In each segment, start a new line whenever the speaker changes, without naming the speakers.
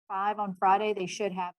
5 on Friday, they should have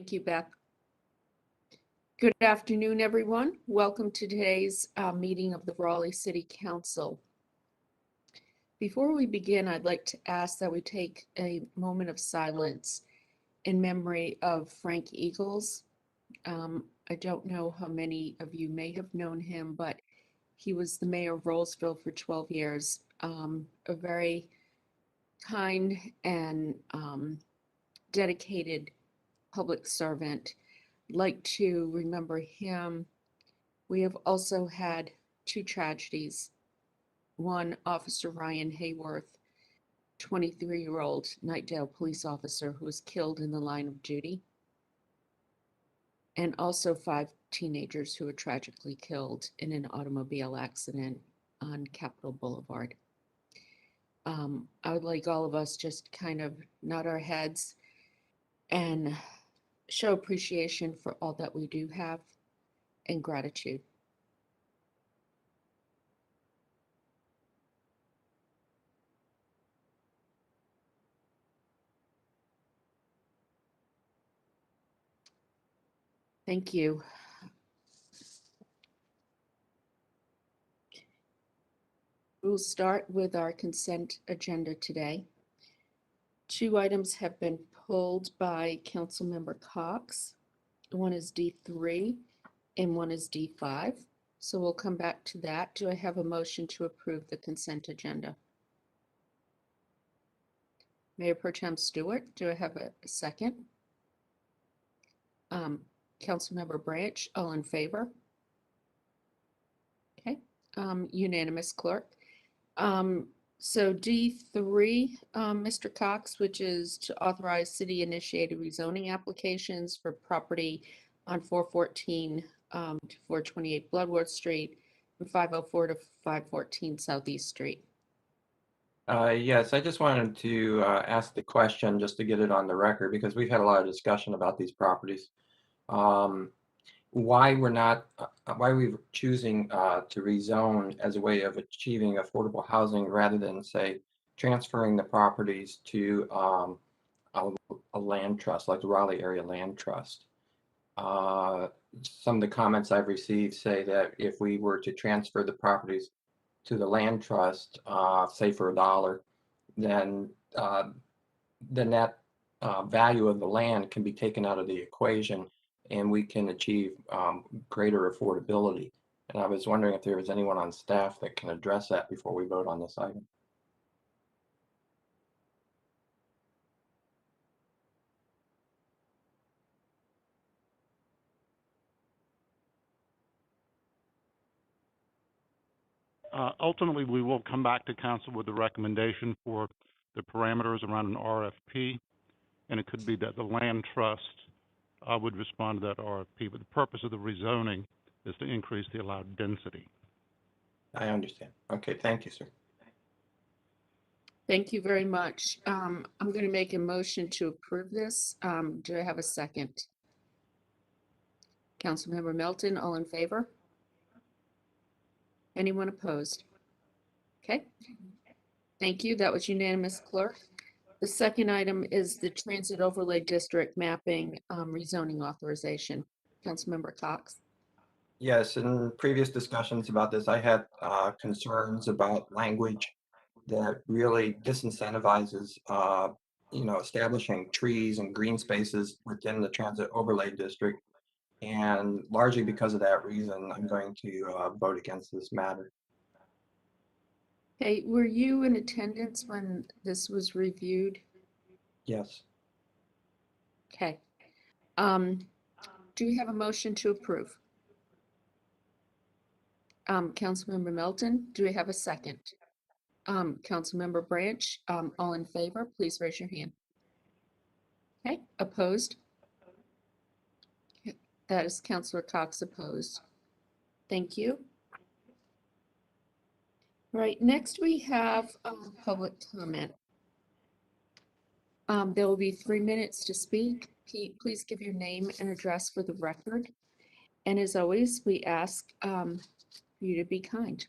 Thank you, Beth. Good afternoon, everyone. Welcome to today's meeting of the Raleigh City Council. Before we begin, I'd like to ask that we take a moment of silence in memory of Frank Eagles. I don't know how many of you may have known him, but he was the mayor of Rollsville for 12 years. A very kind and dedicated public servant. I'd like to remember him. We have also had two tragedies. One, Officer Ryan Hayworth, 23-year-old Nightdale police officer who was killed in the line of duty. And also 5 teenagers who were tragically killed in an automobile accident on Capitol Boulevard. I would like all of us just kind of nod our heads and show appreciation for all that we do have and gratitude. Thank you. We'll start with our consent agenda today. 2 items have been pulled by Councilmember Cox. One is D3 and one is D5. So we'll come back to that. Do I have a motion to approve the consent agenda? Mayor Pro Tem Stewart, do I have a second? Councilmember Branch, all in favor? Okay, unanimous, clerk. So D3, Mr. Cox, which is to authorize city-initiated rezoning applications for property on 414 to 428 Bloodworth Street and 504 to 514 Southeast Street.
Yes, I just wanted to ask the question just to get it on the record because we've had a lot of discussion about these properties. Why we're choosing to rezone as a way of achieving affordable housing rather than, say, transferring the properties to a land trust like the Raleigh Area Land Trust. Some of the comments I've received say that if we were to transfer the properties to the land trust, say for $1, then that value of the land can be taken out of the equation and we can achieve greater affordability. And I was wondering if there was anyone on staff that can address that before we vote on this item.
Ultimately, we will come back to council with the recommendation for the parameters around an RFP, and it could be that the land trust would respond to that RFP, but the purpose of the rezoning is to increase the allowed density.
I understand. Okay, thank you, sir.
Thank you very much. I'm going to make a motion to approve this. Do I have a second? Councilmember Melton, all in favor? Anyone opposed? Okay. Thank you. That was unanimous, clerk. The second item is the Transit Overlay District Mapping rezoning authorization. Councilmember Cox.
Yes, in previous discussions about this, I had concerns about language that really disincentivizes, establishing trees and green spaces within the transit overlay district. And largely because of that reason, I'm going to vote against this matter.
Hey, were you in attendance when this was reviewed?
Yes.
Okay. Do we have a motion to approve? Councilmember Melton, do we have a second? Councilmember Branch, all in favor, please raise your hand. Okay, opposed? That is Councilor Cox opposed. Thank you. Right, next we have public comment. There will be 3 minutes to speak. Pete, please give your name and address for the record. And as always, we ask you to be kind.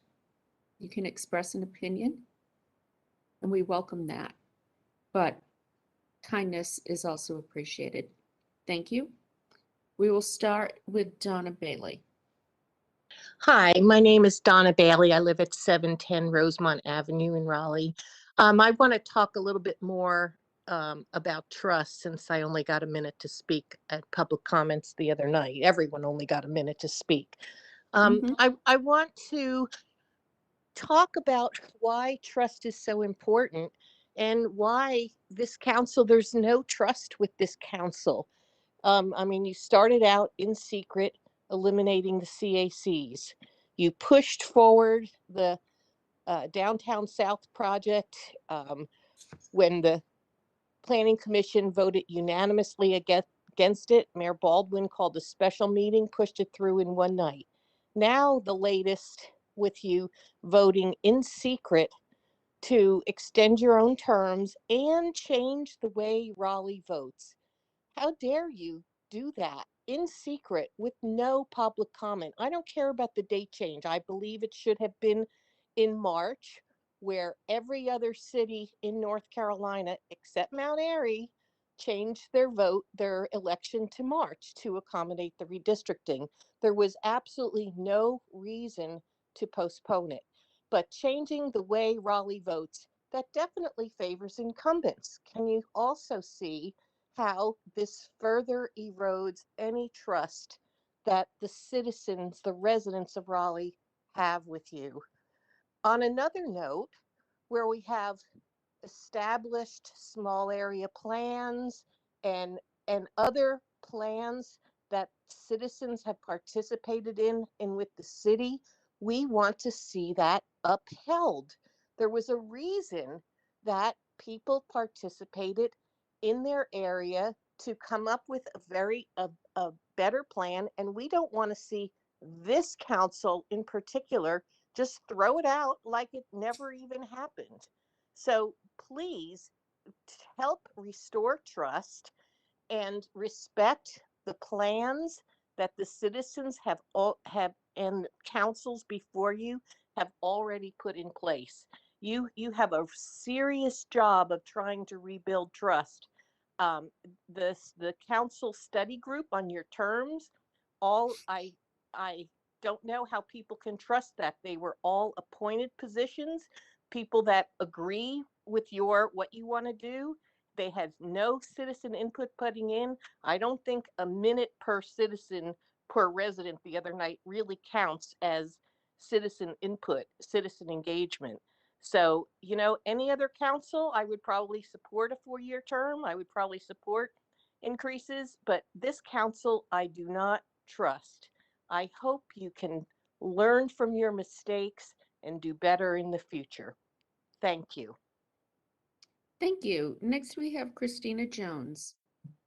You can express an opinion, and we welcome that. But kindness is also appreciated. Thank you. We will start with Donna Bailey.
Hi, my name is Donna Bailey. I live at 710 Rosemont Avenue in Raleigh. I want to talk a little bit more about trust, since I only got a minute to speak at public comments the other night. Everyone only got a minute to speak. I want to talk about why trust is so important and why this council, there's no trust with this council. I mean, you started out in secret eliminating the CACs. You pushed forward the Downtown South project when the Planning Commission voted unanimously against it. Mayor Baldwin called a special meeting, pushed it through in one night. Now the latest with you voting in secret to extend your own terms and change the way Raleigh votes. How dare you do that in secret with no public comment? I don't care about the date change. I believe it should have been in March, where every other city in North Carolina, except Mount Airy, changed their election to March to accommodate the redistricting. There was absolutely no reason to postpone it. But changing the way Raleigh votes, that definitely favors incumbents. Can you also see how this further erodes any trust that the citizens, the residents of Raleigh have with you? On another note, where we have established small area plans and other plans that citizens have participated in and with the city, we want to see that upheld. There was a reason that people participated in their area to come up with a better plan, and we don't want to see this council in particular just throw it out like it never even happened. So please help restore trust and respect the plans that the citizens have and councils before you have already put in place. You have a serious job of trying to rebuild trust. The council study group on your terms, I don't know how people can trust that. They were all appointed positions, people that agree with what you want to do. They had no citizen input putting in. I don't think a minute per citizen per resident the other night really counts as citizen input, citizen engagement. So, any other council, I would probably support a 4-year term. I would probably support increases, but this council, I do not trust. I hope you can learn from your mistakes and do better in the future. Thank you.
Thank you. Next, we have Christina Jones.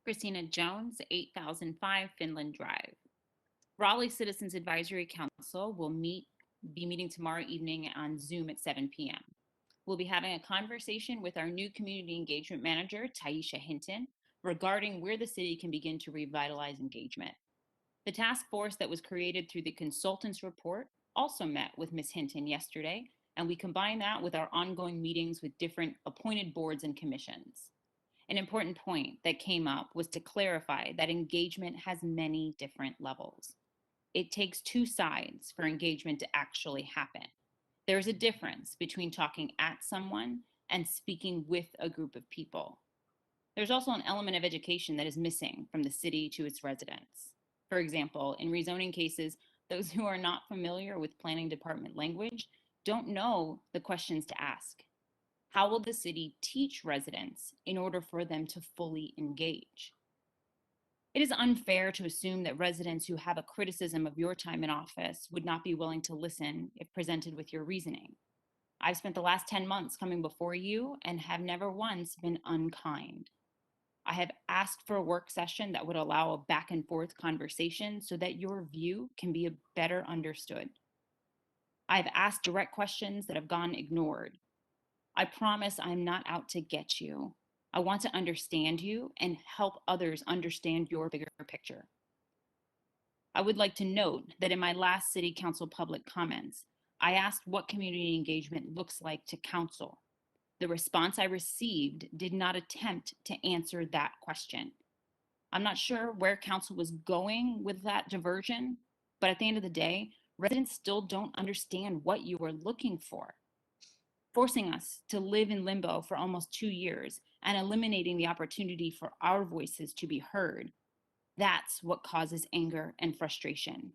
Christina Jones, 8005 Finland Drive. Raleigh Citizens Advisory Council will be meeting tomorrow evening on Zoom at 7 p.m. We'll be having a conversation with our new community engagement manager, Taisha Hinton, regarding where the city can begin to revitalize engagement. The task force that was created through the consultants report also met with Ms. Hinton yesterday, and we combined that with our ongoing meetings with different appointed boards and commissions. An important point that came up was to clarify that engagement has many different levels. It takes two sides for engagement to actually happen. There's a difference between talking at someone and speaking with a group of people. There's also an element of education that is missing from the city to its residents. For example, in rezoning cases, those who are not familiar with planning department language don't know the questions to ask. How will the city teach residents in order for them to fully engage? It is unfair to assume that residents who have a criticism of your time in office would not be willing to listen if presented with your reasoning. I've spent the last 10 months coming before you and have never once been unkind. I have asked for a work session that would allow a back and forth conversation so that your view can be better understood. I've asked direct questions that have gone ignored. I promise I'm not out to get you. I want to understand you and help others understand your bigger picture. I would like to note that in my last City Council public comments, I asked what community engagement looks like to council. The response I received did not attempt to answer that question. I'm not sure where council was going with that diversion, but at the end of the day, residents still don't understand what you were looking for, forcing us to live in limbo for almost 2 years and eliminating the opportunity for our voices to be heard. That's what causes anger and frustration.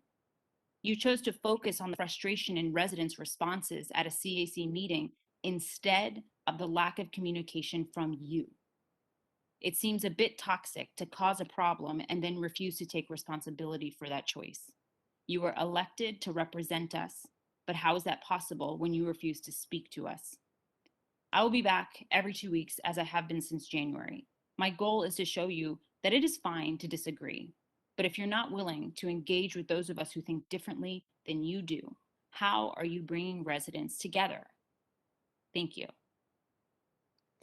You chose to focus on the frustration in residents' responses at a CAC meeting instead of the lack of communication from you. It seems a bit toxic to cause a problem and then refuse to take responsibility for that choice. You were elected to represent us, but how is that possible when you refuse to speak to us? I will be back every 2 weeks as I have been since January. My goal is to show you that it is fine to disagree. But if you're not willing to engage with those of us who think differently than you do, how are you bringing residents together? Thank you.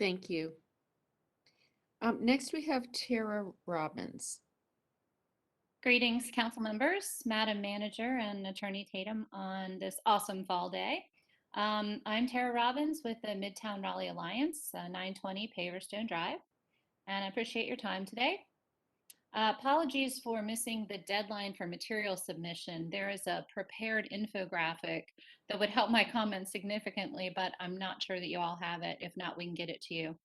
Thank you. Next, we have Tara Robbins.
Greetings, council members, Madam Manager, and Attorney Tatum on this awesome fall day. I'm Tara Robbins with the Midtown Raleigh Alliance, 920 Paverstone Drive, and I appreciate your time today. Apologies for missing the deadline for material submission. There is a prepared infographic that would help my comments significantly, but I'm not sure that you all have it. If not, we can get it to you.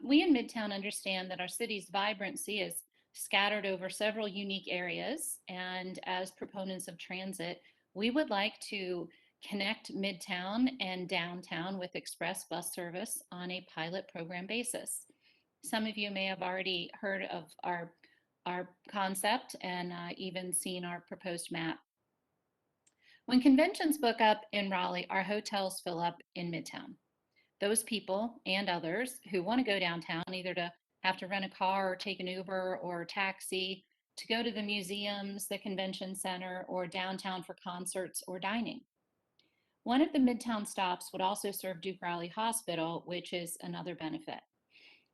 We in Midtown understand that our city's vibrancy is scattered over several unique areas, and as proponents of transit, we would like to connect Midtown and downtown with express bus service on a pilot program basis. Some of you may have already heard of our concept and even seen our proposed map. When conventions book up in Raleigh, our hotels fill up in Midtown. Those people and others who want to go downtown, either to have to rent a car or take an Uber or a taxi, to go to the museums, the convention center, or downtown for concerts or dining. One of the Midtown stops would also serve Duke Raleigh Hospital, which is another benefit.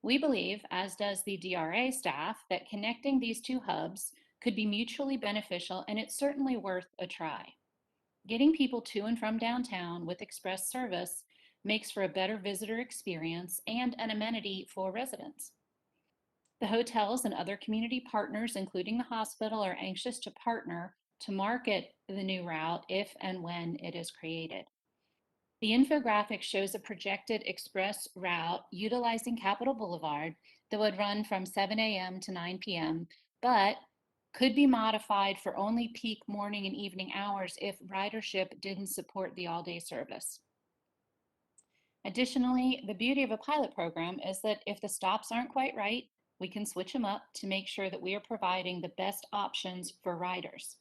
We believe, as does the DRA staff, that connecting these two hubs could be mutually beneficial, and it's certainly worth a try. Getting people to and from downtown with express service makes for a better visitor experience and an amenity for residents. The hotels and other community partners, including the hospital, are anxious to partner to market the new route if and when it is created. The infographic shows a projected express route utilizing Capitol Boulevard that would run from 7 a.m. to 9 p.m., but could be modified for only peak morning and evening hours if ridership didn't support the all-day service. Additionally, the beauty of a pilot program is that if the stops aren't quite right, we can switch them up to make sure that we are providing the best options for riders.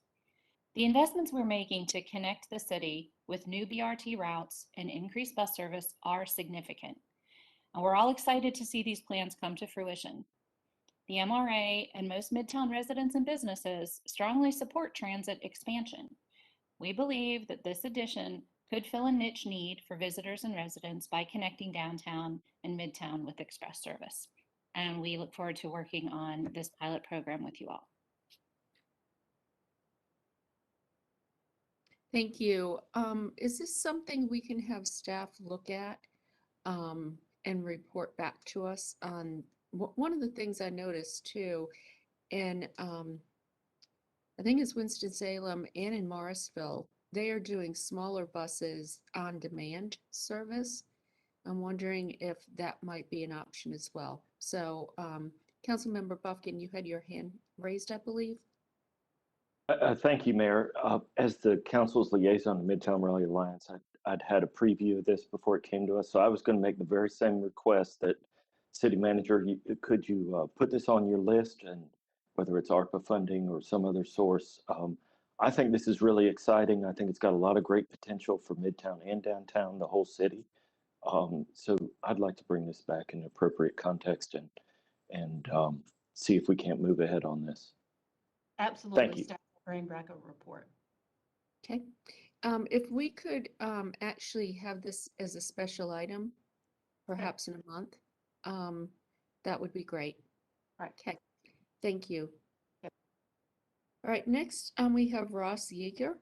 The investments we're making to connect the city with new BRT routes and increased bus service are significant. And we're all excited to see these plans come to fruition. The MRA and most Midtown residents and businesses strongly support transit expansion. We believe that this addition could fill a niche need for visitors and residents by connecting downtown and Midtown with express service. And we look forward to working on this pilot program with you all.
Thank you. Is this something we can have staff look at and report back to us on? One of the things I noticed too, and I think it's Winston-Salem and in Morrisville, they are doing smaller buses on demand service. I'm wondering if that might be an option as well. So Councilmember Buffkin, you had your hand raised, I believe.
Thank you, Mayor. As the council's liaison to Midtown Raleigh Alliance, I'd had a preview of this before it came to us. So I was going to make the very same request that City Manager, could you put this on your list, and whether it's ARPA funding or some other source. I think this is really exciting. I think it's got a lot of great potential for Midtown and downtown, the whole city. So I'd like to bring this back in appropriate context and see if we can't move ahead on this.
Absolutely.
Thank you.
Staff will bring back a report.
Okay. If we could actually have this as a special item, perhaps in a month, that would be great.
Right.
Okay. Thank you. All right. Next, we have Ross Yeager.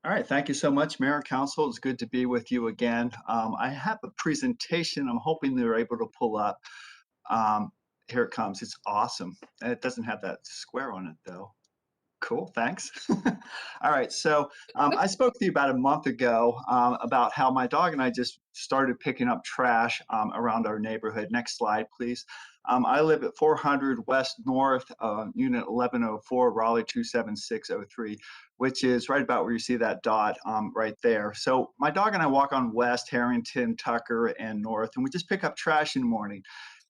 All right, thank you so much, Mayor and Council. It's good to be with you again. I have a presentation I'm hoping they're able to pull up. here it comes. It's awesome. And it doesn't have that square on it though. Cool, thanks. All right, so I spoke to you about a month ago about how my dog and I just started picking up trash around our neighborhood. Next slide, please. I live at 400 West North, Unit 1104, Raleigh 27603, which is right about where you see that dot right there. So my dog and I walk on West, Harrington, Tucker, and North, and we just pick up trash in the morning.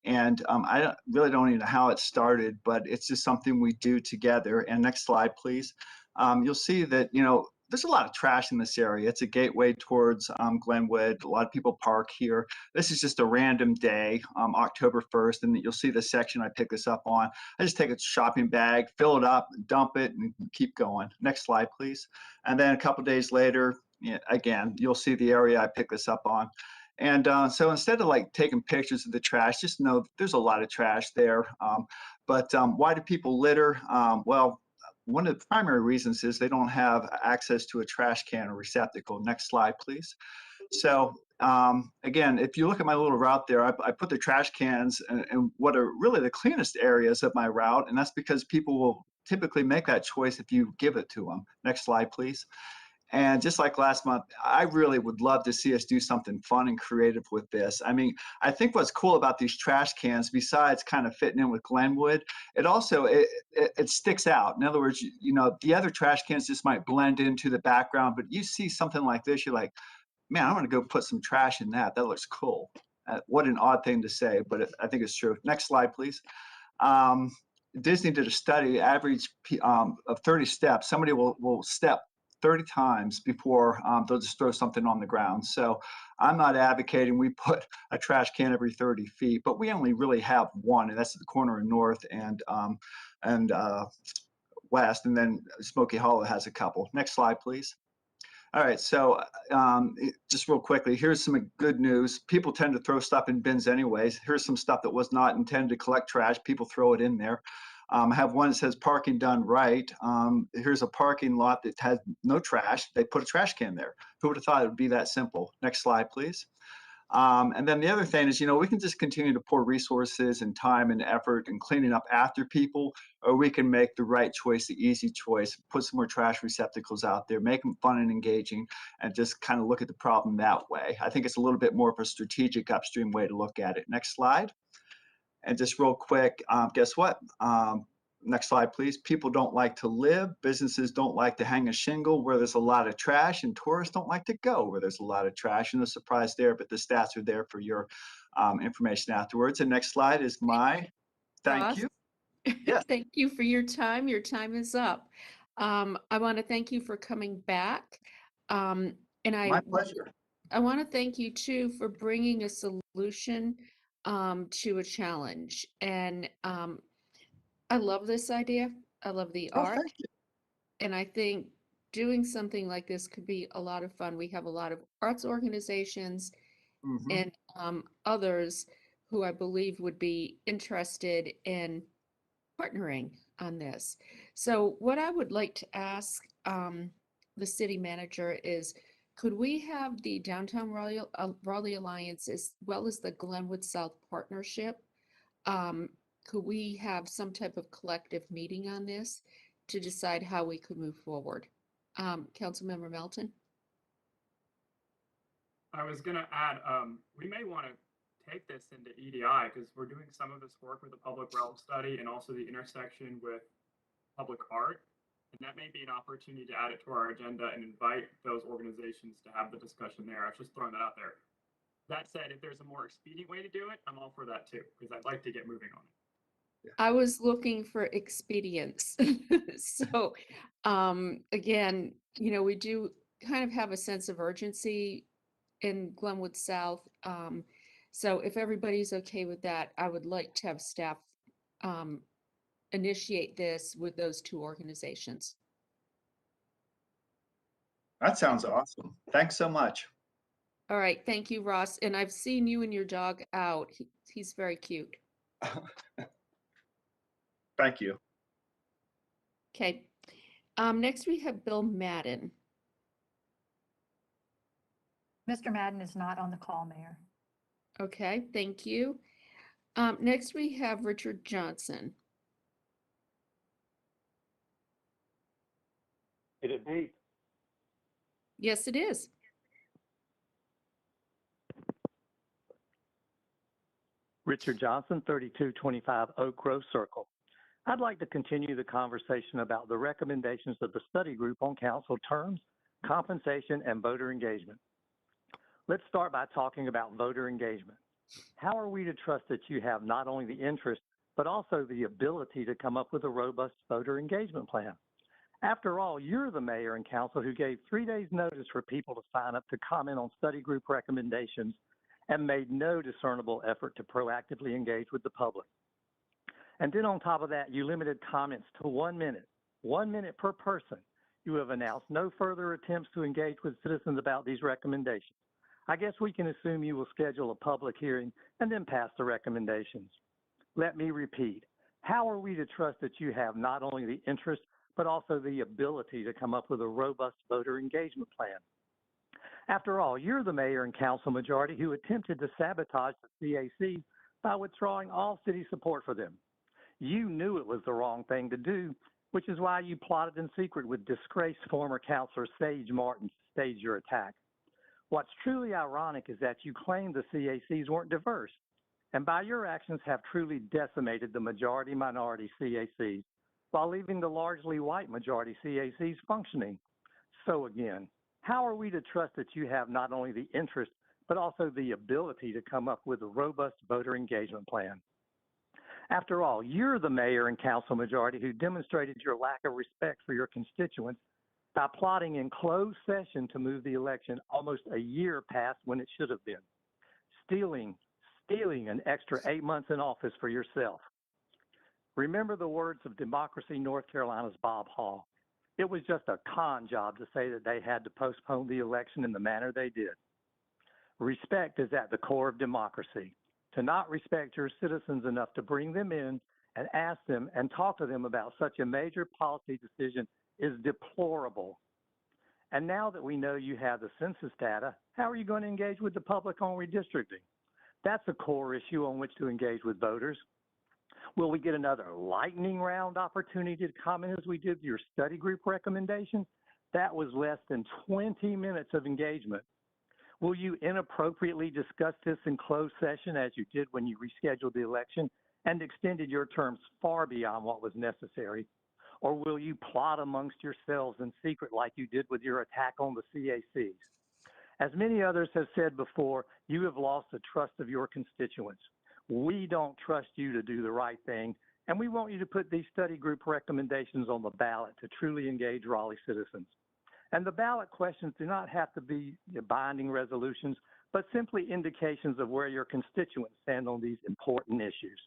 And I really don't even know how it started, but it's just something we do together. And next slide, please. You'll see that, you know, there's a lot of trash in this area. It's a gateway towards Glenwood. A lot of people park here. This is just a random day, October 1st, and you'll see the section I pick this up on. I just take a shopping bag, fill it up, dump it, and keep going. Next slide, please. And then a couple days later, again, you'll see the area I pick this up on. And so instead of like taking pictures of the trash, just know there's a lot of trash there. But why do people litter? Well, one of the primary reasons is they don't have access to a trash can or receptacle. Next slide, please. So again, if you look at my little route there, I put the trash cans in what are really the cleanest areas of my route. And that's because people will typically make that choice if you give it to them. Next slide, please. And just like last month, I really would love to see us do something fun and creative with this. I mean, I think what's cool about these trash cans, besides kind of fitting in with Glenwood, it also, it sticks out. In other words, you know, the other trash cans just might blend into the background, but you see something like this, you're like, man, I'm gonna go put some trash in that. That looks cool. What an odd thing to say, but I think it's true. Next slide, please. Disney did a study, average of 30 steps. Somebody will step 30 times before they'll just throw something on the ground. So I'm not advocating we put a trash can every 30 feet, but we only really have one, and that's at the corner of North and West, and then Smoky Hollow has a couple. Next slide, please. All right, so just real quickly, here's some good news. People tend to throw stuff in bins anyways. Here's some stuff that was not intended to collect trash. People throw it in there. I have one that says parking done right. Here's a parking lot that has no trash. They put a trash can there. Who would have thought it would be that simple? Next slide, please. And then the other thing is, you know, we can just continue to pour resources and time and effort in cleaning up after people, or we can make the right choice, the easy choice, put some more trash receptacles out there, make them fun and engaging, and just kind of look at the problem that way. I think it's a little bit more of a strategic upstream way to look at it. Next slide. And just real quick, guess what? Next slide, please. People don't like to live. Businesses don't like to hang a shingle where there's a lot of trash, and tourists don't like to go where there's a lot of trash. And no surprise there, but the stats are there for your information afterwards. And next slide is my thank
Ross,
you. Yes.
Thank you for your time. Your time is up. I want to thank you for coming back. And
My pleasure.
I want to thank you too for bringing a solution to a challenge. And I love this idea. I love the
Oh,
art.
thank you.
And I think doing something like this could be a lot of fun. We have a lot of arts organizations
Mhm.
and others who I believe would be interested in partnering on this. So what I would like to ask the city manager is, could we have the Downtown Raleigh Alliance as well as the Glenwood South Partnership? Could we have some type of collective meeting on this to decide how we could move forward? Councilmember Melton?
I was gonna add, we may want to take this into EDI because we're doing some of this work with the public realm study and also the intersection with public art. And that may be an opportunity to add it to our agenda and invite those organizations to have the discussion there. I was just throwing that out there. That said, if there's a more expedient way to do it, I'm all for that too, because I'd like to get moving on it.
I was looking for expedience. So, again, you know, we do kind of have a sense of urgency in Glenwood South. So if everybody's okay with that, I would like to have staff initiate this with those two organizations.
That sounds awesome. Thanks so much.
All right, thank you, Ross. And I've seen you and your dog out. He's very cute.
Thank you.
Okay. Next we have Bill Madden.
Mr. Madden is not on the call, Mayor.
Okay, thank you. Next, we have Richard Johnson.
It is me.
Yes, it is.
Richard Johnson, 3225 Oak Grove Circle. I'd like to continue the conversation about the recommendations of the study group on council terms, compensation, and voter engagement. Let's start by talking about voter engagement. How are we to trust that you have not only the interest, but also the ability to come up with a robust voter engagement plan? After all, you're the mayor and council who gave 3 days notice for people to sign up to comment on study group recommendations and made no discernible effort to proactively engage with the public. And then on top of that, you limited comments to 1 minute per person. You have announced no further attempts to engage with citizens about these recommendations. I guess we can assume you will schedule a public hearing and then pass the recommendations. Let me repeat, how are we to trust that you have not only the interest, but also the ability to come up with a robust voter engagement plan? After all, you're the mayor and council majority who attempted to sabotage the CAC by withdrawing all city support for them. You knew it was the wrong thing to do, which is why you plotted in secret with disgraced former councilor Sage Martin to stage your attack. What's truly ironic is that you claimed the CACs weren't diverse, and by your actions have truly decimated the majority-minority CACs while leaving the largely white majority CACs functioning. So again, how are we to trust that you have not only the interest, but also the ability to come up with a robust voter engagement plan? After all, you're the mayor and council majority who demonstrated your lack of respect for your constituents by plotting in closed session to move the election almost a year past when it should have been, stealing an extra 8 months in office for yourself. Remember the words of Democracy North Carolina's Bob Hall. It was just a con job to say that they had to postpone the election in the manner they did. Respect is at the core of democracy. To not respect your citizens enough to bring them in and ask them and talk to them about such a major policy decision is deplorable. And now that we know you have the census data, how are you going to engage with the public on redistricting? That's a core issue on which to engage with voters. Will we get another lightning round opportunity to comment as we did with your study group recommendations? That was less than 20 minutes of engagement. Will you inappropriately discuss this in closed session as you did when you rescheduled the election and extended your terms far beyond what was necessary? Or will you plot amongst yourselves in secret like you did with your attack on the CACs? As many others have said before, you have lost the trust of your constituents. We don't trust you to do the right thing, and we want you to put these study group recommendations on the ballot to truly engage Raleigh citizens. And the ballot questions do not have to be binding resolutions, but simply indications of where your constituents stand on these important issues.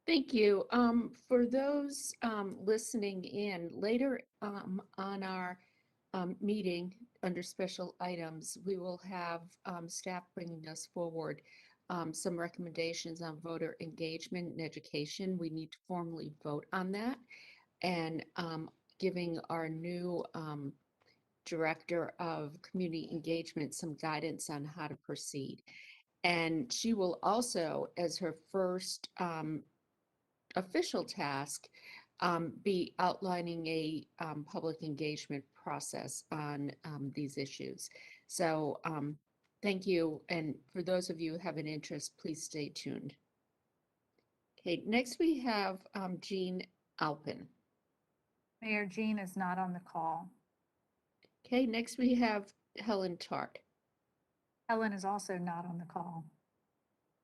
Thank you. For those listening in, later on our meeting under special items, we will have staff bringing us forward some recommendations on voter engagement and education. We need to formally vote on that, and giving our new director of community engagement some guidance on how to proceed. And she will also, as her first official task, be outlining a public engagement process on these issues. So thank you. And for those of you who have an interest, please stay tuned. Okay, next we have Jean Alpin.
Mayor, Jean is not on the call.
Okay, next we have Helen Tart.
Helen is also not on the call.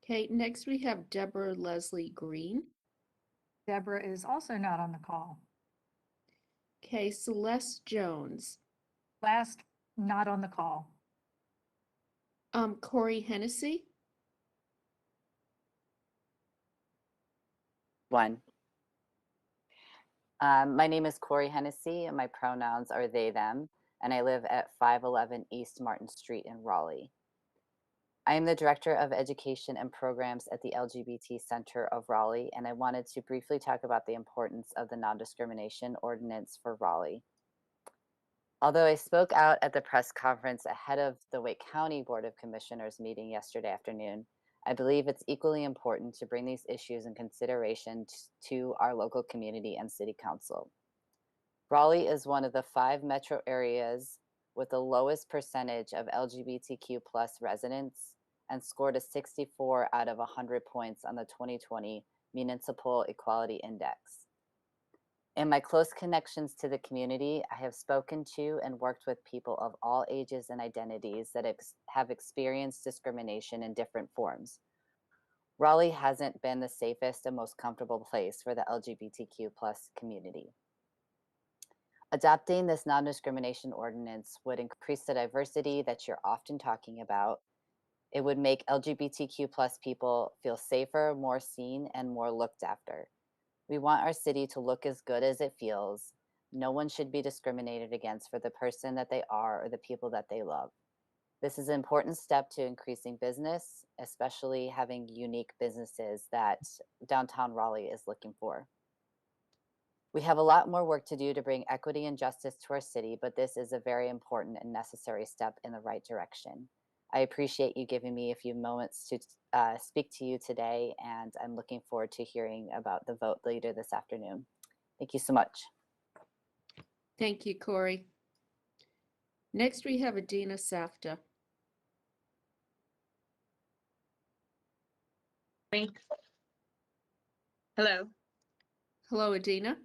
Okay, next we have Deborah Leslie Green.
Deborah is also not on the call.
Okay, Celeste Jones.
Last, not on the call.
Corey Hennessy.
One. My name is Corey Hennessy, and my pronouns are they, them, and I live at 511 East Martin Street in Raleigh. I am the Director of Education and Programs at the LGBT Center of Raleigh, and I wanted to briefly talk about the importance of the non-discrimination ordinance for Raleigh. Although I spoke out at the press conference ahead of the Wake County Board of Commissioners meeting yesterday afternoon, I believe it's equally important to bring these issues in consideration to our local community and city council. Raleigh is one of the 5 metro areas with the lowest percentage of LGBTQ+ residents and scored a 64 out of 100 points on the 2020 Municipal Equality Index. In my close connections to the community, I have spoken to and worked with people of all ages and identities that have experienced discrimination in different forms. Raleigh hasn't been the safest and most comfortable place for the LGBTQ+ community. Adopting this non-discrimination ordinance would increase the diversity that you're often talking about. It would make LGBTQ+ people feel safer, more seen, and more looked after. We want our city to look as good as it feels. No one should be discriminated against for the person that they are or the people that they love. This is an important step to increasing business, especially having unique businesses that downtown Raleigh is looking for. We have a lot more work to do to bring equity and justice to our city, but this is a very important and necessary step in the right direction. I appreciate you giving me a few moments to speak to you today, and I'm looking forward to hearing about the vote later this afternoon. Thank you so much.
Thank you, Corey. Next, we have Adina Safta.
Hello.
Hello, Adina.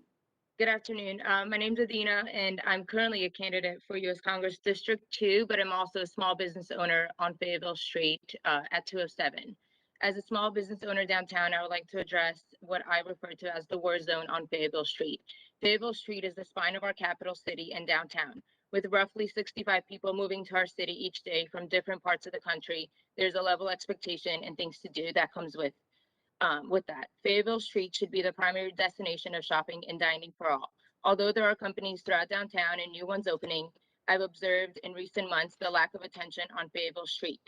Good afternoon. My name's Adina, and I'm currently a candidate for U.S. Congress District 2, but I'm also a small business owner on Fayetteville Street at 207. As a small business owner downtown, I would like to address what I refer to as the war zone on Fayetteville Street. Fayetteville Street is the spine of our capital city and downtown. With roughly 65 people moving to our city each day from different parts of the country, there's a level of expectation and things to do that comes with that. Fayetteville Street should be the primary destination of shopping and dining for all. Although there are companies throughout downtown and new ones opening, I've observed in recent months the lack of attention on Fayetteville Street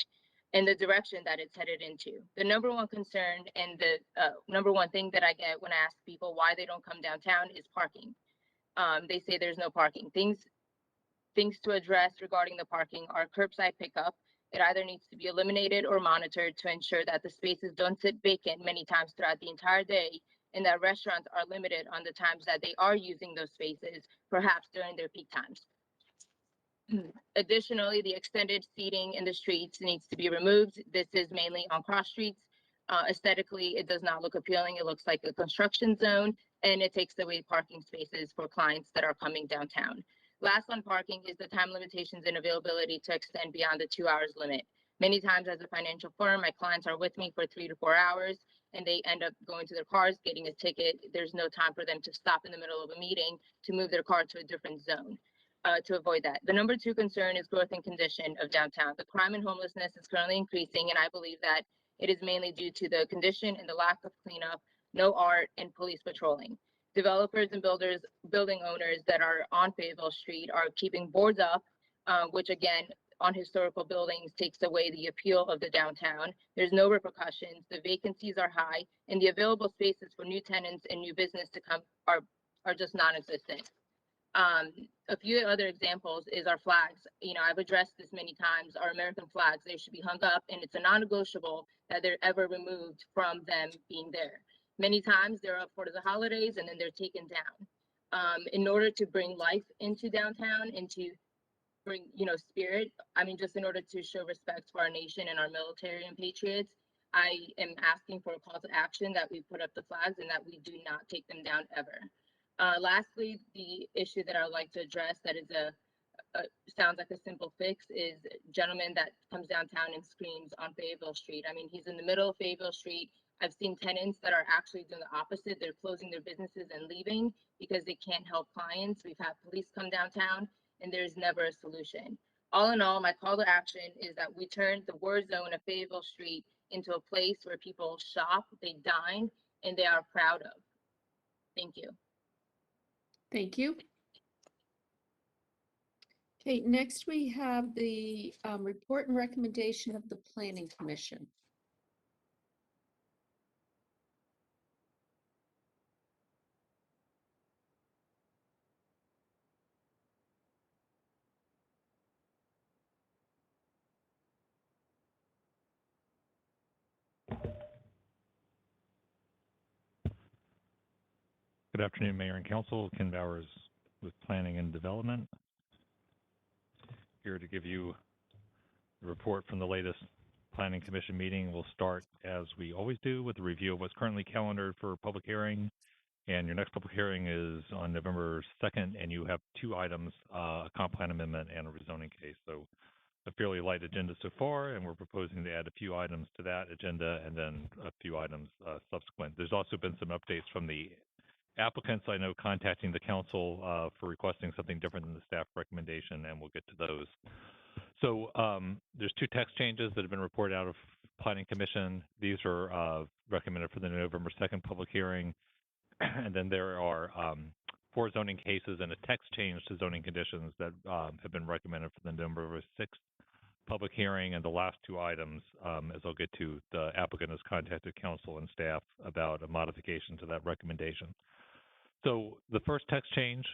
and the direction that it's headed into. The number one concern and the number one thing that I get when I ask people why they don't come downtown is parking. They say there's no parking. Things to address regarding the parking are curbside pickup. It either needs to be eliminated or monitored to ensure that the spaces don't sit vacant many times throughout the entire day, and that restaurants are limited on the times that they are using those spaces, perhaps during their peak times. Additionally, the extended seating in the streets needs to be removed. This is mainly on cross streets. Aesthetically, it does not look appealing. It looks like a construction zone, and it takes away parking spaces for clients that are coming downtown. Last on parking is the time limitations and availability to extend beyond the 2 hours limit. Many times as a financial firm, my clients are with me for 3 to 4 hours and they end up going to their cars, getting a ticket. There's no time for them to stop in the middle of a meeting to move their car to a different zone to avoid that. The number 2 concern is growth and condition of downtown. The crime and homelessness is currently increasing, and I believe that it is mainly due to the condition and the lack of cleanup, no art, and police patrolling. Developers and building owners that are on Fayetteville Street are keeping boards up, which again, on historical buildings takes away the appeal of the downtown. There's no repercussions, the vacancies are high, and the available spaces for new tenants and new business to come are just non-existent. A few other examples is our flags. You know, I've addressed this many times. Our American flags, they should be hung up, and it's a non-negotiable that they're ever removed from them being there. Many times they're up for the holidays and then they're taken down. In order to bring life into downtown and to bring, spirit, just in order to show respect for our nation and our military and patriots, I am asking for a call to action that we put up the flags and that we do not take them down ever. Lastly, the issue that I would like to address that is sounds like a simple fix is a gentleman that comes downtown and screams on Fayetteville Street. He's in the middle of Fayetteville Street. I've seen tenants that are actually doing the opposite. They're closing their businesses and leaving because they can't help clients. We've had police come downtown and there's never a solution. All in all, my call to action is that we turn the war zone of Fayetteville Street into a place where people shop, they dine, and they are proud of. Thank you.
Thank you. Okay, next we have the report and recommendation of the Planning Commission.
Good afternoon, Mayor and Council. Ken Bowers with Planning and Development. Here to give you the report from the latest Planning Commission meeting. We'll start, as we always do, with a review of what's currently calendared for public hearing. And your next public hearing is on November 2nd, and you have two items, a comp plan amendment and a rezoning case. So a fairly light agenda so far, and we're proposing to add a few items to that agenda and then a few items subsequent. There's also been some updates from the applicants, I know, contacting the council for requesting something different than the staff recommendation, and we'll get to those. So there's two text changes that have been reported out of Planning Commission. These are recommended for the November 2nd public hearing. And then there are 4 zoning cases and a text change to zoning conditions that have been recommended for the November 6th public hearing. And the last 2 items, as I'll get to, the applicant has contacted council and staff about a modification to that recommendation. So the first text change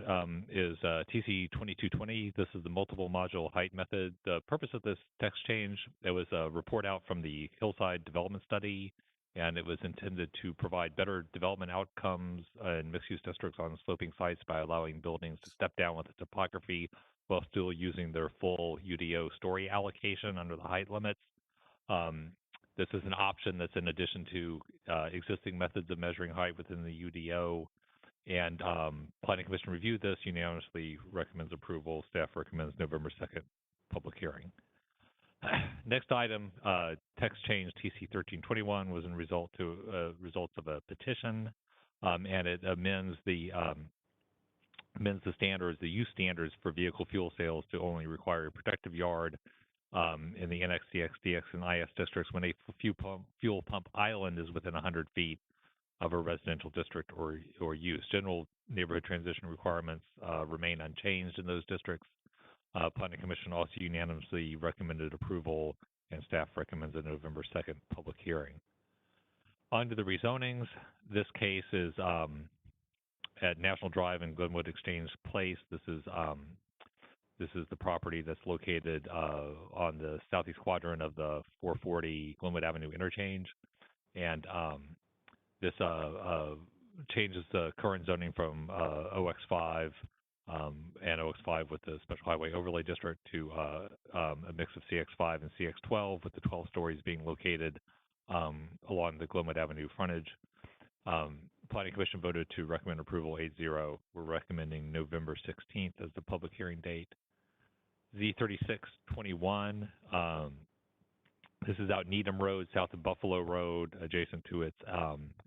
is TC 2220. This is the multiple module height method. The purpose of this text change, it was a report out from the Hillside Development Study, and it was intended to provide better development outcomes in mixed-use districts on sloping sites by allowing buildings to step down with the topography while still using their full UDO story allocation under the height limits. This is an option that's in addition to existing methods of measuring height within the UDO. And Planning Commission reviewed this, unanimously recommends approval. Staff recommends November 2nd public hearing. Next item, text change TC 1321 was in results of a petition, and it amends the standards, the use standards for vehicle fuel sales to only require a protective yard in the NX, CX, DX, and IS districts when a fuel pump island is within 100 feet of a residential district or use. General neighborhood transition requirements remain unchanged in those districts. Planning Commission also unanimously recommended approval, and staff recommends a November 2nd public hearing. On to the rezonings. This case is at National Drive and Glenwood Exchange Place. This is the property that's located on the southeast quadrant of the 440 Glenwood Avenue interchange, and this changes the current zoning from OX5 and OX5 with the Special Highway Overlay District to a mix of CX5 and CX12, with the 12 stories being located along the Glenwood Avenue frontage. Planning Commission voted to recommend approval 8-0. We're recommending November 16th as the public hearing date. Z3621, this is out Needham Road, south of Buffalo Road, adjacent to its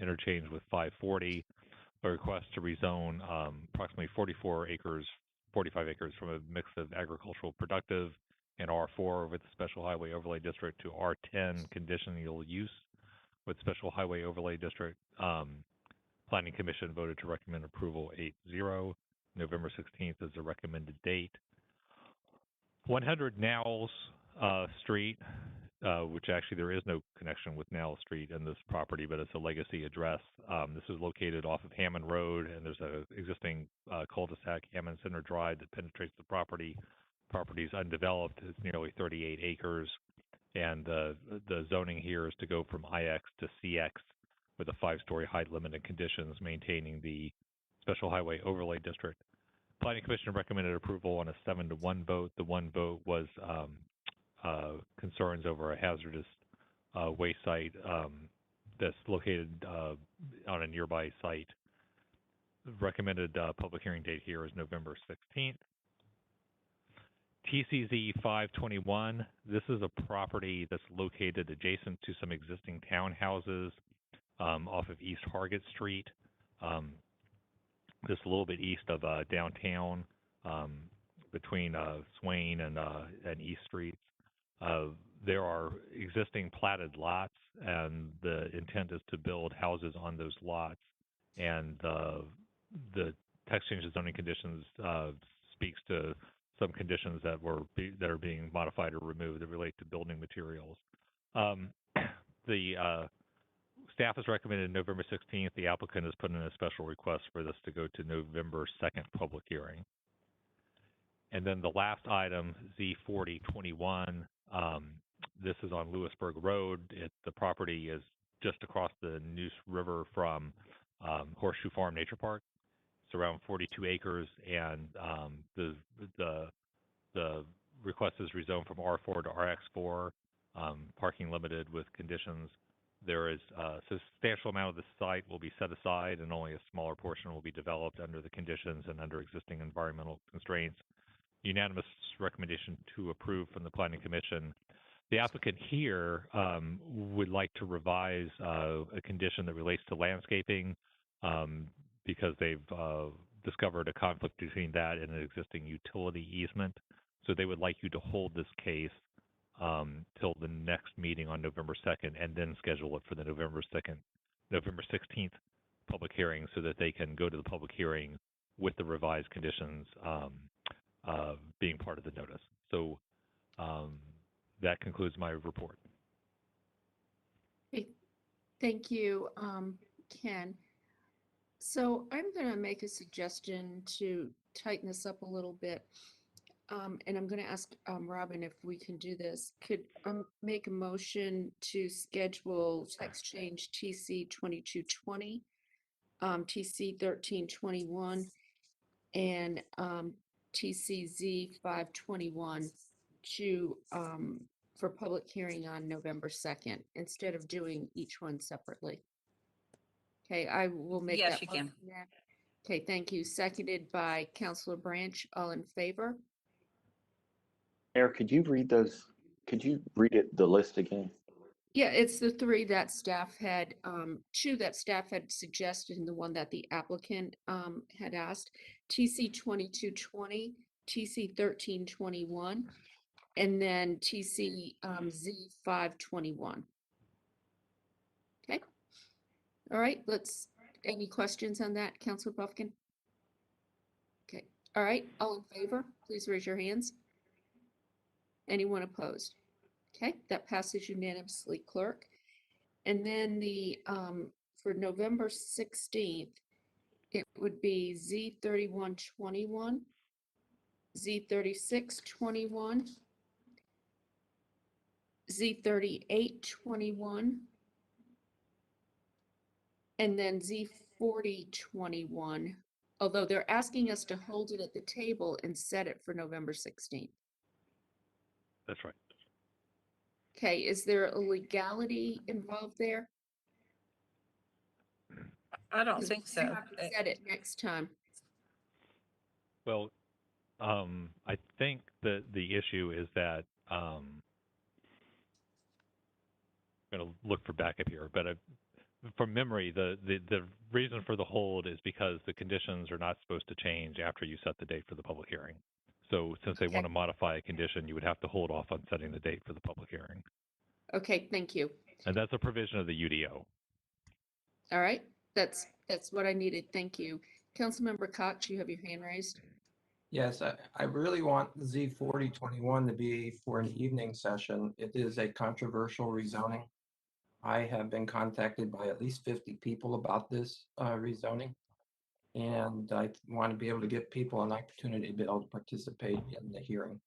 interchange with 540. A request to rezone approximately 45 acres from a mix of agricultural productive and R4 with the Special Highway Overlay District to R10 conditional use with Special Highway Overlay District. Planning Commission voted to recommend approval 8-0. November 16th is the recommended date. 100 Nowell Street, which actually there is no connection with Nowell Street in this property, but it's a legacy address. This is located off of Hammond Road, and there's an existing cul-de-sac, Hammond Center Drive, that penetrates the property. Property is undeveloped. It's nearly 38 acres, and the zoning here is to go from IX to CX with a 5-story height limit and conditions, maintaining the Special Highway Overlay District. Planning Commission recommended approval on a 7-1 vote. The 1 vote was concerns over a hazardous waste site that's located on a nearby site. The recommended public hearing date here is November 16th. TCZ 521, this is a property that's located adjacent to some existing townhouses off of East Hargett Street. Just a little bit east of downtown, between Swain and East Streets. There are existing platted lots, and the intent is to build houses on those lots. And the text change of zoning conditions speaks to some conditions that are being modified or removed that relate to building materials. The staff has recommended November 16th. The applicant has put in a special request for this to go to November 2nd public hearing. And then the last item, Z4021, this is on Lewisburg Road. The property is just across the Neuse River from Horseshoe Farm Nature Park. It's around 42 acres, and the request is rezoned from R4 to RX4, parking limited with conditions. There is a substantial amount of the site will be set aside, and only a smaller portion will be developed under the conditions and under existing environmental constraints. Unanimous recommendation to approve from the Planning Commission. The applicant here would like to revise a condition that relates to landscaping because they've discovered a conflict between that and an existing utility easement. So they would like you to hold this case till the next meeting on November 2nd, and then schedule it for the November 16th public hearing, so that they can go to the public hearing with the revised conditions being part of the notice. So that concludes my report.
Okay. Thank you, Ken. So I'm going to make a suggestion to tighten this up a little bit. And I'm going to ask Robin if we can do this. Could make a motion to schedule text change TC 2220, TC 1321, and TCZ 521 to for public hearing on November 2nd, instead of doing each one separately. Okay, I will make
Yes,
that.
you can.
Motion. Okay, thank you. Seconded by Councilor Branch. All in favor?
Mayor, could you read the list again?
Yeah, it's the three that staff had, two that staff had suggested, and the one that the applicant had asked. TC 2220, TC 1321, and then TC Z 521. Okay. All right, any questions on that, Councilor Buffkin? Okay, all right, all in favor, please raise your hands. Anyone opposed? Okay, that passes unanimously, clerk. And then the, for November 16th, it would be Z 3121, Z 3621, Z 3821, and then Z 4021, although they're asking us to hold it at the table and set it for November 16th.
That's right.
Okay, is there a legality involved there?
I don't think
We
so.
have to set it next time.
Well, I think that the issue is that I'm going to look for backup here, but from memory, the reason for the hold is because the conditions are not supposed to change after you set the date for the public hearing. So since they want to modify a condition, you would have to hold off on setting the date for the public hearing.
Okay, thank you.
And that's a provision of the UDO.
All right, that's what I needed. Thank you. Councilmember Cox, you have your hand raised.
Yes, I really want Z 4021 to be for an evening session. It is a controversial rezoning. I have been contacted by at least 50 people about this rezoning. And I want to be able to give people an opportunity to be able to participate in the hearing.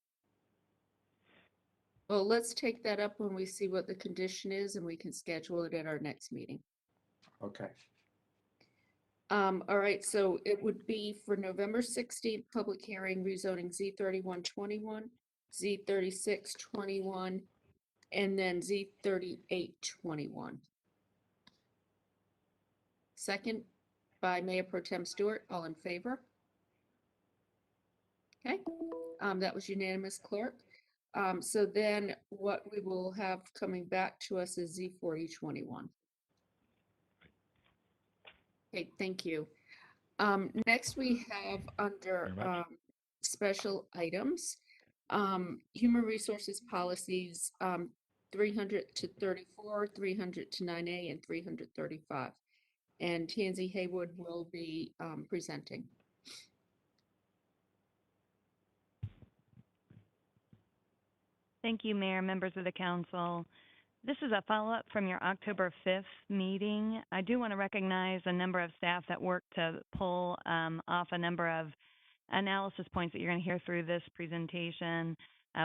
Well, let's take that up when we see what the condition is, and we can schedule it at our next meeting.
Okay.
All right, so it would be for November 16th, public hearing, rezoning Z 3121, Z 3621, and then Z 3821. Second by Mayor Pro Tem Stewart. All in favor? Okay, that was unanimous, clerk. So then what we will have coming back to us is Z 4021. Okay, thank you. Next we have under special items, human resources policies 300 to 34, 300 to 9A, and 335. And Tansy Haywood will be presenting.
Thank you, Mayor, members of the council. This is a follow-up from your October 5th meeting. I do want to recognize a number of staff that worked to pull off a number of analysis points that you're going to hear through this presentation.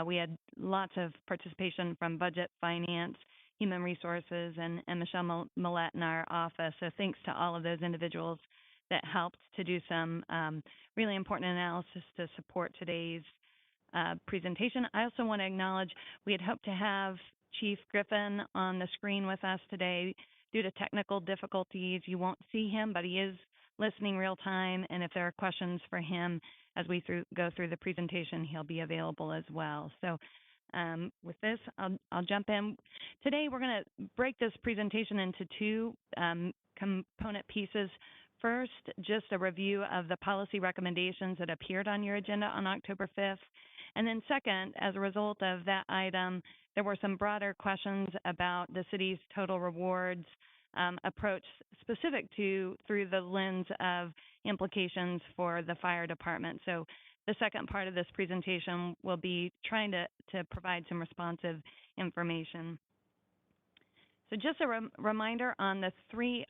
We had lots of participation from budget, finance, human resources, and Michelle Millette in our office. So thanks to all of those individuals that helped to do some really important analysis to support today's presentation. I also want to acknowledge we had hoped to have Chief Griffin on the screen with us today. Due to technical difficulties, you won't see him, but he is listening real time, and if there are questions for him as we go through the presentation, he'll be available as well. So with this, I'll jump in. Today, we're going to break this presentation into two component pieces. First, just a review of the policy recommendations that appeared on your agenda on October 5th. And then second, as a result of that item, there were some broader questions about the city's total rewards approach specific to through the lens of implications for the fire department. So the second part of this presentation will be trying to provide some responsive information. So just a reminder on the three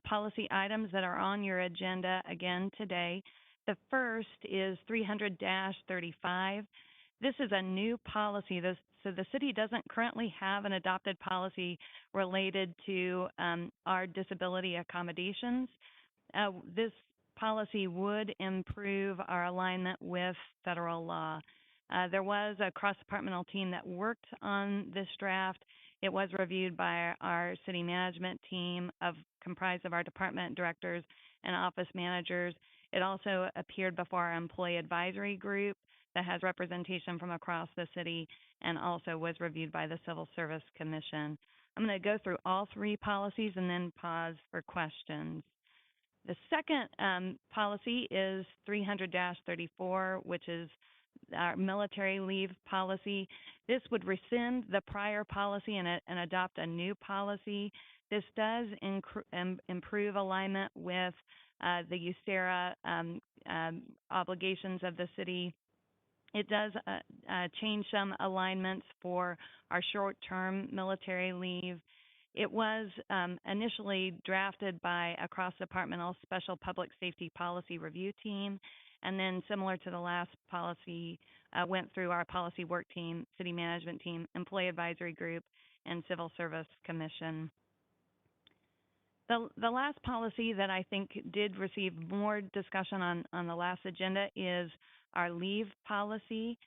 policy items that are on your agenda again today. The first is 300-35. This is a new policy. So the city doesn't currently have an adopted policy related to our disability accommodations. This policy would improve our alignment with federal law. There was a cross-departmental team that worked on this draft. It was reviewed by our city management team comprised of our department directors and office managers. It also appeared before our employee advisory group that has representation from across the city and also was reviewed by the Civil Service Commission. I'm going to go through all three policies and then pause for questions. The second policy is 300-34, which is our military leave policy. This would rescind the prior policy and adopt a new policy. This does improve alignment with the USERA obligations of the city. It does change some alignments for our short-term military leave. It was initially drafted by a cross-departmental special public safety policy review team, and then similar to the last policy, went through our policy work team, city management team, employee advisory group, and Civil Service Commission. The last policy that I think did receive more discussion on the last agenda is our leave policy.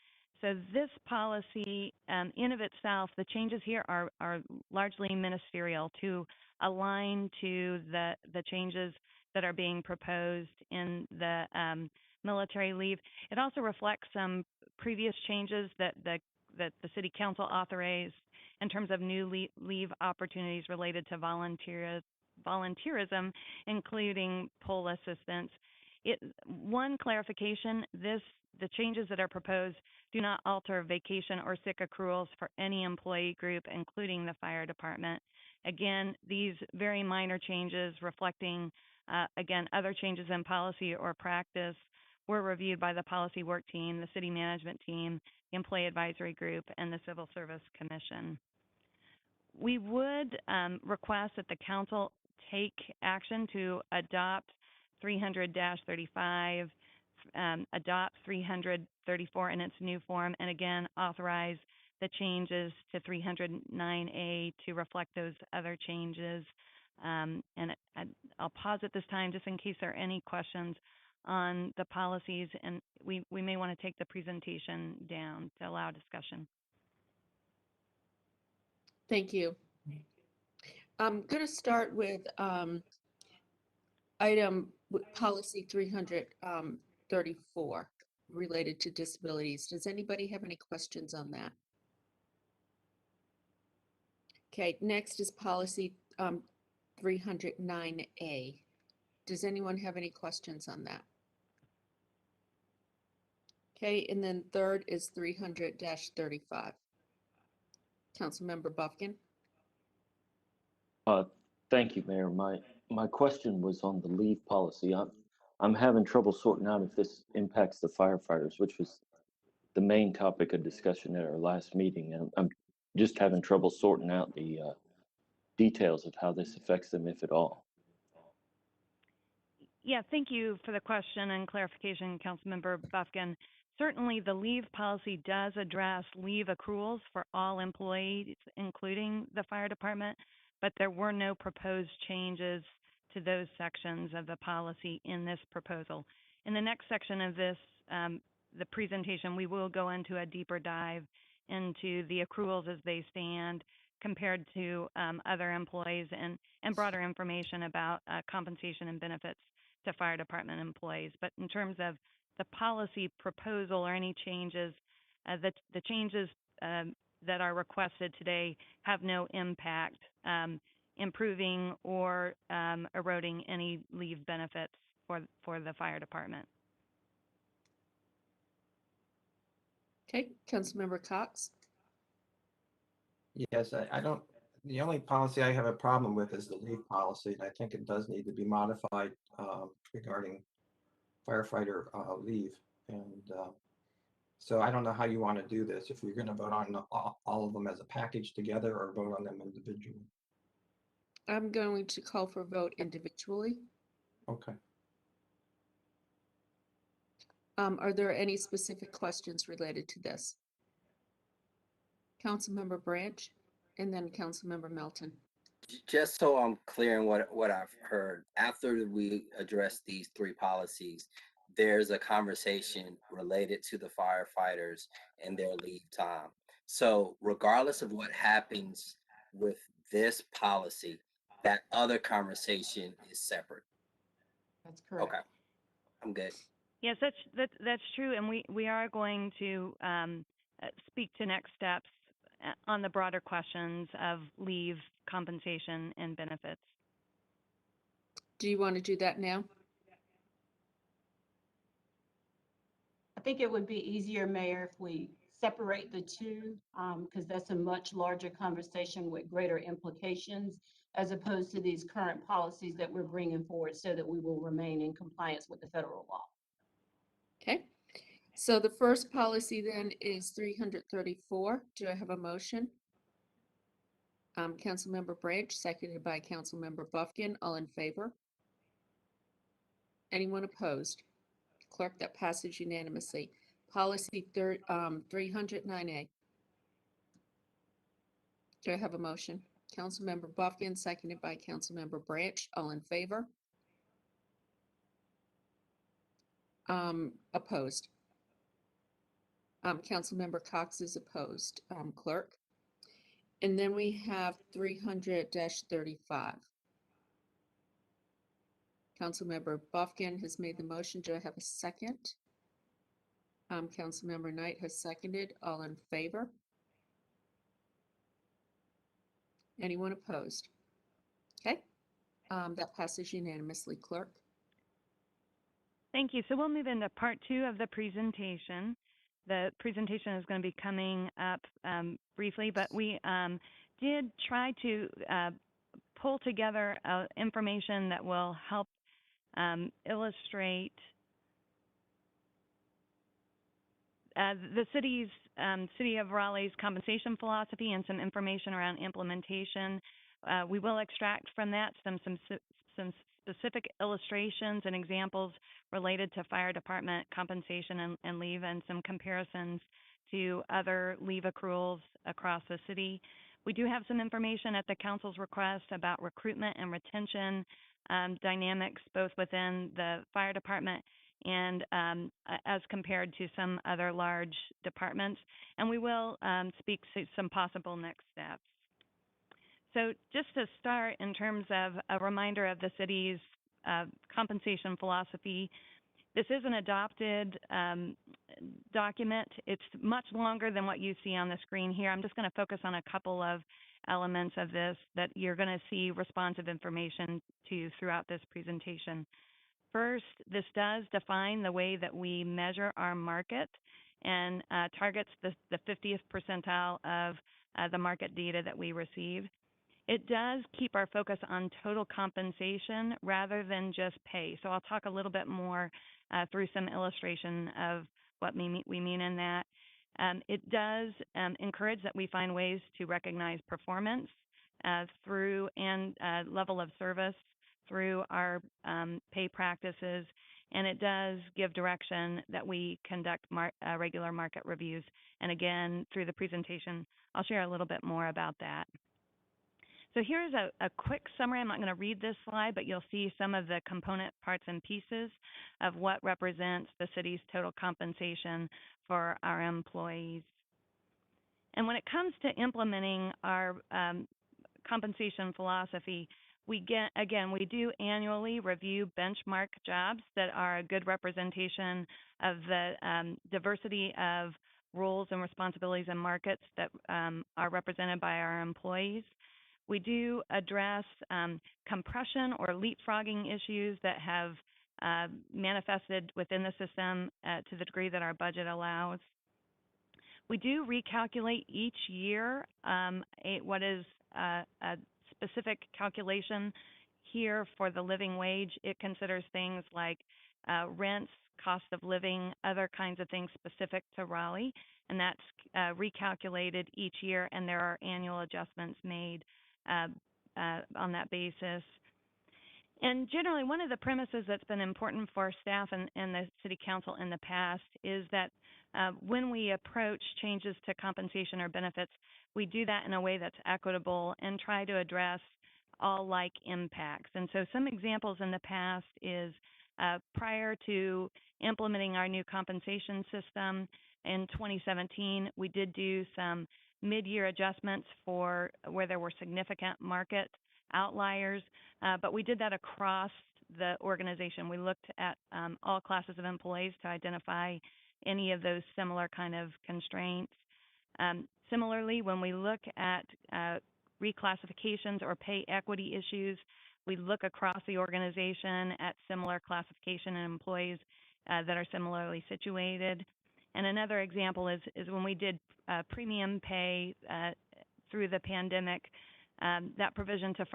So this policy, in of itself, the changes here are largely ministerial to align to the changes that are being proposed in the military leave. It also reflects some previous changes that the City Council authorized in terms of new leave opportunities related to volunteerism, including poll assistance. One clarification, the changes that are proposed do not alter vacation or sick accruals for any employee group, including the fire department. Again, these very minor changes reflecting, again, other changes in policy or practice were reviewed by the policy work team, the city management team, the employee advisory group, and the Civil Service Commission. We would request that the council take action to adopt 300-35, adopt 300-34 in its new form, and again, authorize the changes to 309A to reflect those other changes. And I'll pause at this time just in case there are any questions on the policies, and we may want to take the presentation down to allow discussion.
Thank you. I'm going to start with policy 334 related to disabilities. Does anybody have any questions on that? Okay, next is policy 309A. Does anyone have any questions on that? Okay, and then third is 300-35. Councilmember Buffkin.
Thank you, Mayor. My question was on the leave policy. I'm having trouble sorting out if this impacts the firefighters, which was the main topic of discussion at our last meeting, and I'm just having trouble sorting out the details of how this affects them, if at all.
Yeah, thank you for the question and clarification, Councilmember Buffkin. Certainly, the leave policy does address leave accruals for all employees, including the fire department, but there were no proposed changes to those sections of the policy in this proposal. In the next section of this, the presentation, we will go into a deeper dive into the accruals as they stand compared to other employees and broader information about compensation and benefits to fire department employees. But in terms of the policy proposal or any changes, the changes that are requested today have no impact improving or eroding any leave benefits for the fire department.
Okay, Councilmember Cox.
Yes, I don't, the only policy I have a problem with is the leave policy. And I think it does need to be modified regarding firefighter leave. And so I don't know how you want to do this, if you're going to vote on all of them as a package together or vote on them individually.
I'm going to call for a vote individually.
Okay.
Are there any specific questions related to this? Councilmember Branch and then Councilmember Melton.
Just so I'm clear in what I've heard, after we address these three policies, there's a conversation related to the firefighters and their leave time. So regardless of what happens with this policy, that other conversation is separate.
That's correct.
Okay, I'm good.
Yes, that's true, and we are going to speak to next steps on the broader questions of leave, compensation, and benefits.
Do you want to do that now?
I think it would be easier, Mayor, if we separate the two, because that's a much larger conversation with greater implications, as opposed to these current policies that we're bringing forward so that we will remain in compliance with the federal law.
Okay, so the first policy then is 334. Do I have a motion? Councilmember Branch, seconded by Councilmember Buffkin. All in favor? Anyone opposed? Clerk, that passes unanimously. Policy 309A. Do I have a motion? Councilmember Buffkin, seconded by Councilmember Branch. All in favor? Opposed. Councilmember Cox is opposed. Clerk. And then we have 300-35. Councilmember Buffkin has made the motion. Do I have a second? Councilmember Knight has seconded. All in favor? Anyone opposed? Okay, that passes unanimously. Clerk.
Thank you. So we'll move into part 2 of the presentation. The presentation is going to be coming up briefly, but we did try to pull together information that will help illustrate the City of Raleigh's compensation philosophy and some information around implementation. We will extract from that some specific illustrations and examples related to fire department compensation and leave, and some comparisons to other leave accruals across the city. We do have some information at the council's request about recruitment and retention dynamics, both within the fire department and as compared to some other large departments. And we will speak to some possible next steps. So just to start, in terms of a reminder of the city's compensation philosophy, this is an adopted document. It's much longer than what you see on the screen here. I'm just going to focus on a couple of elements of this that you're going to see responsive information to throughout this presentation. First, this does define the way that we measure our market and targets the 50th percentile of the market data that we receive. It does keep our focus on total compensation rather than just pay. So I'll talk a little bit more through some illustration of what we mean in that. It does encourage that we find ways to recognize performance through and level of service through our pay practices. And it does give direction that we conduct regular market reviews. And again, through the presentation, I'll share a little bit more about that. So here's a quick summary. I'm not going to read this slide, but you'll see some of the component parts and pieces of what represents the city's total compensation for our employees. And when it comes to implementing our compensation philosophy, we do annually review benchmark jobs that are a good representation of the diversity of roles and responsibilities and markets that are represented by our employees. We do address compression or leapfrogging issues that have manifested within the system to the degree that our budget allows. We do recalculate each year what is a specific calculation here for the living wage. It considers things like rents, cost of living, other kinds of things specific to Raleigh, and that's recalculated each year, and there are annual adjustments made on that basis. And generally, one of the premises that's been important for staff and the City Council in the past is that when we approach changes to compensation or benefits, we do that in a way that's equitable and try to address all like impacts. And so some examples in the past is prior to implementing our new compensation system in 2017, we did do some mid-year adjustments for where there were significant market outliers, but we did that across the organization. We looked at all classes of employees to identify any of those similar kind of constraints. Similarly, when we look at reclassifications or pay equity issues, we look across the organization at similar classification and employees that are similarly situated. And another example is when we did premium pay through the pandemic, that provision to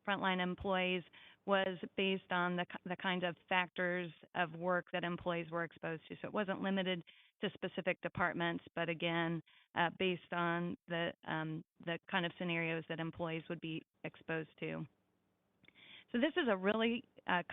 frontline employees was based on the kinds of factors of work that employees were exposed to. So it wasn't limited to specific departments, but again, based on the kind of scenarios that employees would be exposed to. So this is a really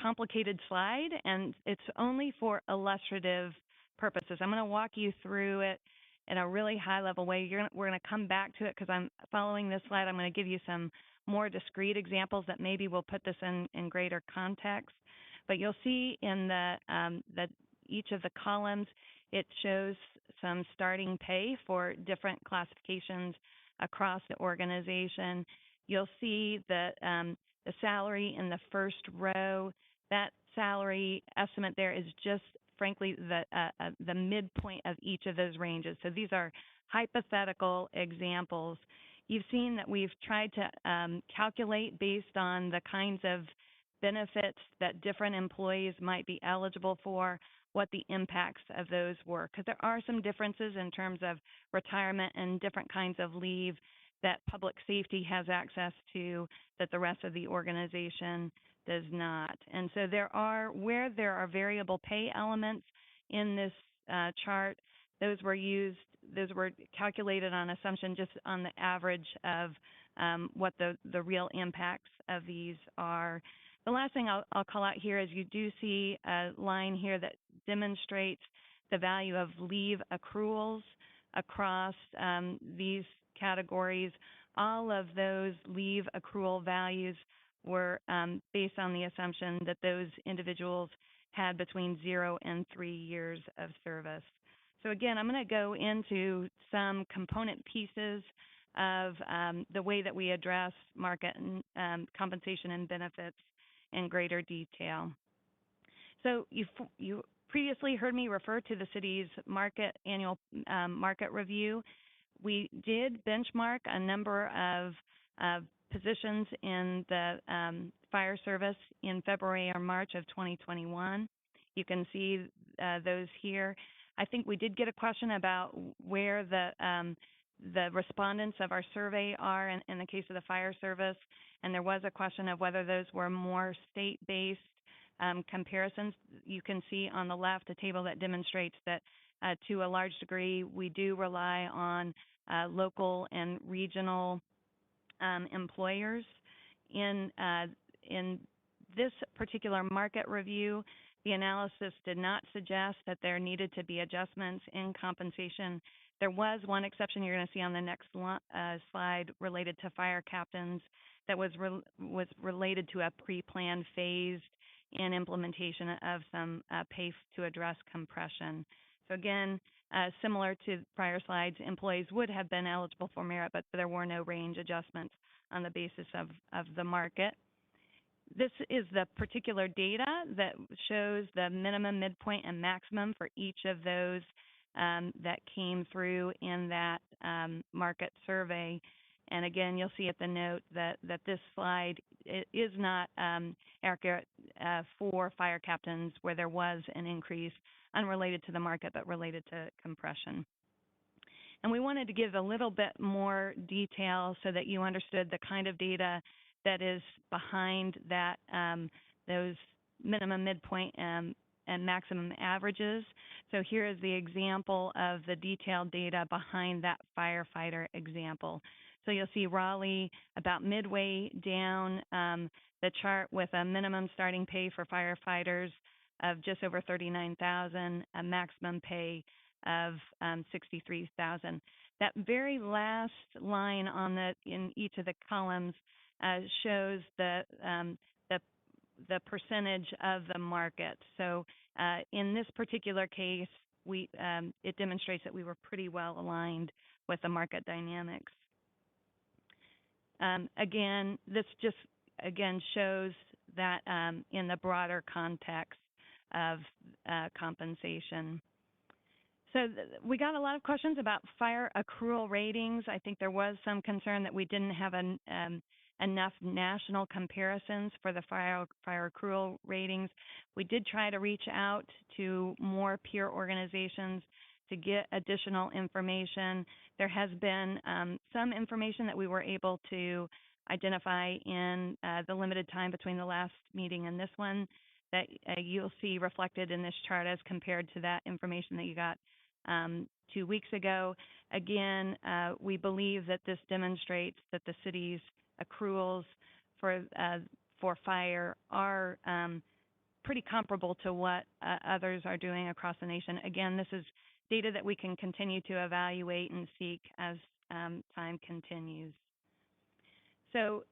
complicated slide, and it's only for illustrative purposes. I'm going to walk you through it in a really high-level way. We're going to come back to it because I'm following this slide. I'm going to give you some more discrete examples that maybe will put this in greater context. But you'll see in each of the columns, it shows some starting pay for different classifications across the organization. You'll see that the salary in the first row, that salary estimate there is just frankly the midpoint of each of those ranges. So these are hypothetical examples. You've seen that we've tried to calculate based on the kinds of benefits that different employees might be eligible for, what the impacts of those were, because there are some differences in terms of retirement and different kinds of leave that public safety has access to that the rest of the organization does not. And so where there are variable pay elements in this chart, those were calculated on assumption just on the average of what the real impacts of these are. The last thing I'll call out here is you do see a line here that demonstrates the value of leave accruals across these categories. All of those leave accrual values were based on the assumption that those individuals had between 0 and 3 years of service. So again, I'm going to go into some component pieces of the way that we address market and compensation and benefits in greater detail. So you previously heard me refer to the city's annual market review. We did benchmark a number of positions in the fire service in February or March of 2021. You can see those here. I think we did get a question about where the respondents of our survey are in the case of the fire service, and there was a question of whether those were more state-based comparisons. You can see on the left a table that demonstrates that to a large degree we do rely on local and regional employers. In this particular market review, the analysis did not suggest that there needed to be adjustments in compensation There was one exception you're going to see on the next slide related to fire captains that was related to a pre-planned phased in implementation of some pay to address compression. So again, similar to prior slides, employees would have been eligible for merit, but there were no range adjustments on the basis of the market. This is the particular data that shows the minimum, midpoint, and maximum for each of those that came through in that market survey. And again, you'll see at the note that this slide is not accurate for fire captains where there was an increase unrelated to the market, but related to compression. And we wanted to give a little bit more detail so that you understood the kind of data that is behind that, those minimum, midpoint, and maximum averages. So here is the example of the detailed data behind that firefighter example. So you'll see Raleigh about midway down the chart with a minimum starting pay for firefighters of just over $39,000, a maximum pay of $63,000. That very last line on in each of the columns shows the percentage of the market. So in this particular case, it demonstrates that we were pretty well aligned with the market dynamics. Again, this just shows that in the broader context of compensation. So we got a lot of questions about fire accrual ratings. I think there was some concern that we didn't have enough national comparisons for the fire accrual ratings. We did try to reach out to more peer organizations to get additional information. There has been some information that we were able to identify in the limited time between the last meeting and this one that you'll see reflected in this chart as compared to that information that you got 2 weeks ago. Again, we believe that this demonstrates that the city's accruals for fire are pretty comparable to what others are doing across the nation. Again, this is data that we can continue to evaluate and seek as time continues. So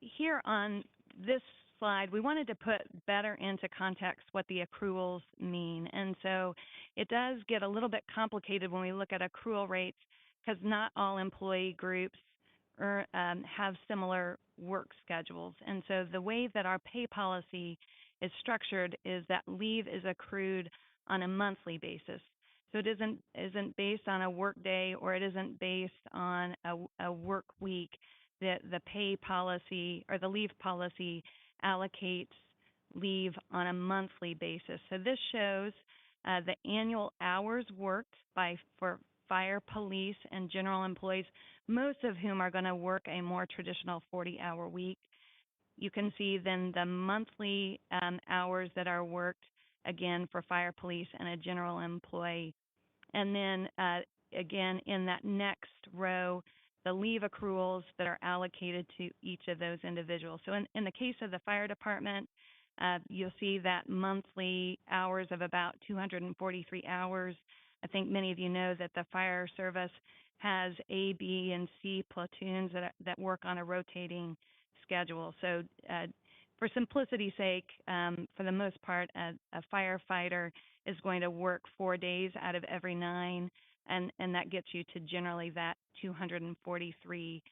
here on this slide, we wanted to put better into context what the accruals mean. And so it does get a little bit complicated when we look at accrual rates because not all employee groups have similar work schedules. And so the way that our pay policy is structured is that leave is accrued on a monthly basis. So it isn't based on a work day or it isn't based on a work week. The pay policy or the leave policy allocates leave on a monthly basis. So this shows the annual hours worked for fire, police, and general employees, most of whom are going to work a more traditional 40-hour week. You can see then the monthly hours that are worked, again, for fire, police, and a general employee. And then, again, in that next row, the leave accruals that are allocated to each of those individuals. So in the case of the fire department, you'll see that monthly hours of about 243 hours. I think many of you know that the fire service has A, B, and C platoons that work on a rotating schedule. So for simplicity's sake, for the most part, a firefighter is going to work 4 days out of every 9, and that gets you to generally that 243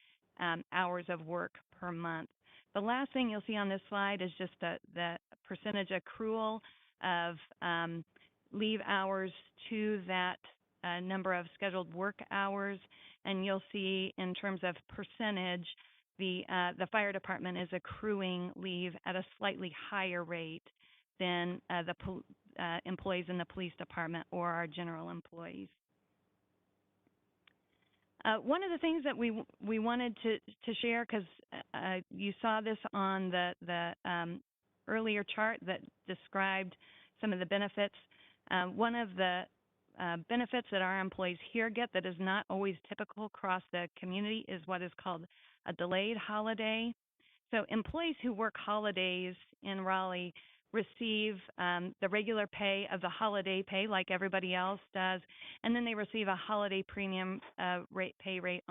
hours of work per month. The last thing you'll see on this slide is just the percentage accrual of leave hours to that number of scheduled work hours, and you'll see in terms of percentage, the fire department is accruing leave at a slightly higher rate than the employees in the police department or our general employees. One of the things that we wanted to share, because you saw this on the earlier chart that described some of the benefits. One of the benefits that our employees here get that is not always typical across the community is what is called a delayed holiday. So employees who work holidays in Raleigh receive the regular pay of the holiday pay like everybody else does, and then they receive a holiday premium pay rate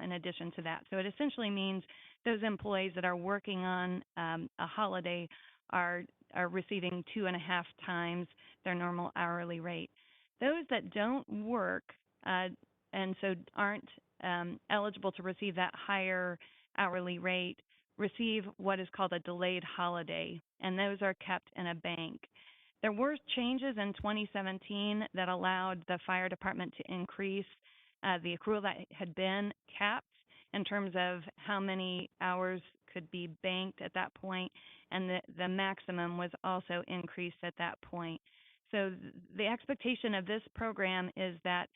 in addition to that. So it essentially means those employees that are working on a holiday are receiving 2.5 times their normal hourly rate. Those that don't work and so aren't eligible to receive that higher hourly rate receive what is called a delayed holiday, and those are kept in a bank. There were changes in 2017 that allowed the fire department to increase the accrual that had been capped in terms of how many hours could be banked at that point, and the maximum was also increased at that point. So the expectation of this program is that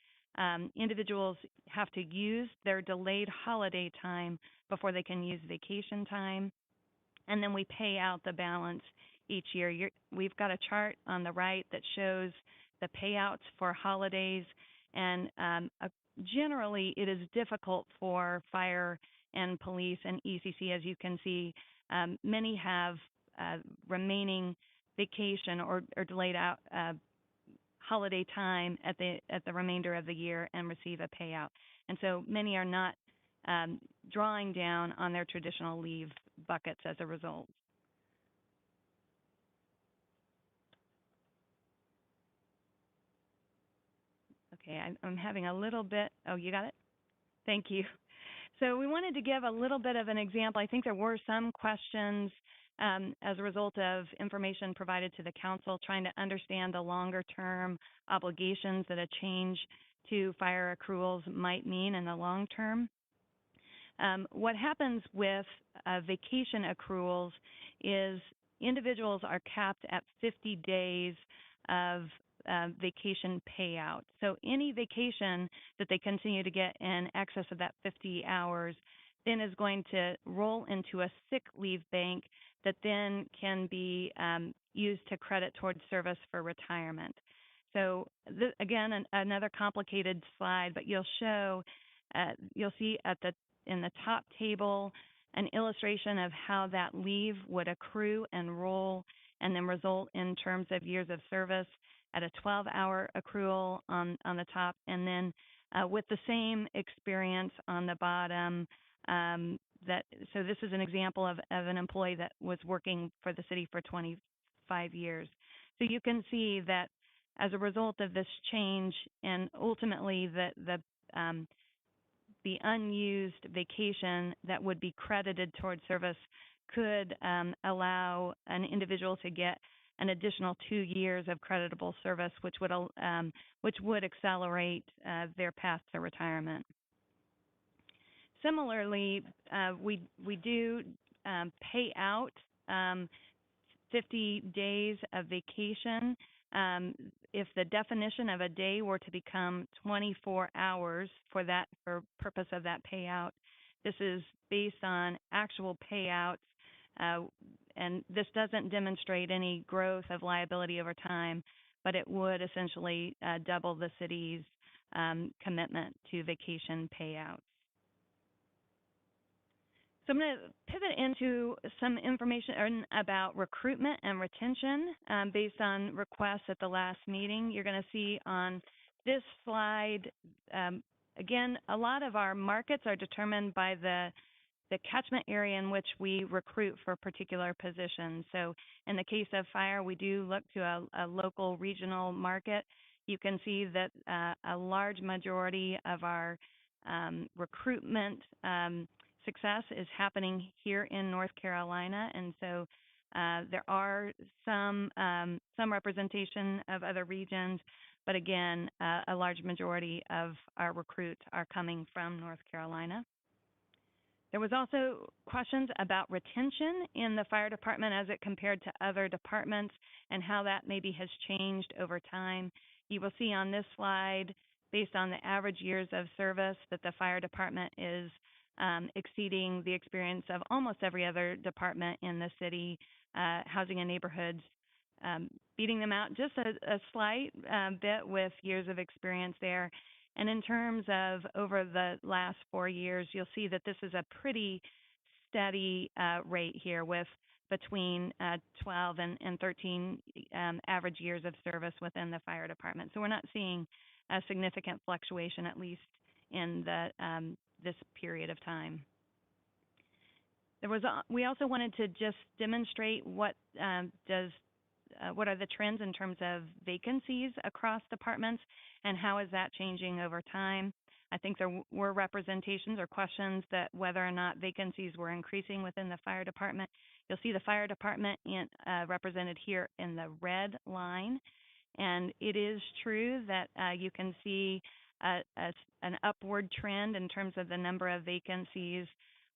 individuals have to use their delayed holiday time before they can use vacation time, and then we pay out the balance each year. We've got a chart on the right that shows the payouts for holidays, and generally it is difficult for fire and police and ECC, as you can see. Many have remaining vacation or delayed out holiday time at the remainder of the year and receive a payout. And so many are not drawing down on their traditional leave buckets as a result. Okay, I'm having a little bit, oh, you got it? Thank you. So we wanted to give a little bit of an example. I think there were some questions as a result of information provided to the council, trying to understand the longer term obligations that a change to fire accruals might mean in the long term. What happens with vacation accruals is individuals are capped at 50 days of vacation payout. So any vacation that they continue to get in excess of that 50 hours then is going to roll into a sick leave bank that then can be used to credit towards service for retirement. So again, another complicated slide, but you'll see in the top table an illustration of how that leave would accrue and roll and then result in terms of years of service at a 12-hour accrual on the top, and then with the same experience on the bottom. So this is an example of an employee that was working for the city for 25 years. So you can see that as a result of this change, and ultimately the unused vacation that would be credited towards service could allow an individual to get an additional 2 years of creditable service, which would accelerate their path to retirement. Similarly, we do pay out 50 days of vacation. If the definition of a day were to become 24 hours for purpose of that payout, this is based on actual payouts, and this doesn't demonstrate any growth of liability over time, but it would essentially double the city's commitment to vacation payouts. So I'm going to pivot into some information about recruitment and retention based on requests at the last meeting. You're going to see on this slide, again, a lot of our markets are determined by the catchment area in which we recruit for particular positions. So in the case of fire, we do look to a local regional market. You can see that a large majority of our recruitment success is happening here in North Carolina, and so there are some representation of other regions, but again, a large majority of our recruits are coming from North Carolina. There was also questions about retention in the fire department as it compared to other departments and how that maybe has changed over time. You will see on this slide, based on the average years of service, that the fire department is exceeding the experience of almost every other department in the city. Housing and neighborhoods beating them out just a slight bit with years of experience there. And in terms of over the last 4 years, you'll see that this is a pretty steady rate here with between 12 and 13 average years of service within the fire department. So we're not seeing a significant fluctuation, at least in this period of time. We also wanted to just demonstrate what are the trends in terms of vacancies across departments and how is that changing over time. I think there were representations or questions that whether or not vacancies were increasing within the fire department. You'll see the fire department represented here in the red line. And it is true that you can see an upward trend in terms of the number of vacancies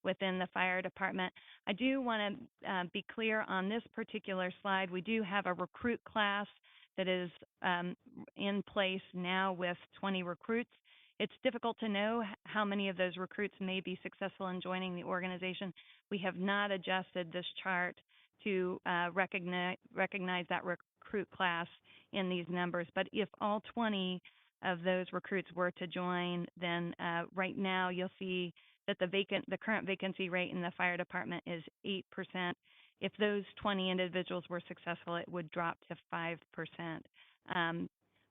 within the fire department. I do want to be clear on this particular slide. We do have a recruit class that is in place now with 20 recruits. It's difficult to know how many of those recruits may be successful in joining the organization. We have not adjusted this chart to recognize that recruit class in these numbers. But if all 20 of those recruits were to join, then right now you'll see that the current vacancy rate in the fire department is 8%. If those 20 individuals were successful, it would drop to 5%.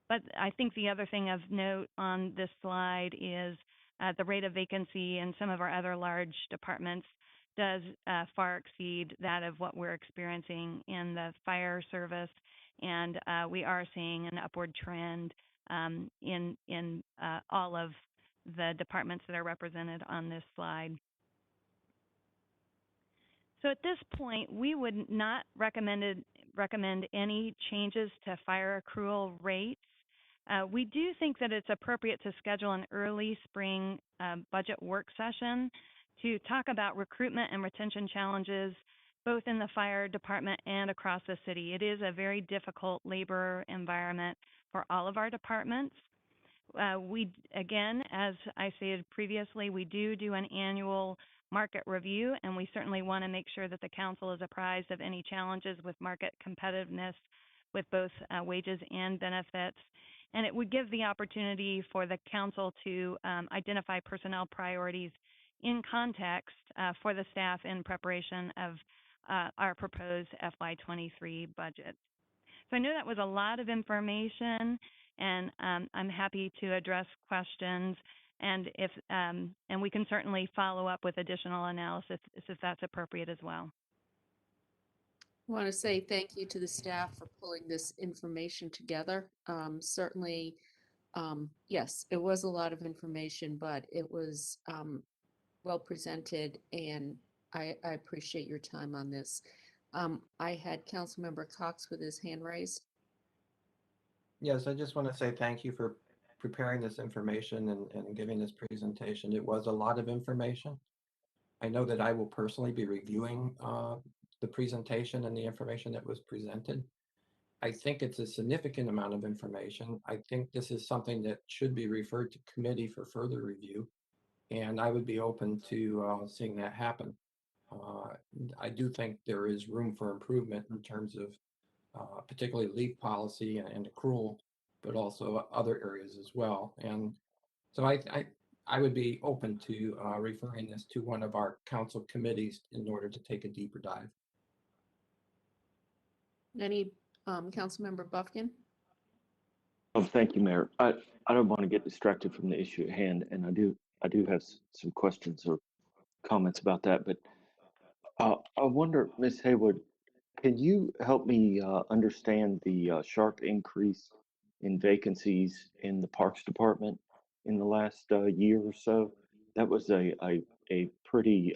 But I think the other thing of note on this slide is the rate of vacancy in some of our other large departments does far exceed that of what we're experiencing in the fire service. And we are seeing an upward trend in all of the departments that are represented on this slide. So at this point, we would not recommend any changes to fire accrual rates. We do think that it's appropriate to schedule an early spring budget work session to talk about recruitment and retention challenges, both in the fire department and across the city. It is a very difficult labor environment for all of our departments. Again, as I stated previously, we do an annual market review, and we certainly want to make sure that the council is apprised of any challenges with market competitiveness with both wages and benefits. And it would give the opportunity for the council to identify personnel priorities in context for the staff in preparation of our proposed FY23 budget. So I know that was a lot of information, and I'm happy to address questions, and we can certainly follow up with additional analysis if that's appropriate as well.
I want to say thank you to the staff for pulling this information together. Certainly, yes, it was a lot of information, but it was well presented, and I appreciate your time on this. I had Councilmember Cox with his hand raised.
Yes, I just want to say thank you for preparing this information and giving this presentation. It was a lot of information. I know that I will personally be reviewing the presentation and the information that was presented. I think it's a significant amount of information. I think this is something that should be referred to committee for further review, and I would be open to seeing that happen. I do think there is room for improvement in terms of particularly leave policy and accrual, but also other areas as well. And so I would be open to referring this to one of our council committees in order to take a deeper dive.
Any Councilmember Buffkin?
Oh, thank you, Mayor. I don't want to get distracted from the issue at hand, and I do have some questions or comments about that. But I wonder, Ms. Haywood, can you help me understand the sharp increase in vacancies in the Parks Department in the last year or so? That was a pretty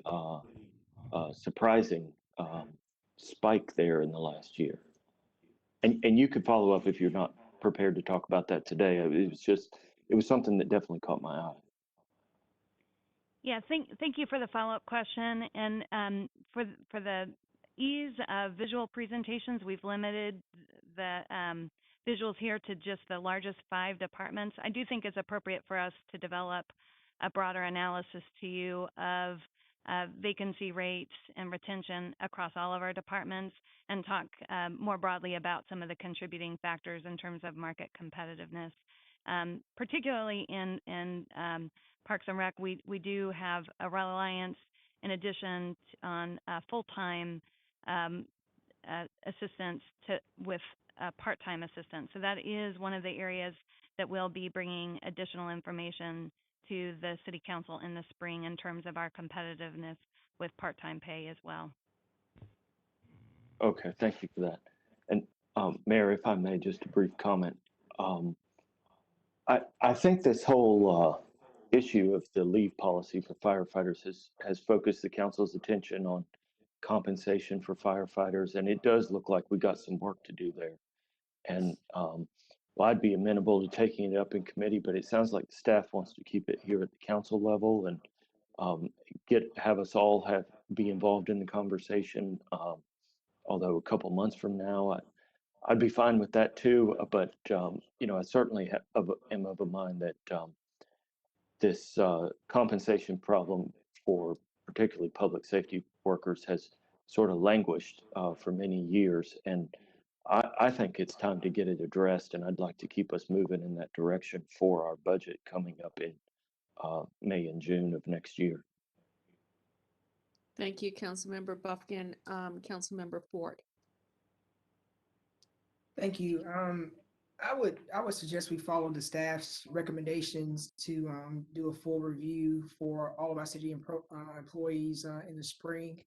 surprising spike there in the last year. And you could follow up if you're not prepared to talk about that today. It was something that definitely caught my eye.
Yeah, thank you for the follow-up question. And for the ease of visual presentations, we've limited the visuals here to just the largest 5 departments. I do think it's appropriate for us to develop a broader analysis to you of vacancy rates and retention across all of our departments and talk more broadly about some of the contributing factors in terms of market competitiveness. Particularly in Parks and Rec, we do have a reliance in addition on full-time assistance with part-time assistance. So that is one of the areas that we'll be bringing additional information to the City Council in the spring in terms of our competitiveness with part-time pay as well.
Okay, thank you for that. And Mayor, if I may, just a brief comment. I think this whole issue of the leave policy for firefighters has focused the council's attention on compensation for firefighters, and it does look like we got some work to do there. And well, I'd be amenable to taking it up in committee, but it sounds like the staff wants to keep it here at the council level and have us all be involved in the conversation. Although a couple months from now, I'd be fine with that too. But you know, I certainly am of a mind that this compensation problem for particularly public safety workers has sort of languished for many years, and I think it's time to get it addressed, and I'd like to keep us moving in that direction for our budget coming up in May and June of next year.
Thank you, Councilmember Buffkin. Councilmember Ford.
Thank you. I would suggest we follow the staff's recommendations to do a full review for all of our city employees in the spring.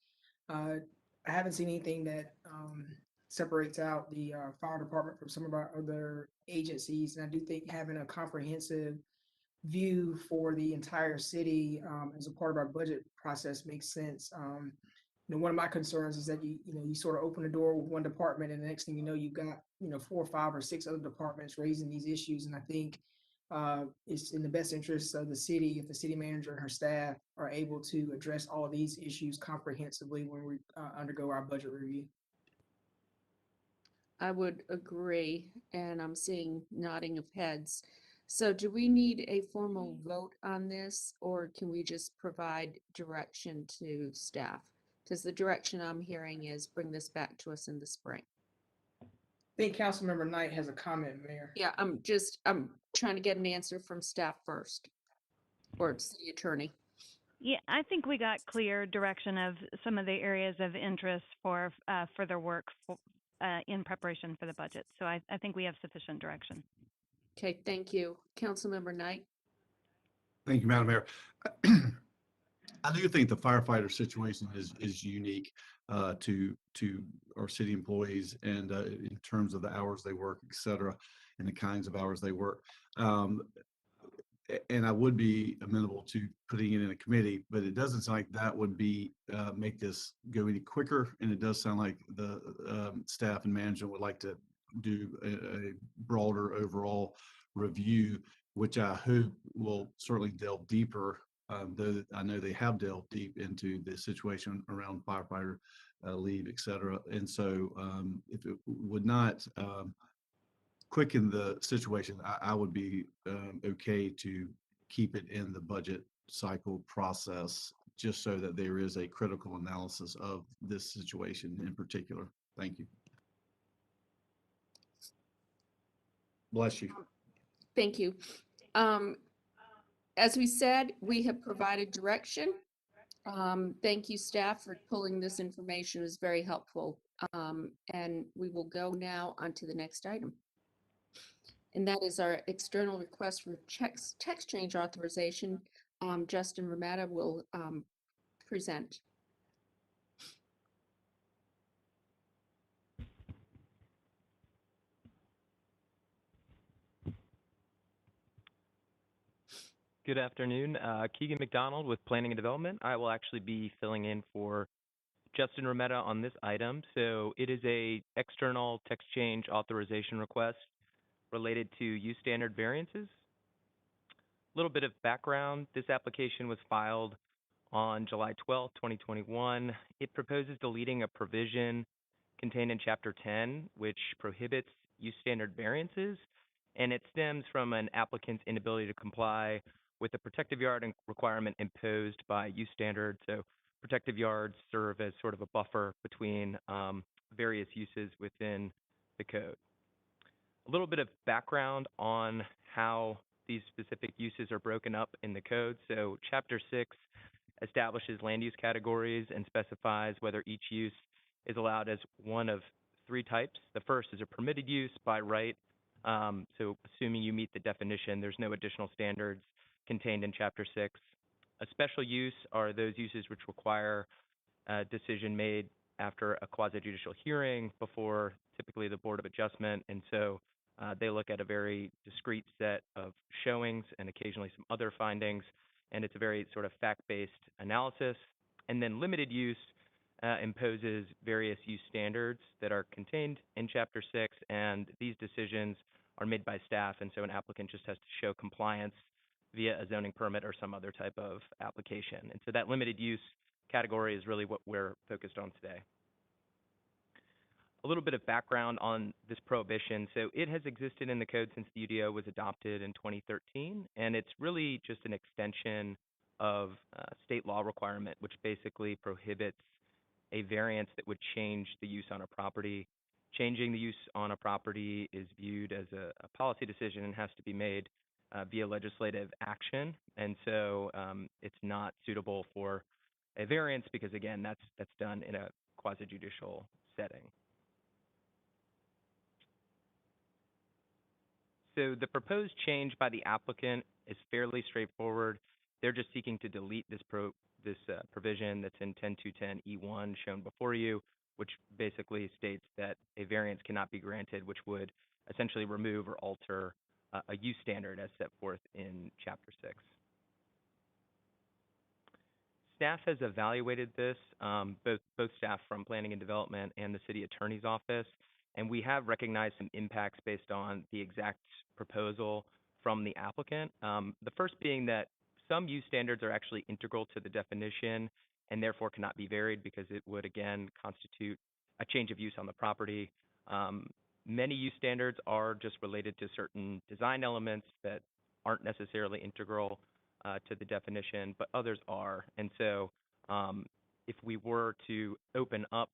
I haven't seen anything that separates out the fire department from some of our other agencies, and I do think having a comprehensive view for the entire city as a part of our budget process makes sense. You know, one of my concerns is that you sort of open the door with one department, and the next thing you know, you've got 4 or 5 or 6 other departments raising these issues. And I think it's in the best interest of the city if the city manager and her staff are able to address all of these issues comprehensively when we undergo our budget review.
I would agree, and I'm seeing nodding of heads. So do we need a formal vote on this, or can we just provide direction to staff? Because the direction I'm hearing is bring this back to us in the spring.
I think Councilmember Knight has a comment, Mayor.
Yeah, I'm trying to get an answer from staff first, or city attorney.
Yeah, I think we got clear direction of some of the areas of interest for further work in preparation for the budget. So I think we have sufficient direction.
Okay, thank you. Councilmember Knight.
Thank you, Madam Mayor. I do think the firefighter situation is unique to our city employees, and in terms of the hours they work, et cetera, and the kinds of hours they work. And I would be amenable to putting it in a committee, but it doesn't sound like that would be make this go any quicker. And it does sound like the staff and management would like to do a broader overall review, which I hope will certainly delve deeper, though I know they have delved deep into the situation around firefighter leave, et cetera. And so if it would not quicken the situation, I would be okay to keep it in the budget cycle process, just so that there is a critical analysis of this situation in particular. Thank you. Bless you.
Thank you. As we said, we have provided direction. Thank you, staff, for pulling this information. It was very helpful. And we will go now on to the next item. And that is our external request for text change authorization. Justin Ramada will present.
Good afternoon. Keegan McDonald with Planning and Development. I will actually be filling in for Justin Rametta on this item. So it is a external text change authorization request related to use standard variances. A little bit of background. This application was filed on July 12, 2021. It proposes deleting a provision contained in Chapter 10, which prohibits use standard variances, and it stems from an applicant's inability to comply with the protective yard requirement imposed by use standard. So protective yards serve as sort of a buffer between various uses within the code. A little bit of background on how these specific uses are broken up in the code. So Chapter 6 establishes land use categories and specifies whether each use is allowed as one of three types. The first is a permitted use by right. So assuming you meet the definition, there's no additional standards contained in Chapter 6. A special use are those uses which require a decision made after a quasi-judicial hearing before typically the Board of Adjustment. And so they look at a very discrete set of showings and occasionally some other findings. And it's a very sort of fact-based analysis. And then limited use imposes various use standards that are contained in Chapter 6. And these decisions are made by staff. And so an applicant just has to show compliance via a zoning permit or some other type of application. And so that limited use category is really what we're focused on today. A little bit of background on this prohibition. So it has existed in the code since the UDO was adopted in 2013, and it's really just an extension of state law requirement, which basically prohibits a variance that would change the use on a property. Changing the use on a property is viewed as a policy decision and has to be made via legislative action, and so it's not suitable for a variance because, again, that's done in a quasi-judicial setting. So the proposed change by the applicant is fairly straightforward. They're just seeking to delete this provision that's in 10210E1 shown before you, which basically states that a variance cannot be granted, which would essentially remove or alter a use standard as set forth in Chapter 6. Staff has evaluated this, both staff from Planning and Development and the City Attorney's Office, and we have recognized some impacts based on the exact proposal from the applicant. The first being that some use standards are actually integral to the definition and therefore cannot be varied because it would, again, constitute a change of use on the property. Many use standards are just related to certain design elements that aren't necessarily integral to the definition, but others are. And so if we were to open up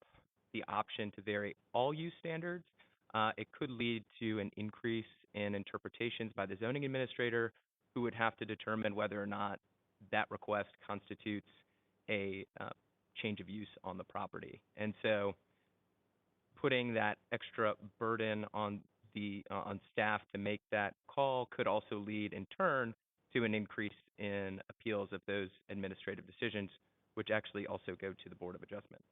the option to vary all use standards, it could lead to an increase in interpretations by the zoning administrator, who would have to determine whether or not that request constitutes a change of use on the property. And so putting that extra burden on staff to make that call could also lead in turn to an increase in appeals of those administrative decisions, which actually also go to the Board of Adjustment.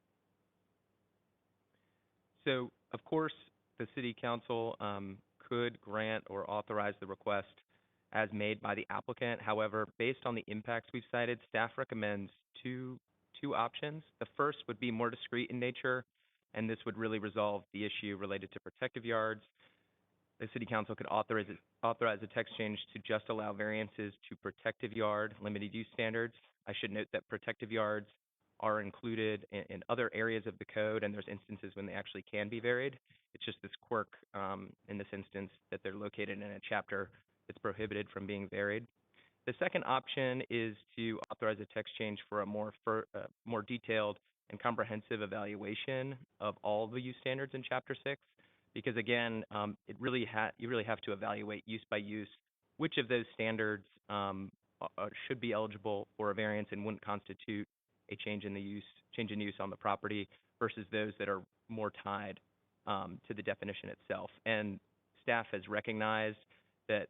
So, of course, the City Council could grant or authorize the request as made by the applicant. However, based on the impacts we've cited, staff recommends two options. The first would be more discrete in nature, and this would really resolve the issue related to protective yards. The City Council could authorize a text change to just allow variances to protective yard limited use standards. I should note that protective yards are included in other areas of the code, and there's instances when they actually can be varied. It's just this quirk in this instance that they're located in a chapter that's prohibited from being varied. The second option is to authorize a text change for a more detailed and comprehensive evaluation of all the use standards in Chapter 6, because again, you really have to evaluate use by use which of those standards should be eligible for a variance and wouldn't constitute a change in use on the property versus those that are more tied to the definition itself. And staff has recognized that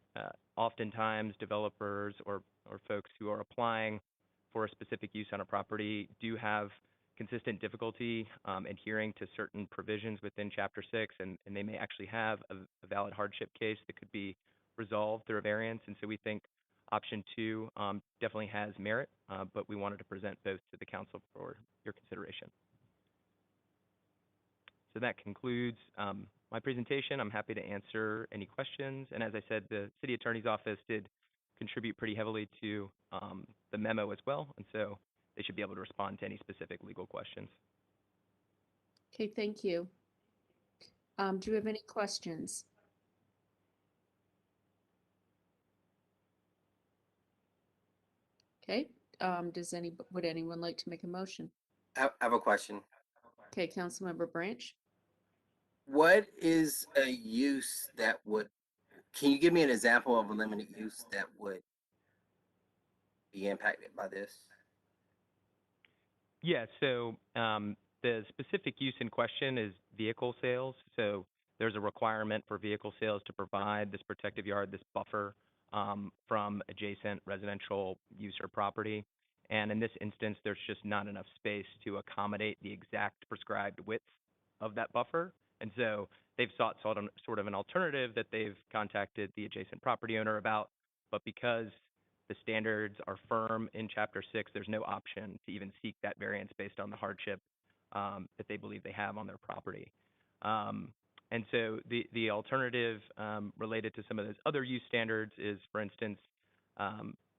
oftentimes developers or folks who are applying for a specific use on a property do have consistent difficulty adhering to certain provisions within Chapter 6, and they may actually have a valid hardship case that could be resolved through a variance. And so we think option 2 definitely has merit, but we wanted to present both to the council for your consideration. So that concludes my presentation. I'm happy to answer any questions. And as I said, the City Attorney's Office did contribute pretty heavily to the memo as well, and so they should be able to respond to any specific legal questions.
Okay, thank you. Do you have any questions? Okay, would anyone like to make a motion?
I have a question.
Okay, Councilmember Branch.
What is a use that can you give me an example of a limited use that would be impacted by this?
Yeah, so The specific use in question is vehicle sales. So there's a requirement for vehicle sales to provide this protective yard, this buffer from adjacent residential use or property. And in this instance, there's just not enough space to accommodate the exact prescribed width of that buffer. And so they've sought sort of an alternative that they've contacted the adjacent property owner about. But because the standards are firm in Chapter 6, there's no option to even seek that variance based on the hardship that they believe they have on their property. And so the alternative related to some of those other use standards is, for instance,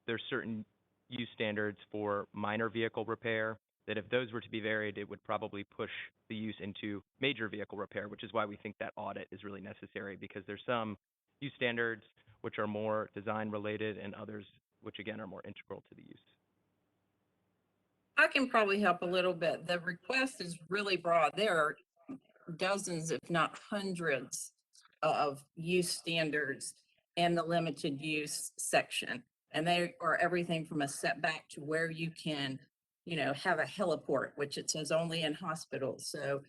there's certain use standards for minor vehicle repair that if those were to be varied, it would probably push the use into major vehicle repair, which is why we think that audit is really necessary, because there's some use standards which are more design related and others which again are more integral to the use.
I can probably help a little bit. The request is really broad. There are dozens, if not hundreds, of use standards in the limited use section. And they are everything from a setback to where you can, have a heliport, which it says only in hospitals. So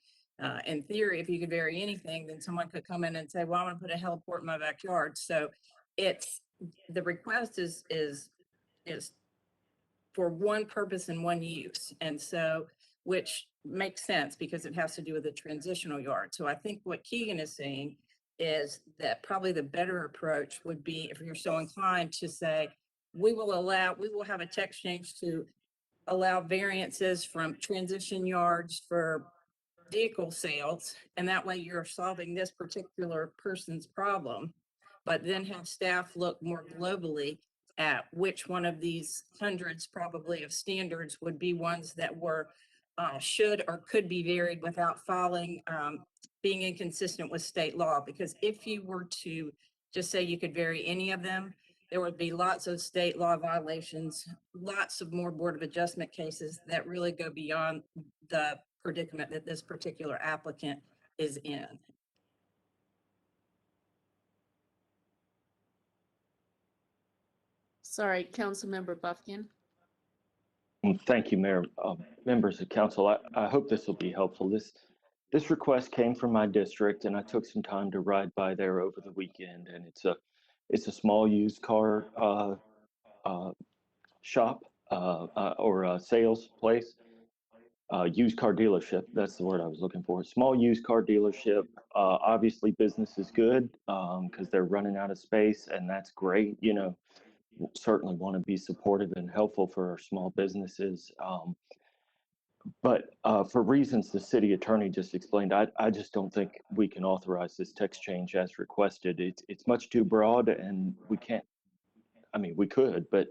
in theory, if you could vary anything, then someone could come in and say, well, I'm going to put a heliport in my backyard. So the request is for one purpose and one use. And so, which makes sense because it has to do with the transitional yard. So I think what Keegan is saying is that probably the better approach would be, if you're so inclined, to say, we will have a text change to allow variances from transition yards for vehicle sales. And that way you're solving this particular person's problem, but then have staff look more globally at which one of these hundreds probably of standards would be ones that were should or could be varied without being inconsistent with state law. Because if you were to just say you could vary any of them, there would be lots of state law violations, lots of more Board of Adjustment cases that really go beyond the predicament that this particular applicant is in.
Sorry, Councilmember Buffkin.
Thank you, Mayor. Members of council, I hope this will be helpful. This request came from my district, and I took some time to ride by there over the weekend. And it's a small used car shop or a sales place, used car dealership. That's the word I was looking for. Small used car dealership. Obviously, business is good because they're running out of space, and that's great. Certainly want to be supportive and helpful for our small businesses. But for reasons the city attorney just explained, I just don't think we can authorize this text change as requested. It's much too broad, and we can't. I mean, we could, but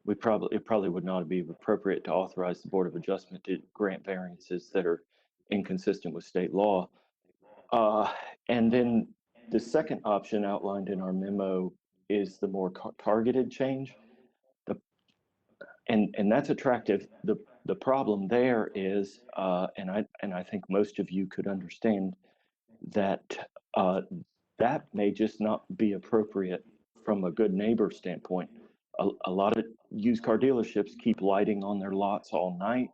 it probably would not be appropriate to authorize the Board of Adjustment to grant variances that are inconsistent with state law. And then the second option outlined in our memo is the more targeted change. And that's attractive. The problem there is, and I think most of you could understand that that may just not be appropriate from a good neighbor standpoint. A lot of used car dealerships keep lighting on their lots all night,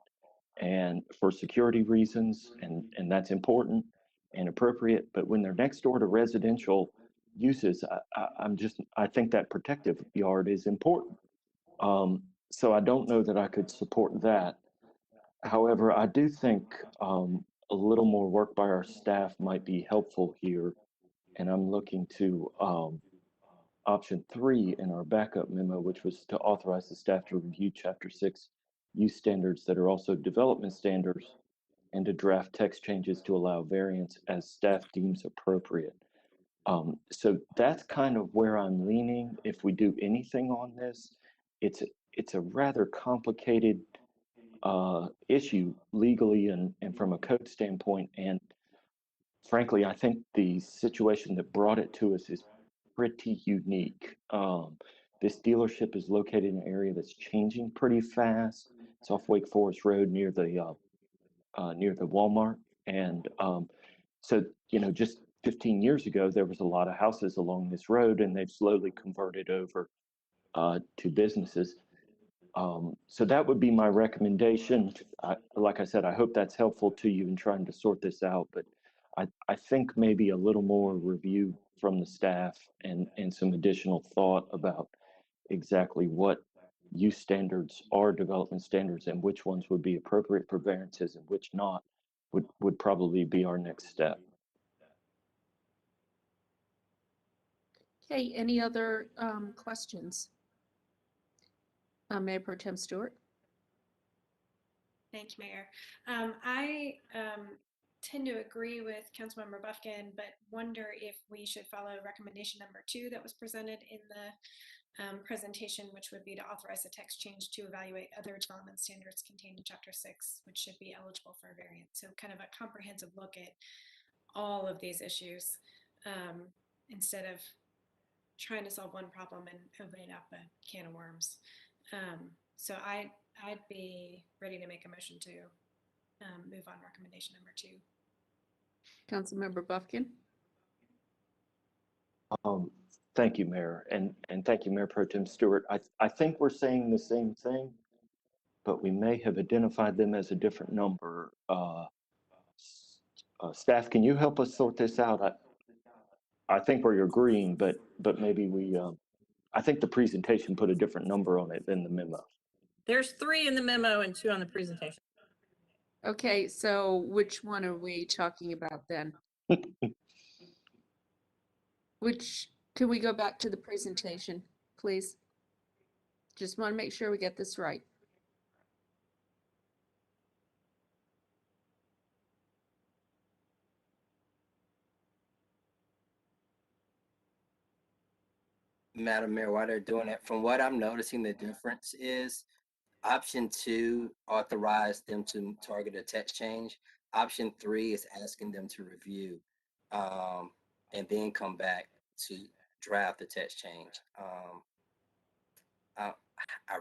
and for security reasons, and that's important and appropriate. But when they're next door to residential uses, I think that protective yard is important. So I don't know that I could support that. However, I do think a little more work by our staff might be helpful here. And I'm looking to option 3 in our backup memo, which was to authorize the staff to review Chapter 6 use standards that are also development standards and to draft text changes to allow variance as staff deems appropriate. So that's kind of where I'm leaning. If we do anything on this, it's a rather complicated issue legally and from a code standpoint. And frankly, I think the situation that brought it to us is pretty unique. This dealership is located in an area that's changing pretty fast. It's off Wake Forest Road near the Walmart. And so, just 15 years ago, there was a lot of houses along this road, and they've slowly converted over to businesses. So that would be my recommendation. Like I said, I hope that's helpful to you in trying to sort this out, but I think maybe a little more review from the staff and some additional thought about exactly what use standards are development standards and which ones would be appropriate for variances and which not would probably be our next step.
Okay, any other questions? Mayor Pro Tem Stewart.
Thank you, Mayor. I tend to agree with Councilmember Buffkin, but wonder if we should follow recommendation number 2 that was presented in the presentation, which would be to authorize a text change to evaluate other development standards contained in Chapter 6, which should be eligible for a variance. So kind of a comprehensive look at all of these issues instead of trying to solve one problem and opening up a can of worms. So I'd be ready to make a motion to move on recommendation number 2.
Councilmember Buffkin.
Thank you, Mayor, and thank you, Mayor Pro Tem Stewart. I think we're saying the same thing, but we may have identified them as a different number. Staff, can you help us sort this out? I think we're agreeing, but maybe we, I think the presentation put a different number on it than the memo.
There's 3 in the memo and 2 on the presentation.
Okay, so which one are we talking about then? Can we go back to the presentation, please? Just want to make sure we get this right.
Madam Mayor, while they're doing it, from what I'm noticing, the difference is option 2 authorized them to target a text change. Option 3 is asking them to review and then come back to draft the text change. I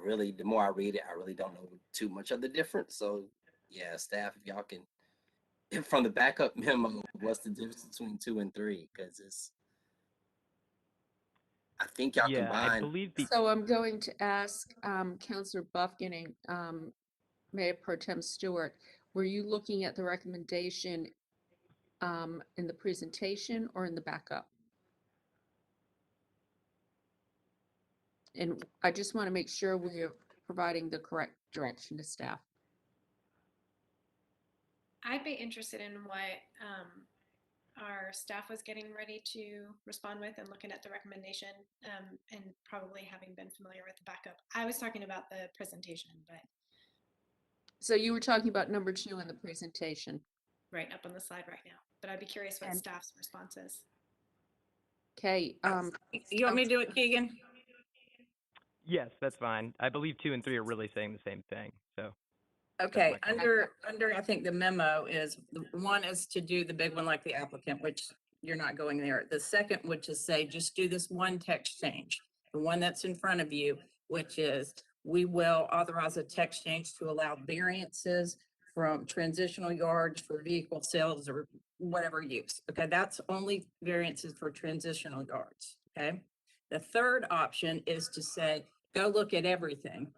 really, the more I read it, I really don't know too much of the difference. So yeah, staff, if y'all can, from the backup memo, what's the difference between 2 and 3? Because it's, I think y'all
I
combined.
believe
So I'm going to ask Councilor Buffkin and Mayor Pro Tem Stewart, were you looking at the recommendation in the presentation or in the backup? And I just want to make sure we're providing the correct direction to staff.
I'd be interested in what our staff was getting ready to respond with and looking at the recommendation and probably having been familiar with the backup. I was talking about the presentation, but.
So you were talking about number 2 in the presentation.
Right up on the slide right now, but I'd be curious what staff's response is.
Okay.
You want me to do it, Keegan?
Yes, that's fine. I believe 2 and 3 are really saying the same thing. So.
Okay, under I think the memo is, one is to do the big one like the applicant, which you're not going there. The second would just say, just do this one text change. The one that's in front of you, which is, we will authorize a text change to allow variances from transitional yards for vehicle sales or whatever use. Okay, that's only variances for transitional yards. Okay. The third option is to say, go look at everything.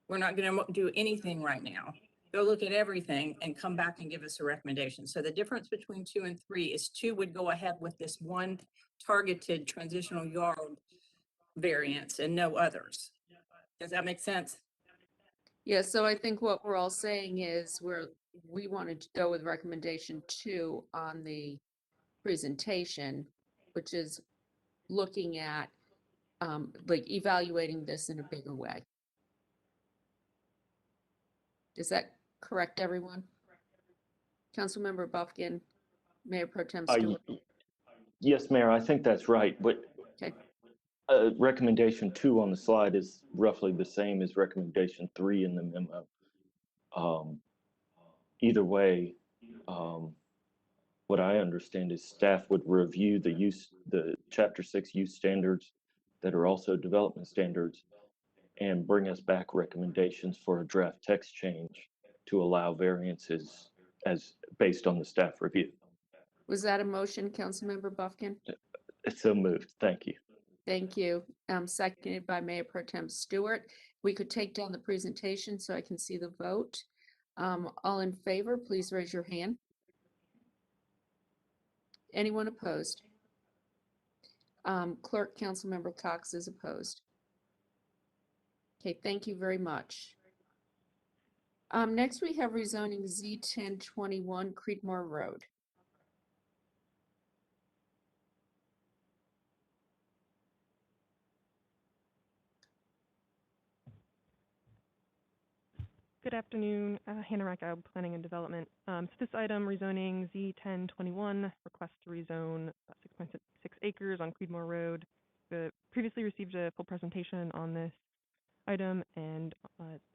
We're not going to do anything right now. Go look at everything and come back and give us a recommendation. So the difference between 2 and 3 is 2 would go ahead with this one targeted transitional yard variance and no others. Does that make sense?
Yeah, so I think what we're all saying is we wanted to go with recommendation 2 on the presentation, which is looking at like evaluating this in a bigger way. Is that correct, everyone? Councilmember Buffkin, Mayor Pro Tem Stewart.
Yes, Mayor, I think that's right. But
okay.
Recommendation 2 on the slide is roughly the same as recommendation 3 in the memo. Either way, what I understand is staff would review the Chapter 6 use standards that are also development standards and bring us back recommendations for a draft text change to allow variances as based on the staff review.
Was that a motion, Councilmember Buffkin?
It's so moved. Thank you.
Thank you. Seconded by Mayor Pro Tem Stewart. We could take down the presentation so I can see the vote. All in favor, please raise your hand. Anyone opposed? Clerk, Councilmember Cox is opposed. Okay, thank you very much. Next we have rezoning Z1021 Creedmoor Road.
Good afternoon, Hannah Rackow, Planning and Development. So this item, rezoning Z1021, request to rezone 6.6 acres on Creedmoor Road. Previously received a full presentation on this item, and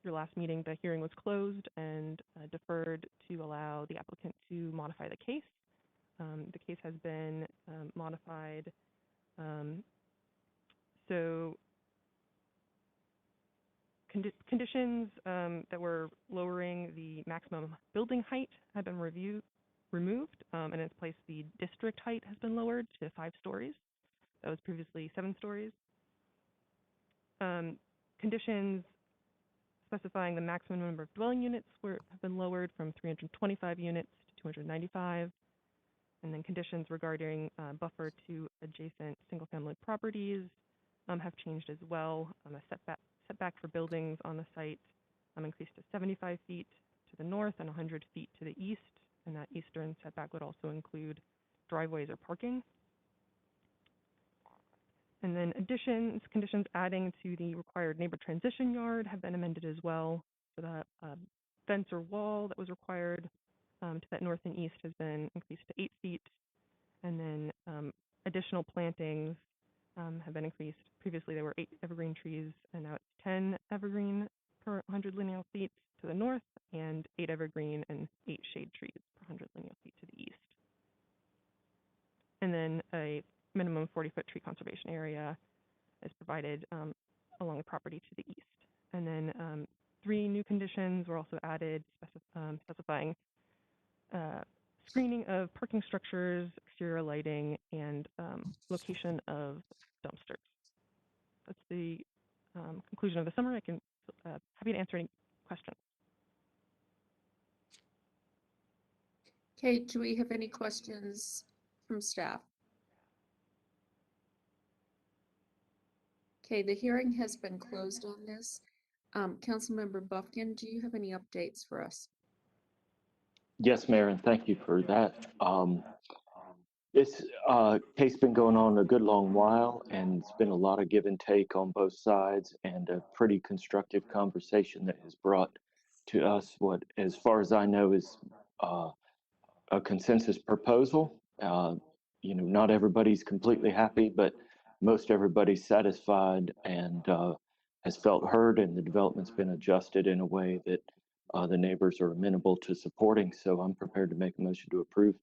your last meeting, the hearing was closed and deferred to allow the applicant to modify the case. The case has been modified. So conditions that were lowering the maximum building height have been removed, and in its place the district height has been lowered to 5 stories. That was previously 7 stories. Conditions specifying the maximum number of dwelling units have been lowered from 325 units to 295. And then conditions regarding buffer to adjacent single-family properties have changed as well. A setback for buildings on the site increased to 75 feet to the north and 100 feet to the east. And that eastern setback would also include driveways or parking. And then conditions adding to the required neighbor transition yard have been amended as well. So that fence or wall that was required to that north and east has been increased to 8 feet. And then additional plantings have been increased. Previously there were 8 evergreen trees, and now it's 10 evergreen per 100 lineal feet to the north, and 8 evergreen and 8 shade trees per 100 lineal feet to the east. And then a minimum 40-foot tree conservation area is provided along the property to the east. And then 3 new conditions were also added, specifying screening of parking structures, exterior lighting, and location of dumpsters. That's the conclusion of the summary. I can happy to answer any questions.
Okay, do we have any questions from staff? Okay, the hearing has been closed on this. Councilmember Buffkin, do you have any updates for us?
Yes, Mayor, and thank you for that. This case been going on a good long while, and it's been a lot of give and take on both sides, and a pretty constructive conversation that has brought to us what, as far as I know, is a consensus proposal. You know, not everybody's completely happy, but most everybody's satisfied and has felt heard, and the development's been adjusted in a way that the neighbors are amenable to supporting. So I'm prepared to make a motion to approve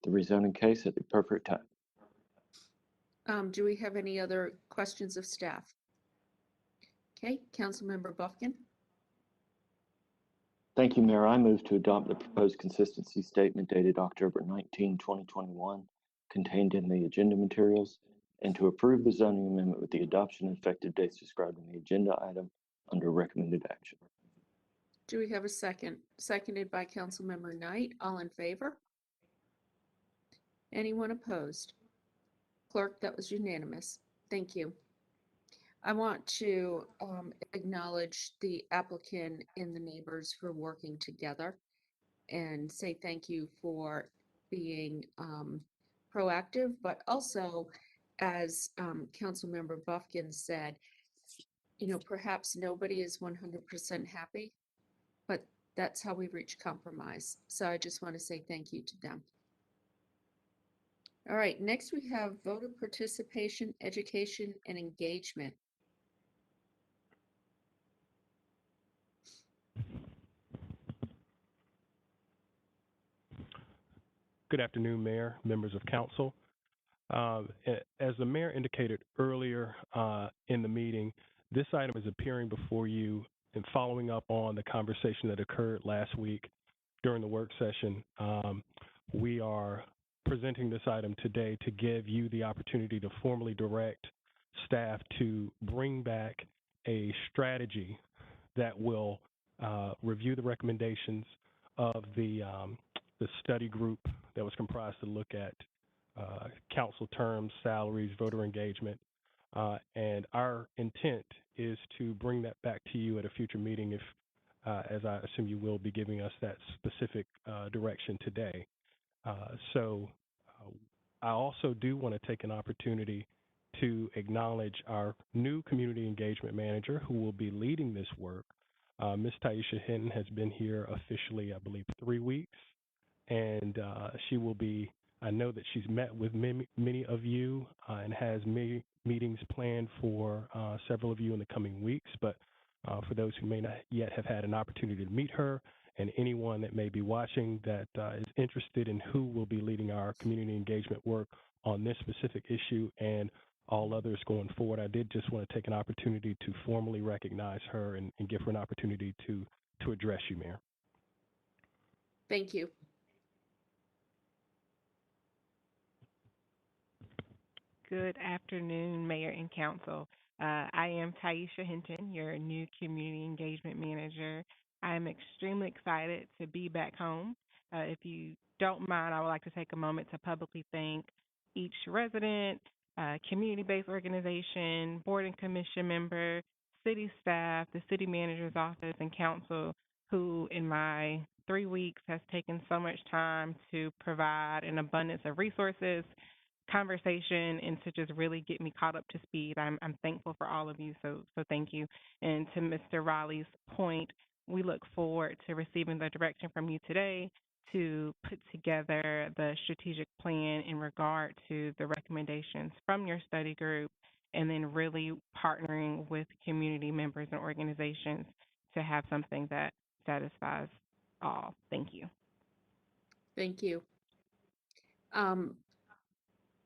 the rezoning case at the appropriate time.
Do we have any other questions of staff? Okay, Councilmember Buffkin.
Thank you, Mayor. I move to adopt the proposed consistency statement dated October 19, 2021, contained in the agenda materials, and to approve the zoning amendment with the adoption and effective dates described in the agenda item under recommended action.
Do we have a second? Seconded by Councilmember Knight. All in favor? Anyone opposed? Clerk, that was unanimous. Thank you. I want to acknowledge the applicant and the neighbors for working together and say thank you for being proactive, but also, as Councilmember Buffkin said, you know, perhaps nobody is 100% happy, but that's how we reach compromise. So I just want to say thank you to them. All right, next we have voter participation, education, and engagement.
Good afternoon, Mayor, members of council. As the mayor indicated earlier in the meeting, this item is appearing before you and following up on the conversation that occurred last week during the work session. We are presenting this item today to give you the opportunity to formally direct staff to bring back a strategy that will review the recommendations of the study group that was comprised to look at council terms, salaries, voter engagement. And our intent is to bring that back to you at a future meeting if, as I assume you will be giving us that specific direction today. I also do want to take an opportunity to acknowledge our new community engagement manager who will be leading this work. Ms. Taisha Hinton has been here officially, I believe, 3 weeks, and she will be, I know that she's met with many of you and has many meetings planned for several of you in the coming weeks, but for those who may not yet have had an opportunity to meet her, and anyone that may be watching that is interested in who will be leading our community engagement work on this specific issue and all others going forward, I did just want to take an opportunity to formally recognize her and give her an opportunity to address you, Mayor.
Thank you.
Good afternoon, Mayor and Council. I am Taisha Hinton, your new Community Engagement Manager. I am extremely excited to be back home. If you don't mind, I would like to take a moment to publicly thank each resident, community-based organization, board and commission member, city staff, the city manager's office, and council, who in my 3 weeks has taken so much time to provide an abundance of resources, conversation, and to just really get me caught up to speed. I'm thankful for all of you, so thank you. And to Mr. Raleigh's point, we look forward to receiving the direction from you today to put together the strategic plan in regard to the recommendations from your study group, and then really partnering with community members and organizations to have something that satisfies all. Thank you.
Thank you.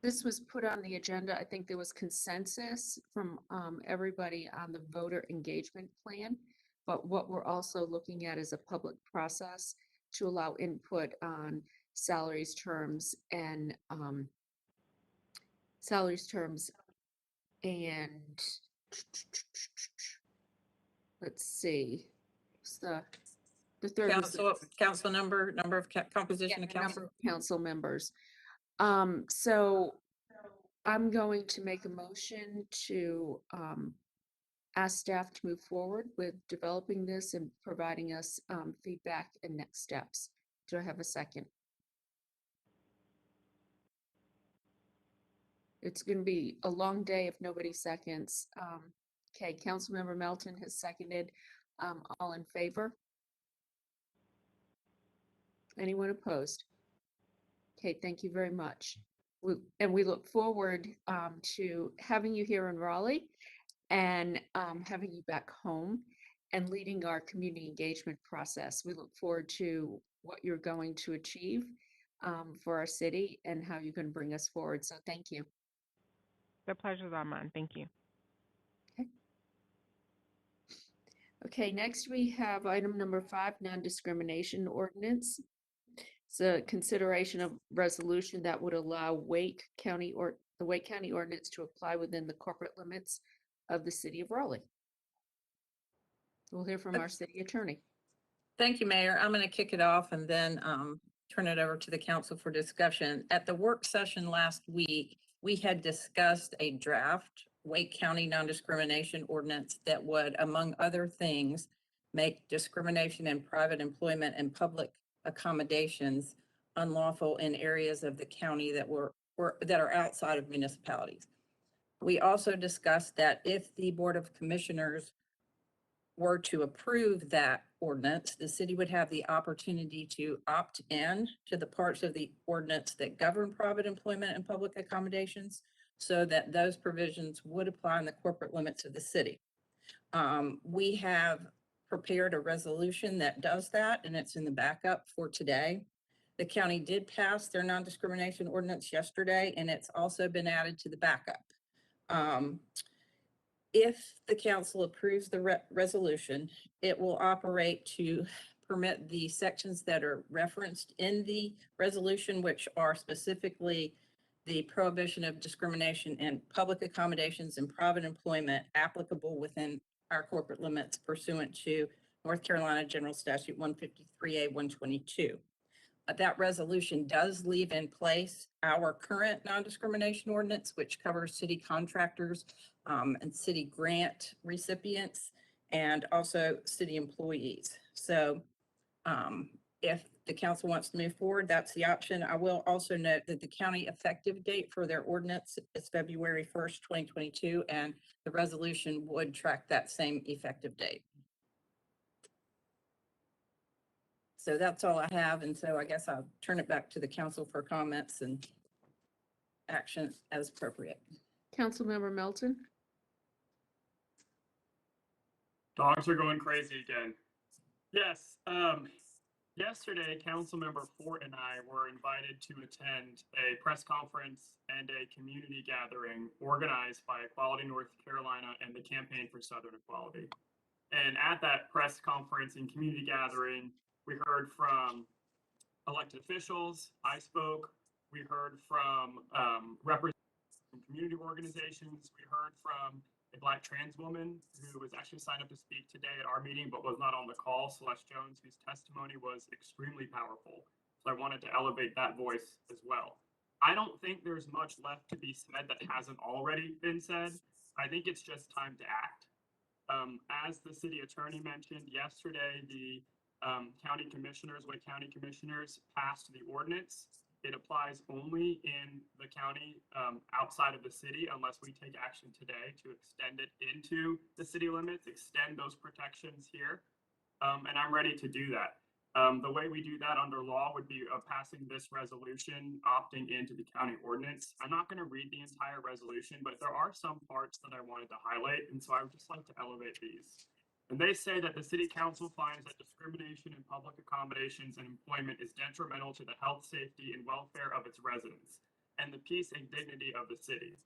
This was put on the agenda. I think there was consensus from everybody on the voter engagement plan, but what we're also looking at is a public process to allow input on salaries, terms, and let's see, what's the third was
Council number of composition of council.
Number of council members. So I'm going to make a motion to ask staff to move forward with developing this and providing us feedback and next steps. Do I have a second? It's going to be a long day if nobody seconds. Okay, Councilmember Melton has seconded. All in favor? Anyone opposed? Okay, thank you very much. We look forward to having you here in Raleigh and having you back home and leading our community engagement process. We look forward to what you're going to achieve for our city and how you're going to bring us forward. So thank you.
The pleasure's all mine. Thank you.
Okay, next we have item number 5, non-discrimination ordinance. It's a consideration of resolution that would allow the Wake County ordinance to apply within the corporate limits of the city of Raleigh. We'll hear from our city attorney.
Thank you, Mayor. I'm going to kick it off and then turn it over to the council for discussion. At the work session last week, we had discussed a draft Wake County non-discrimination ordinance that would, among other things, make discrimination in private employment and public accommodations unlawful in areas of the county that are outside of municipalities. We also discussed that if the Board of Commissioners were to approve that ordinance, the city would have the opportunity to opt in to the parts of the ordinance that govern private employment and public accommodations, so that those provisions would apply in the corporate limits of the city. We have prepared a resolution that does that, and it's in the backup for today. The county did pass their non-discrimination ordinance yesterday, and it's also been added to the backup. If the council approves the resolution, it will operate to permit the sections that are referenced in the resolution, which are specifically the prohibition of discrimination in public accommodations and private employment applicable within our corporate limits pursuant to North Carolina General Statute 153A 122. That resolution does leave in place our current non-discrimination ordinance, which covers city contractors and city grant recipients and also city employees. So if the council wants to move forward, that's the option. I will also note that the county effective date for their ordinance is February 1st, 2022, and the resolution would track that same effective date. So that's all I have. And so I guess I'll turn it back to the council for comments and action as appropriate.
Councilmember Melton.
Dogs are going crazy again. Yes, yesterday, Councilmember Fort and I were invited to attend a press conference and a community gathering organized by Equality North Carolina and the Campaign for Southern Equality. And at that press conference and community gathering, we heard from elected officials. I spoke. We heard from representatives from community organizations. We heard from a Black trans woman who was actually signed up to speak today at our meeting, but was not on the call, Celeste Jones, whose testimony was extremely powerful. So I wanted to elevate that voice as well. I don't think there's much left to be said that hasn't already been said. I think it's just time to act. As the city attorney mentioned yesterday, the county commissioners, Wake County commissioners, passed the ordinance. It applies only in the county outside of the city unless we take action today to extend it into the city limits, extend those protections here. And I'm ready to do that. The way we do that under law would be passing this resolution, opting into the county ordinance. I'm not going to read the entire resolution, but there are some parts that I wanted to highlight. And so I would just like to elevate these. And they say that the city council finds that discrimination in public accommodations and employment is detrimental to the health, safety, and welfare of its residents and the peace and dignity of the city.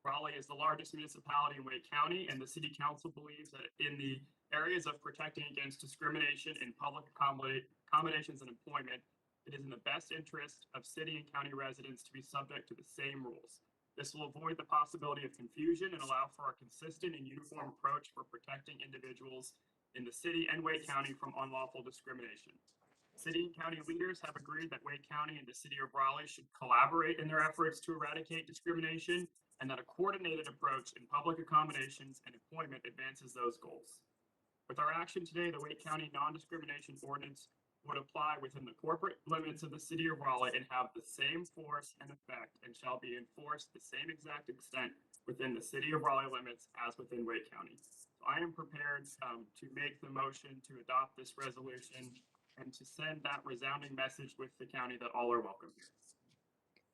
Raleigh is the largest municipality in Wake County, and the city council believes that in the areas of protecting against discrimination in public accommodations and employment, it is in the best interest of city and county residents to be subject to the same rules. This will avoid the possibility of confusion and allow for a consistent and uniform approach for protecting individuals in the city and Wake County from unlawful discrimination. City and county leaders have agreed that Wake County and the city of Raleigh should collaborate in their efforts to eradicate discrimination, and that a coordinated approach in public accommodations and employment advances those goals. With our action today, the Wake County non-discrimination ordinance would apply within the corporate limits of the city of Raleigh and have the same force and effect, and shall be enforced the same exact extent within the city of Raleigh limits as within Wake County. So I am prepared to make the motion to adopt this resolution and to send that resounding message with the county that all are welcome here.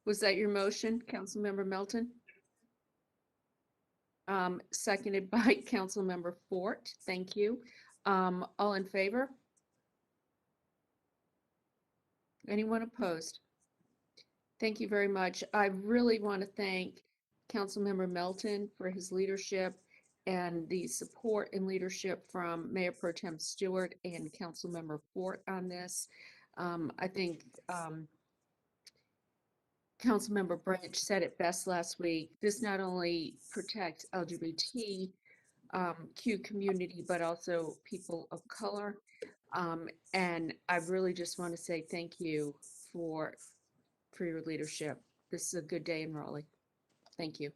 Was that your motion, Councilmember Melton? Seconded by Councilmember Fort. Thank you. All in favor? Anyone opposed? Thank you very much. I really want to thank Councilmember Melton for his leadership and the support and leadership from Mayor Pro Tem Stewart and Councilmember Fort on this. I think Councilmember Branch said it best last week. This not only protects LGBTQ community, but also people of color. And I really just want to say thank you for your leadership. This is a good day in Raleigh. Thank you.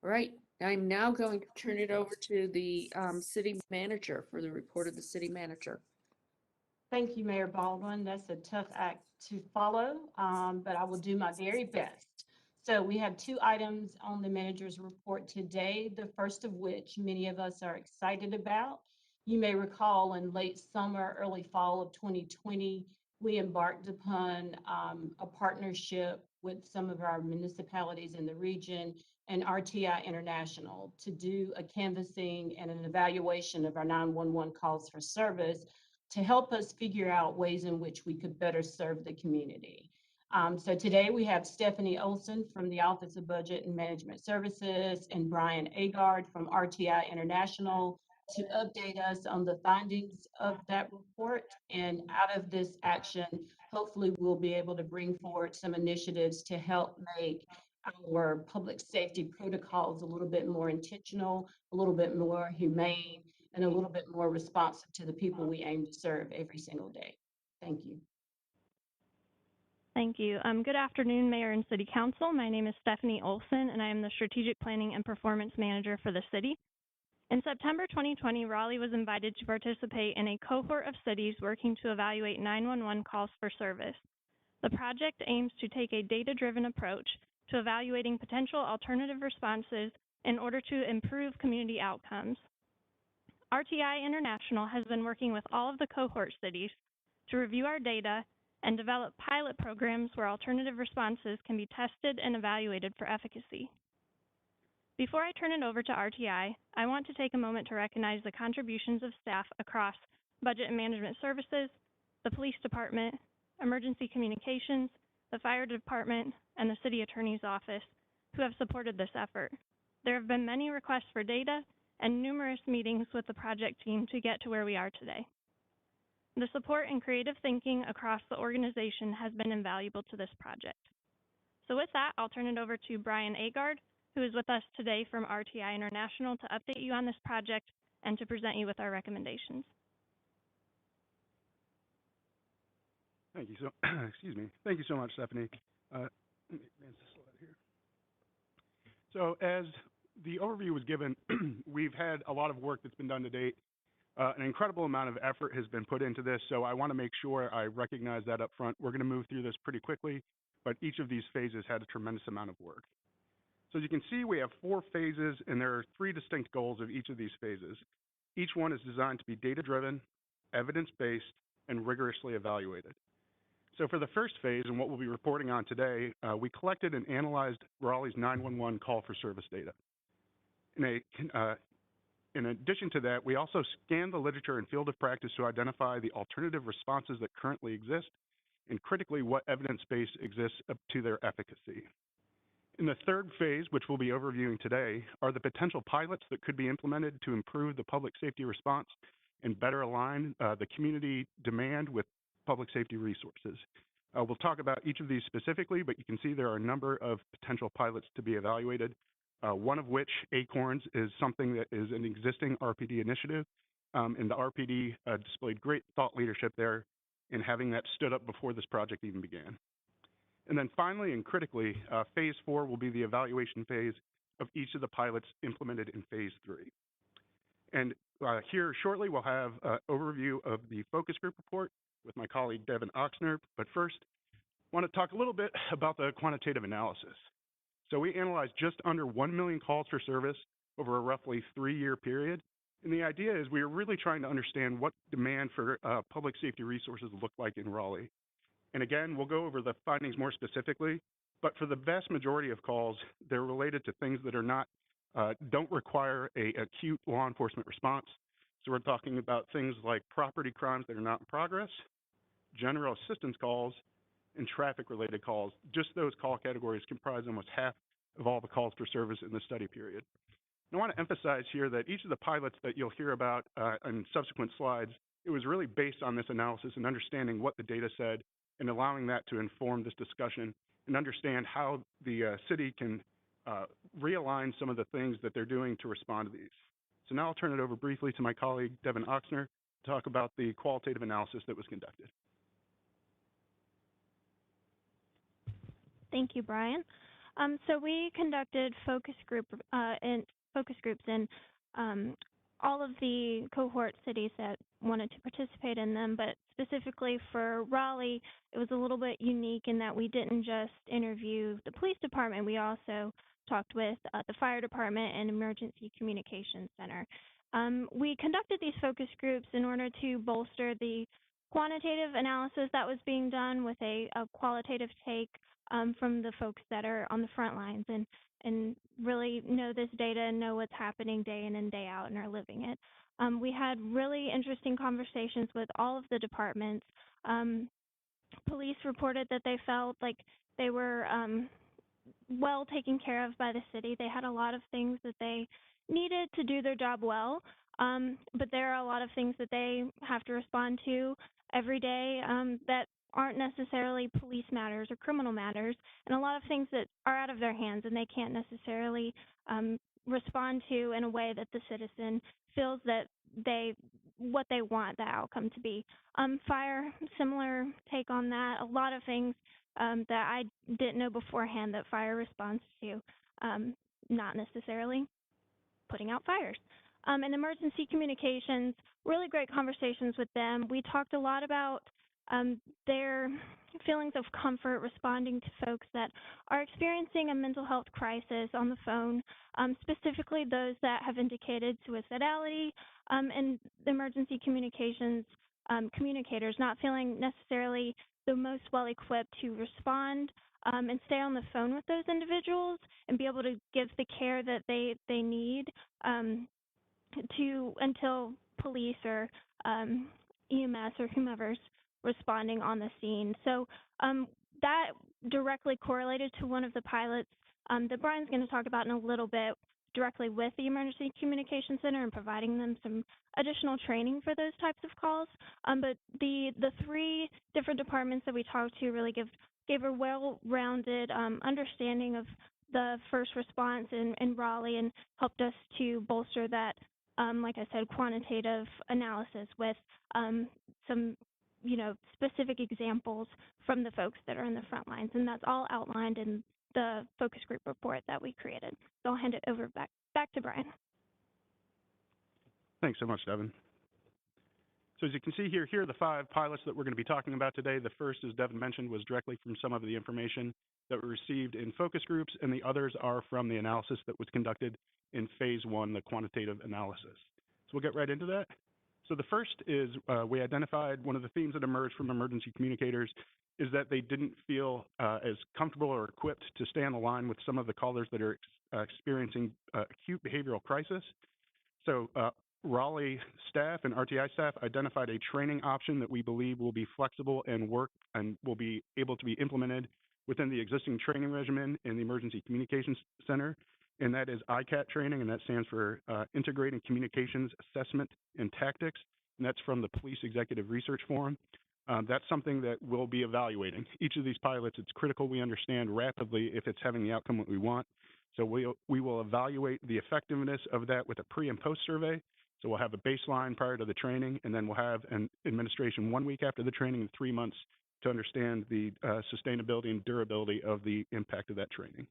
All right, I'm now going to turn it over to the city manager for the report of the city manager.
Thank you, Mayor Baldwin. That's a tough act to follow, but I will do my very best. So we have two items on the manager's report today, the first of which many of us are excited about. You may recall in late summer, early fall of 2020, we embarked upon a partnership with some of our municipalities in the region and RTI International to do a canvassing and an evaluation of our 911 calls for service to help us figure out ways in which we could better serve the community. So today we have Stephanie Olson from the Office of Budget and Management Services and Brian Agard from RTI International to update us on the findings of that report. And out of this action, hopefully we'll be able to bring forward some initiatives to help make our public safety protocols a little bit more intentional, a little bit more humane, and a little bit more responsive to the people we aim to serve every single day. Thank you.
Thank you. Good afternoon, Mayor and City Council. My name is Stephanie Olson, and I am the Strategic Planning and Performance Manager for the city. In September 2020, Raleigh was invited to participate in a cohort of cities working to evaluate 911 calls for service. The project aims to take a data-driven approach to evaluating potential alternative responses in order to improve community outcomes. RTI International has been working with all of the cohort cities to review our data and develop pilot programs where alternative responses can be tested and evaluated for efficacy. Before I turn it over to RTI, I want to take a moment to recognize the contributions of staff across Budget and Management Services, the Police Department, Emergency Communications, the Fire Department, and the City Attorney's Office who have supported this effort. There have been many requests for data and numerous meetings with the project team to get to where we are today. The support and creative thinking across the organization has been invaluable to this project. So with that, I'll turn it over to Brian Agard, who is with us today from RTI International, to update you on this project and to present you with our recommendations.
Thank you so, excuse me. Thank you so much, Stephanie. Let me advance the slide here. So as the overview was given, we've had a lot of work that's been done to date. An incredible amount of effort has been put into this, so I want to make sure I recognize that up front. We're going to move through this pretty quickly, but each of these phases had a tremendous amount of work. So as you can see, we have 4 phases, and there are 3 distinct goals of each of these phases. Each one is designed to be data-driven, evidence-based, and rigorously evaluated. So for the first phase, and what we'll be reporting on today, we collected and analyzed Raleigh's 911 call for service data. In addition to that, we also scanned the literature and field of practice to identify the alternative responses that currently exist, and critically, what evidence base exists up to their efficacy. In the third phase, which we'll be overviewing today, are the potential pilots that could be implemented to improve the public safety response and better align the community demand with public safety resources. We'll talk about each of these specifically, but you can see there are a number of potential pilots to be evaluated, one of which, Acorns, is something that is an existing RPD initiative, and the RPD displayed great thought leadership there in having that stood up before this project even began. And then finally and critically, phase 4 will be the evaluation phase of each of the pilots implemented in phase 3. And here shortly, we'll have an overview of the focus group report with my colleague, Devin Oxner. But first, I want to talk a little bit about the quantitative analysis. So we analyzed just under 1 million calls for service over a roughly 3-year period. And the idea is we are really trying to understand what demand for public safety resources look like in Raleigh. And again, we'll go over the findings more specifically, but for the vast majority of calls, they're related to things that are not, don't require an acute law enforcement response. So we're talking about things like property crimes that are not in progress, general assistance calls, and traffic-related calls. Just those call categories comprise almost half of all the calls for service in the study period. And I want to emphasize here that each of the pilots that you'll hear about in subsequent slides, it was really based on this analysis and understanding what the data said and allowing that to inform this discussion and understand how the city can realign some of the things that they're doing to respond to these. So now I'll turn it over briefly to my colleague, Devin Oxner, to talk about the qualitative analysis that was conducted.
Thank you, Brian. So we conducted focus groups in all of the cohort cities that wanted to participate in them, but specifically for Raleigh, it was a little bit unique in that we didn't just interview the police department, we also talked with the fire department and emergency communications center. We conducted these focus groups in order to bolster the quantitative analysis that was being done with a qualitative take from the folks that are on the front lines and really know this data and know what's happening day in and day out and are living it. We had really interesting conversations with all of the departments. Police reported that they felt like they were well taken care of by the city. They had a lot of things that they needed to do their job well. But there are a lot of things that they have to respond to every day that aren't necessarily police matters or criminal matters, and a lot of things that are out of their hands and they can't necessarily respond to in a way that the citizen feels that what they want the outcome to be. Fire, similar take on that. A lot of things that I didn't know beforehand that fire responds to, not necessarily putting out fires. And emergency communications, really great conversations with them. We talked a lot about their feelings of comfort responding to folks that are experiencing a mental health crisis on the phone, specifically those that have indicated suicidality, and the emergency communications communicators not feeling necessarily the most well-equipped to respond and stay on the phone with those individuals and be able to give the care that they need until police or EMS or whomever's responding on the scene. So that directly correlated to one of the pilots that Brian's going to talk about in a little bit, directly with the Emergency Communication Center and providing them some additional training for those types of calls. But the three different departments that we talked to really gave a well-rounded understanding of the first response in Raleigh and helped us to bolster that, like I said, quantitative analysis with some specific examples from the folks that are in the front lines. And that's all outlined in the focus group report that we created. So I'll hand it over back to Brian.
Thanks so much, Devin. So as you can see here are the 5 pilots that we're going to be talking about today. The first, as Devin mentioned, was directly from some of the information that we received in focus groups, and the others are from the analysis that was conducted in phase 1, the quantitative analysis. So we'll get right into that. So the first is we identified one of the themes that emerged from emergency communicators is that they didn't feel as comfortable or equipped to stay on the line with some of the callers that are experiencing acute behavioral crisis. So Raleigh staff and RTI staff identified a training option that we believe will be flexible and will be able to be implemented within the existing training regimen in the Emergency Communications Center, and that is ICAT training, and that stands for Integrating Communications Assessment and Tactics, and that's from the Police Executive Research Forum. That's something that we'll be evaluating. Each of these pilots, it's critical we understand rapidly if it's having the outcome that we want. So we will evaluate the effectiveness of that with a pre and post survey. So we'll have a baseline prior to the training, and then we'll have an administration 1 week after the training and 3 months to understand the sustainability and durability of the impact of that training.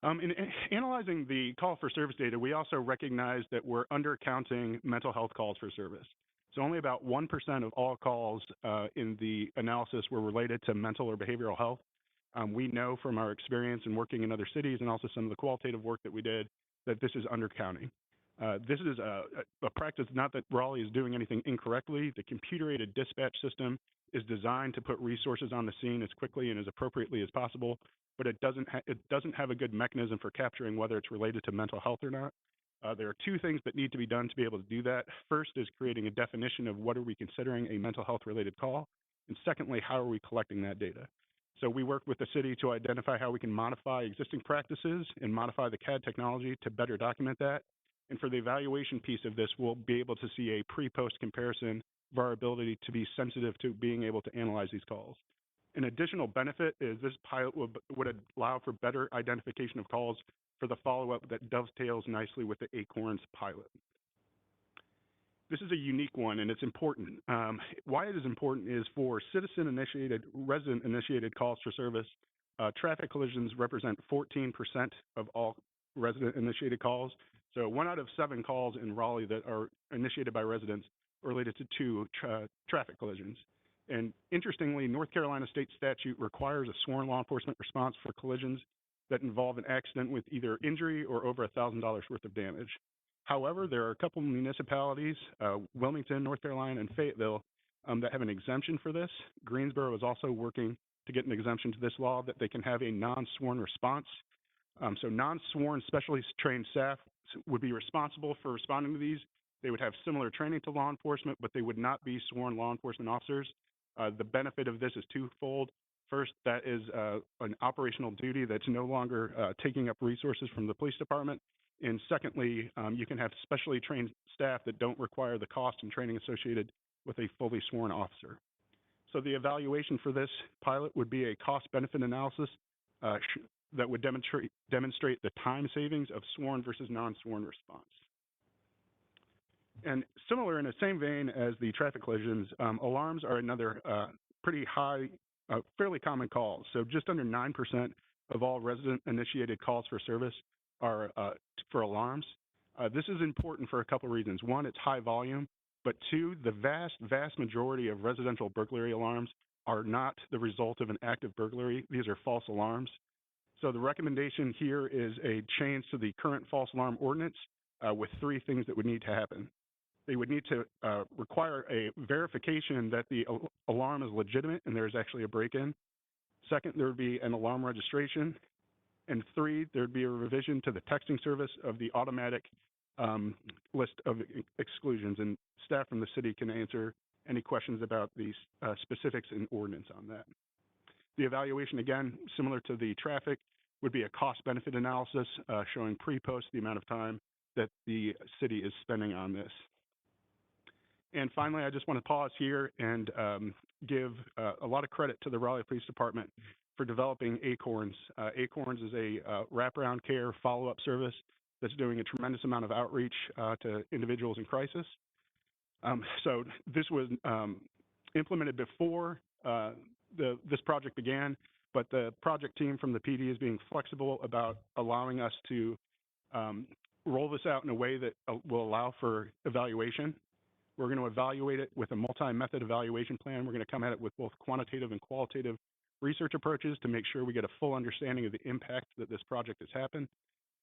In analyzing the call for service data, we also recognize that we're undercounting mental health calls for service. So only about 1% of all calls in the analysis were related to mental or behavioral health. We know from our experience in working in other cities and also some of the qualitative work that we did that this is undercounting. This is a practice, not that Raleigh is doing anything incorrectly. The computer-aided dispatch system is designed to put resources on the scene as quickly and as appropriately as possible, but it doesn't have a good mechanism for capturing whether it's related to mental health or not. There are 2 things that need to be done to be able to do that. First is creating a definition of what are we considering a mental health related call, and secondly, how are we collecting that data? So we work with the city to identify how we can modify existing practices and modify the CAD technology to better document that. And for the evaluation piece of this, we'll be able to see a pre-post comparison of our ability to be sensitive to being able to analyze these calls. An additional benefit is this pilot would allow for better identification of calls for the follow-up that dovetails nicely with the Acorns pilot. This is a unique one, and it's important. Why it is important is for citizen-initiated, resident-initiated calls for service, traffic collisions represent 14% of all resident-initiated calls. So 1 out of 7 calls in Raleigh that are initiated by residents are related to 2 traffic collisions. And interestingly, North Carolina state statute requires a sworn law enforcement response for collisions that involve an accident with either injury or over $1,000 worth of damage. However, there are a couple municipalities, Wilmington, North Carolina, and Fayetteville, that have an exemption for this. Greensboro is also working to get an exemption to this law that they can have a non-sworn response. So non-sworn specially trained staff would be responsible for responding to these. They would have similar training to law enforcement, but they would not be sworn law enforcement officers. The benefit of this is twofold. First, that is an operational duty that's no longer taking up resources from the police department. And secondly, you can have specially trained staff that don't require the cost and training associated with a fully sworn officer. So the evaluation for this pilot would be a cost-benefit analysis that would demonstrate the time savings of sworn versus non-sworn response. And similar in the same vein as the traffic collisions, alarms are another pretty high, fairly common call. So just under 9% of all resident-initiated calls for service are for alarms. This is important for a couple of reasons. One, it's high volume, but two, the vast majority of residential burglary alarms are not the result of an active burglary. These are false alarms. So the recommendation here is a change to the current false alarm ordinance with three things that would need to happen. They would need to require a verification that the alarm is legitimate and there's actually a break-in. Second, there would be an alarm registration. And three, there would be a revision to the texting service of the automatic list of exclusions. And staff from the city can answer any questions about the specifics in ordinance on that. The evaluation, again, similar to the traffic, would be a cost-benefit analysis showing pre-post the amount of time that the city is spending on this. And finally, I just want to pause here and give a lot of credit to the Raleigh Police Department for developing Acorns. Acorns is a wraparound care follow-up service that's doing a tremendous amount of outreach to individuals in crisis. So this was implemented before this project began, but the project team from the PD is being flexible about allowing us to roll this out in a way that will allow for evaluation. We're going to evaluate it with a multi-method evaluation plan. We're going to come at it with both quantitative and qualitative research approaches to make sure we get a full understanding of the impact that this project has happened.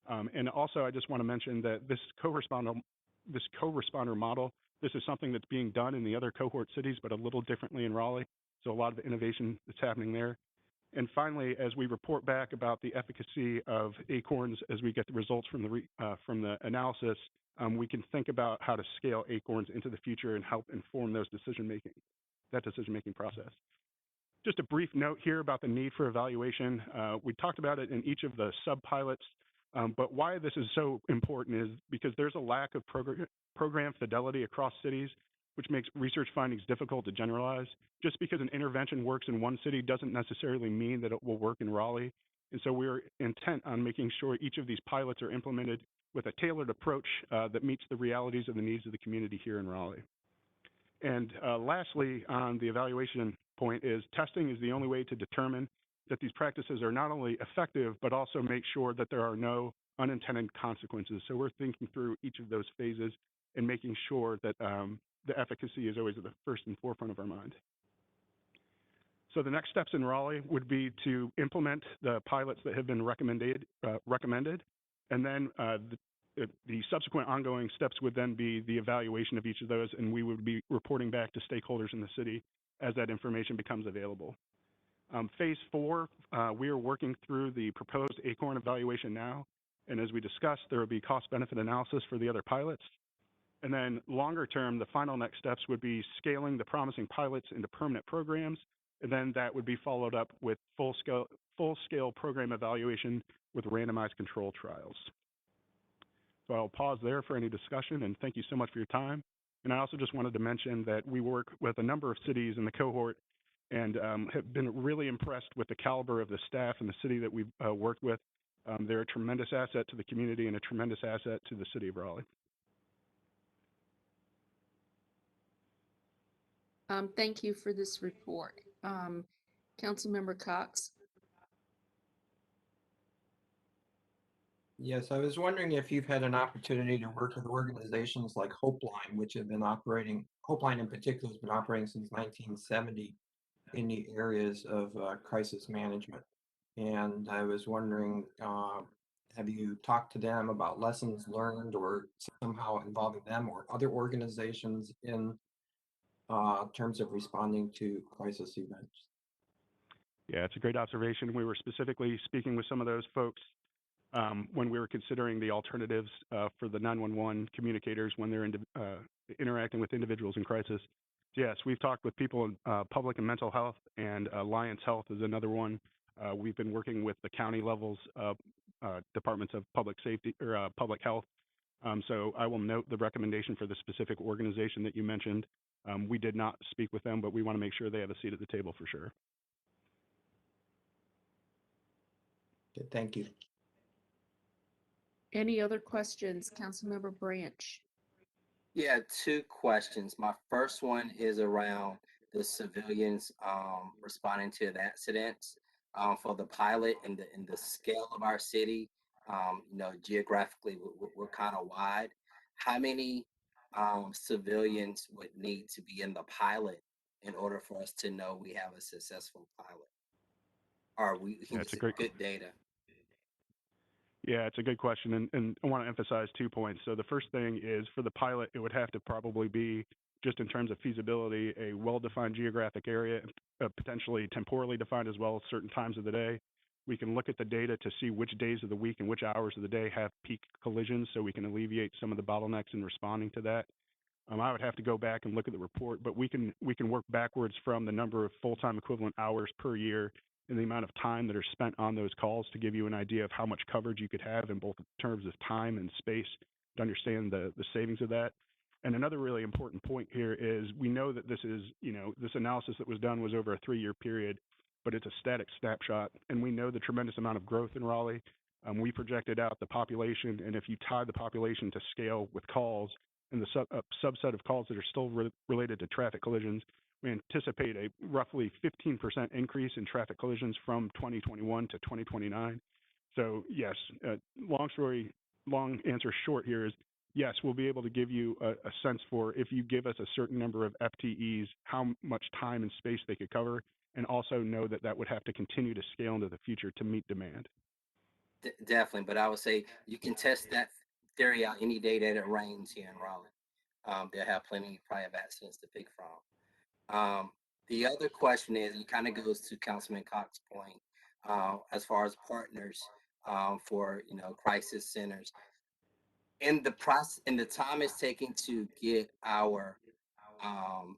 And also, I just want to mention that this co-responder model, this is something that's being done in the other cohort cities, but a little differently in Raleigh. So a lot of the innovation that's happening there. And finally, as we report back about the efficacy of Acorns, as we get the results from the analysis, we can think about how to scale Acorns into the future and help inform that decision-making process. Just a brief note here about the need for evaluation. We talked about it in each of the sub-pilots, but why this is so important is because there's a lack of program fidelity across cities, which makes research findings difficult to generalize. Just because an intervention works in one city doesn't necessarily mean that it will work in Raleigh. And so we're intent on making sure each of these pilots are implemented with a tailored approach that meets the realities of the needs of the community here in Raleigh. And lastly, on the evaluation point is testing is the only way to determine that these practices are not only effective, but also make sure that there are no unintended consequences. So we're thinking through each of those phases and making sure that the efficacy is always at the first and forefront of our mind. So the next steps in Raleigh would be to implement the pilots that have been recommended, and then the subsequent ongoing steps would then be the evaluation of each of those, and we would be reporting back to stakeholders in the city as that information becomes available. Phase 4, we are working through the proposed Acorn evaluation now, and as we discussed, there will be cost-benefit analysis for the other pilots. And then longer term, the final next steps would be scaling the promising pilots into permanent programs, and then that would be followed up with full-scale program evaluation with randomized control trials. So I'll pause there for any discussion, and thank you so much for your time. And I also just wanted to mention that we work with a number of cities in the cohort and have been really impressed with the caliber of the staff in the city that we've worked with. They're a tremendous asset to the community and a tremendous asset to the city of Raleigh.
Thank you for this report. Councilmember Cox.
Yes, I was wondering if you've had an opportunity to work with organizations like Hopeline, which have been operating, Hopeline in particular has been operating since 1970 in the areas of crisis management. And I was wondering, have you talked to them about lessons learned or somehow involving them or other organizations in terms of responding to crisis events?
Yeah, it's a great observation. We were specifically speaking with some of those folks when we were considering the alternatives for the 911 communicators when they're interacting with individuals in crisis. Yes, we've talked with people in public and mental health, and Alliance Health is another one. We've been working with the county levels departments of public safety or public health. So I will note the recommendation for the specific organization that you mentioned. We did not speak with them, but we want to make sure they have a seat at the table for sure.
Good, thank you.
Any other questions? Councilmember Branch.
Yeah, two questions. My first one is around the civilians responding to the accidents for the pilot and the scale of our city. You know, geographically, we're kind of wide. How many civilians would need to be in the pilot in order for us to know we have a successful pilot? Or we can
That's
get good data?
Yeah, it's a good question, and I want to emphasize 2 points. So the first thing is for the pilot, it would have to probably be, just in terms of feasibility, a well-defined geographic area, potentially temporally defined as well, certain times of the day. We can look at the data to see which days of the week and which hours of the day have peak collisions, so we can alleviate some of the bottlenecks in responding to that. I would have to go back and look at the report, but we can work backwards from the number of full-time equivalent hours per year and the amount of time that are spent on those calls to give you an idea of how much coverage you could have in both terms of time and space to understand the savings of that. And another really important point here is we know that this is, you know, this analysis that was done was over a 3-year period, but it's a static snapshot. And we know the tremendous amount of growth in Raleigh. We projected out the population, and if you tie the population to scale with calls and the subset of calls that are still related to traffic collisions, we anticipate a roughly 15% increase in traffic collisions from 2021 to 2029. So yes, long answer short here is yes, we'll be able to give you a sense for, if you give us a certain number of FTEs, how much time and space they could cover, and also know that that would have to continue to scale into the future to meet demand.
Definitely, but I would say you can test that theory out any day that it rains here in Raleigh. They'll have plenty probably of accidents to pick from. The other question is, it kind of goes to Councilman Cox's point, as far as partners for, you know, crisis centers. In the process, in the time it's taking to get our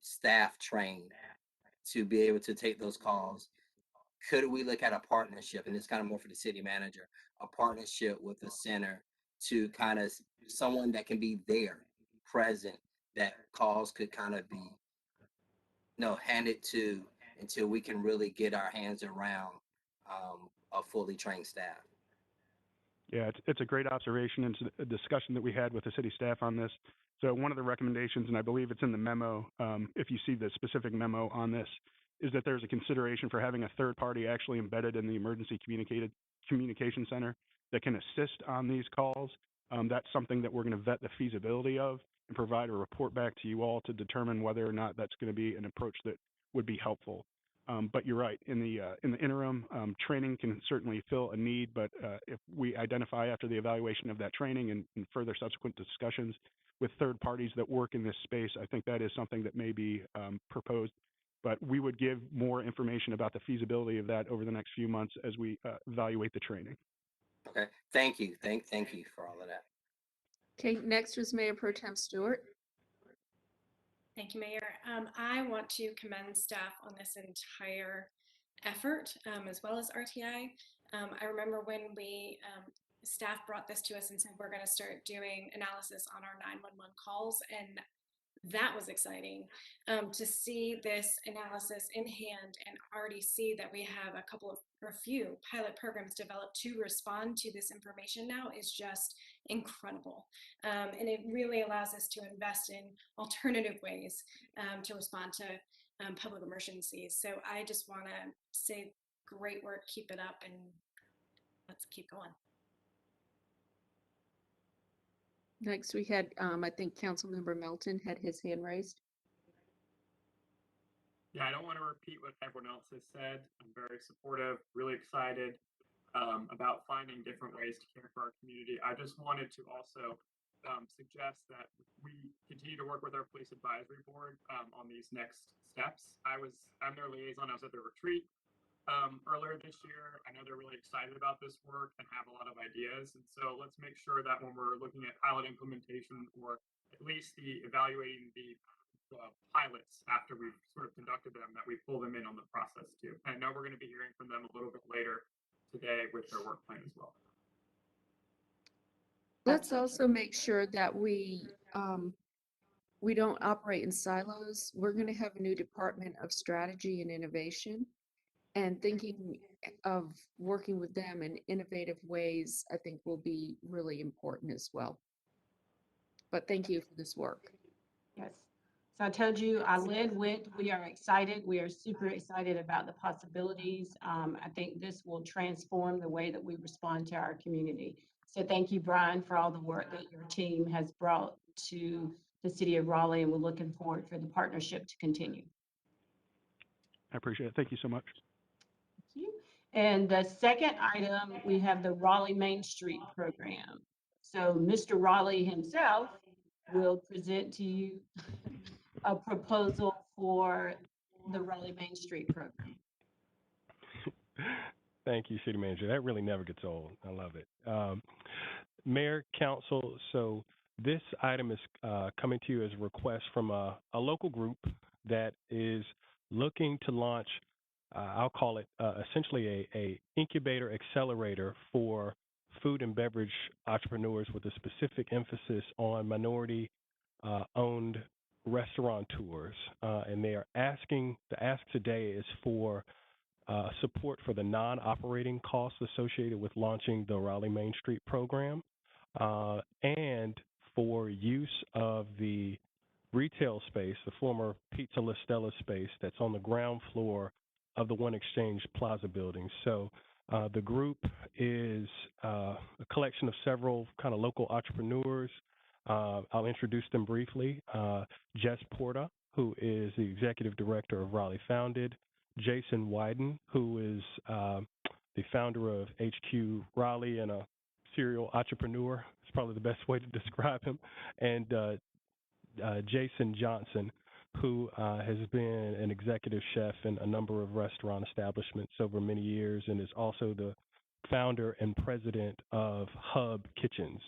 staff trained to be able to take those calls, could we look at a partnership, and it's kind of more for the city manager, a partnership with the center to kind of someone that can be there, present, that calls could kind of be handed to until we can really get our hands around a fully trained staff?
Yeah, it's a great observation, and it's a discussion that we had with the city staff on this. So one of the recommendations, and I believe it's in the memo, if you see the specific memo on this, is that there's a consideration for having a third party actually embedded in the emergency communication center that can assist on these calls. That's something that we're going to vet the feasibility of and provide a report back to you all to determine whether or not that's going to be an approach that would be helpful. But you're right, in the interim, training can certainly fill a need, but if we identify after the evaluation of that training and further subsequent discussions with third parties that work in this space, I think that is something that may be proposed. But we would give more information about the feasibility of that over the next few months as we evaluate the training.
Okay, thank you. Thank you for all of that.
Okay, next was Mayor Pro Tem Stewart.
Thank you, Mayor. I want to commend staff on this entire effort, as well as RTI. I remember when staff brought this to us and said, we're going to start doing analysis on our 911 calls, and that was exciting to see this analysis in hand and already see that we have a few pilot programs developed to respond to this information now is just incredible. And it really allows us to invest in alternative ways to respond to public emergencies. So I just want to say great work, keep it up, and let's keep going.
Next, we had, I think Councilmember Melton had his hand raised.
Yeah, I don't want to repeat what everyone else has said. I'm very supportive, really excited about finding different ways to care for our community. I just wanted to also suggest that we continue to work with our police advisory board on these next steps. I'm their liaison. I was at their retreat earlier this year. I know they're really excited about this work and have a lot of ideas. And so let's make sure that when we're looking at pilot implementation, or at least evaluating the pilots after we've sort of conducted them, that we pull them in on the process too. And I know we're going to be hearing from them a little bit later today with their work plan as well.
Let's also make sure that we don't operate in silos. We're going to have a new Department of Strategy and Innovation, and thinking of working with them in innovative ways, I think will be really important as well. But thank you for this work.
Yes. So I told you I led with, we are excited. We are super excited about the possibilities. I think this will transform the way that we respond to our community. So thank you, Brian, for all the work that your team has brought to the city of Raleigh, and we're looking forward for the partnership to continue.
I appreciate it. Thank you so much.
Thank you. And the second item, we have the Raleigh Main Street program. So Mr. Raleigh himself will present to you a proposal for the Raleigh Main Street program.
Thank you, City Manager. That really never gets old. I love it. Mayor, Council, so this item is coming to you as a request from a local group that is looking to launch, I'll call it essentially a incubator accelerator for food and beverage entrepreneurs with a specific emphasis on minority owned restaurateurs. And they are asking, the ask today is for support for the non-operating costs associated with launching the Raleigh Main Street program, and for use of the retail space, the former Pizza La Stella space that's on the ground floor of the One Exchange Plaza building. So the group is a collection of several kind of local entrepreneurs. I'll introduce them briefly. Jess Porta, who is the executive director of Raleigh Founded. Jason Wyden, who is the founder of HQ Raleigh and a serial entrepreneur. It's probably the best way to describe him. And Jason Johnson, who has been an executive chef in a number of restaurant establishments over many years and is also the founder and president of Hub Kitchens.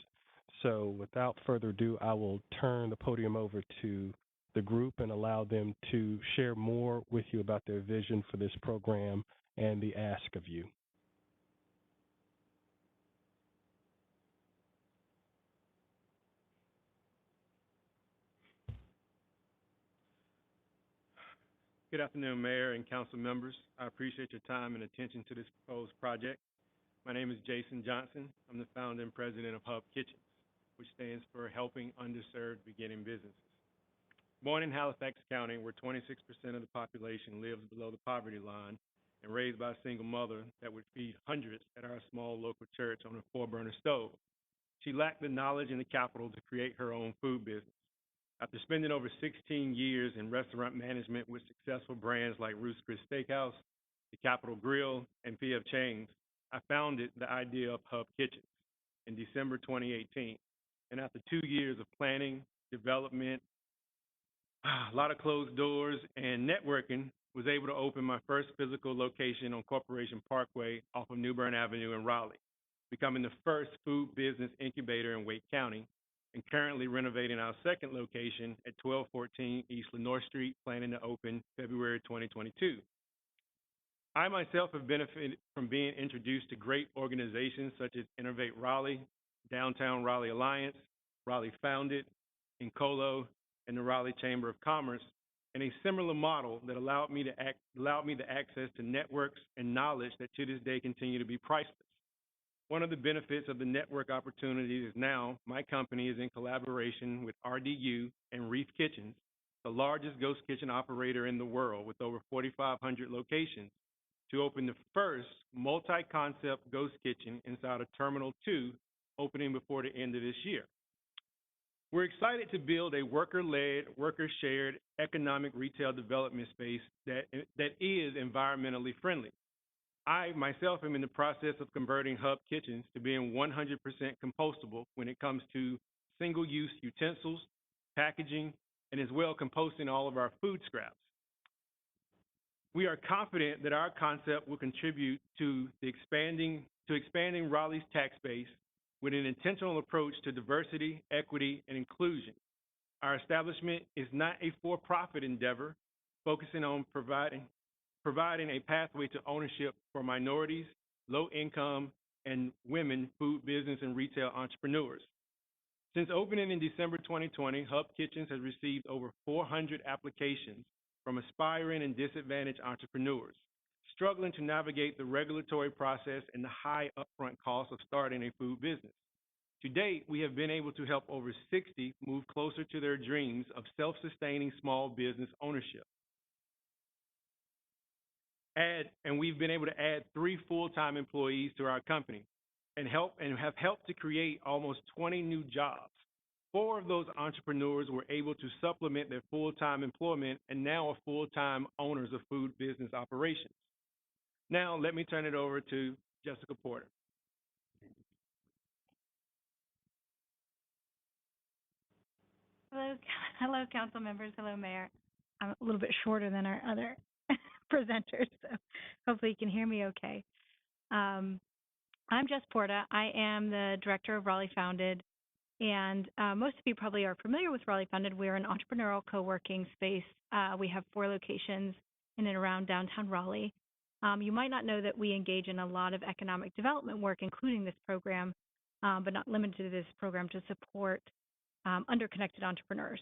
So without further ado, I will turn the podium over to the group and allow them to share more with you about their vision for this program and the ask of you.
Good afternoon, Mayor and Council members. I appreciate your time and attention to this proposed project. My name is Jason Johnson. I'm the founder and president of Hub Kitchens, which stands for Helping Underserved Beginning Businesses. Born in Halifax County, where 26% of the population lives below the poverty line, and raised by a single mother that would feed hundreds at our small local church on a 4-burner stove, she lacked the knowledge and the capital to create her own food business. After spending over 16 years in restaurant management with successful brands like Ruth's Chris Steakhouse, the Capitol Grill, and P.F. Chang's, I founded the idea of Hub Kitchens in December 2018. And after 2 years of planning, development, a lot of closed doors, and networking, was able to open my first physical location on Corporation Parkway off of New Bern Avenue in Raleigh, becoming the first food business incubator in Wake County, and currently renovating our second location at 1214 East Lenore Street, planning to open February 2022. I myself have benefited from being introduced to great organizations such as Innovate Raleigh, Downtown Raleigh Alliance, Raleigh Founded, Incolo, and the Raleigh Chamber of Commerce, and a similar model that allowed me the access to networks and knowledge that to this day continue to be priceless. One of the benefits of the network opportunities is now my company is in collaboration with RDU and Reef Kitchens, the largest ghost kitchen operator in the world with over 4,500 locations, to open the first multi-concept ghost kitchen inside of Terminal 2, opening before the end of this year. We're excited to build a worker-led, worker-shared economic retail development space that is environmentally friendly. I myself am in the process of converting Hub Kitchens to being 100% compostable when it comes to single-use utensils, packaging, and as well composting all of our food scraps. We are confident that our concept will contribute to expanding Raleigh's tax base with an intentional approach to diversity, equity, and inclusion. Our establishment is not a for-profit endeavor, focusing on providing a pathway to ownership for minorities, low-income, and women food business and retail entrepreneurs. Since opening in December 2020, Hub Kitchens has received over 400 applications from aspiring and disadvantaged entrepreneurs, struggling to navigate the regulatory process and the high upfront cost of starting a food business. To date, we have been able to help over 60 move closer to their dreams of self-sustaining small business ownership. And we've been able to add 3 full-time employees to our company and have helped to create almost 20 new jobs. 4 of those entrepreneurs were able to supplement their full-time employment and now are full-time owners of food business operations. Now, let me turn it over to Jessica Porter.
Hello, council members. Hello, Mayor. I'm a little bit shorter than our other presenters, so hopefully you can hear me okay. I'm Jess Porta. I am the director of Raleigh Founded, and most of you probably are familiar with Raleigh Founded. We're an entrepreneurial co-working space. We have 4 locations in and around downtown Raleigh. You might not know that we engage in a lot of economic development work, including this program, but not limited to this program, to support underconnected entrepreneurs.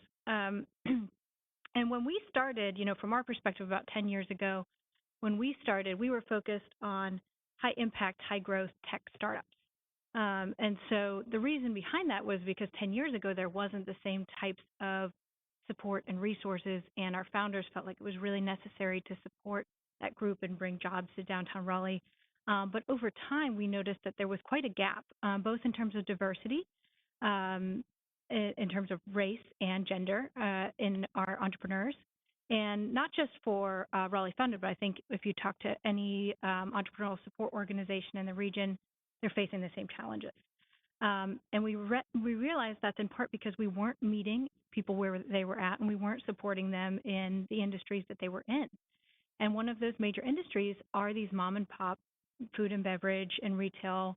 And when we started, from our perspective about 10 years ago, when we started, we were focused on high impact, high growth tech startups. And so the reason behind that was because 10 years ago, there wasn't the same types of support and resources, and our founders felt like it was really necessary to support that group and bring jobs to downtown Raleigh. But over time, we noticed that there was quite a gap, both in terms of diversity, in terms of race and gender in our entrepreneurs. And not just for Raleigh Founded, but I think if you talk to any entrepreneurial support organization in the region, they're facing the same challenges. And we realized that's in part because we weren't meeting people where they were at, and we weren't supporting them in the industries that they were in. And one of those major industries are these mom and pop food and beverage and retail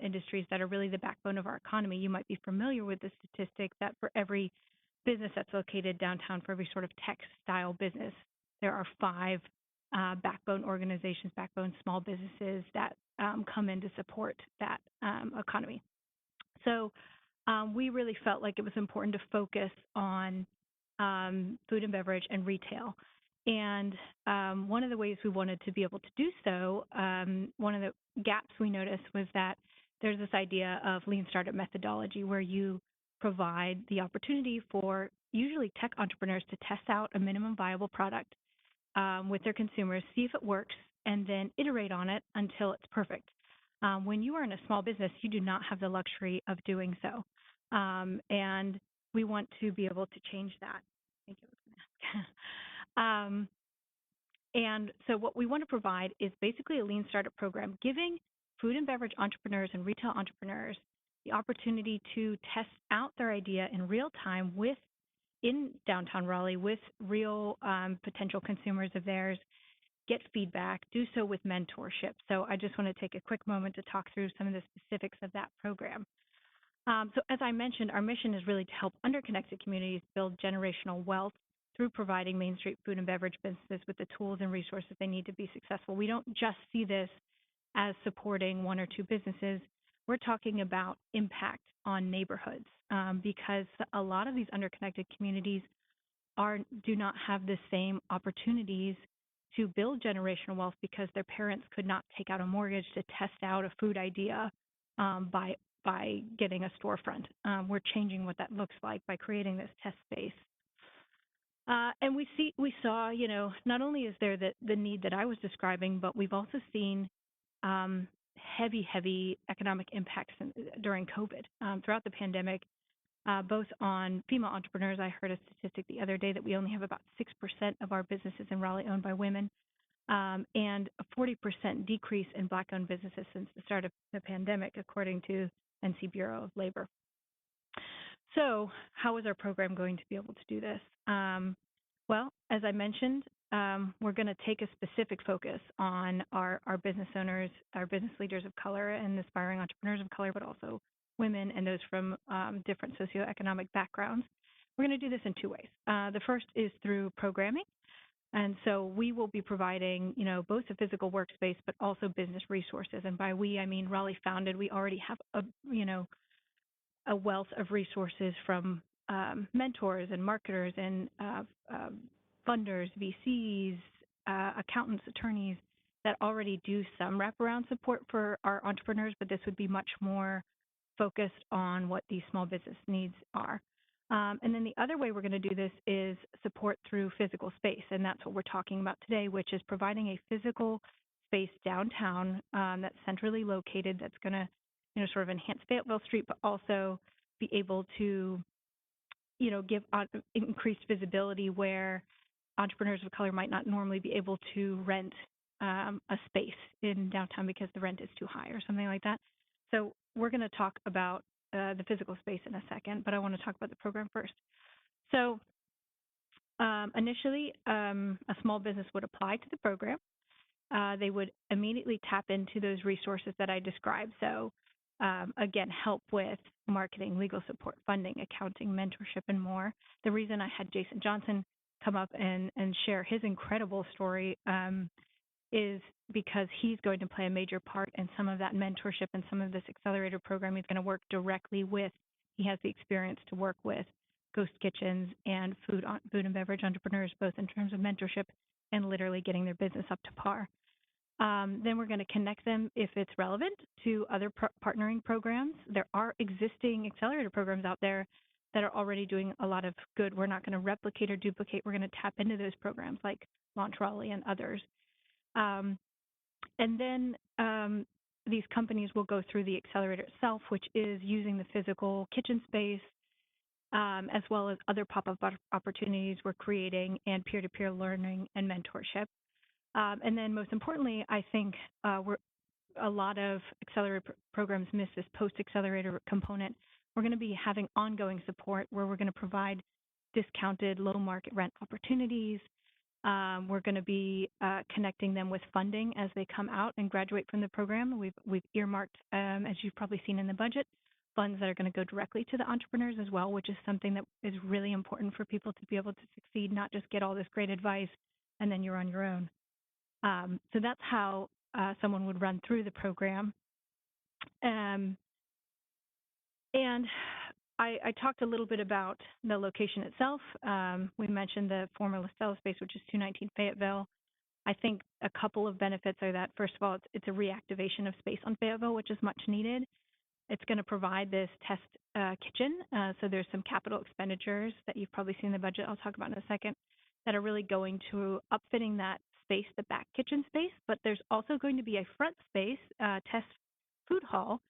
industries that are really the backbone of our economy. You might be familiar with the statistic that for every business that's located downtown, for every sort of tech-style business, there are 5 backbone organizations, backbone small businesses that come in to support that economy. So we really felt like it was important to focus on food and beverage and retail. And one of the ways we wanted to be able to do so, one of the gaps we noticed was that there's this idea of lean startup methodology where you provide the opportunity for usually tech entrepreneurs to test out a minimum viable product with their consumers, see if it works, and then iterate on it until it's perfect. When you are in a small business, you do not have the luxury of doing so. And we want to be able to change that. Thank you. And so what we want to provide is basically a lean startup program, giving food and beverage entrepreneurs and retail entrepreneurs the opportunity to test out their idea in real time in downtown Raleigh with real potential consumers of theirs, get feedback, do so with mentorship. So I just want to take a quick moment to talk through some of the specifics of that program. So as I mentioned, our mission is really to help underconnected communities build generational wealth through providing Main Street food and beverage businesses with the tools and resources they need to be successful. We don't just see this as supporting 1 or 2 businesses. We're talking about impact on neighborhoods because a lot of these underconnected communities do not have the same opportunities to build generational wealth because their parents could not take out a mortgage to test out a food idea by getting a storefront. We're changing what that looks like by creating this test space. And we saw, not only is there the need that I was describing, but we've also seen heavy economic impacts during COVID. Throughout the pandemic, both on female entrepreneurs, I heard a statistic the other day that we only have about 6% of our businesses in Raleigh owned by women, and a 40% decrease in Black-owned businesses since the start of the pandemic, according to NC Bureau of Labor. So how is our program going to be able to do this? Well, as I mentioned, we're going to take a specific focus on our business owners, our business leaders of color and aspiring entrepreneurs of color, but also women and those from different socioeconomic backgrounds. We're going to do this in 2 ways. The first is through programming. And so we will be providing, both a physical workspace, but also business resources. And by we, I mean Raleigh Founded. We already have a wealth of resources from mentors and marketers and funders, VCs, accountants, attorneys that already do some wraparound support for our entrepreneurs, but this would be much more focused on what these small business needs are. And then the other way we're going to do this is support through physical space, and that's what we're talking about today, which is providing a physical space downtown that's centrally located, that's going to, sort of enhance Fayetteville Street, but also be able to, give increased visibility where entrepreneurs of color might not normally be able to rent a space in downtown because the rent is too high or something like that. So we're going to talk about the physical space in a second, but I want to talk about the program first. So initially, a small business would apply to the program. They would immediately tap into those resources that I described. So again, help with marketing, legal support, funding, accounting, mentorship, and more. The reason I had Jason Johnson come up and share his incredible story is because he's going to play a major part in some of that mentorship and some of this accelerator program. He's going to work directly with, he has the experience to work with ghost kitchens and food and beverage entrepreneurs, both in terms of mentorship and literally getting their business up to par. Then we're going to connect them, if it's relevant, to other partnering programs. There are existing accelerator programs out there that are already doing a lot of good. We're not going to replicate or duplicate. We're going to tap into those programs like Launch Raleigh and others. And then these companies will go through the accelerator itself, which is using the physical kitchen space, as well as other pop-up opportunities we're creating and peer-to-peer learning and mentorship. And then most importantly, I think a lot of accelerator programs miss this post-accelerator component. We're going to be having ongoing support where we're going to provide discounted low market rent opportunities. We're going to be connecting them with funding as they come out and graduate from the program. We've earmarked, as you've probably seen in the budget, funds that are going to go directly to the entrepreneurs as well, which is something that is really important for people to be able to succeed, not just get all this great advice and then you're on your own. So that's how someone would run through the program. And I talked a little bit about the location itself. We mentioned the former LaStella space, which is 219 Fayetteville. I think a couple of benefits are that, first of all, it's a reactivation of space on Fayetteville, which is much needed. It's going to provide this test kitchen. So there's some capital expenditures that you've probably seen in the budget, I'll talk about in a second, that are really going to upfitting that space, the back kitchen space. But there's also going to be a front space, test food hall,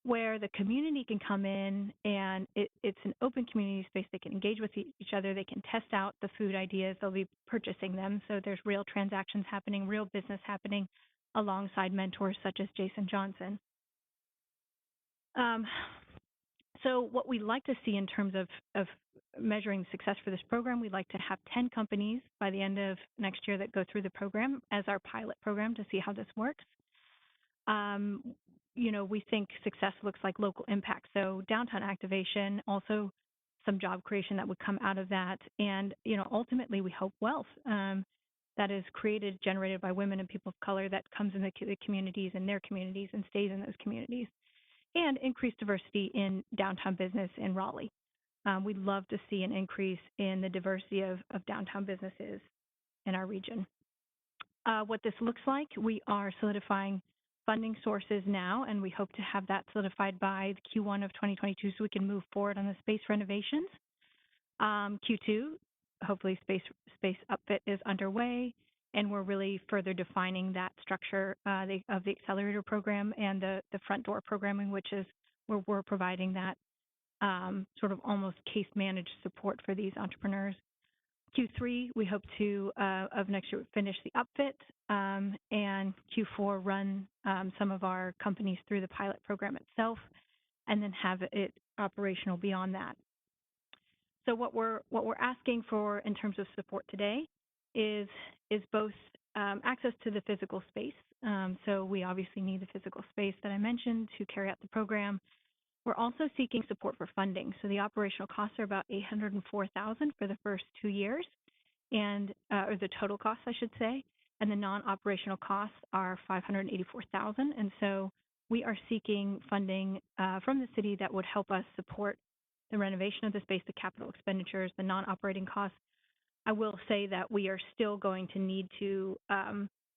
where the community can come in and it's an open community space. They can engage with each other. They can test out the food ideas. They'll be purchasing them. So there's real transactions happening, real business happening alongside mentors such as Jason Johnson. So what we'd like to see in terms of measuring success for this program, we'd like to have 10 companies by the end of next year that go through the program as our pilot program to see how this works. We think success looks like local impact. So downtown activation, also some job creation that would come out of that. And, ultimately we hope wealth that is generated by women and people of color that comes in the communities and their communities and stays in those communities. And increased diversity in downtown business in Raleigh. We'd love to see an increase in the diversity of downtown businesses in our region. What this looks like, we are solidifying funding sources now, and we hope to have that solidified by the Q1 of 2022 so we can move forward on the space renovations. Q2, hopefully space upfit is underway, and we're really further defining that structure of the accelerator program and the front door programming, which is where we're providing that sort of almost case managed support for these entrepreneurs. Q3, we hope to, of next year, finish the upfit, and Q4 run some of our companies through the pilot program itself, and then have it operational beyond that. So what we're asking for in terms of support today is both access to the physical space. So we obviously need the physical space that I mentioned to carry out the program. We're also seeking support for funding. So the operational costs are about $804,000 for the first 2 years, and or the total costs, I should say, and the non-operational costs are $584,000. And so we are seeking funding from the city that would help us support the renovation of the space, the capital expenditures, the non-operating costs. I will say that we are still going to need to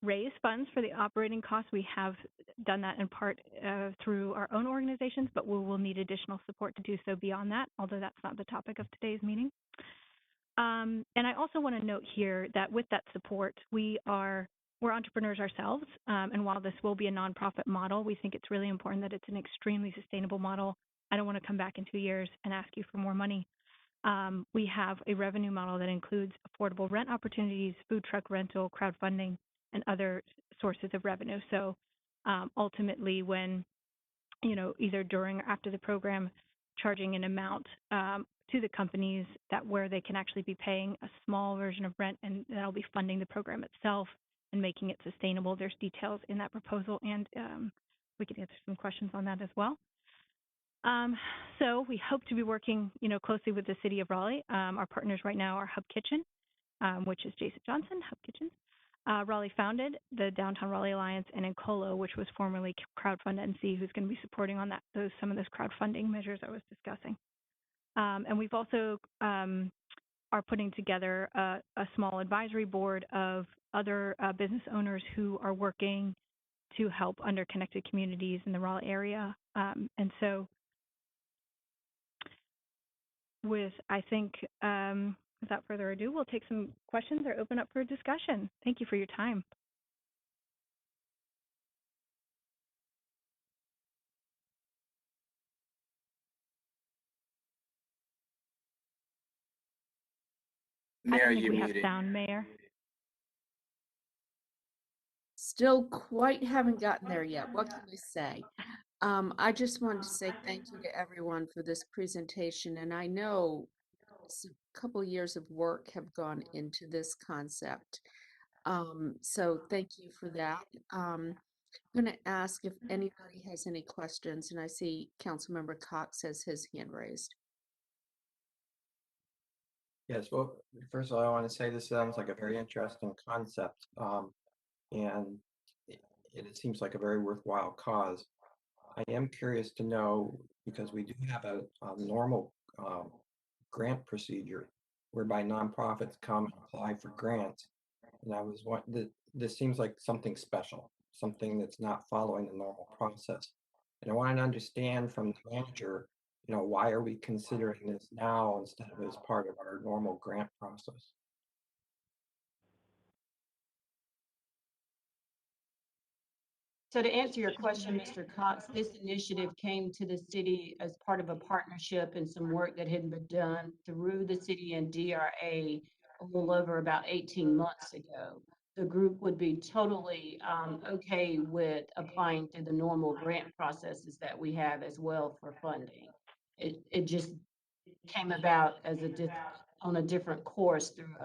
raise funds for the operating costs. We have done that in part through our own organizations, but we will need additional support to do so beyond that, although that's not the topic of today's meeting. And I also want to note here that with that support, we're entrepreneurs ourselves, and while this will be a nonprofit model, we think it's really important that it's an extremely sustainable model. I don't want to come back in 2 years and ask you for more money. We have a revenue model that includes affordable rent opportunities, food truck rental, crowdfunding, and other sources of revenue. So ultimately, when, either during or after the program, charging an amount to the companies that where they can actually be paying a small version of rent, and that'll be funding the program itself and making it sustainable. There's details in that proposal, and we can answer some questions on that as well. So we hope to be working, closely with the City of Raleigh. Our partners right now are Hub Kitchen, which is Jason Johnson, Hub Kitchen. Raleigh founded the Downtown Raleigh Alliance, and Incolo, which was formerly Crowdfund NC, who's going to be supporting on some of those crowdfunding measures I was discussing. And we've also are putting together a small advisory board of other business owners who are working to help underconnected communities in the Raleigh area. And so without further ado, we'll take some questions or open up for discussion. Thank you for your time.
Mayor,
I don't think
you're
we have
muted.
sound, Mayor.
Still quite haven't gotten there yet. What can we say? I just wanted to say thank you to everyone for this presentation. And I know a couple years of work have gone into this concept. So thank you for that. I'm going to ask if anybody has any questions, and I see Councilmember Cox has his hand raised.
Yes, well, first of all, I want to say this sounds like a very interesting concept, and it seems like a very worthwhile cause. I am curious to know, because we do have a normal grant procedure whereby nonprofits come and apply for grants. And I was wondering, this seems like something special, something that's not following the normal process. And I wanted to understand from the manager, why are we considering this now instead of as part of our normal grant process?
So to answer your question, Mr. Cox, this initiative came to the city as part of a partnership and some work that had been done through the city and DRA a little over about 18 months ago. The group would be totally okay with applying to the normal grant processes that we have as well for funding. It just came about as on a different course through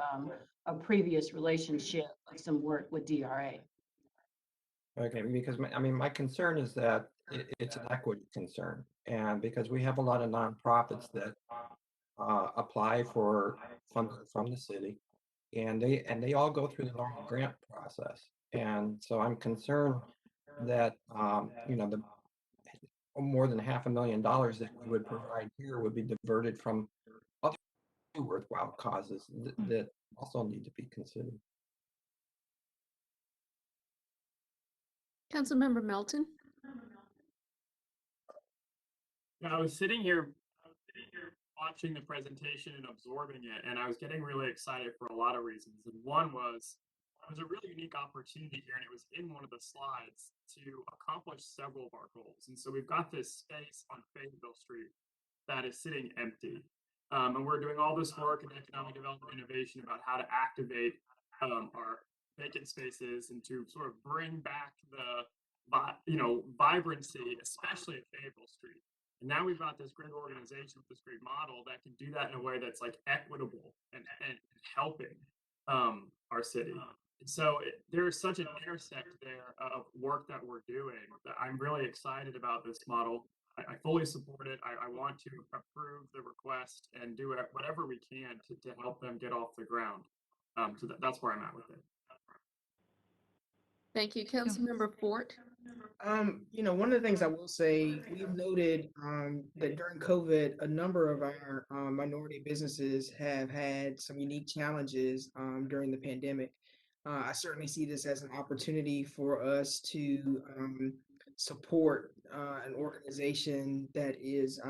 a previous relationship of some work with DRA.
Okay, because my concern is that it's an equity concern, and because we have a lot of nonprofits that apply for funding from the city, and they all go through the normal grant process, and so I'm concerned that the more than $500,000 that we would provide here would be diverted from other worthwhile causes that also need to be considered.
Councilmember Melton.
I was sitting here watching the presentation and absorbing it, and I was getting really excited for a lot of reasons. And one was, it was a really unique opportunity here, and it was in one of the slides to accomplish several of our goals. And so we've got this space on Fayetteville Street that is sitting empty. And we're doing all this work in economic development innovation about how to activate our vacant spaces and to sort of bring back the vibrancy, especially at Fayetteville Street. And now we've got this great organization with this great model that can do that in a way that's like equitable and helping our city. And so there is such an intersect there of work that we're doing that I'm really excited about this model. I fully support it. I want to approve the request and do whatever we can to help them get off the ground. So that's where I'm at with it.
Thank you. Councilmember Fort.
One of the things I will say, we've noted that during COVID, a number of our minority businesses have had some unique challenges during the pandemic. I certainly see this as an opportunity for us to support an organization that is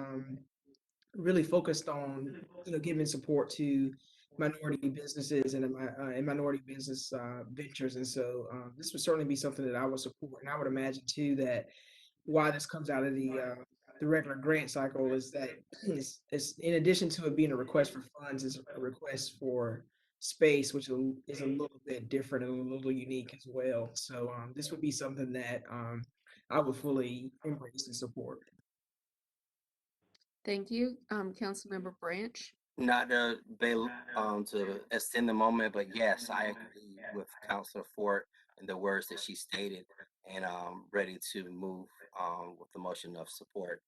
really focused on giving support to minority businesses and minority business ventures. And so this would certainly be something that I would support. And I would imagine too that why this comes out of the regular grant cycle is that it's in addition to it being a request for funds, is a request for space, which is a little bit different and a little unique as well. So this would be something that I would fully embrace and support.
Thank you. Councilmember Branch.
Not to extend the moment, but yes, I agree with Councilor Ford and the words that she stated, and ready to move with the motion of support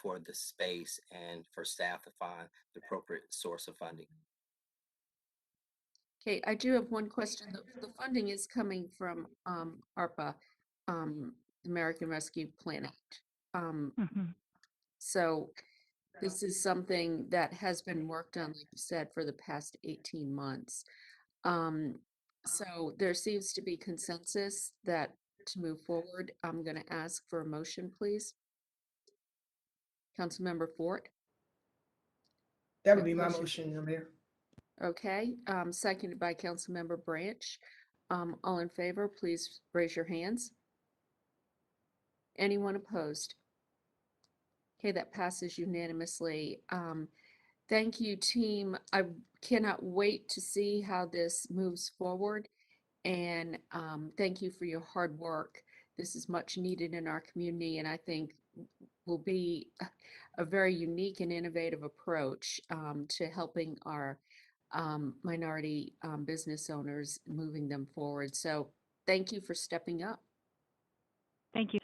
for the space and for staff to find the appropriate source of funding.
Okay, I do have one question. The funding is coming from ARPA, American Rescue Plan Act. So this is something that has been worked on, like you said, for the past 18 months. So there seems to be consensus that to move forward, I'm going to ask for a motion, please. Councilmember Fort.
That would be my motion, Mayor.
Okay, seconded by Councilmember Branch. All in favor, please raise your hands. Anyone opposed? Okay, that passes unanimously. Thank you, team. I cannot wait to see how this moves forward. And thank you for your hard work. This is much needed in our community, and I think will be a very unique and innovative approach to helping our minority business owners, moving them forward. So thank you for stepping up.
Thank you.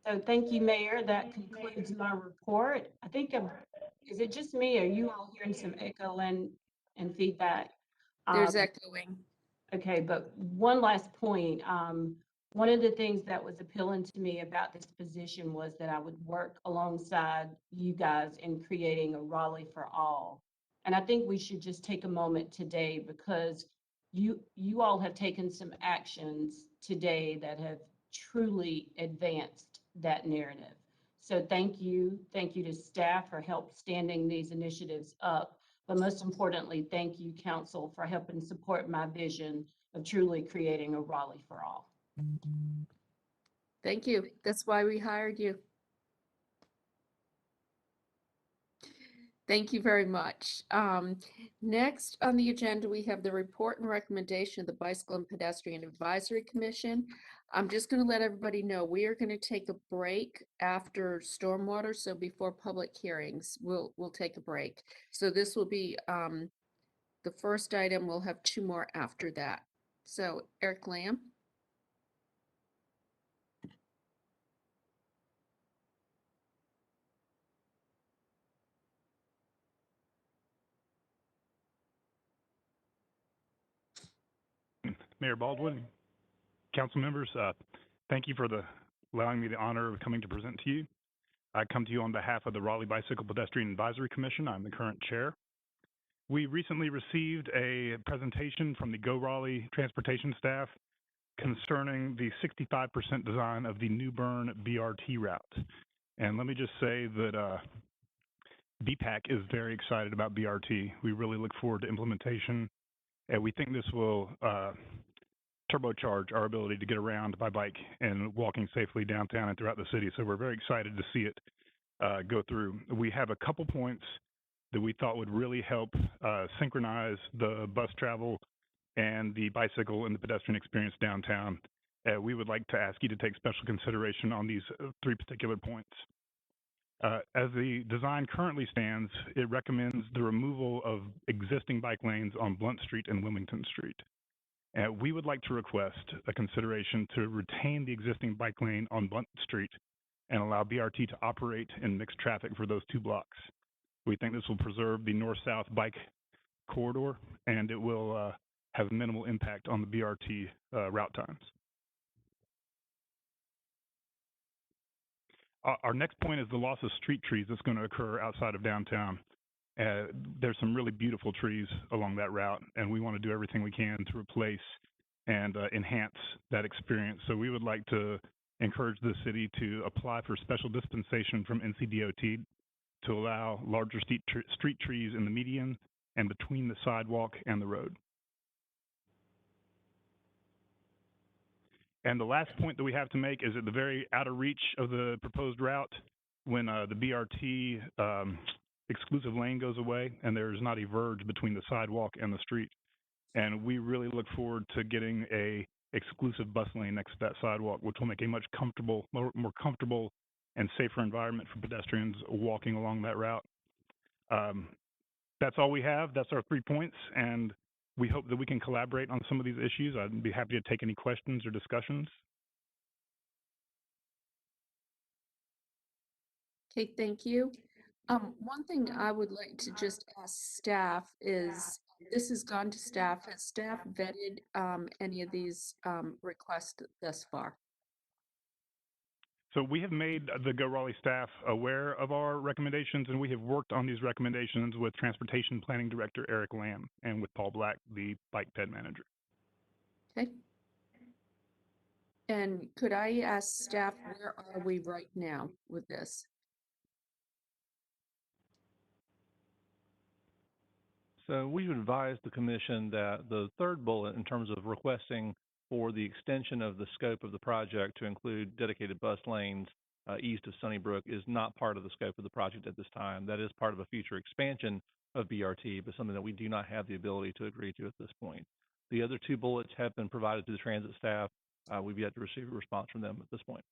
So thank you, Mayor. That concludes my report. I think, is it just me? Or are you all hearing some echo and feedback?
There's echoing.
Okay, but one last point. One of the things that was appealing to me about this position was that I would work alongside you guys in creating a Raleigh for all. And I think we should just take a moment today, because you all have taken some actions today that have truly advanced that narrative. So thank you. Thank you to staff for help standing these initiatives up. But most importantly, thank you, Council, for helping support my vision of truly creating a Raleigh for all.
Thank you. That's why we hired you. Thank you very much. Next on the agenda, we have the report and recommendation of the Bicycle and Pedestrian Advisory Commission. I'm just going to let everybody know we are going to take a break after Stormwater. So before public hearings, we'll take a break. So this will be the first item. We'll have two more after that. So Eric Lamb.
Mayor Baldwin, council members, thank you for allowing me the honor of coming to present to you. I come to you on behalf of the Raleigh Bicycle Pedestrian Advisory Commission. I'm the current chair. We recently received a presentation from the Go Raleigh transportation staff concerning the 65% design of the New Bern BRT route. And let me just say that BPAC is very excited about BRT. We really look forward to implementation, and we think this will turbocharge our ability to get around by bike and walking safely downtown and throughout the city. So we're very excited to see it go through. We have a couple points that we thought would really help synchronize the bus travel and the bicycle and the pedestrian experience downtown. We would like to ask you to take special consideration on these three particular points. As the design currently stands, it recommends the removal of existing bike lanes on Blunt Street and Wilmington Street. We would like to request a consideration to retain the existing bike lane on Blunt Street and allow BRT to operate in mixed traffic for those two blocks. We think this will preserve the north-south bike corridor, and it will have minimal impact on the BRT route times. Our next point is the loss of street trees that's going to occur outside of downtown. There's some really beautiful trees along that route, and we want to do everything we can to replace and enhance that experience. So we would like to encourage the city to apply for special dispensation from NCDOT to allow larger street trees in the median and between the sidewalk and the road. And the last point that we have to make is at the very outer reach of the proposed route, when the BRT exclusive lane goes away and there's not a verge between the sidewalk and the street. And we really look forward to getting a exclusive bus lane next to that sidewalk, which will make a much more comfortable and safer environment for pedestrians walking along that route. That's all we have. That's our 3 points. And we hope that we can collaborate on some of these issues. I'd be happy to take any questions or discussions.
Okay, thank you. One thing I would like to just ask staff is, this has gone to staff. Has staff vetted any of these requests thus far?
So we have made the Go Raleigh staff aware of our recommendations, and we have worked on these recommendations with Transportation Planning Director Eric Lamb and with Paul Black, the Bike Ped Manager.
Okay. And could I ask staff, where are we right now with this?
So we would advise the commission that the third bullet, in terms of requesting for the extension of the scope of the project to include dedicated bus lanes east of Sunnybrook, is not part of the scope of the project at this time. That is part of a future expansion of BRT, but something that we do not have the ability to agree to at this point. The other 2 bullets have been provided to the transit staff. We've yet to receive a response from them at this point.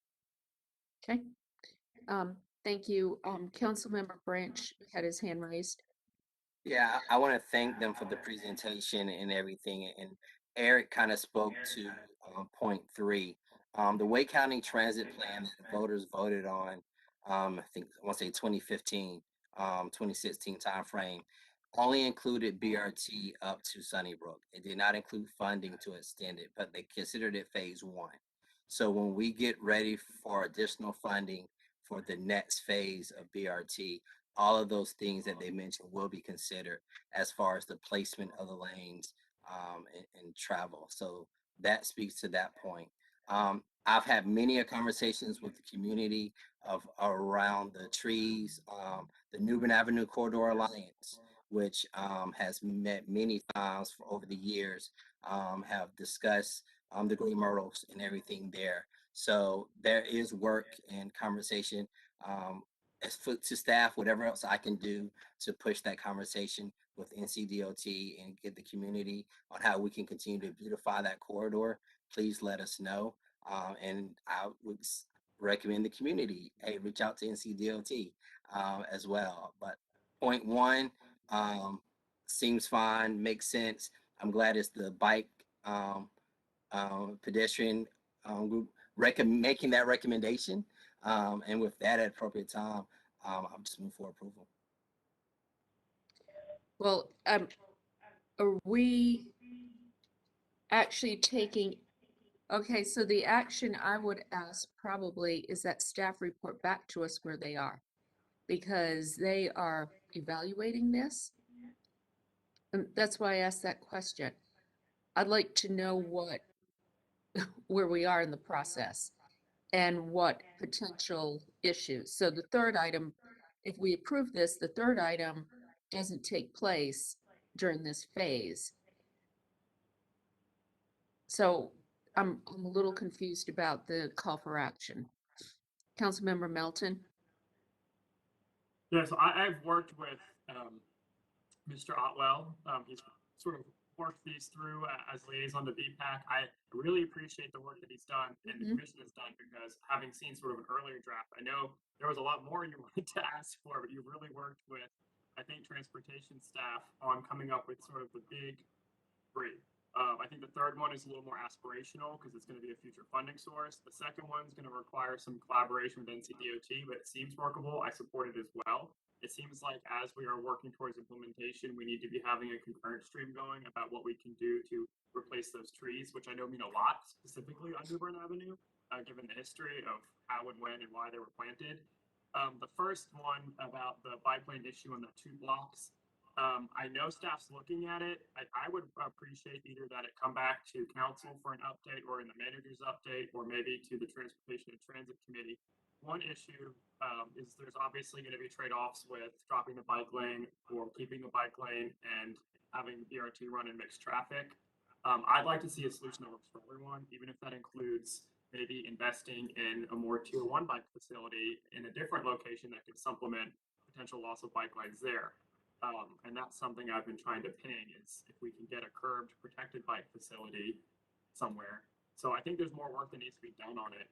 Okay. Thank you. Councilmember Branch had his hand raised.
Yeah, I want to thank them for the presentation and everything. And Eric kind of spoke to point 3. The Wake County Transit Plan that the voters voted on, I want to say 2015, 2016 timeframe, only included BRT up to Sunnybrook. It did not include funding to extend it, but they considered it phase 1. So when we get ready for additional funding for the next phase of BRT, all of those things that they mentioned will be considered as far as the placement of the lanes and travel. So that speaks to that point. I've had many conversations with the community around the trees, the Newbern Avenue Corridor Alliance, which has met many times over the years, have discussed the green myrtles and everything there. So there is work and conversation as to staff, whatever else I can do to push that conversation with NCDOT and get the community on how we can continue to beautify that corridor. Please let us know. And I would recommend the community, hey, reach out to NCDOT as well. But point 1 seems fine, makes sense. I'm glad it's the bike pedestrian group making that recommendation. And with that at appropriate time, I'll just move for approval.
Well, are we actually taking, okay, so the action I would ask probably is that staff report back to us where they are, because they are evaluating this. And that's why I asked that question. I'd like to know where we are in the process and what potential issues. So the third item, if we approve this, the third item doesn't take place during this phase. So I'm a little confused about the call for action. Councilmember Melton?
Yeah, so I've worked with Mr. Otwell. He's sort of worked these through as liaison to BPAC. I really appreciate the work that he's done and the commission has done, because having seen sort of an earlier draft, I know there was a lot more you wanted to ask for, but you really worked with, I think, transportation staff on coming up with sort of the big 3. I think the third one is a little more aspirational because it's going to be a future funding source. The second one is going to require some collaboration with NCDOT, but it seems workable. I support it as well. It seems like as we are working towards implementation, we need to be having a concurrent stream going about what we can do to replace those trees, which I know mean a lot, specifically on New Bern Avenue, given the history of how and when and why they were planted. The first one about the bike lane issue on the 2 blocks. I know staff's looking at it. I would appreciate either that it come back to council for an update or in the manager's update, or maybe to the Transportation and Transit Committee. One issue is there's obviously going to be trade-offs with dropping the bike lane or keeping the bike lane and having BRT run in mixed traffic. I'd like to see a solution that works for everyone, even if that includes maybe investing in a more tier 1 bike facility in a different location that could supplement potential loss of bike lanes there. And that's something I've been trying to ping, is if we can get a curbed protected bike facility somewhere. So I think there's more work that needs to be done on it.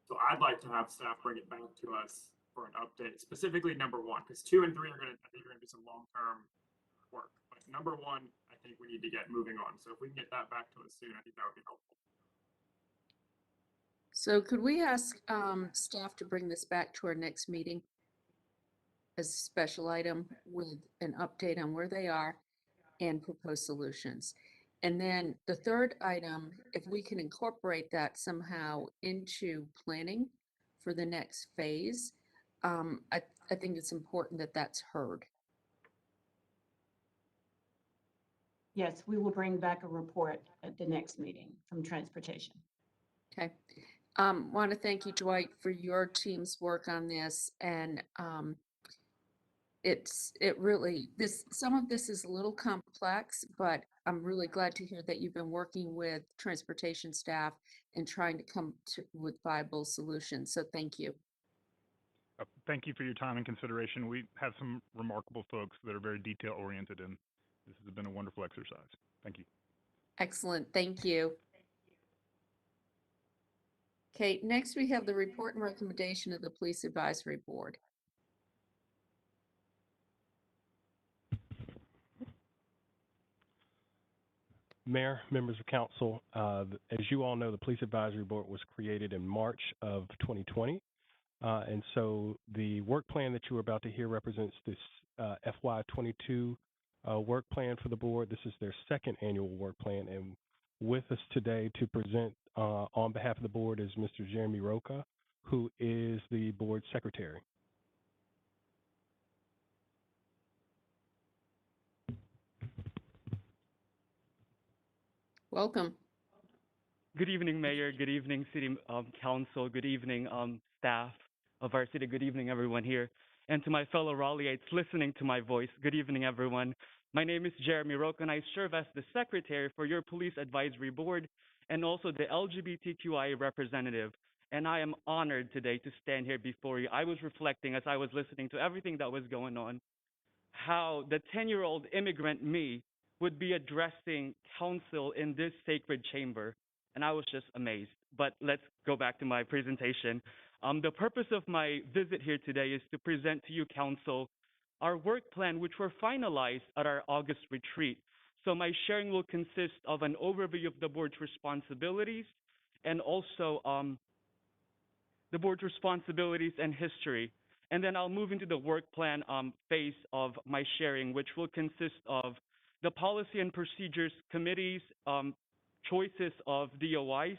So I'd like to have staff bring it back to us for an update, specifically number 1, because 2 and 3 I think are going to be some long-term work. But number 1, I think we need to get moving on. So if we can get that back to us soon, I think that would be helpful.
So could we ask staff to bring this back to our next meeting as a special item with an update on where they are and proposed solutions? And then the third item, if we can incorporate that somehow into planning for the next phase, I think it's important that that's heard.
Yes, we will bring back a report at the next meeting from transportation.
Okay. Want to thank you, Dwight, for your team's work on this. And some of this is a little complex, but I'm really glad to hear that you've been working with transportation staff and trying to come with viable solutions. So thank you.
Thank you for your time and consideration. We have some remarkable folks that are very detail oriented, and this has been a wonderful exercise. Thank you.
Excellent. Thank you. Okay, next we have the report and recommendation of the Police Advisory Board.
Mayor, members of council, as you all know, the Police Advisory Board was created in March of 2020. And so the work plan that you are about to hear represents this FY22 work plan for the board. This is their second annual work plan. And with us today to present on behalf of the board is Mr. Jeremy Roca, who is the board secretary.
Welcome.
Good evening, Mayor. Good evening, City Council. Good evening, staff of our city. Good evening, everyone here. And to my fellow Raleighs listening to my voice, good evening, everyone. My name is Jeremy Roca, and I serve as the secretary for your Police Advisory Board and also the LGBTQIA representative. And I am honored today to stand here before you. I was reflecting as I was listening to everything that was going on, how the 10-year-old immigrant me would be addressing council in this sacred chamber. And I was just amazed. But let's go back to my presentation. The purpose of my visit here today is to present to you, council, our work plan, which were finalized at our August retreat. So my sharing will consist of an overview of the board's responsibilities and also the board's responsibilities and history. And then I'll move into the work plan phase of my sharing, which will consist of the policy and procedures committees, choices of DOIs,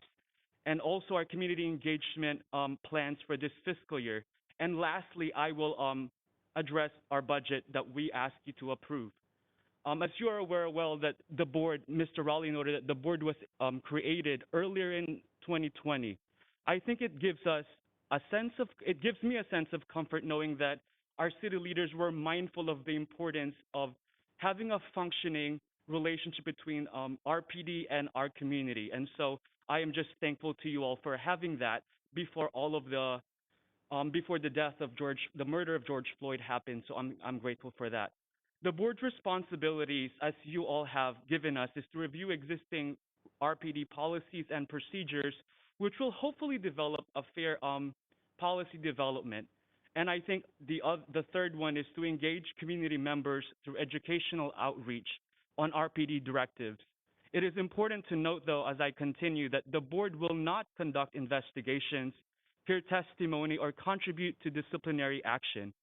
and also our community engagement plans for this fiscal year. And lastly, I will address our budget that we ask you to approve. As you are aware well that the board, Mr. Raleigh noted that the board was created earlier in 2020. I think it gives me a sense of comfort knowing that our city leaders were mindful of the importance of having a functioning relationship between RPD and our community. And so I am just thankful to you all for having that before all of the, before the death of the murder of George Floyd happened. So I'm grateful for that. The board's responsibilities, as you all have given us, is to review existing RPD policies and procedures, which will hopefully develop a fair policy development. And I think the third one is to engage community members through educational outreach on RPD directives. It is important to note, though, as I continue, that the board will not conduct investigations, hear testimony, or contribute to disciplinary action.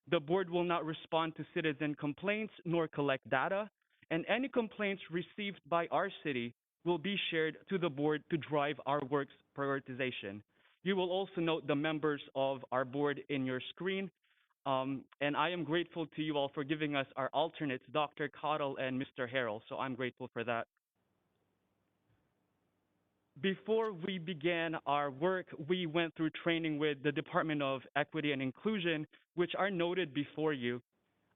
The board will not respond to citizen complaints nor collect data, and any complaints received by our city will be shared to the board to drive our work's prioritization. You will also note the members of our board in your screen, and I am grateful to you all for giving us our alternates, Dr. Cottle and Mr. Harrell, so I'm grateful for that. Before we began our work, we went through training with the Department of Equity and Inclusion, which are noted before you.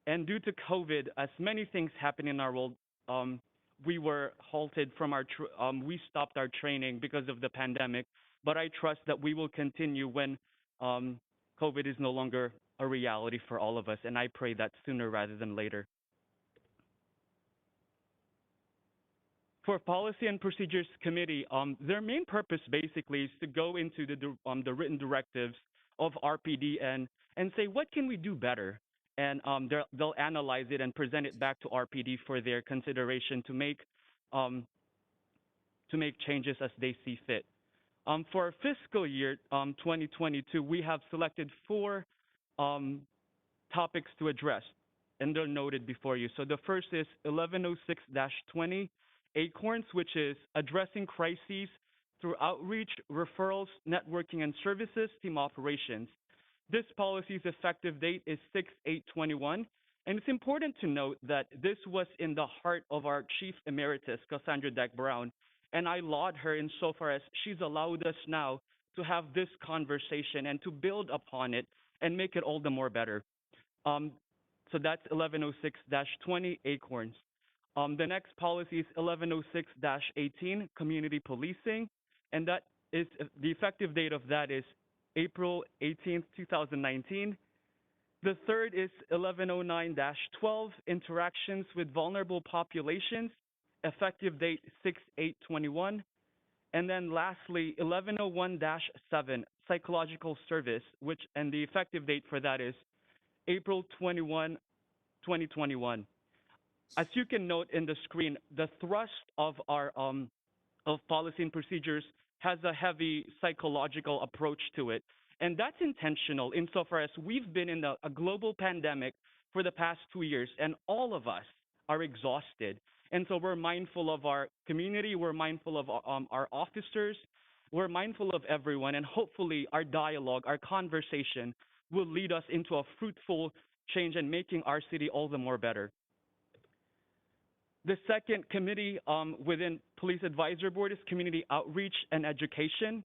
And due to COVID, as many things happen in our world, we were halted from our, we stopped our training because of the pandemic, but I trust that we will continue when COVID is no longer a reality for all of us, and I pray that sooner rather than later. For Policy and Procedures Committee, their main purpose basically is to go into the written directives of RPD and say, what can we do better? And they'll analyze it and present it back to RPD for their consideration to make changes as they see fit. For our fiscal year 2022, we have selected 4 topics to address, and they're noted before you. So the first is 1106-20, Acorns, which is addressing crises through outreach, referrals, networking, and services, team operations. This policy's effective date is 6/8/21, and it's important to note that this was in the heart of our Chief Emeritus, Cassandra Deck Brown, and I laud her insofar as she's allowed us now to have this conversation and to build upon it and make it all the more better. So that's 1106-20, Acorns. The next policy is 1106-18, Community Policing, and that is the effective date of that is April 18th, 2019. The third is 1109-12, Interactions with Vulnerable Populations, effective date 6/8/21. And then lastly, 1101-7, Psychological Service, and the effective date for that is April 21, 2021. As you can note in the screen, the thrust of our of policy and procedures has a heavy psychological approach to it. And that's intentional insofar as we've been in a global pandemic for the past 2 years, and all of us are exhausted. And so we're mindful of our community, we're mindful of our officers, we're mindful of everyone, and hopefully our dialogue, our conversation will lead us into a fruitful change and making our city all the more better. The second committee within Police Advisory Board is Community Outreach and Education.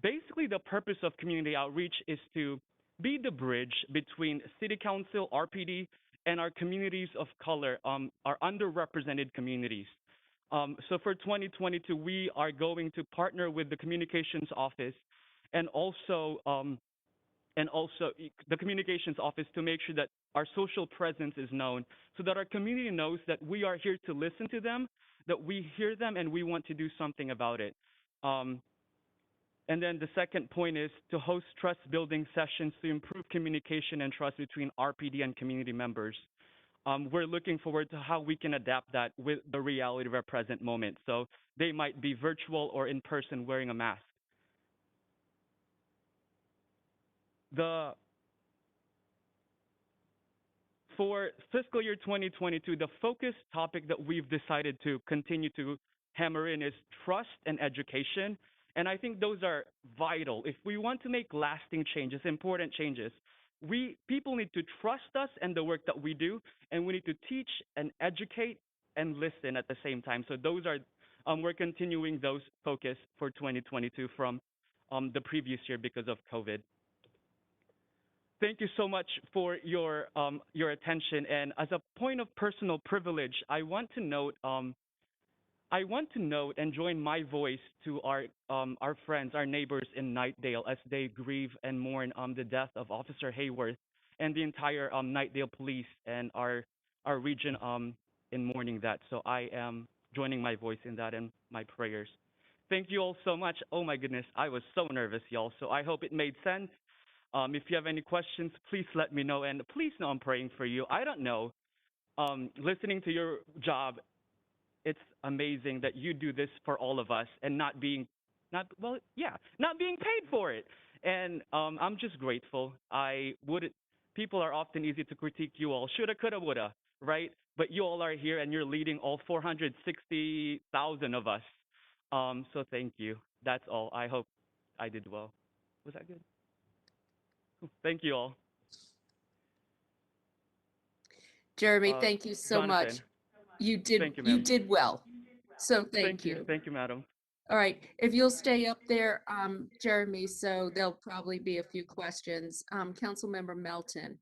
Basically, the purpose of community outreach is to be the bridge between City Council, RPD, and our communities of color, our underrepresented communities. So for 2022, we are going to partner with the Communications Office and also the Communications Office to make sure that our social presence is known so that our community knows that we are here to listen to them, that we hear them, and we want to do something about it. And then the second point is to host trust building sessions to improve communication and trust between RPD and community members. We're looking forward to how we can adapt that with the reality of our present moment. So they might be virtual or in person wearing a mask. For fiscal year 2022, the focus topic that we've decided to continue to hammer in is trust and education. And I think those are vital. If we want to make lasting changes, important changes, people need to trust us and the work that we do, and we need to teach and educate and listen at the same time. So those are, we're continuing those focus for 2022 from the previous year because of COVID. Thank you so much for your attention. And as a point of personal privilege, I want to note and join my voice to our friends, our neighbors in Knightdale as they grieve and mourn the death of Officer Hayworth and the entire Knightdale Police and our region in mourning that. So I am joining my voice in that and my prayers. Thank you all so much. Oh my goodness, I was so nervous, y'all. So I hope it made sense. If you have any questions, please let me know. And please know I'm praying for you. I don't know, listening to your job, it's amazing that you do this for all of us and not being paid for it. And I'm just grateful. people are often easy to critique you all. Shoulda, coulda, woulda, right? But you all are here and you're leading all 460,000 of us. So thank you. That's all. I hope I did well. Was that good? Cool. Thank you all.
Jeremy, thank you so much.
Jonathan.
You did,
Thank you,
you
ma'am.
did well. So thank you.
Thank you, madam.
All right, if you'll stay up there, Jeremy, so there'll probably be a few questions. Councilmember Melton.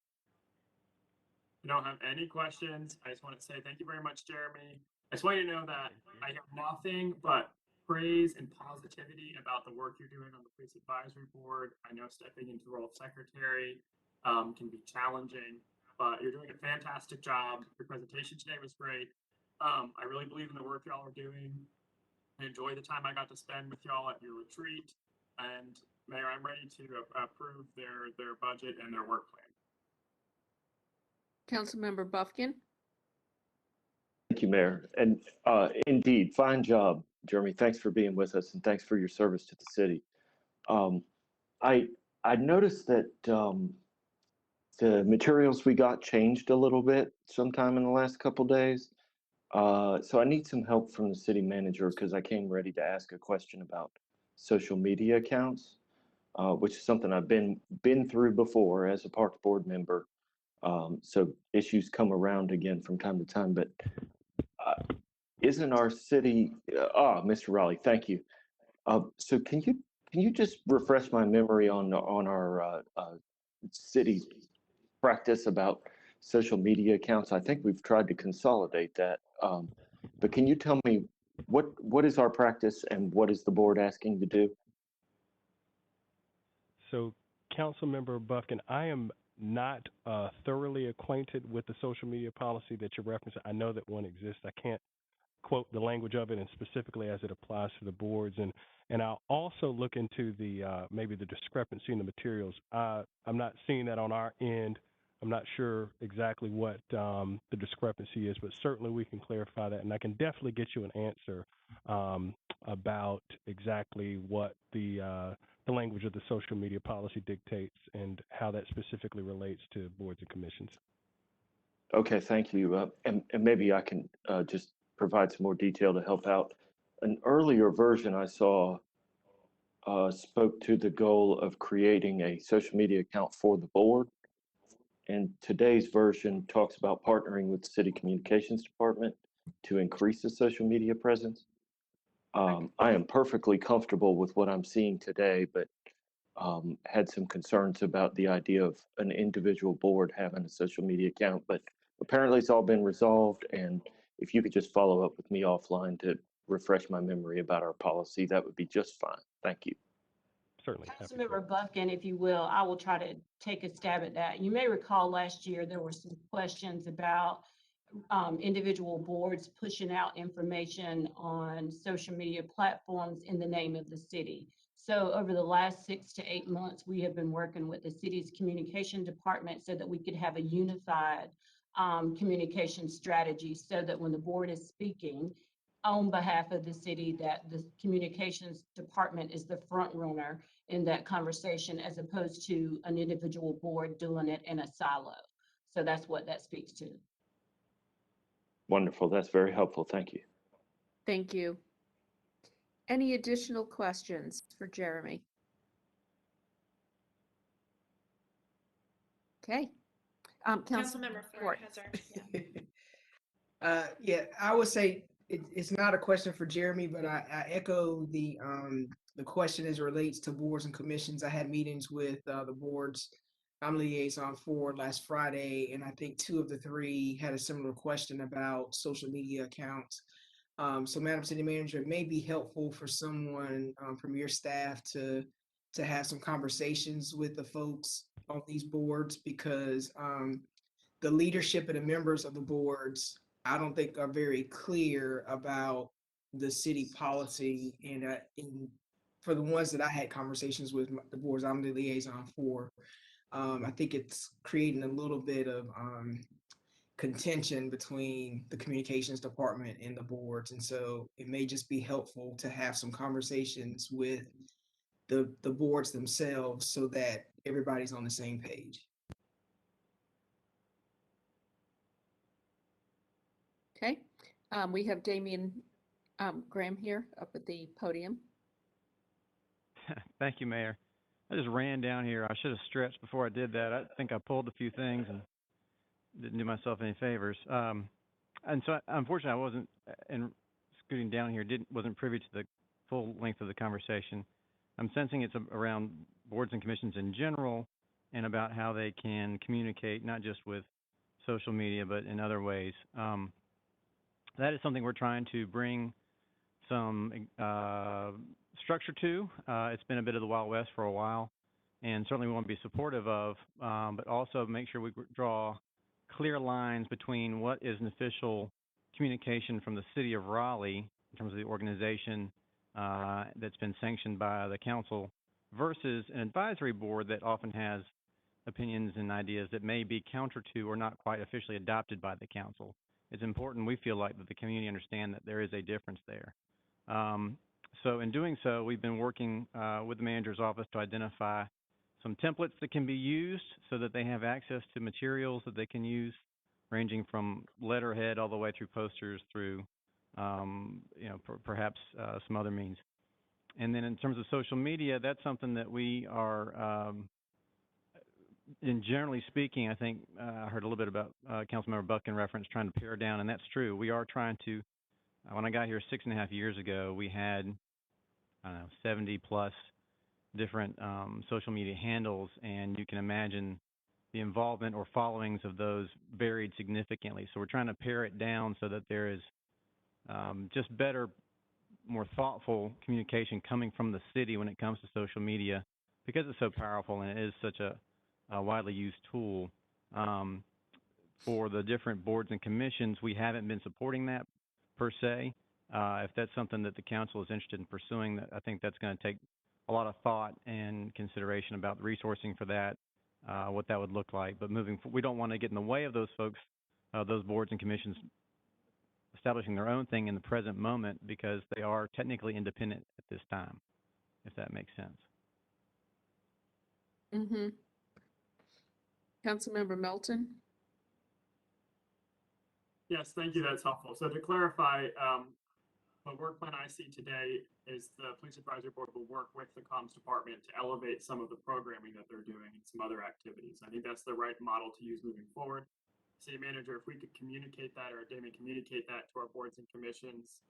I don't have any questions. I just want to say thank you very much, Jeremy. I just want you to know that I have nothing but praise and positivity about the work you're doing on the Police Advisory Board. I know stepping into the role of secretary can be challenging, but you're doing a fantastic job. Your presentation today was great. I really believe in the work y'all are doing. I enjoy the time I got to spend with y'all at your retreat. And Mayor, I'm ready to approve their budget and their work plan.
Councilmember Buffkin.
Thank you, Mayor. And indeed, fine job, Jeremy. Thanks for being with us and thanks for your service to the city. I noticed that the materials we got changed a little bit sometime in the last couple days. So I need some help from the city manager because I came ready to ask a question about social media accounts, which is something I've been through before as a Parks Board member. So issues come around again from time to time, but isn't our city, Mr. Raleigh, thank you. So can you just refresh my memory on our city practice about social media accounts? I think we've tried to consolidate that, but can you tell me what is our practice and what is the board asking to do?
So, Councilmember Buffkin, I am not thoroughly acquainted with the social media policy that you're referencing. I know that one exists. I can't quote the language of it and specifically as it applies to the boards. And I'll also look into the maybe the discrepancy in the materials. I'm not seeing that on our end. I'm not sure exactly what the discrepancy is, but certainly we can clarify that. And I can definitely get you an answer about exactly what the language of the social media policy dictates and how that specifically relates to boards and commissions.
Okay, thank you. And maybe I can just provide some more detail to help out. An earlier version I saw spoke to the goal of creating a social media account for the board. And today's version talks about partnering with the city communications department to increase the social media presence. I am perfectly comfortable with what I'm seeing today, but had some concerns about the idea of an individual board having a social media account, but apparently it's all been resolved. And if you could just follow up with me offline to refresh my memory about our policy, that would be just fine. Thank you.
Certainly.
Councilmember Buffkin, if you will, I will try to take a stab at that. You may recall last year there were some questions about individual boards pushing out information on social media platforms in the name of the city. So over the last 6 to 8 months, we have been working with the city's communication department so that we could have a unified communication strategy so that when the board is speaking on behalf of the city, that the communications department is the front runner in that conversation as opposed to an individual board doing it in a silo. So that's what that speaks to.
Wonderful. That's very helpful. Thank you.
Thank you. Any additional questions for Jeremy? Okay.
Councilmember Ford has her.
Yeah, I would say it's not a question for Jeremy, but I echo the question as it relates to boards and commissions. I had meetings with the boards I'm liaison for last Friday, and I think 2 of the 3 had a similar question about social media accounts. So, Madam City Manager, it may be helpful for someone from your staff to have some conversations with the folks on these boards, because the leadership and the members of the boards, I don't think are very clear about the city policy. And for the ones that I had conversations with, the boards I'm the liaison for, I think it's creating a little bit of contention between the communications department and the boards. And so it may just be helpful to have some conversations with the boards themselves so that everybody's on the same page.
Okay, we have Damian Graham here up at the podium.
Thank you, Mayor. I just ran down here. I should have stretched before I did that. I think I pulled a few things and didn't do myself any favors. And so, unfortunately, I wasn't, in scooting down here, wasn't privy to the full length of the conversation. I'm sensing it's around boards and commissions in general and about how they can communicate, not just with social media, but in other ways. That is something we're trying to bring some structure to. It's been a bit of the Wild West for a while, and certainly we want to be supportive of, but also make sure we draw clear lines between what is an official communication from the city of Raleigh in terms of the organization that's been sanctioned by the council versus an advisory board that often has opinions and ideas that may be counter to or not quite officially adopted by the council. It's important, we feel like, that the community understand that there is a difference there. So in doing so, we've been working with the manager's office to identify some templates that can be used so that they have access to materials that they can use, ranging from letterhead all the way through posters through, perhaps some other means. And then in terms of social media, that's something that we are, in generally speaking, I think I heard a little bit about Councilmember Buckin reference trying to pare down, and that's true. We are trying to, when I got here 6.5 years ago, we had, I don't know, 70 plus different social media handles, and you can imagine the involvement or followings of those varied significantly. So we're trying to pare it down so that there is just better, more thoughtful communication coming from the city when it comes to social media, because it's so powerful and it is such a widely used tool. For the different boards and commissions, we haven't been supporting that per se. If that's something that the council is interested in pursuing, I think that's going to take a lot of thought and consideration about the resourcing for that, what that would look like. But we don't want to get in the way of those folks, those boards and commissions establishing their own thing in the present moment, because they are technically independent at this time, if that makes sense.
Mm-hmm. Councilmember Melton?
Yes, thank you. That's helpful. So to clarify, the work plan I see today is the Police Advisory Board will work with the comms department to elevate some of the programming that they're doing and some other activities. I think that's the right model to use moving forward. City manager, if we could communicate that, or Damien communicate that to our boards and commissions,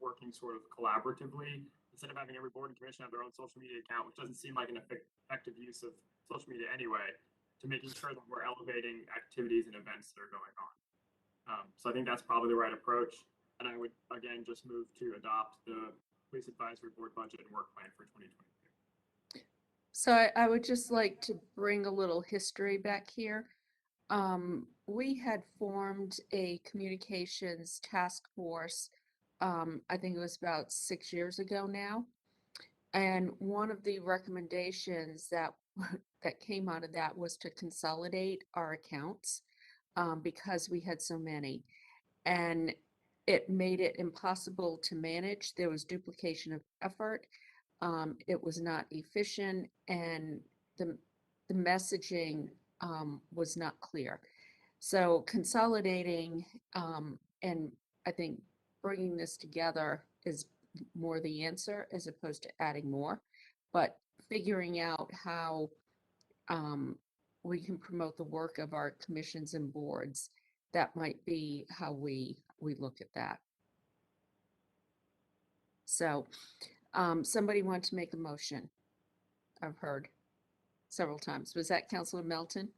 working sort of collaboratively, instead of having every board and commission have their own social media account, which doesn't seem like an effective use of social media anyway, to making sure that we're elevating activities and events that are going on. So I think that's probably the right approach. And I would, again, just move to adopt the Police Advisory Board budget and work plan for 2022.
So I would just like to bring a little history back here. We had formed a communications task force, I think it was about 6 years ago now. And one of the recommendations that came out of that was to consolidate our accounts because we had so many. And it made it impossible to manage. There was duplication of effort. It was not efficient, and the messaging was not clear. So consolidating and I think bringing this together is more the answer as opposed to adding more, but figuring out how we can promote the work of our commissions and boards, that might be how we look at that. So somebody want to make a motion? I've heard several times. Was that Councilor Melton?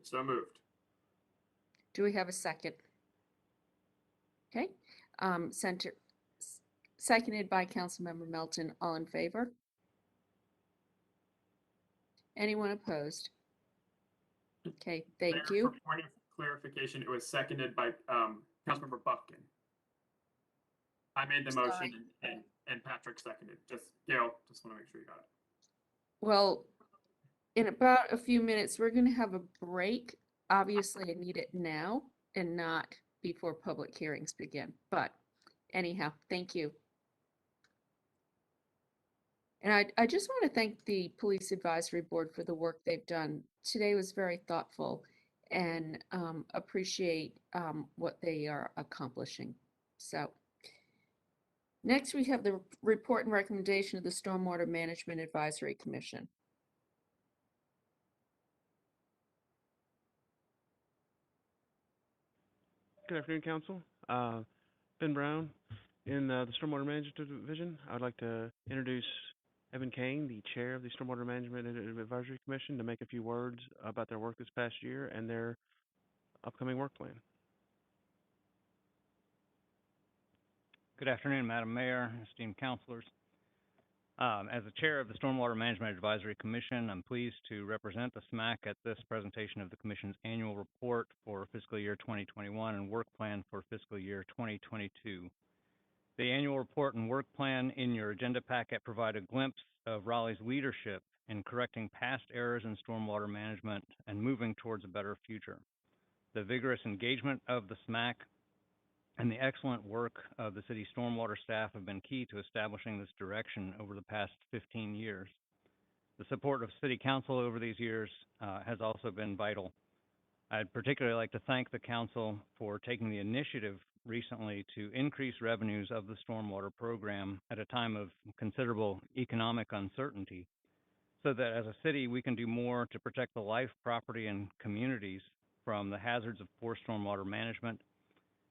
So moved.
Do we have a second? Okay. Seconded by Councilmember Melton. All in favor? Anyone opposed? Okay, thank you.
For point of clarification, it was seconded by Councilmember Buckin. I made the motion and Patrick seconded. Gail, just want to make sure you got it.
Well, in about a few minutes, we're going to have a break. Obviously, I need it now and not before public hearings begin. But anyhow, thank you. And I just want to thank the Police Advisory Board for the work they've done. Today was very thoughtful, and appreciate what they are accomplishing. So next we have the report and recommendation of the Stormwater Management Advisory Commission.
Good afternoon, Council. Ben Brown in the Stormwater Management Division. I would like to introduce Evan Kane, the Chair of the Stormwater Management Advisory Commission, to make a few words about their work this past year and their upcoming work plan.
Good afternoon, Madam Mayor, esteemed councilors. As the chair of the Stormwater Management Advisory Commission, I'm pleased to represent the SMAC at this presentation of the Commission's annual report for fiscal year 2021 and work plan for fiscal year 2022. The annual report and work plan in your agenda packet provide a glimpse of Raleigh's leadership in correcting past errors in stormwater management and moving towards a better future. The vigorous engagement of the SMAC and the excellent work of the city stormwater staff have been key to establishing this direction over the past 15 years. The support of City Council over these years has also been vital. I'd particularly like to thank the Council for taking the initiative recently to increase revenues of the stormwater program at a time of considerable economic uncertainty, so that as a city we can do more to protect the life, property, and communities from the hazards of poor stormwater management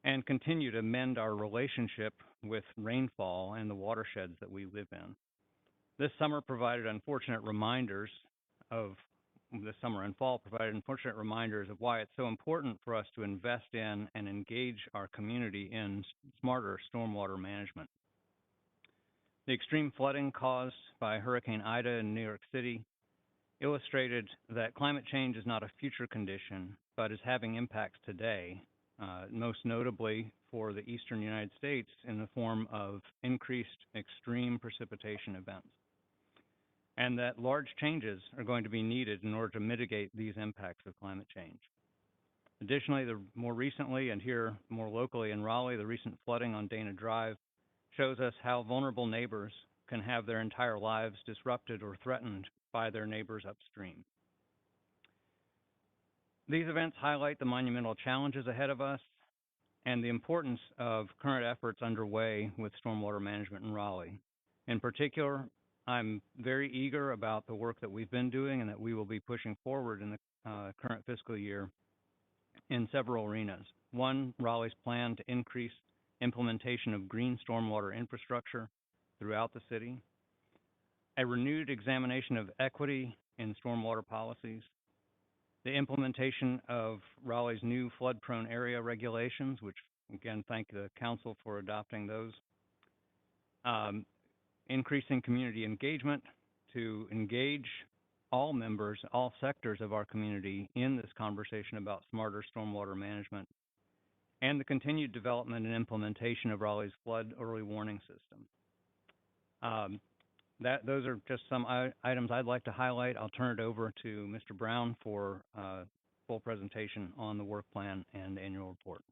and continue to mend our relationship with rainfall and the watersheds that we live in. This summer and fall provided unfortunate reminders of why it's so important for us to invest in and engage our community in smarter stormwater management. The extreme flooding caused by Hurricane Ida in New York City illustrated that climate change is not a future condition, but is having impacts today, most notably for the eastern United States in the form of increased extreme precipitation events, and that large changes are going to be needed in order to mitigate these impacts of climate change. Additionally, more recently and here more locally in Raleigh, the recent flooding on Dana Drive shows us how vulnerable neighbors can have their entire lives disrupted or threatened by their neighbors upstream. These events highlight the monumental challenges ahead of us and the importance of current efforts underway with stormwater management in Raleigh. In particular, I'm very eager about the work that we've been doing and that we will be pushing forward in the current fiscal year in several arenas. One, Raleigh's plan to increase implementation of green stormwater infrastructure throughout the city, a renewed examination of equity in stormwater policies, the implementation of Raleigh's new flood-prone area regulations, which again, thank the council for adopting those, increasing community engagement to engage all members, all sectors of our community in this conversation about smarter stormwater management, and the continued development and implementation of Raleigh's flood early warning system. Those are just some items I'd like to highlight. I'll turn it over to Mr. Brown for full presentation on the work plan and annual report.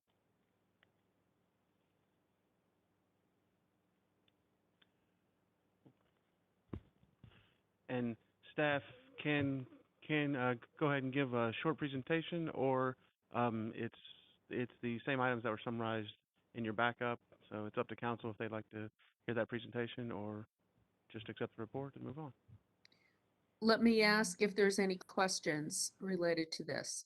And staff can go ahead and give a short presentation, or it's the same items that were summarized in your backup. So it's up to council if they'd like to hear that presentation or just accept the report and move on.
Let me ask if there's any questions related to this.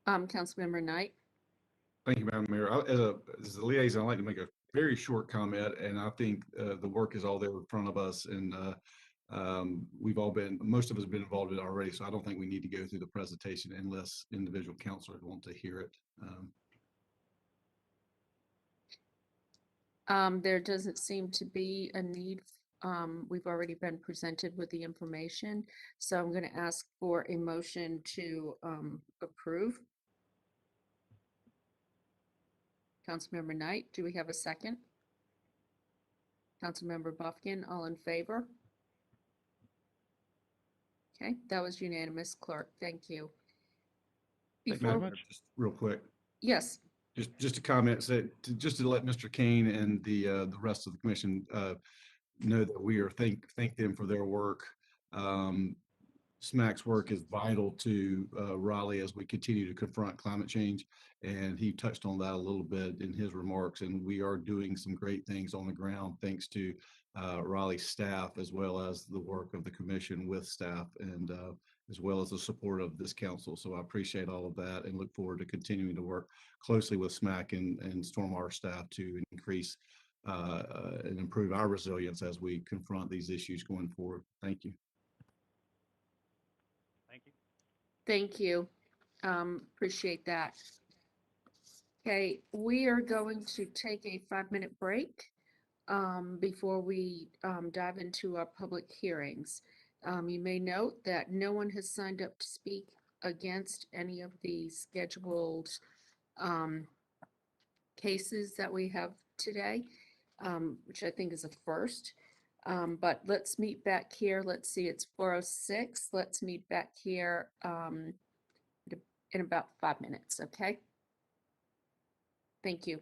Councilmember Knight.
Thank you, Madam Mayor. As a liaison, I'd like to make a very short comment, and I think the work is all there in front of us, and most of us have been involved in it already, so I don't think we need to go through the presentation unless individual councilors want to hear it.
There doesn't seem to be a need. We've already been presented with the information, so I'm going to ask for a motion to approve. Councilmember Knight, do we have a second? Councilmember Buffkin, all in favor? Okay, that was unanimous, Clerk. Thank you.
Thank you very much. Just real quick.
Yes.
Just a comment, just to let Mr. Kane and the rest of the commission know that we are thank them for their work. SMAC's work is vital to Raleigh as we continue to confront climate change. And he touched on that a little bit in his remarks. And we are doing some great things on the ground thanks to Raleigh staff, as well as the work of the commission with staff, and as well as the support of this council. So I appreciate all of that and look forward to continuing to work closely with SMAC and Stormwater staff to increase and improve our resilience as we confront these issues going forward. Thank you.
Thank you.
Thank you. Appreciate that. Okay, we are going to take a 5-minute break before we dive into our public hearings. You may note that no one has signed up to speak against any of the scheduled cases that we have today, which I think is a first. But let's meet back here. Let's see, it's 4:06. Let's meet back here in about 5 minutes, okay? Thank you.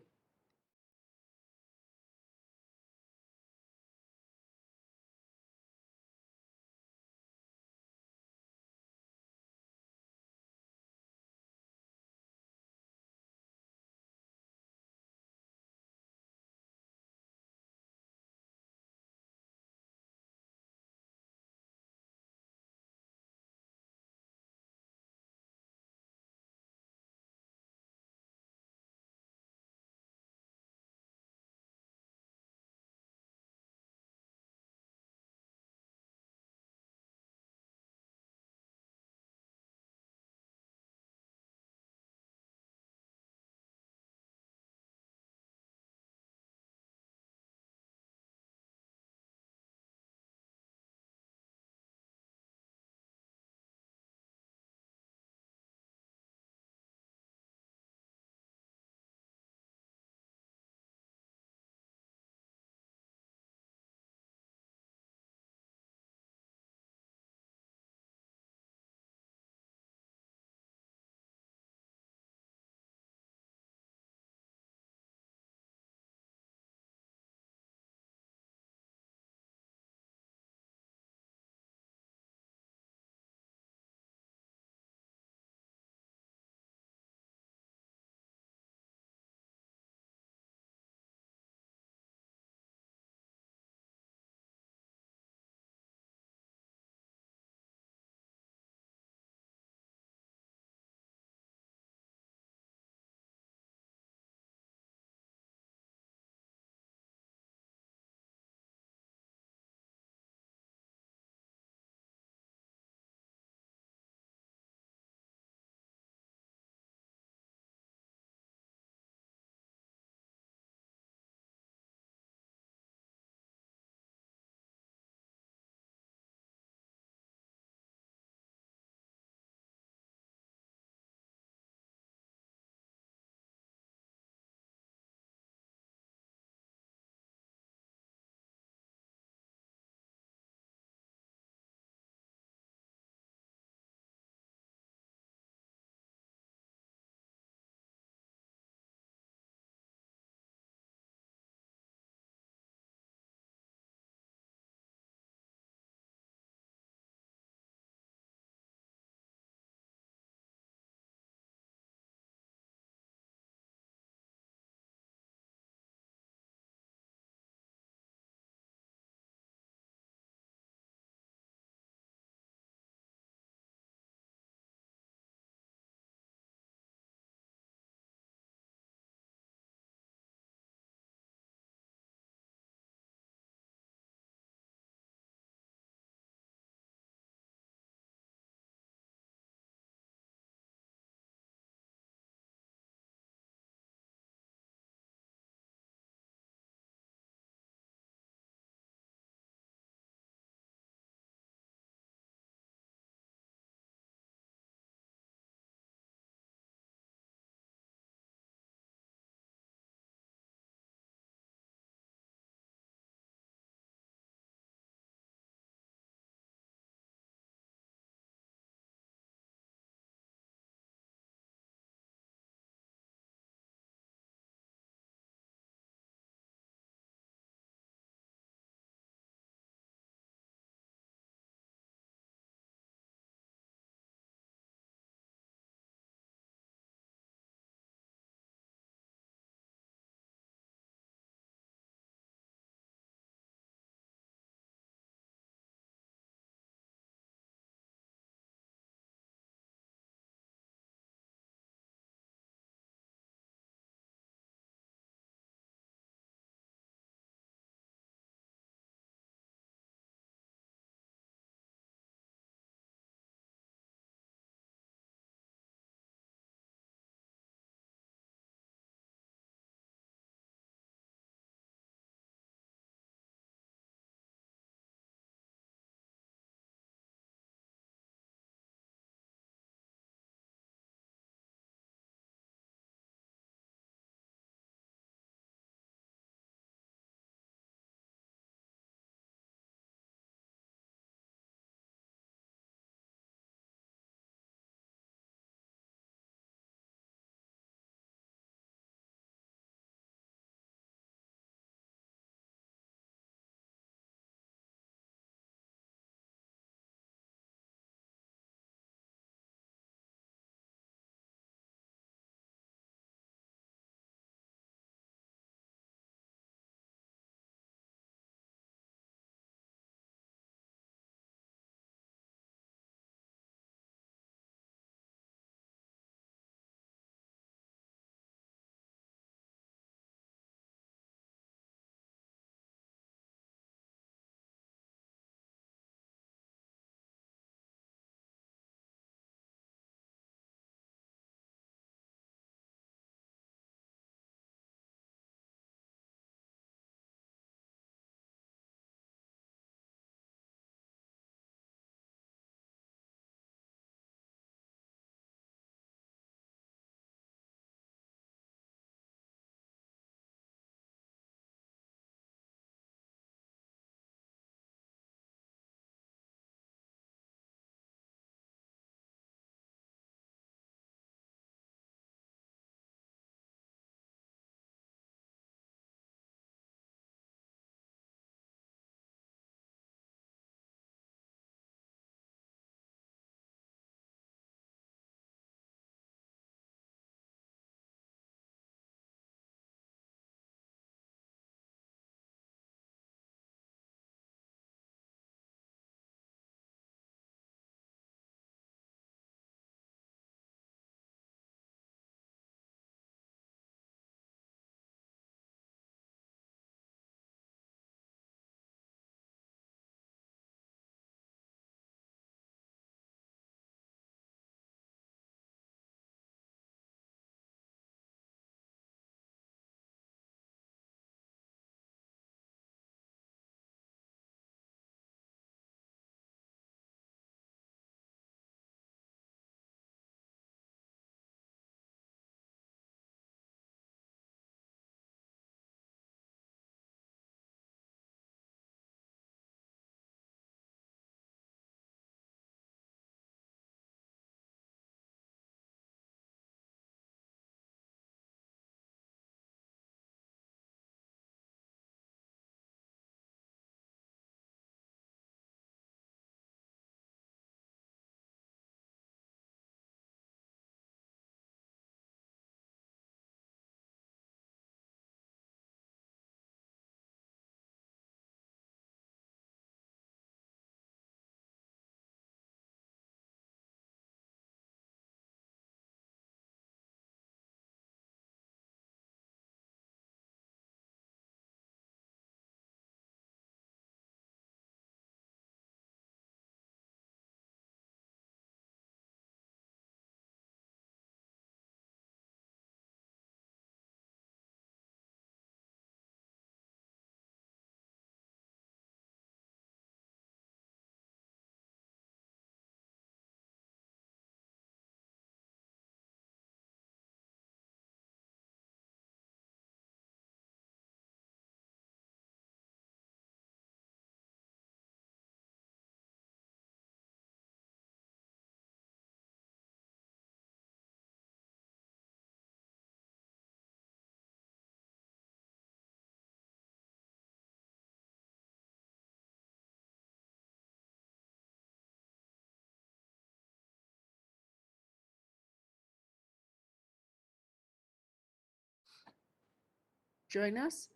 join us?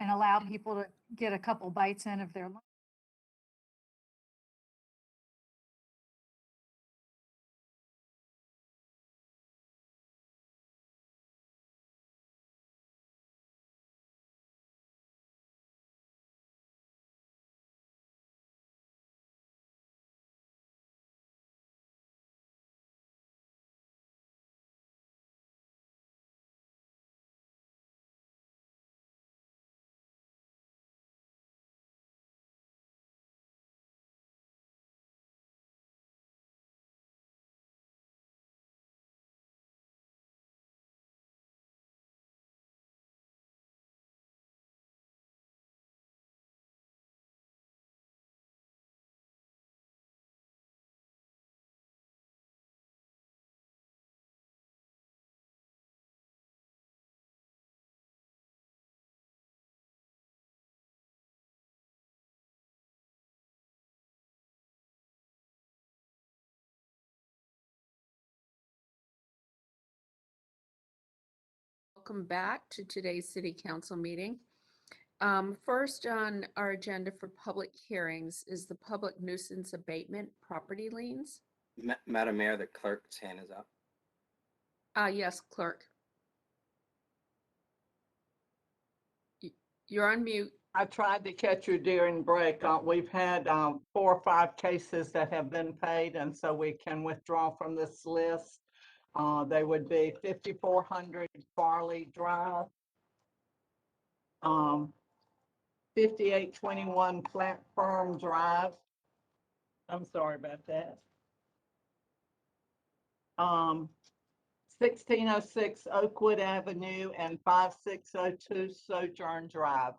And allow people to get a couple bites in of their lunch.
Welcome back to today's City Council meeting. First on our agenda for public hearings is the public nuisance abatement property liens.
Madam Mayor, the clerk's hand is up.
Yes, clerk. You're on mute.
I tried to catch you during break. We've had 4 or 5 cases that have been paid, and so we can withdraw from this list. They would be 5400 Farley Drive, 5821 Platform Drive. I'm sorry about that. 1606 Oakwood Avenue and 5602 Sojourn Drive.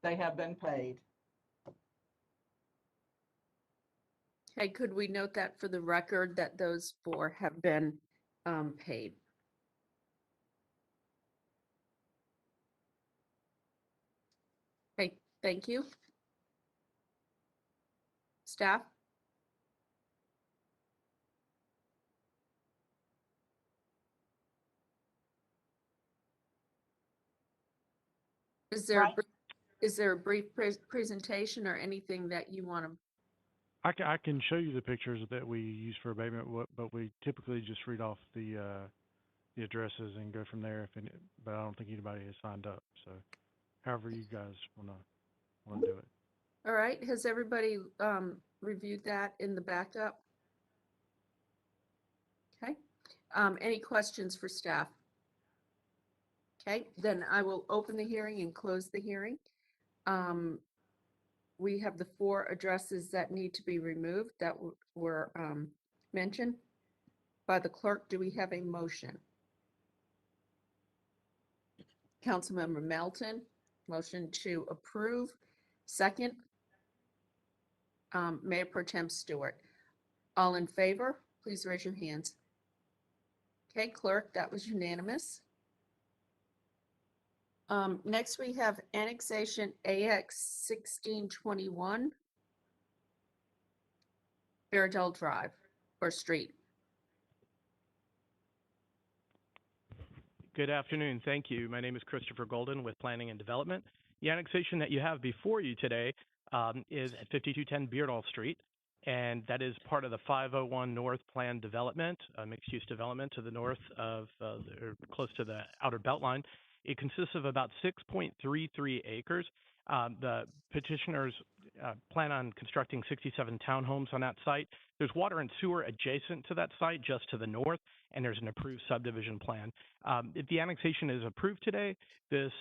They have been paid.
Okay, could we note that for the record that those 4 have been paid? Okay, thank you. Staff? Is there a brief presentation or anything that you want to?
I can show you the pictures that we use for abatement, but we typically just read off the addresses and go from there. But I don't think anybody has signed up. So, however you guys wanna do it.
All right, has everybody reviewed that in the backup? Okay, any questions for staff? Okay, then I will open the hearing and close the hearing. We have the 4 addresses that need to be removed that were mentioned by the clerk. Do we have a motion? Councilmember Melton, motion to approve. Second, Mayor Pro Tem Stewart. All in favor, please raise your hands. Okay, clerk, that was unanimous. Next we have annexation AX 1621 Beardell Drive or Street.
Good afternoon. Thank you. My name is Christopher Golden with Planning and Development. The annexation that you have before you today is at 5210 Beardall Street, and that is part of the 501 North Plan Development, mixed-use development to the north of, or close to the outer Beltline. It consists of about 6.33 acres. The petitioners plan on constructing 67 townhomes on that site. There's water and sewer adjacent to that site, just to the north, and there's an approved subdivision plan. If the annexation is approved today, this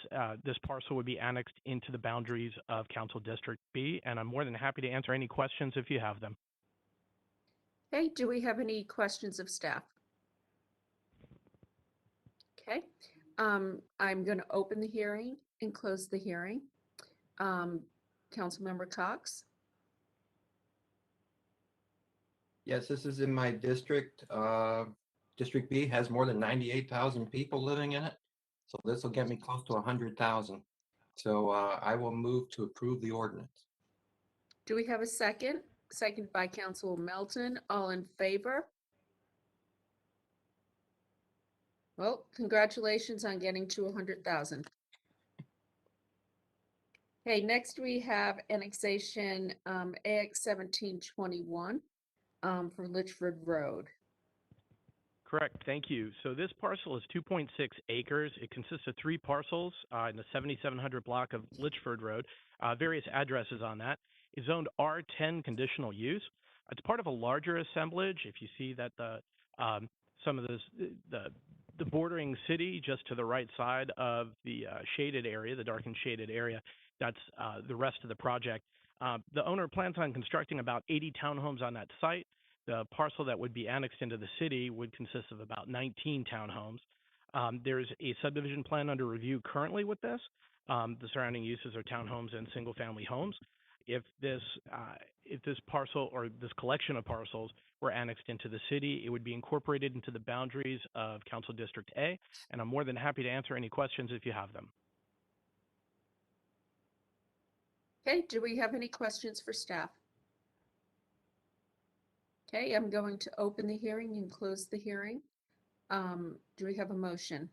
parcel would be annexed into the boundaries of Council District B, and I'm more than happy to answer any questions if you have them.
Okay, do we have any questions of staff? Okay, I'm going to open the hearing and close the hearing. Councilmember Cox.
Yes, this is in my district. District B has more than 98,000 people living in it. So this will get me close to 100,000. So I will move to approve the ordinance.
Do we have a second? Second by Councilor Melton. All in favor? Well, congratulations on getting to 100,000. Okay, next we have annexation AX 1721 for Litchford Road.
Correct. Thank you. So this parcel is 2.6 acres. It consists of 3 parcels in the 7700 block of Litchford Road, various addresses on that. It's zoned R10 conditional use. It's part of a larger assemblage. If you see that some of the bordering city just to the right side of the shaded area, the darkened shaded area, that's the rest of the project. The owner plans on constructing about 80 townhomes on that site. The parcel that would be annexed into the city would consist of about 19 townhomes. There's a subdivision plan under review currently with this. The surrounding uses are townhomes and single-family homes. If this parcel or this collection of parcels were annexed into the city, it would be incorporated into the boundaries of Council District A, and I'm more than happy to answer any questions if you have them.
Okay, do we have any questions for staff? Okay, I'm going to open the hearing and close the hearing. Do we have a motion?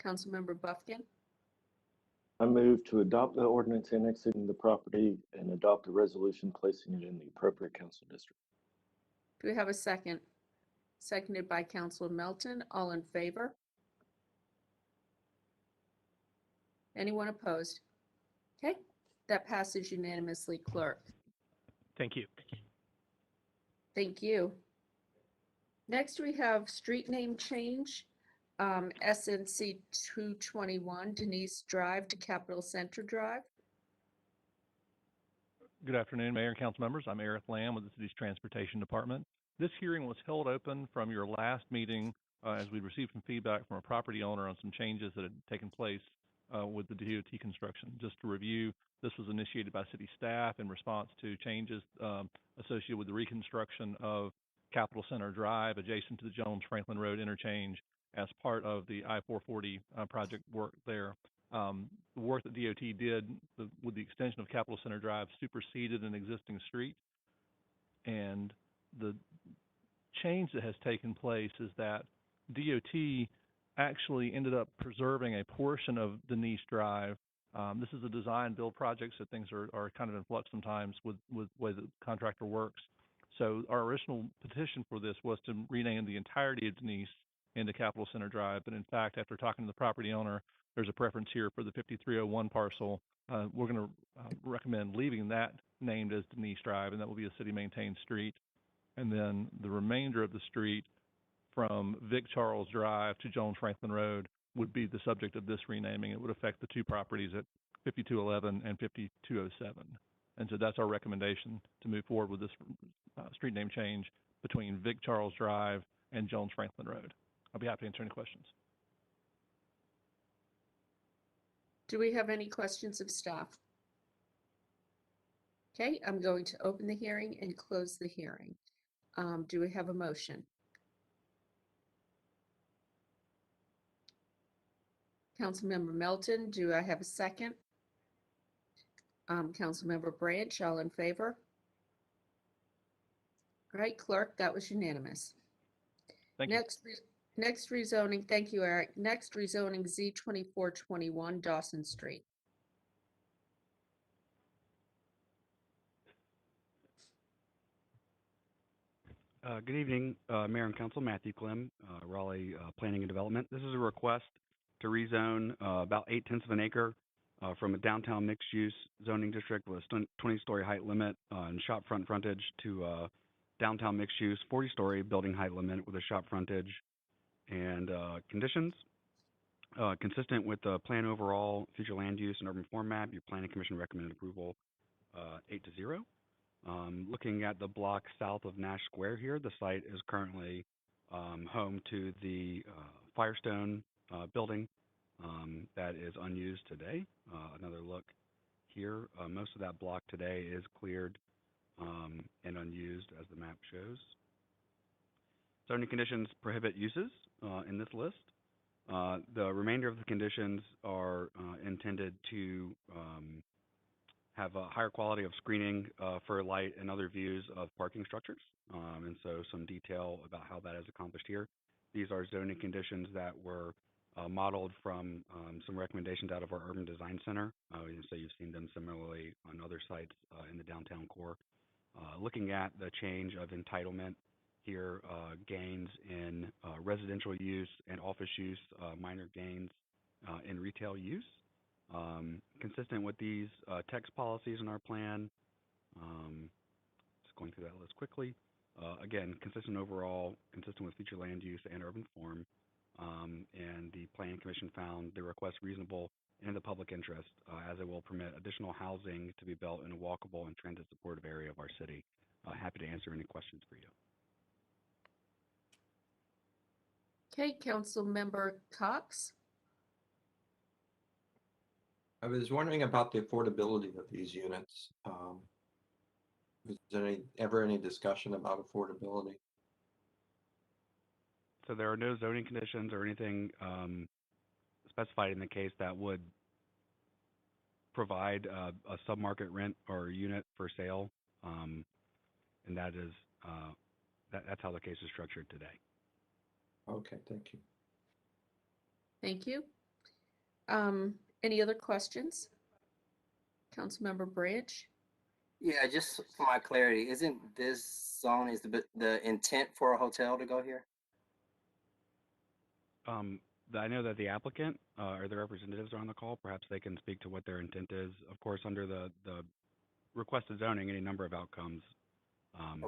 Councilmember Buffkin?
I move to adopt the ordinance annexing the property and adopt a resolution placing it in the appropriate council district.
Do we have a second? Seconded by Councilor Melton. All in favor? Anyone opposed? Okay, that passes unanimously, Clerk.
Thank you.
Thank you. Next, we have street name change, SNC 221 Denise Drive to Capitol Center Drive.
Good afternoon, Mayor and council members. I'm Eric Lamb with the city's Transportation Department. This hearing was held open from your last meeting as we received some feedback from a property owner on some changes that had taken place with the DOT construction. Just to review, this was initiated by city staff in response to changes associated with the reconstruction of Capitol Center Drive adjacent to the Jones Franklin Road interchange as part of the I-440 project work there. The work that DOT did with the extension of Capitol Center Drive superseded an existing street, and the change that has taken place is that DOT actually ended up preserving a portion of Denise Drive. This is a design build project, so things are kind of in flux sometimes with the way the contractor works. So our original petition for this was to rename the entirety of Denise into Capitol Center Drive, but in fact, after talking to the property owner, there's a preference here for the 5301 parcel. We're going to recommend leaving that named as Denise Drive, and that will be a city-maintained street. And then the remainder of the street from Vic Charles Drive to Jones Franklin Road would be the subject of this renaming. It would affect the two properties at 5211 and 5207. And so that's our recommendation to move forward with this street name change between Vic Charles Drive and Jones Franklin Road. I'll be happy to answer any questions.
Do we have any questions of staff? Okay, I'm going to open the hearing and close the hearing. Do we have a motion? Councilmember Melton, do I have a second? Councilmember Branch, all in favor? All right, Clerk, that was unanimous.
Thank you.
Next rezoning, thank you, Eric. Next rezoning Z2421 Dawson Street.
Good evening, Mayor and Council. Matthew Clem, Raleigh Planning and Development. This is a request to rezone about 0.8 of an acre from a downtown mixed-use zoning district with a 20-story height limit and shopfront frontage to downtown mixed-use 40-story building height limit with a shop frontage and conditions consistent with the plan overall, future land use and urban form map. Your Planning Commission recommended approval 8-0. Looking at the block south of Nash Square here, the site is currently home to the Firestone building that is unused today. Another look here, most of that block today is cleared and unused as the map shows. Zoning conditions prohibit uses in this list. The remainder of the conditions are intended to have a higher quality of screening for light and other views of parking structures. And so some detail about how that is accomplished here. These are zoning conditions that were modeled from some recommendations out of our Urban Design Center. So you've seen them similarly on other sites in the downtown core. Looking at the change of entitlement here, gains in residential use and office use, minor gains in retail use. Consistent with these text policies in our plan, just going through that list quickly. Again, consistent overall, consistent with future land use and urban form. And the Planning Commission found the request reasonable and in the public interest, as it will permit additional housing to be built in a walkable and transit supportive area of our city. Happy to answer any questions for you.
Okay, Council Member Cox.
I was wondering about the affordability of these units. Was there ever any discussion about affordability?
So there are no zoning conditions or anything specified in the case that would provide a sub-market rent or unit for sale, and that is that's how the case is structured today.
Okay, thank you.
Thank you. Any other questions? Councilmember Branch?
Yeah, just for my clarity, isn't this zone is the intent for a hotel to go here?
I know that the applicant or the representatives are on the call. Perhaps they can speak to what their intent is. Of course, under the requested zoning, any number of outcomes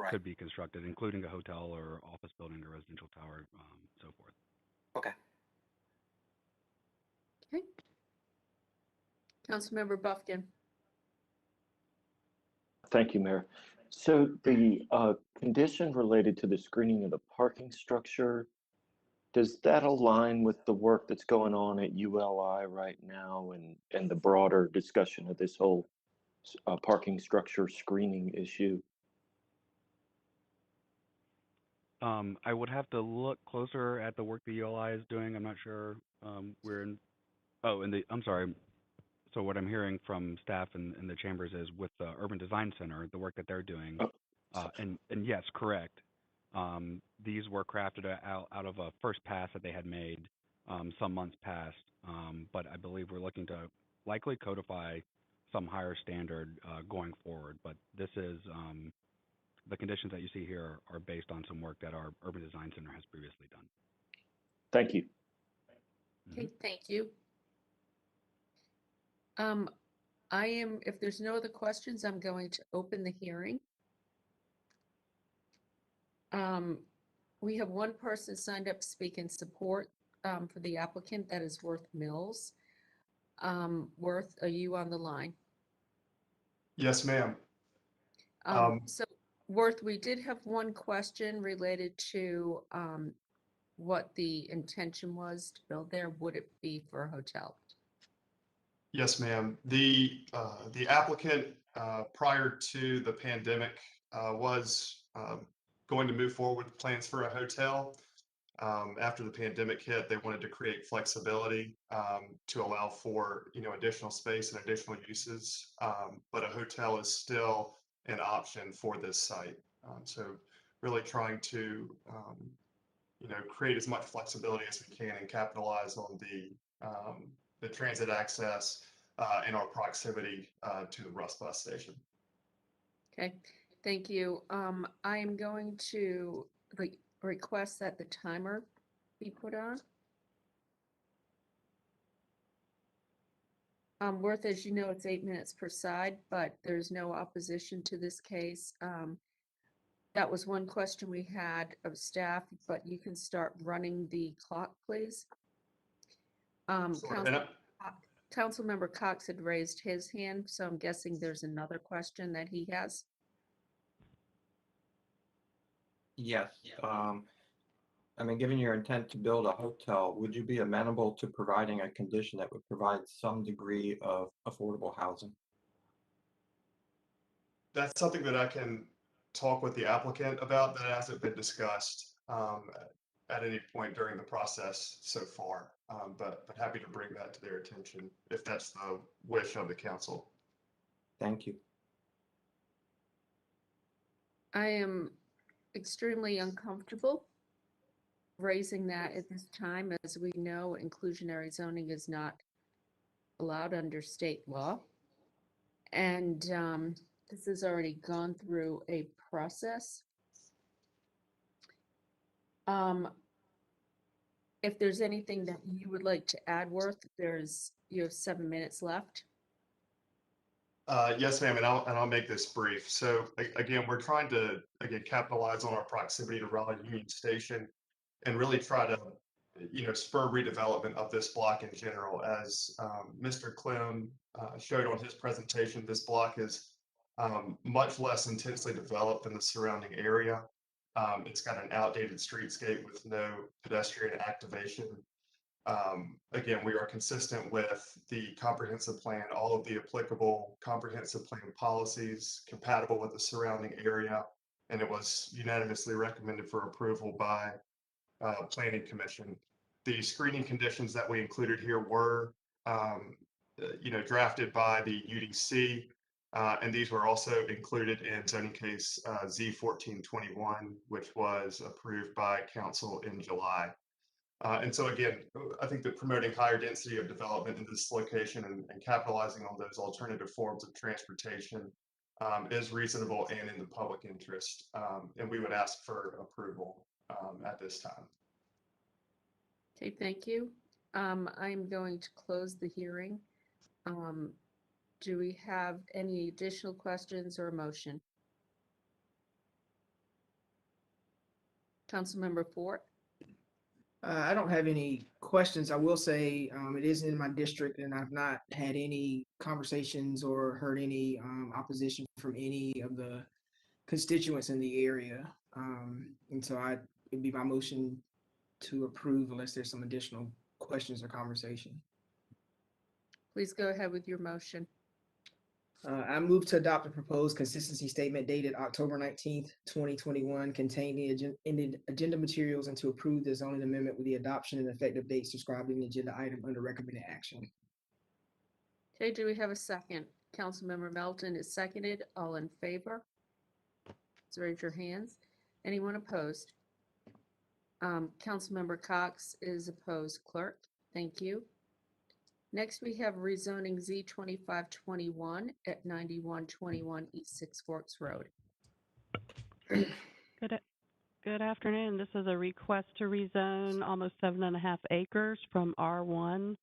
could be constructed, including a hotel or office building or residential tower, so forth.
Okay.
Okay. Councilmember Buffkin?
Thank you, Mayor. So the condition related to the screening of the parking structure, does that align with the work that's going on at ULI right now and the broader discussion of this whole parking structure screening issue?
I would have to look closer at the work the ULI is doing. I'm not sure we're in. Oh, I'm sorry. So what I'm hearing from staff in the chambers is with the Urban Design Center, the work that they're doing, and yes, correct. These were crafted out of a first pass that they had made some months past, but I believe we're looking to likely codify some higher standard going forward. But this is the conditions that you see here are based on some work that our Urban Design Center has previously done.
Thank you.
Okay, thank you. If there's no other questions, I'm going to open the hearing. We have one person signed up to speak in support for the applicant, that is Worth Mills. Worth, are you on the line?
Yes, ma'am.
So Worth, we did have one question related to what the intention was to build there. Would it be for a hotel?
Yes, ma'am. The applicant prior to the pandemic was going to move forward with plans for a hotel. After the pandemic hit, they wanted to create flexibility to allow for additional space and additional uses, but a hotel is still an option for this site. So really trying to create as much flexibility as we can and capitalize on the transit access and our proximity to the Russ bus station.
Okay, thank you. I am going to request that the timer be put on. Worth, as you know, it's 8 minutes per side, but there's no opposition to this case. That was one question we had of staff, but you can start running the clock, please. Councilmember Cox had raised his hand, so I'm guessing there's another question that he has.
Yes. I mean, given your intent to build a hotel, would you be amenable to providing a condition that would provide some degree of affordable housing?
That's something that I can talk with the applicant about. That hasn't been discussed at any point during the process so far, but happy to bring that to their attention if that's the wish of the council.
Thank you.
I am extremely uncomfortable raising that at this time. As we know, inclusionary zoning is not allowed under state law. And this has already gone through a process. If there's anything that you would like to add, Worth, you have 7 minutes left.
Yes, ma'am, and I'll make this brief. So again, we're trying to capitalize on our proximity to Raleigh Union Station and really try to spur redevelopment of this block in general. As Mr. Clem showed on his presentation, this block is much less intensely developed than the surrounding area. It's got an outdated streetscape with no pedestrian activation. Again, we are consistent with the comprehensive plan, all of the applicable comprehensive plan policies compatible with the surrounding area, and it was unanimously recommended for approval by Planning Commission. The screening conditions that we included here were, drafted by the UDC, and these were also included in zoning case Z1421, which was approved by council in July. And so again, I think that promoting higher density of development in this location and capitalizing on those alternative forms of transportation is reasonable and in the public interest. And we would ask for approval at this time.
Okay, thank you. I'm going to close the hearing. Do we have any additional questions or a motion? Councilmember Fort?
I don't have any questions. I will say it is in my district, and I've not had any conversations or heard any opposition from any of the constituents in the area. And so it'd be my motion to approve unless there's some additional questions or conversation.
Please go ahead with your motion.
I move to adopt a proposed consistency statement dated October 19th, 2021, containing the agenda materials, and to approve the zoning amendment with the adoption and effective dates described in the agenda item under recommended action.
Okay, do we have a second? Councilmember Melton is seconded. All in favor? Let's raise your hands. Anyone opposed? Councilmember Cox is opposed. Clerk, thank you. Next, we have rezoning Z2521 at 9121 East Six Forks Road.
Good afternoon. This is a request to rezone almost 7.5 acres from R1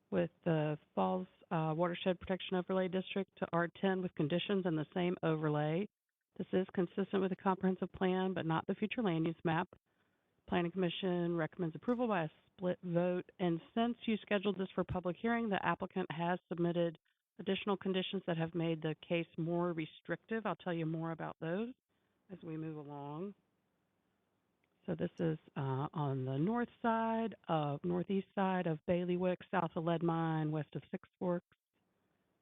with the Falls Watershed Protection Overlay District to R10 with conditions and the same overlay. This is consistent with the comprehensive plan, but not the future land use map. Planning Commission recommends approval by a split vote. And since you scheduled this for public hearing, the applicant has submitted additional conditions that have made the case more restrictive. I'll tell you more about those as we move along. So this is on the northeast side of Bailiwick, south of Lead Mine, west of Six Forks.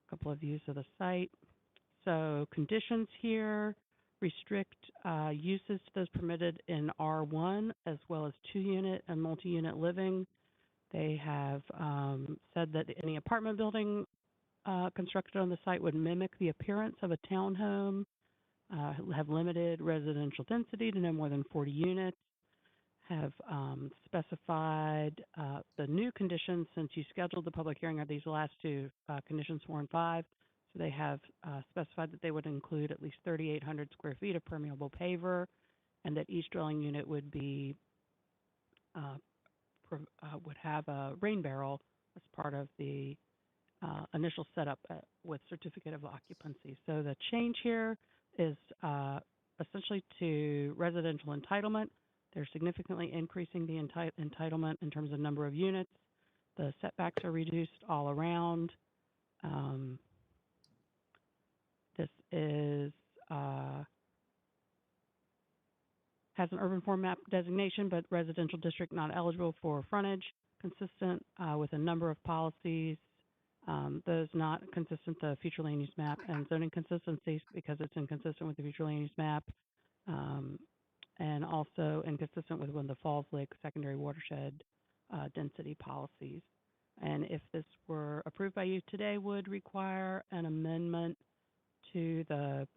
A couple of views of the site. So conditions here restrict uses to those permitted in R1 as well as 2-unit and multi-unit living. They have said that any apartment building constructed on the site would mimic the appearance of a townhome, have limited residential density to no more than 40 units, have specified the new conditions since you scheduled the public hearing are these last two, conditions 4 and 5. So they have specified that they would include at least 3,800 square feet of permeable paver, and that each dwelling unit would be would have a rain barrel as part of the initial setup with certificate of occupancy. So the change here is essentially to residential entitlement. They're significantly increasing the entitlement in terms of number of units. The setbacks are reduced all around. This is has an urban form map designation, but residential district not eligible for frontage, consistent with a number of policies. Those not consistent the future land use map and zoning consistencies because it's inconsistent with the future land use map, and also inconsistent with one of the Falls Lake secondary watershed density policies. And if this were approved by you today, would require an amendment to the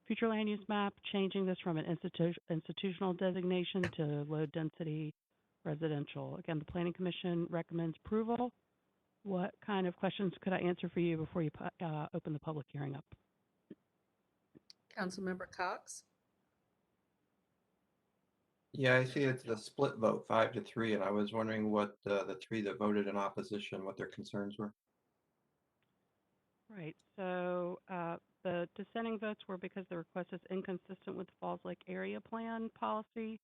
future land use map, changing this from an institutional designation to low density residential. Again, the Planning Commission recommends approval. What kind of questions could I answer for you before you open the public hearing up?
Councilmember Cox?
Yeah, I see it's a split vote, 5-3, and I was wondering what the three that voted in opposition, what their concerns were.
Right. So the dissenting votes were because the request is inconsistent with the Falls Lake Area Plan policy,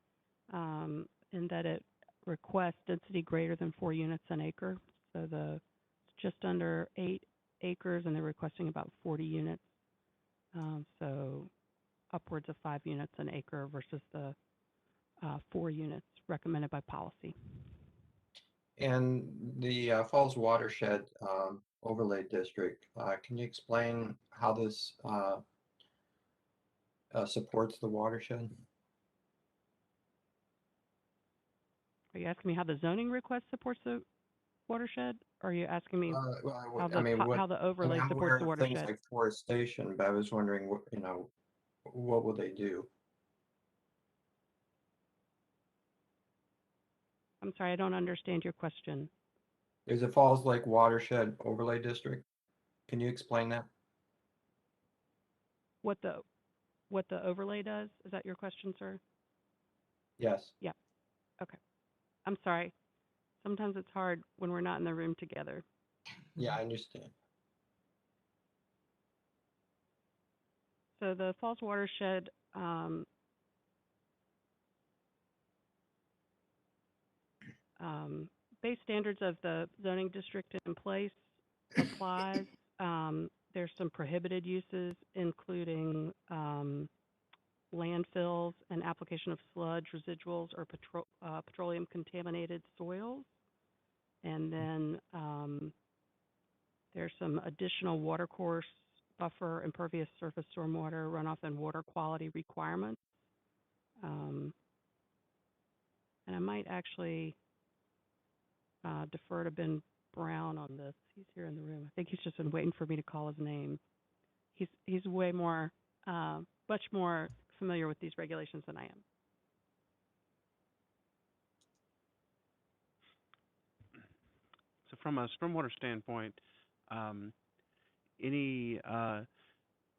in that it requests density greater than 4 units an acre. So it's just under 8 acres, and they're requesting about 40 units. So upwards of 5 units an acre versus the 4 units recommended by policy.
And the Falls Watershed Overlay District, can you explain how this supports the watershed?
Are you asking me how the zoning request supports the watershed? Or are you asking me how the overlay
I'm
supports
aware
the
of
watershed?
things like forestation, but I was wondering, what will they do?
I'm sorry, I don't understand your question.
There's a Falls Lake Watershed Overlay District. Can you explain that?
What the overlay does? Is that your question, sir?
Yes.
Yeah. Okay. I'm sorry. Sometimes it's hard when we're not in the room together.
Yeah, I understand.
So the Falls Watershed base standards of the zoning district in place applies. There's some prohibited uses, including landfills and application of sludge, residuals, or petroleum contaminated soils. And then there's some additional watercourse, buffer, impervious surface stormwater, runoff, and water quality requirements. And I might actually defer to Ben Brown on this. He's here in the room. I think he's just been waiting for me to call his name. He's way more, much more familiar with these regulations than I am.
So from a stormwater standpoint, any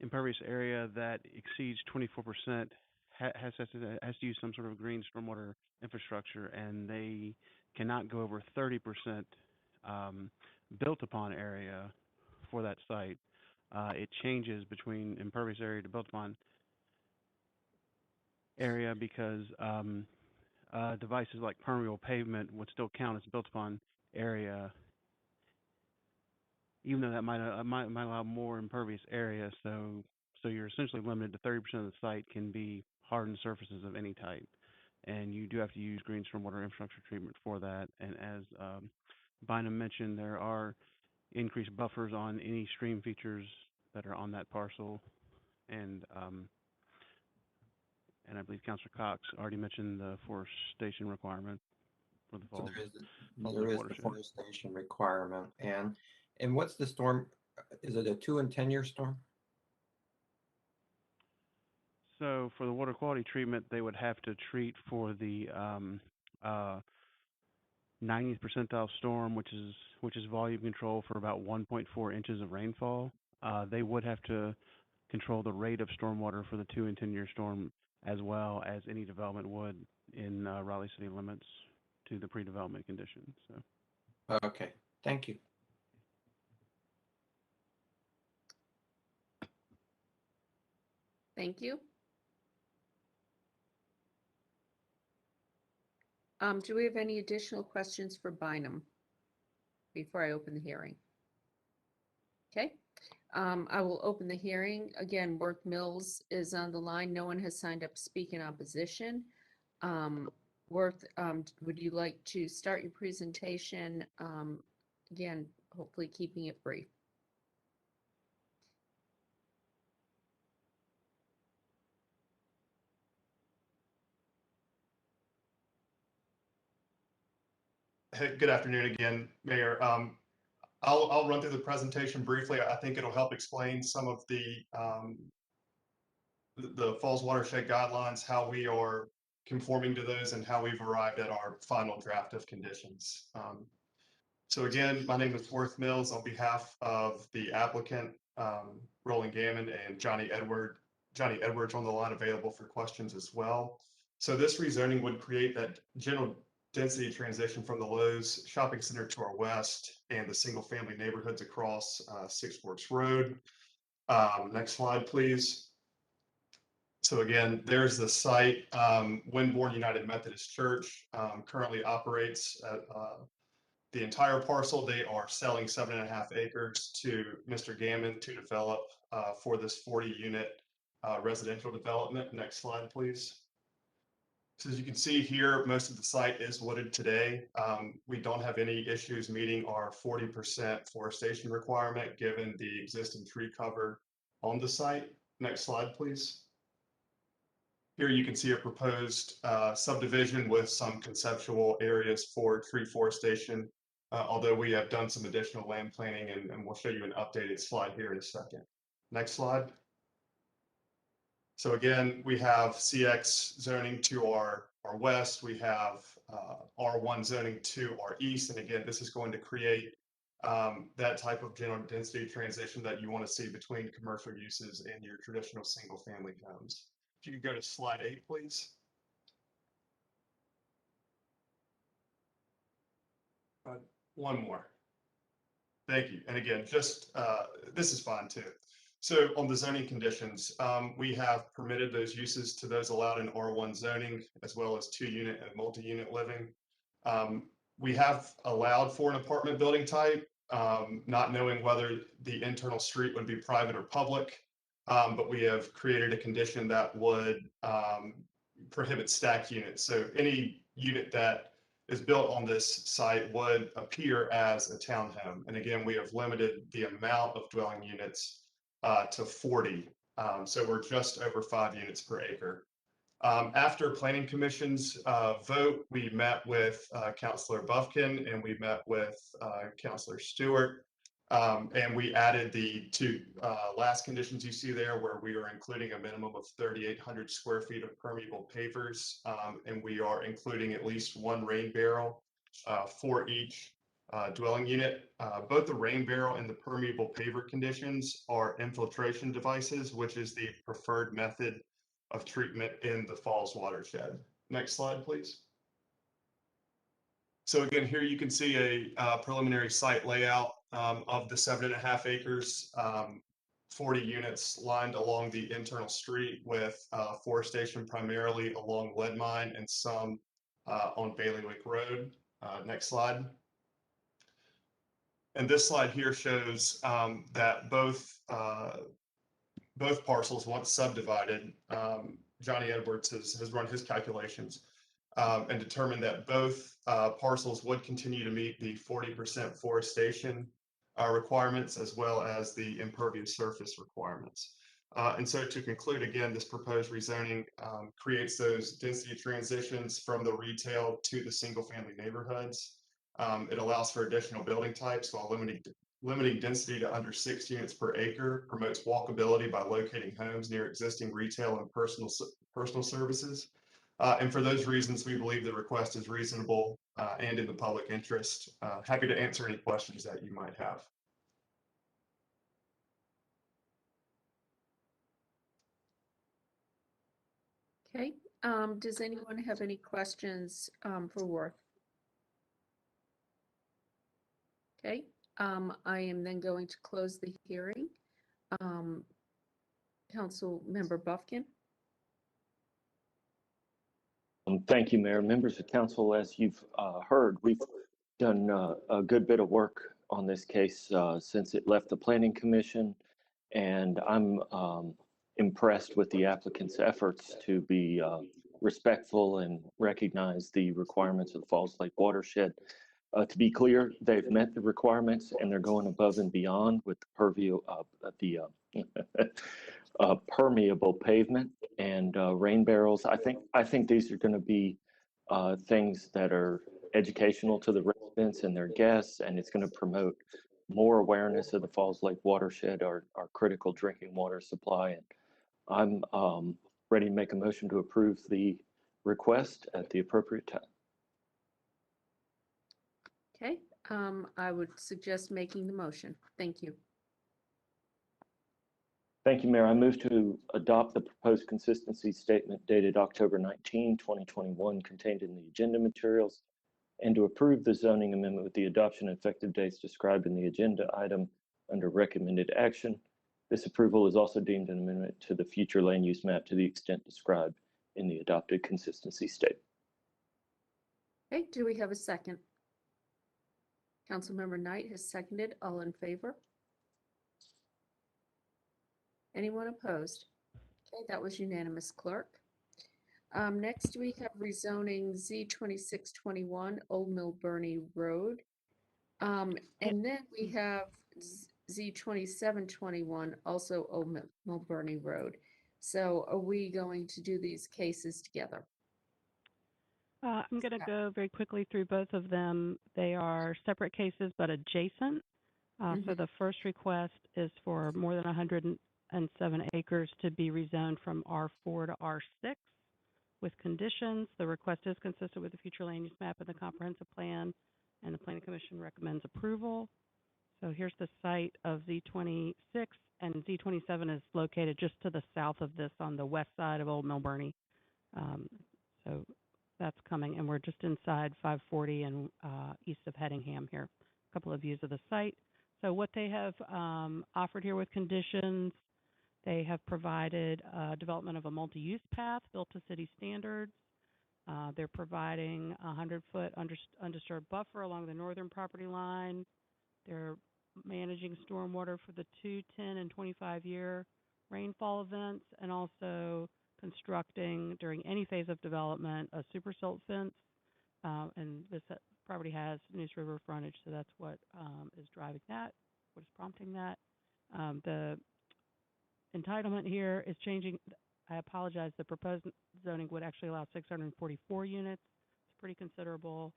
impervious area that exceeds 24% has to use some sort of green stormwater infrastructure, and they cannot go over 30% built upon area for that site. It changes between impervious area to built upon area because devices like permeable pavement would still count as built upon area, even though that might allow more impervious area. So you're essentially limited to 30% of the site can be hardened surfaces of any type, and you do have to use green stormwater infrastructure treatment for that. And as Bynum mentioned, there are increased buffers on any stream features that are on that parcel, and I believe Councilor Cox already mentioned the forestation requirement for the Falls.
So there is the forestation requirement, and what's the storm? Is it a 2 and 10 year storm?
So for the water quality treatment, they would have to treat for the 90th percentile storm, which is volume control for about 1.4 inches of rainfall. They would have to control the rate of stormwater for the 2 and 10 year storm, as well as any development would in Raleigh city limits to the pre-development conditions. So.
Okay, thank you.
Thank you. Do we have any additional questions for Bynum before I open the hearing? Okay, I will open the hearing. Again, Worth Mills is on the line. No one has signed up to speak in opposition. Worth, would you like to start your presentation? Again, hopefully keeping it brief.
Hey, good afternoon again, Mayor. I'll run through the presentation briefly. I think it'll help explain some of the the Falls Watershed Guidelines, how we are conforming to those, and how we've arrived at our final draft of conditions. So again, my name is Worth Mills on behalf of the applicant, Roland Gammon, and Johnny Edwards on the line, available for questions as well. So this rezoning would create that general density transition from the Lowe's shopping center to our west and the single family neighborhoods across Six Forks Road. Next slide, please. So again, there's the site. Winborn United Methodist Church currently operates at the entire parcel. They are selling 7.5 acres to Mr. Gammon to develop for this 40-unit residential development. Next slide, please. So as you can see here, most of the site is wooded today. We don't have any issues meeting our 40% forestation requirement given the existing tree cover on the site. Next slide, please. Here you can see a proposed subdivision with some conceptual areas for tree forestation, although we have done some additional land planning, and we'll show you an updated slide here in a second. Next slide. So again, we have CX zoning to our west. We have R1 zoning to our east. And again, this is going to create that type of general density transition that you want to see between commercial uses and your traditional single family homes. If you could go to slide 8, please. One more. Thank you. And again, just this is fine too. So on the zoning conditions, we have permitted those uses to those allowed in R1 zoning, as well as 2-unit and multi-unit living. We have allowed for an apartment building type, not knowing whether the internal street would be private or public, but we have created a condition that would prohibit stacked units. So any unit that is built on this site would appear as a townhome. And again, we have limited the amount of dwelling units to 40. So we're just over 5 units per acre. After Planning Commission's vote, we met with Councilor Buffkin and we met with Councilor Stewart. And we added the 2 last conditions you see there, where we are including a minimum of 3,800 square feet of permeable pavers. And we are including at least 1 rain barrel for each dwelling unit. Both the rain barrel and the permeable paver conditions are infiltration devices, which is the preferred method of treatment in the Falls watershed. Next slide, please. So again, here you can see a preliminary site layout of the 7.5 acres, 40 units lined along the internal street with forestation primarily along lead mine and some on Bailiwick Road. Next slide. And this slide here shows that both parcels, once subdivided, Johnny Edwards has run his calculations and determined that both parcels would continue to meet the 40% forestation requirements, as well as the impervious surface requirements. And so to conclude, again, this proposed rezoning creates those density transitions from the retail to the single family neighborhoods. It allows for additional building types while limiting density to under 6 units per acre, promotes walkability by locating homes near existing retail and personal services. And for those reasons, we believe the request is reasonable and in the public interest. Happy to answer any questions that you might have.
Okay, does anyone have any questions for Worth? Okay, I am then going to close the hearing. Council Member Buffkin.
Thank you, Mayor. Members of council, as you've heard, we've done a good bit of work on this case since it left the Planning Commission, and I'm impressed with the applicant's efforts to be respectful and recognize the requirements of the Falls Lake watershed. To be clear, they've met the requirements and they're going above and beyond with the permeable pavement and rain barrels. I think these are going to be things that are educational to the residents and their guests, and it's going to promote more awareness of the Falls Lake watershed, our critical drinking water supply. I'm ready to make a motion to approve the request at the appropriate time.
Okay, I would suggest making the motion. Thank you.
Thank you, Mayor. I move to adopt the proposed consistency statement dated October 19, 2021, contained in the agenda materials, and to approve the zoning amendment with the adoption and effective dates described in the agenda item under recommended action. This approval is also deemed an amendment to the future land use map to the extent described in the adopted consistency statement.
Okay, do we have a second? Councilmember Knight has seconded. All in favor? Anyone opposed? Okay, that was unanimous, clerk. Next we have rezoning Z2621 Old Mill Burney Road. And then we have Z2721, also Old Mill Burney Road. So are we going to do these cases together?
I'm going to go very quickly through both of them. They are separate cases but adjacent. So the first request is for more than 107 acres to be rezoned from R4 to R6 with conditions. The request is consistent with the future land use map and the comprehensive plan, and the Planning Commission recommends approval. So here's the site of Z26, and Z27 is located just to the south of this on the west side of Old Mill Burney. So that's coming, and we're just inside 540 and east of Headingham here. A couple of views of the site. So what they have offered here with conditions, they have provided development of a multi-use path built to city standards. They're providing a 100-foot undisturbed buffer along the northern property line. They're managing stormwater for the 2, 10, and 25-year rainfall events, and also constructing during any phase of development a super silt fence. And this property has Neuse River frontage, so that's what is driving that, what is prompting that. The entitlement here is changing. I apologize, the proposed zoning would actually allow 644 units. It's a pretty considerable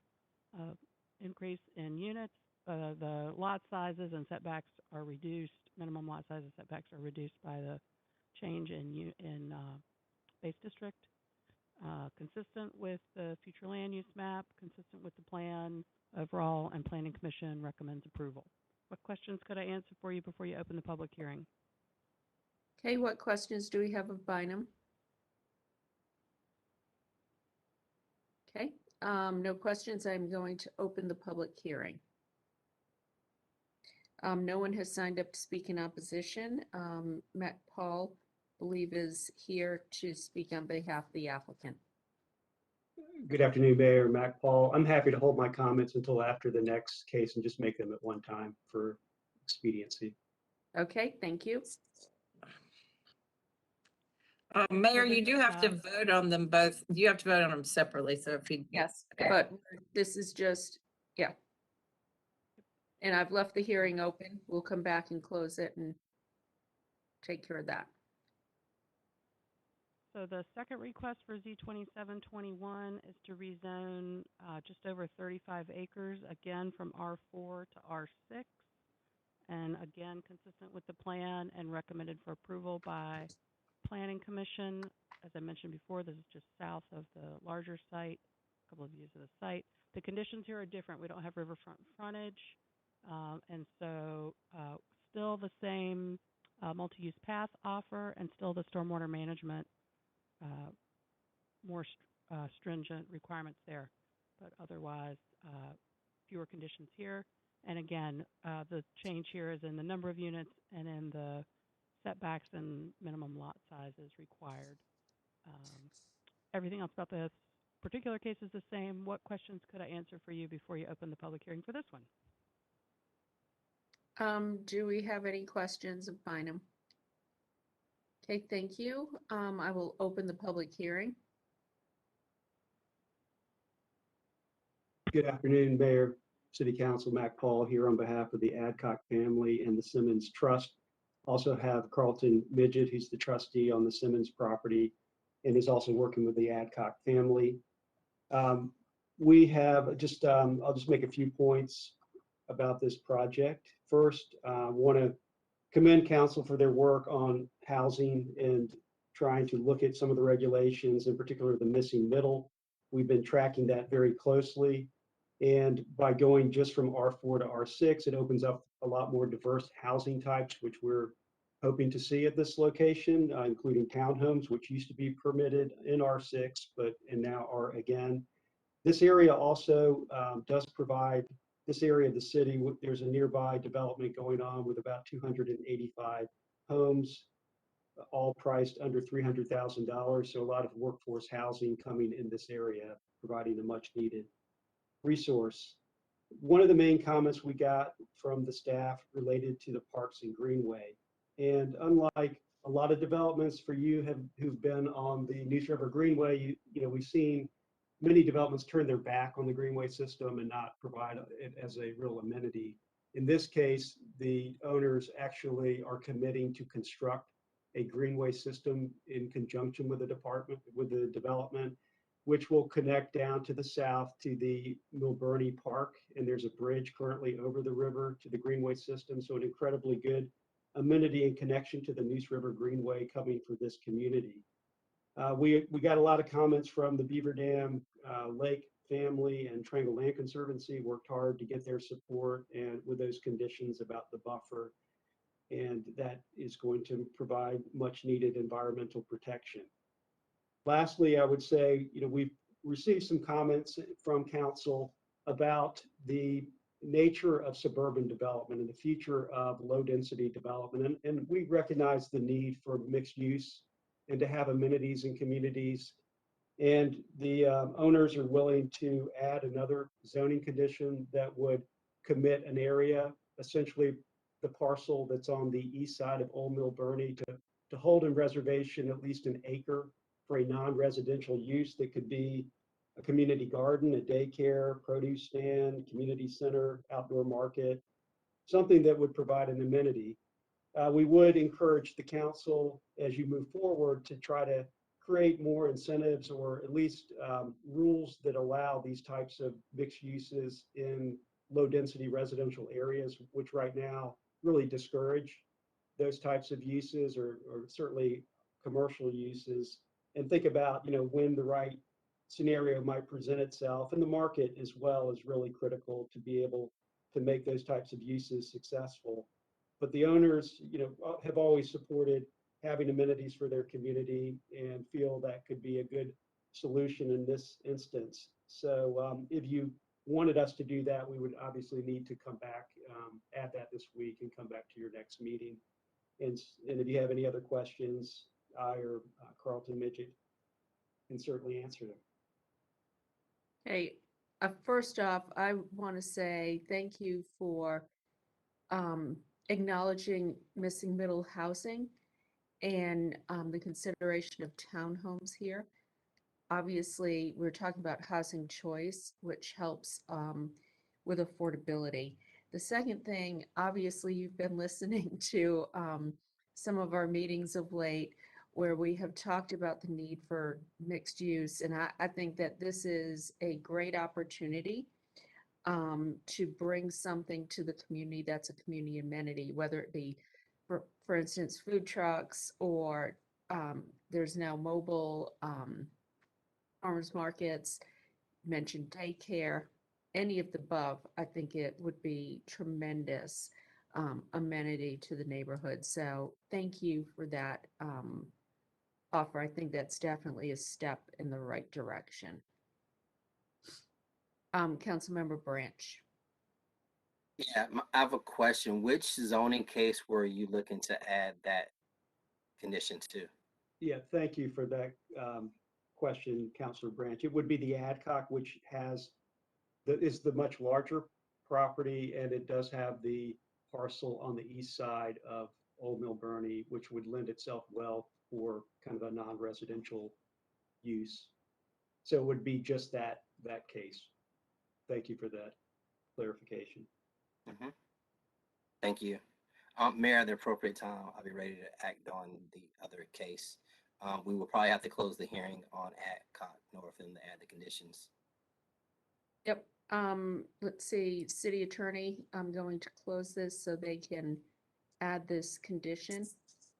increase in units. The lot sizes and setbacks are reduced. Minimum lot sizes and setbacks are reduced by the change in base district. Consistent with the future land use map, consistent with the plan overall, and Planning Commission recommends approval. What questions could I answer for you before you open the public hearing?
Okay, what questions do we have of Bynum? Okay, no questions. I'm going to open the public hearing. No one has signed up to speak in opposition. Matt Paul, I believe, is here to speak on behalf of the applicant.
Good afternoon, Mayor. Mac Paul. I'm happy to hold my comments until after the next case and just make them at one time for expediency.
Okay, thank you.
Mayor, you do have to vote on them both. You have to vote on them separately. So if you
Yes,
okay.
but this is just, yeah. And I've left the hearing open. We'll come back and close it and take care of that.
So the second request for Z2721 is to rezone just over 35 acres, again from R4 to R6. And again, consistent with the plan and recommended for approval by Planning Commission. As I mentioned before, this is just south of the larger site, a couple of views of the site. The conditions here are different. We don't have riverfront frontage. And so still the same multi-use path offer and still the stormwater management more stringent requirements there, but otherwise fewer conditions here. And again, the change here is in the number of units and in the setbacks and minimum lot sizes required. Everything else about this particular case is the same. What questions could I answer for you before you open the public hearing for this one?
Do we have any questions of Bynum? Okay, thank you. I will open the public hearing.
Good afternoon, Mayor, City Council, Mac Paul here on behalf of the Adcock family and the Simmons Trust. Also have Carlton Midget, who's the trustee on the Simmons property and is also working with the Adcock family. We have just, I'll just make a few points about this project. First, I want to commend council for their work on housing and trying to look at some of the regulations, in particular the missing middle. We've been tracking that very closely. And by going just from R4 to R6, it opens up a lot more diverse housing types, which we're hoping to see at this location, including townhomes, which used to be permitted in R6, and now are again. This area also does provide, this area of the city, there's a nearby development going on with about 285 homes, all priced under $300,000. So a lot of workforce housing coming in this area, providing a much needed resource. One of the main comments we got from the staff related to the Parks and Greenway. And unlike a lot of developments for you who've been on the Neuse River Greenway, we've seen many developments turn their back on the Greenway system and not provide it as a real amenity. In this case, the owners actually are committing to construct a Greenway system in conjunction with the development, which will connect down to the south to the Milburnie Park. And there's a bridge currently over the river to the Greenway system. So an incredibly good amenity and connection to the Neuse River Greenway coming for this community. We got a lot of comments from the Beaver Dam Lake family, and Triangle Land Conservancy worked hard to get their support and with those conditions about the buffer. And that is going to provide much needed environmental protection. Lastly, I would say, we've received some comments from council about the nature of suburban development and the future of low density development. And we recognize the need for mixed use and to have amenities in communities. And the owners are willing to add another zoning condition that would commit an area, essentially the parcel that's on the east side of Old Milburnie, to hold in reservation at least an acre for a non-residential use that could be a community garden, a daycare, produce stand, community center, outdoor market, something that would provide an amenity. We would encourage the council, as you move forward, to try to create more incentives or at least rules that allow these types of mixed uses in low density residential areas, which right now really discourage those types of uses, or certainly commercial uses, and think about, when the right scenario might present itself. And the market as well is really critical to be able to make those types of uses successful. But the owners, have always supported having amenities for their community and feel that could be a good solution in this instance. So if you wanted us to do that, we would obviously need to come back, add that this week and come back to your next meeting. And if you have any other questions, I or Carlton Midget can certainly answer them.
Hey, first off, I want to say thank you for acknowledging missing middle housing and the consideration of townhomes here. Obviously, we're talking about housing choice, which helps with affordability. The second thing, obviously, you've been listening to some of our meetings of late where we have talked about the need for mixed use. And I think that this is a great opportunity to bring something to the community that's a community amenity, whether it be, for instance, food trucks, or there's now mobile farmers markets, mentioned daycare, any of the above. I think it would be tremendous amenity to the neighborhood. So thank you for that offer. I think that's definitely a step in the right direction. Councilmember Branch.
Yeah, I have a question. Which zoning case were you looking to add that condition to?
Yeah, thank you for that question, Councilor Branch. It would be the Adcock, which is the much larger property, and it does have the parcel on the east side of Old Milburnie, which would lend itself well for kind of a non-residential use. So it would be just that case. Thank you for that clarification.
Mm-hmm. Thank you. Mayor, at the appropriate time, I'll be ready to act on the other case. We will probably have to close the hearing on Adcock North and add the conditions.
Yep. Let's see, City Attorney, I'm going to close this so they can add this condition.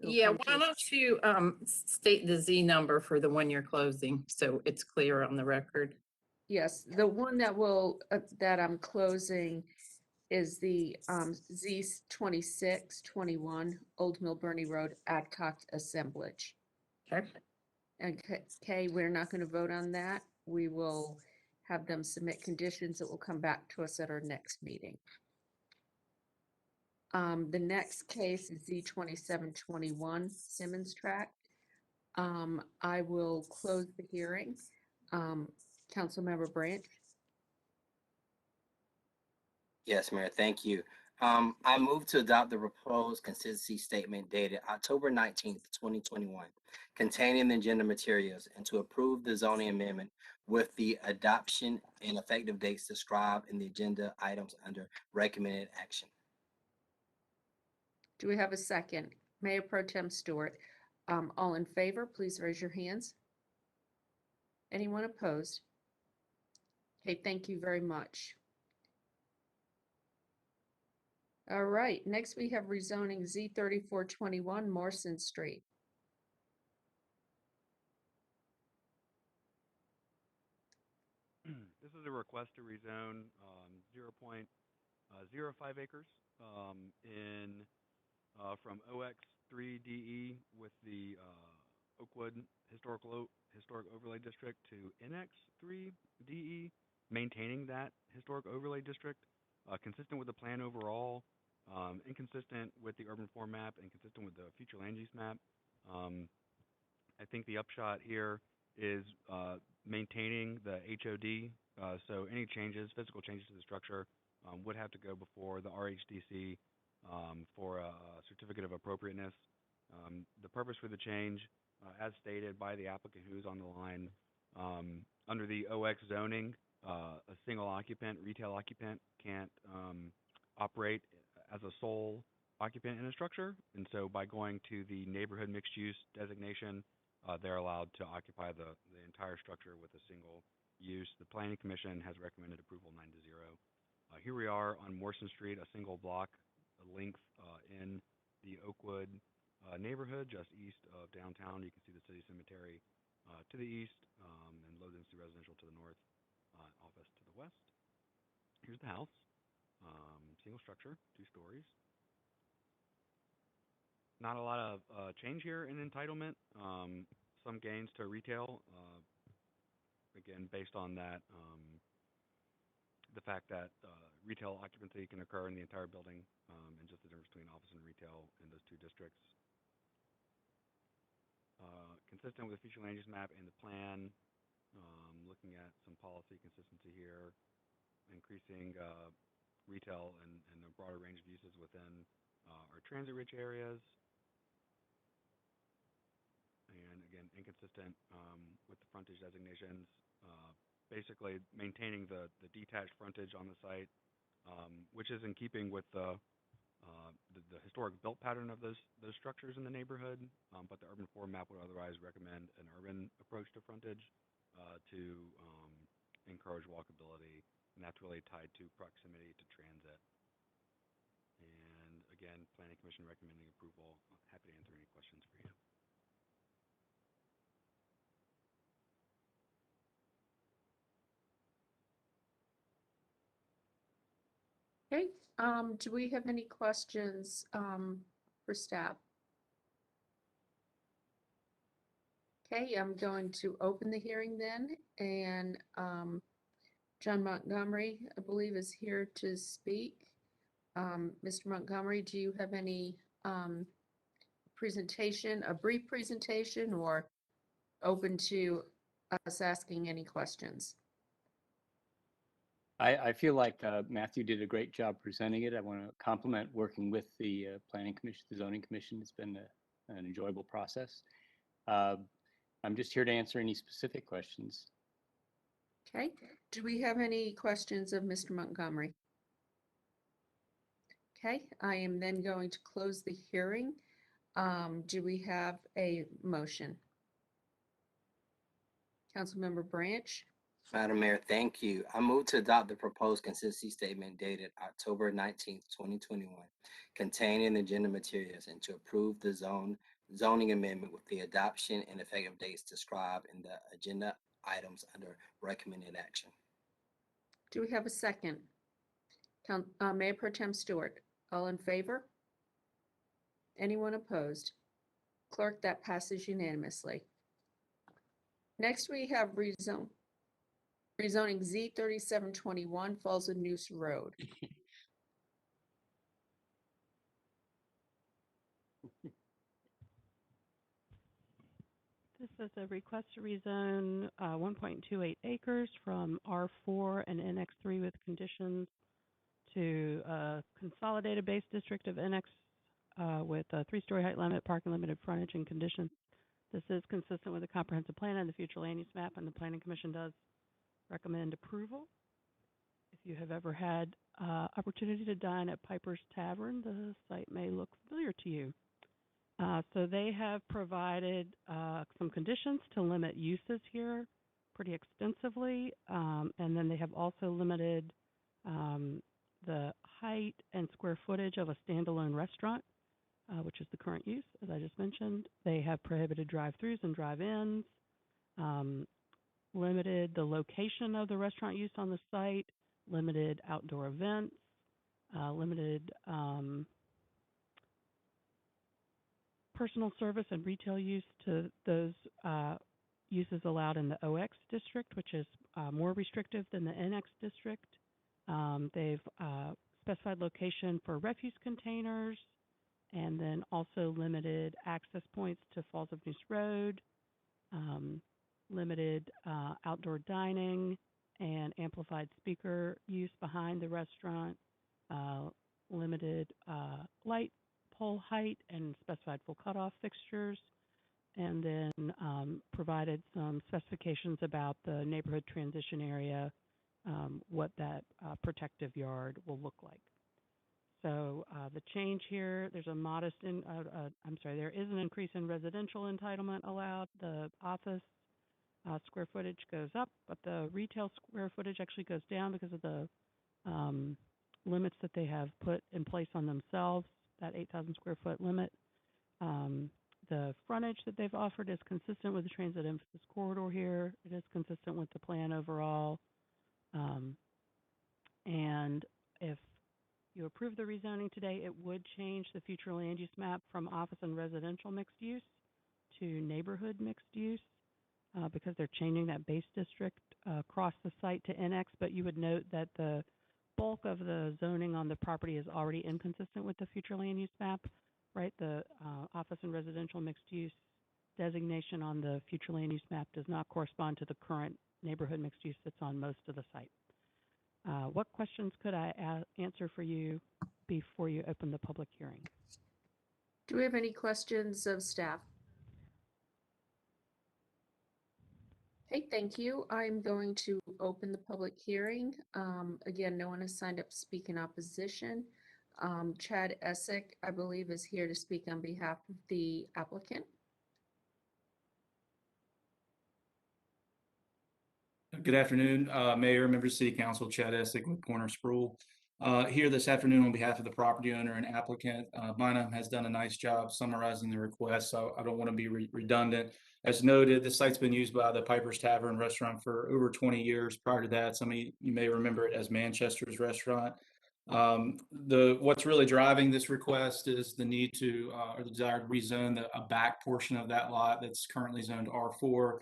it'll
Yeah,
come
why
to us.
don't you state the Z number for the one you're closing so it's clear on the record?
Yes, the one that will, that I'm closing is the Z 2621 Old Mill Bernie Road, Adcock Assemblage.
Okay.
Okay, we're not going to vote on that. We will have them submit conditions that will come back to us at our next meeting. The next case is Z 2721 Simmons Tract. I will close the hearing. Councilmember Branch.
Yes, Mayor, thank you. I move to adopt the proposed consistency statement dated October 19th, 2021, containing the agenda materials, and to approve the zoning amendment with the adoption and effective dates described in the agenda items under recommended action.
Do we have a second? Mayor Pro Tem Stewart. All in favor, please raise your hands. Anyone opposed? Okay, thank you very much. All right, next we have rezoning Z 3421 Morrison Street.
This is a request to rezone 0.05 acres from OX3DE with the Oakwood Historic Overlay District to NX3DE, maintaining that Historic Overlay District, consistent with the plan overall, inconsistent with the urban form map, and consistent with the future land use map. I think the upshot here is maintaining the HOD, so any changes, physical changes to the structure would have to go before the RHDC for a certificate of appropriateness. The purpose for the change, as stated by the applicant who's on the line, under the OX zoning, a single occupant, retail occupant, can't operate as a sole occupant in a structure, and so by going to the neighborhood mixed use designation, they're allowed to occupy the entire structure with a single use. The Planning Commission has recommended approval 9-0. Here we are on Morrison Street, a single block length in the Oakwood neighborhood, just east of downtown. You can see the city cemetery to the east, and low density residential to the north, office to the west. Here's the house, single structure, 2 stories. Not a lot of change here in entitlement. Some gains to retail, again, based on that, the fact that retail occupancy can occur in the entire building, and just the difference between office and retail in those 2 districts. Consistent with the future land use map and the plan, looking at some policy consistency here, increasing retail and a broader range of uses within our transit-rich areas. And again, inconsistent with the frontage designations, basically maintaining the detached frontage on the site, which is in keeping with the historic built pattern of those structures in the neighborhood, but the urban form map would otherwise recommend an urban approach to frontage to encourage walkability, and that's really tied to proximity to transit. And again, Planning Commission recommending approval. Happy to answer any questions for you.
Okay, do we have any questions for staff? Okay, I'm going to open the hearing then, and John Montgomery, I believe, is here to speak. Mr. Montgomery, do you have any presentation, a brief presentation, or open to us asking any questions?
I feel like Matthew did a great job presenting it. I want to compliment working with the Planning Commission, the Zoning Commission. It's been an enjoyable process. I'm just here to answer any specific questions.
Okay, do we have any questions of Mr. Montgomery? Okay, I am then going to close the hearing. Do we have a motion? Councilmember Branch.
Madam Mayor, thank you. I move to adopt the proposed consistency statement dated October 19th, 2021, containing the agenda materials, and to approve the zone zoning amendment with the adoption and effective dates described in the agenda items under recommended action.
Do we have a second? Mayor Pro Tem Stewart, all in favor? Anyone opposed? Clerk, that passes unanimously. Next, we have rezoning Z 3721 Falls of Noose Road.
This is a request to rezone 1.28 acres from R4 and NX3 with conditions to a consolidated base district of NX with a 3-story height limit, parking limited frontage and conditions. This is consistent with the comprehensive plan and the future land use map, and the Planning Commission does recommend approval. If you have ever had opportunity to dine at Piper's Tavern, the site may look familiar to you. So they have provided some conditions to limit uses here pretty extensively, and then they have also limited the height and square footage of a standalone restaurant, which is the current use, as I just mentioned. They have prohibited drive-throughs and drive-ins, limited the location of the restaurant use on the site, limited outdoor events, limited personal service and retail use to those uses allowed in the OX district, which is more restrictive than the NX district. They've specified location for refuse containers, and then also limited access points to Falls of Noose Road, limited outdoor dining and amplified speaker use behind the restaurant, limited light pole height and specified full cutoff fixtures, and then provided some specifications about the neighborhood transition area, what that protective yard will look like. So the change here, there's a modest, there is an increase in residential entitlement allowed. The office square footage goes up, but the retail square footage actually goes down because of the limits that they have put in place on themselves, that 8,000 square foot limit. The frontage that they've offered is consistent with the transit emphasis corridor here. It is consistent with the plan overall. And if you approve the rezoning today, it would change the future land use map from office and residential mixed use to neighborhood mixed use because they're changing that base district across the site to NX, but you would note that the bulk of the zoning on the property is already inconsistent with the future land use map, right? The office and residential mixed use designation on the future land use map does not correspond to the current neighborhood mixed use that's on most of the site. What questions could I answer for you before you open the public hearing?
Do we have any questions of staff? Okay, thank you. I'm going to open the public hearing. Again, no one has signed up to speak in opposition. Chad Essick, I believe, is here to speak on behalf of the applicant.
Good afternoon, Mayor, members of City Council, Chad Essick with Corner Sproul. Here this afternoon on behalf of the property owner and applicant. Bynum has done a nice job summarizing the request, so I don't want to be redundant. As noted, the site's been used by the Piper's Tavern restaurant for over 20 years. Prior to that, some of you may remember it as Manchester's Restaurant. What's really driving this request is the need to, or the desire to rezone a back portion of that lot that's currently zoned R4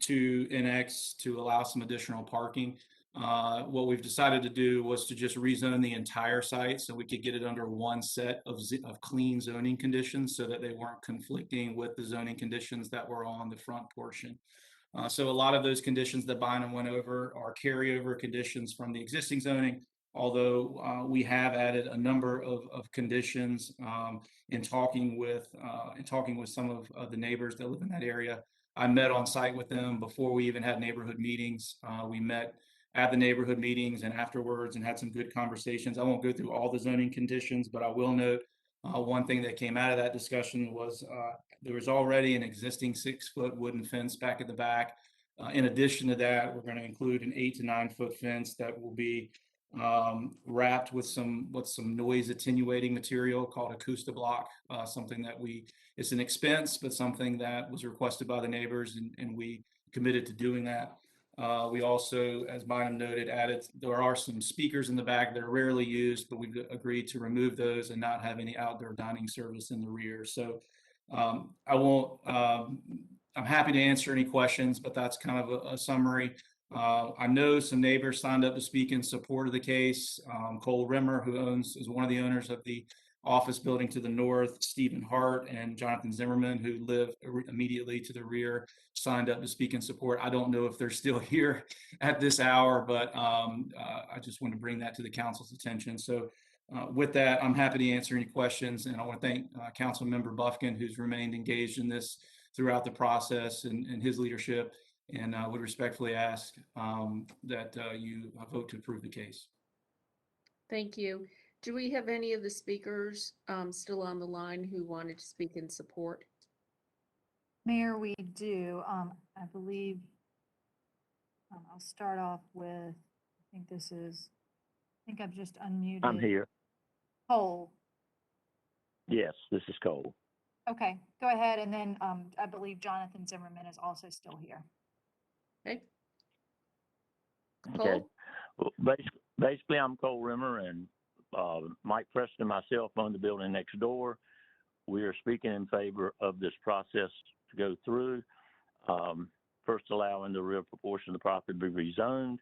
to NX to allow some additional parking. What we've decided to do was to just rezone the entire site so we could get it under one set of clean zoning conditions so that they weren't conflicting with the zoning conditions that were on the front portion. So a lot of those conditions that Bynum went over are carryover conditions from the existing zoning, although we have added a number of conditions in talking with some of the neighbors that live in that area. I met on site with them before we even had neighborhood meetings. We met at the neighborhood meetings and afterwards and had some good conversations. I won't go through all the zoning conditions, but I will note one thing that came out of that discussion was there was already an existing 6-foot wooden fence back at the back. In addition to that, we're going to include an 8 to 9 foot fence that will be wrapped with some noise attenuating material called Acoustablock, something that it's an expense, but something that was requested by the neighbors, and we committed to doing that. We also, as Bynum noted, there are some speakers in the back that are rarely used, but we've agreed to remove those and not have any outdoor dining service in the rear. So I'm happy to answer any questions, but that's kind of a summary. I know some neighbors signed up to speak in support of the case. Cole Rimmer, who is one of the owners of the office building to the north, Stephen Hart, and Jonathan Zimmerman, who live immediately to the rear, signed up to speak in support. I don't know if they're still here at this hour, but I just want to bring that to the council's attention. So with that, I'm happy to answer any questions, and I want to thank Council Member Buffkin, who's remained engaged in this throughout the process, and his leadership. And I would respectfully ask that you vote to approve the case.
Thank you. Do we have any of the speakers still on the line who wanted to speak in support?
Mayor, we do. I believe I'll start off with, I think I've just unmuted.
I'm here.
Cole.
Yes, this is Cole.
Okay, go ahead. And then I believe Jonathan Zimmerman is also still here.
Okay.
Okay. Well, basically, I'm Cole Rimmer, and Mike Preston and myself own the building next door. We are speaking in favor of this process to go through. First, allowing the real proportion of the property to be rezoned,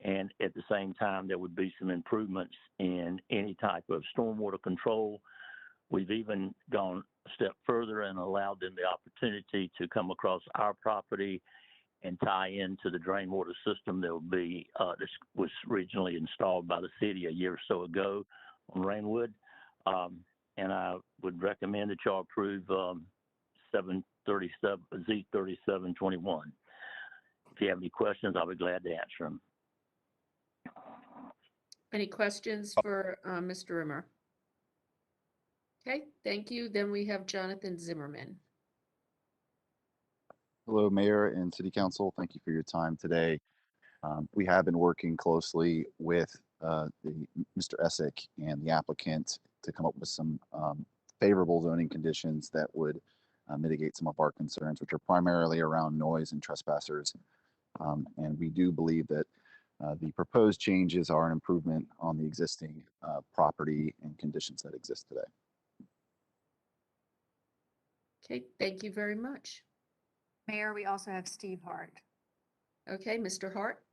and at the same time, there would be some improvements in any type of stormwater control. We've even gone a step further and allowed them the opportunity to come across our property and tie into the drain water system that will be this was originally installed by the city a year or so ago on Rainwood. And I would recommend that y'all approve 737 Z3721. If you have any questions, I'll be glad to answer them.
Any questions for Mr. Rimmer? Okay, thank you. Then we have Jonathan Zimmerman.
Hello, Mayor and City Council. Thank you for your time today. We have been working closely with Mr. Essick and the applicant to come up with some favorable zoning conditions that would mitigate some of our concerns, which are primarily around noise and trespassers. And we do believe that the proposed changes are an improvement on the existing property and conditions that exist today.
Okay, thank you very much.
Mayor, we also have Steve Hart.
Okay, Mr. Hart.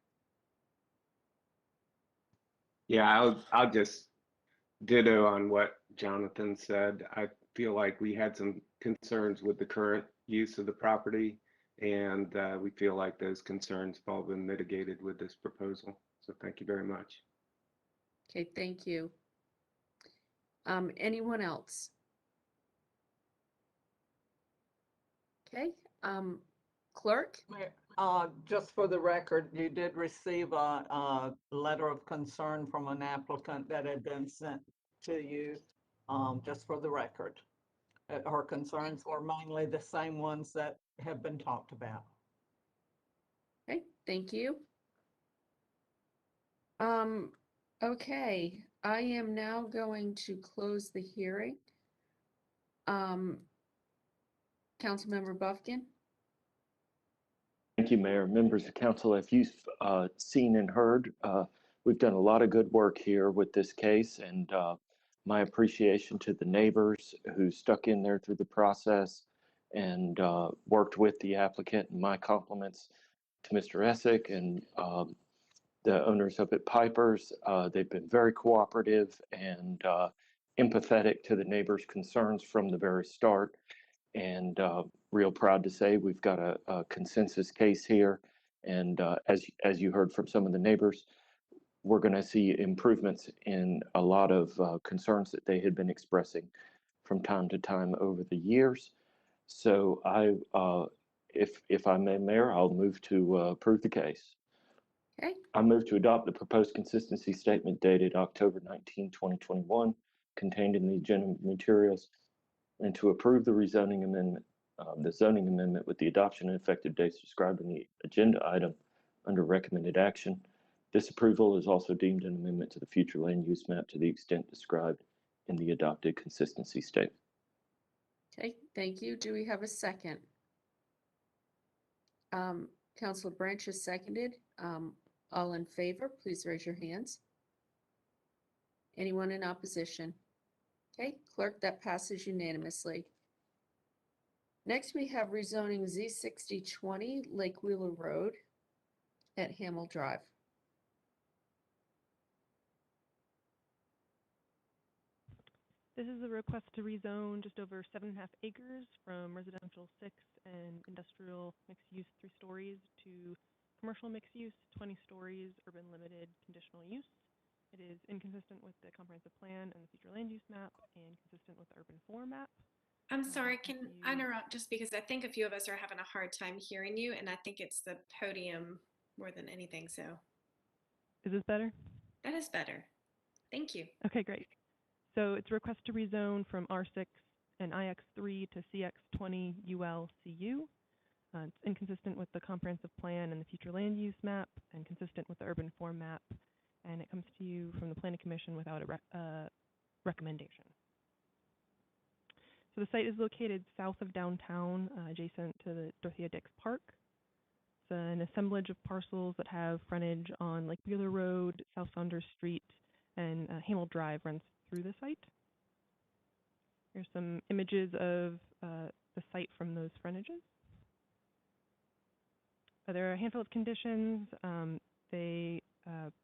Yeah, I'll just ditto on what Jonathan said. I feel like we had some concerns with the current use of the property, and we feel like those concerns have all been mitigated with this proposal. So thank you very much.
Okay, thank you. Anyone else? Okay, clerk?
Just for the record, you did receive a letter of concern from an applicant that had been sent to you, just for the record. Her concerns were mainly the same ones that have been talked about.
Okay, thank you. Okay, I am now going to close the hearing. Councilmember Buffkin?
Thank you, Mayor. Members of council, if you've seen and heard, we've done a lot of good work here with this case, and my appreciation to the neighbors who stuck in there through the process and worked with the applicant, and my compliments to Mr. Essick and the owners up at Piper's. They've been very cooperative and empathetic to the neighbors' concerns from the very start. And real proud to say we've got a consensus case here. And as you heard from some of the neighbors, we're going to see improvements in a lot of concerns that they had been expressing from time to time over the years. So if I may, Mayor, I'll move to approve the case.
Okay.
I move to adopt the proposed consistency statement dated October 19, 2021, contained in the agenda materials, and to approve the rezoning amendment, the zoning amendment with the adoption and effective dates described in the agenda item under recommended action. This approval is also deemed an amendment to the future land use map to the extent described in the adopted consistency statement.
Okay, thank you. Do we have a second? Councilor Branch has seconded. All in favor, please raise your hands. Anyone in opposition? Okay, clerk, that passes unanimously. Next, we have rezoning Z6020 Lake Wheeler Road at Hamel Drive.
This is a request to rezone just over 7.5 acres from residential 6 and industrial mixed use 3 stories to commercial mixed use 20 stories, urban limited conditional use. It is inconsistent with the comprehensive plan and the future land use map and consistent with the urban form map.
I'm sorry, can I interrupt just because I think a few of us are having a hard time hearing you, and I think it's the podium more than anything, so.
Is this better?
That is better. Thank you.
Okay, great. So it's a request to rezone from R6 and IX3 to CX20 ULCU. It's inconsistent with the comprehensive plan and the future land use map and consistent with the urban form map. And it comes to you from the Planning Commission without a recommendation. So the site is located south of downtown, adjacent to the Dorothea Dix Park. It's an assemblage of parcels that have frontage on Lake Wheeler Road, South Saunders Street, and Hamel Drive runs through the site. Here's some images of the site from those frontages. There are a handful of conditions. They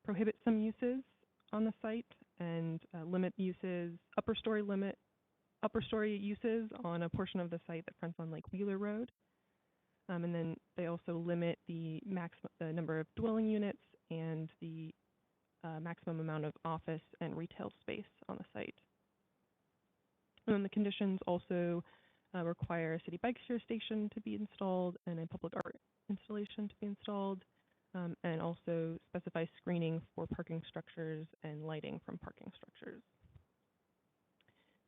prohibit some uses on the site and limit uses, upper story uses on a portion of the site that fronts on Lake Wheeler Road. And then they also limit the number of dwelling units and the maximum amount of office and retail space on the site. And then the conditions also require a city bike share station to be installed and a public art installation to be installed, and also specify screening for parking structures and lighting from parking structures.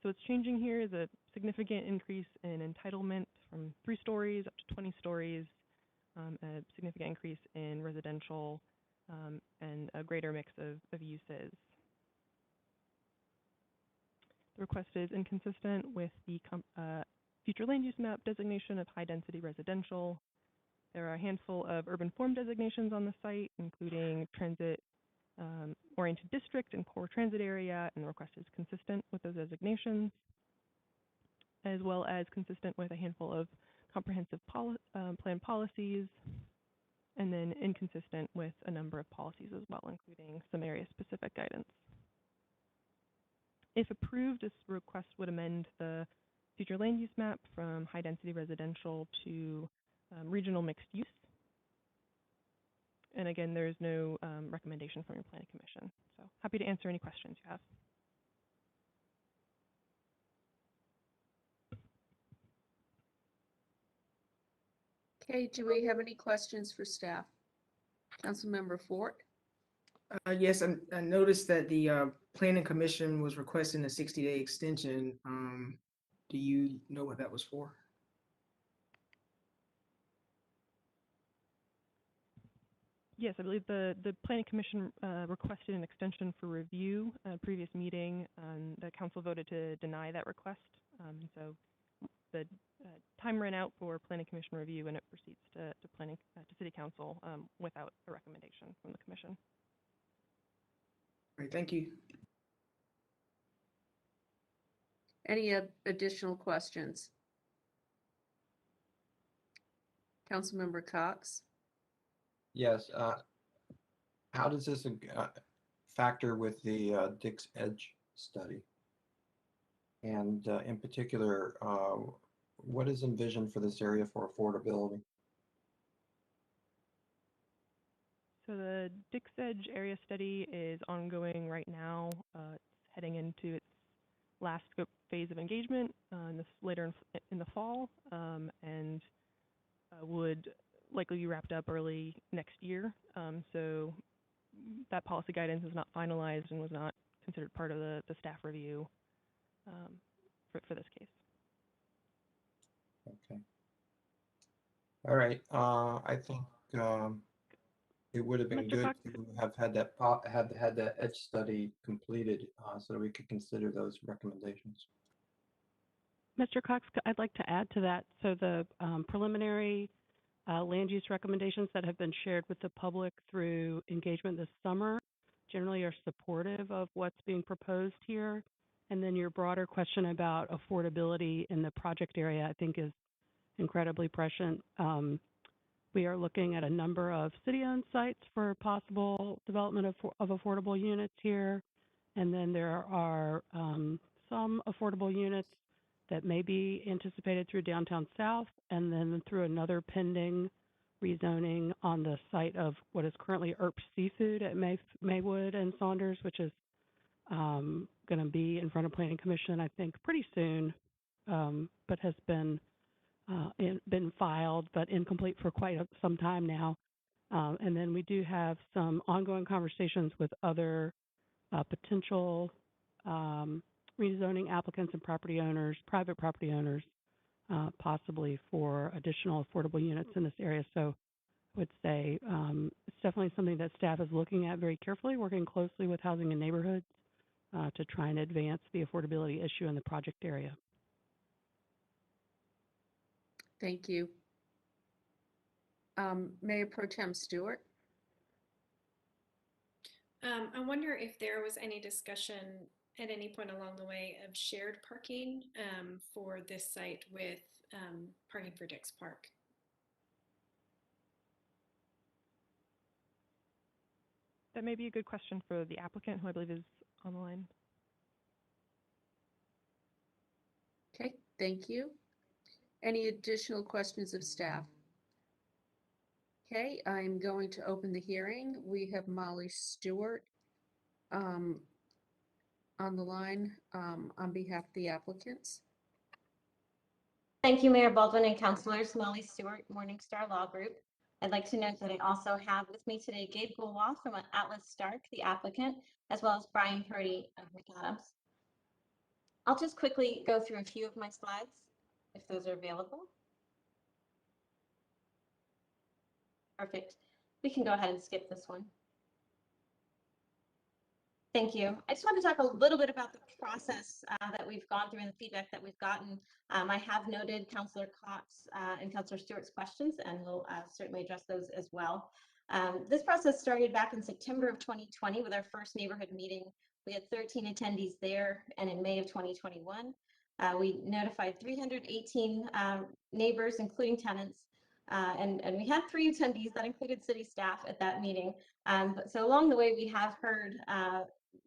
So what's changing here is a significant increase in entitlement from 3 stories up to 20 stories, a significant increase in residential, and a greater mix of uses. The request is inconsistent with the future land use map designation of high density residential. There are a handful of urban form designations on the site, including transit oriented district and core transit area, and the request is consistent with those designations, as well as consistent with a handful of comprehensive plan policies, and then inconsistent with a number of policies as well, including some area-specific guidance. If approved, this request would amend the future land use map from high-density residential to regional mixed use. And again, there is no recommendation from your Planning Commission. So happy to answer any questions you have.
Okay, do we have any questions for staff? Councilmember Fort?
Yes, I noticed that the Planning Commission was requesting a 60-day extension. Do you know what that was for?
Yes, I believe the Planning Commission requested an extension for review at a previous meeting, and the council voted to deny that request. So the time ran out for Planning Commission review, and it proceeds to City Council without a recommendation from the Commission.
Great, thank you.
Any additional questions? Councilmember Cox?
Yes. How does this factor with the Dix Edge study? And in particular, what is envisioned for this area for affordability?
So the Dix Edge area study is ongoing right now. It's heading into its last scope phase of engagement later in the fall, and would likely be wrapped up early next year. So that policy guidance is not finalized and was not considered part of the staff review for this case.
Okay. All right. I think It would have been
Mr.
good
Cox?
to have had that, had that edge study completed, so that we could consider those recommendations.
Mr. Cox, I'd like to add to that. So the preliminary land use recommendations that have been shared with the public through engagement this summer generally are supportive of what's being proposed here. And then your broader question about affordability in the project area, I think, is incredibly prescient. We are looking at a number of city-owned sites for possible development of affordable units here. And then there are some affordable units that may be anticipated through Downtown South, and then through another pending rezoning on the site of what is currently Earp Seafood at Maywood and Saunders, which is going to be in front of Planning Commission, I think, pretty soon, but has been filed, but incomplete for quite some time now. And then we do have some ongoing conversations with other potential rezoning applicants and property owners, private property owners, possibly for additional affordable units in this area. So I would say it's definitely something that staff is looking at very carefully, working closely with Housing and Neighborhoods to try and advance the affordability issue in the project area.
Thank you. Mayor Pro Tem Stewart.
I wonder if there was any discussion at any point along the way of shared parking for this site with parking for Dix Park.
That may be a good question for the applicant, who I believe is on the line.
Okay, thank you. Any additional questions of staff? Okay, I'm going to open the hearing. We have Molly Stewart on the line on behalf of the applicants.
Thank you, Mayor Baldwin and councilors. Molly Stewart, Morningstar Law Group. I'd like to note that I also have with me today Gabe Goulwoff from Atlas Stark, the applicant, as well as Brian Purdy of McAdams. I'll just quickly go through a few of my slides, if those are available. Perfect. We can go ahead and skip this one. Thank you. I just want to talk a little bit about the process that we've gone through and the feedback that we've gotten. I have noted Councilor Cox and Councilor Stewart's questions, and we'll certainly address those as well. This process started back in September of 2020 with our first neighborhood meeting. We had 13 attendees there, and in May of 2021, we notified 318 neighbors, including tenants, and we had 3 attendees that included city staff at that meeting. But so along the way, we have heard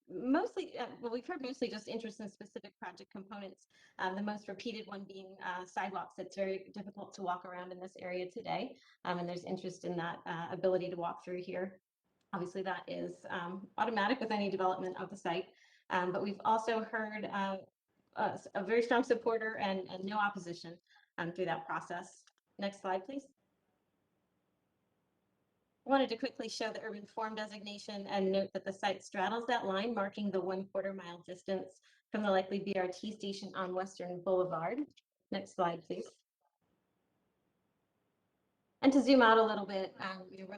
mostly, well, we've heard mostly just interest in specific project components. The most repeated one being sidewalks. It's very difficult to walk around in this area today, and there's interest in that ability to walk through here. Obviously, that is automatic with any development of the site, but we've also heard a very strong supporter and no opposition through that process. Next slide, please. I wanted to quickly show the urban form designation and note that the site straddles that line, marking the 1/4 mile distance from the likely BRT station on Western Boulevard. Next slide, please. And to zoom out a little bit,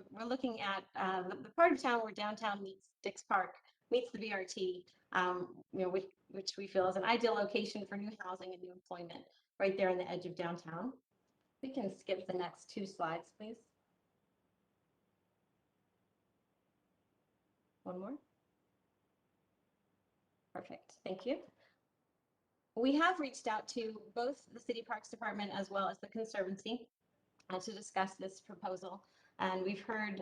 we're looking at the part of town where downtown meets Dix Park, meets the BRT, which we feel is an ideal location for new housing and new employment right there on the edge of downtown. We can skip the next 2 slides, please. One more. Perfect, thank you. We have reached out to both the City Parks Department as well as the Conservancy to discuss this proposal. And we've heard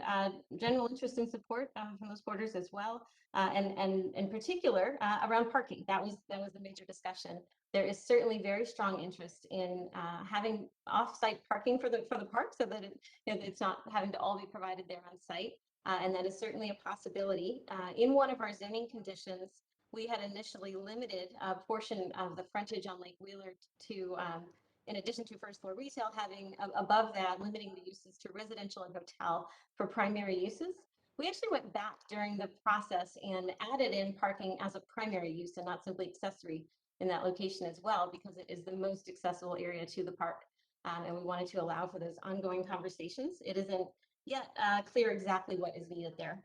general interest and support from those quarters as well, and in particular around parking. That was the major discussion. There is certainly very strong interest in having off-site parking for the park, so that it's not having to all be provided there on site, and that is certainly a possibility. In one of our zoning conditions, we had initially limited a portion of the frontage on Lake Wheeler to in addition to first floor retail, having above that, limiting the uses to residential and hotel for primary uses. We actually went back during the process and added in parking as a primary use and not simply accessory in that location as well, because it is the most accessible area to the park. And we wanted to allow for those ongoing conversations. It isn't yet clear exactly what is needed there.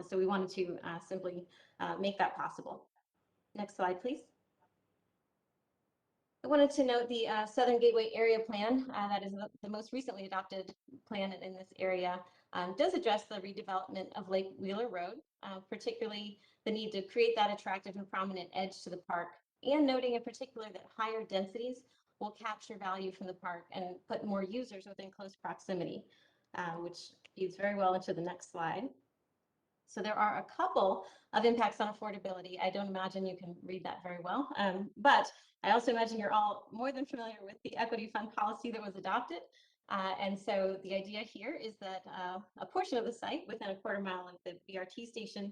So we wanted to simply make that possible. Next slide, please. I wanted to note the Southern Gateway Area Plan, that is the most recently adopted plan in this area, does address the redevelopment of Lake Wheeler Road, particularly the need to create that attractive and prominent edge to the park, and noting in particular that higher densities will capture value from the park and put more users within close proximity, which feeds very well into the next slide. So there are a couple of impacts on affordability. I don't imagine you can read that very well, but I also imagine you're all more than familiar with the equity fund policy that was adopted. And so the idea here is that a portion of the site within a quarter mile of the BRT station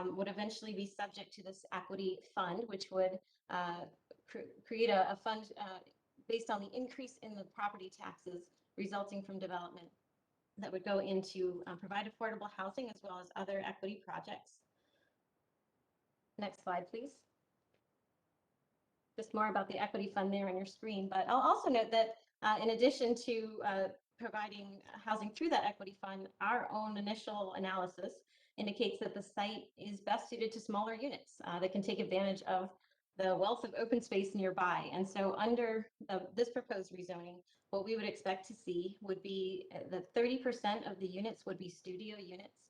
would eventually be subject to this equity fund, which would create a fund based on the increase in the property taxes resulting from development that would go into provide affordable housing as well as other equity projects. Next slide, please. Just more about the equity fund there on your screen, but I'll also note that in addition to providing housing through that equity fund, our own initial analysis indicates that the site is best suited to smaller units that can take advantage of the wealth of open space nearby. And so under this proposed rezoning, what we would expect to see would be that 30% of the units would be studio units,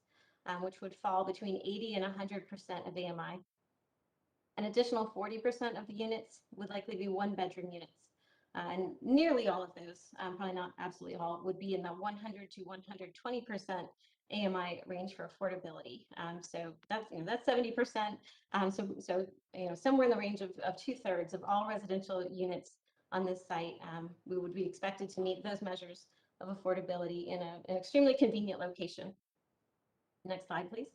which would fall between 80 and 100% of AMI. An additional 40% of the units would likely be one-bedroom units. And nearly all of those, probably not absolutely all, would be in the 100 to 120% AMI range for affordability. So that's 70%. So somewhere in the range of 2/3 of all residential units on this site, we would be expected to meet those measures of affordability in an extremely convenient location. Next slide, please.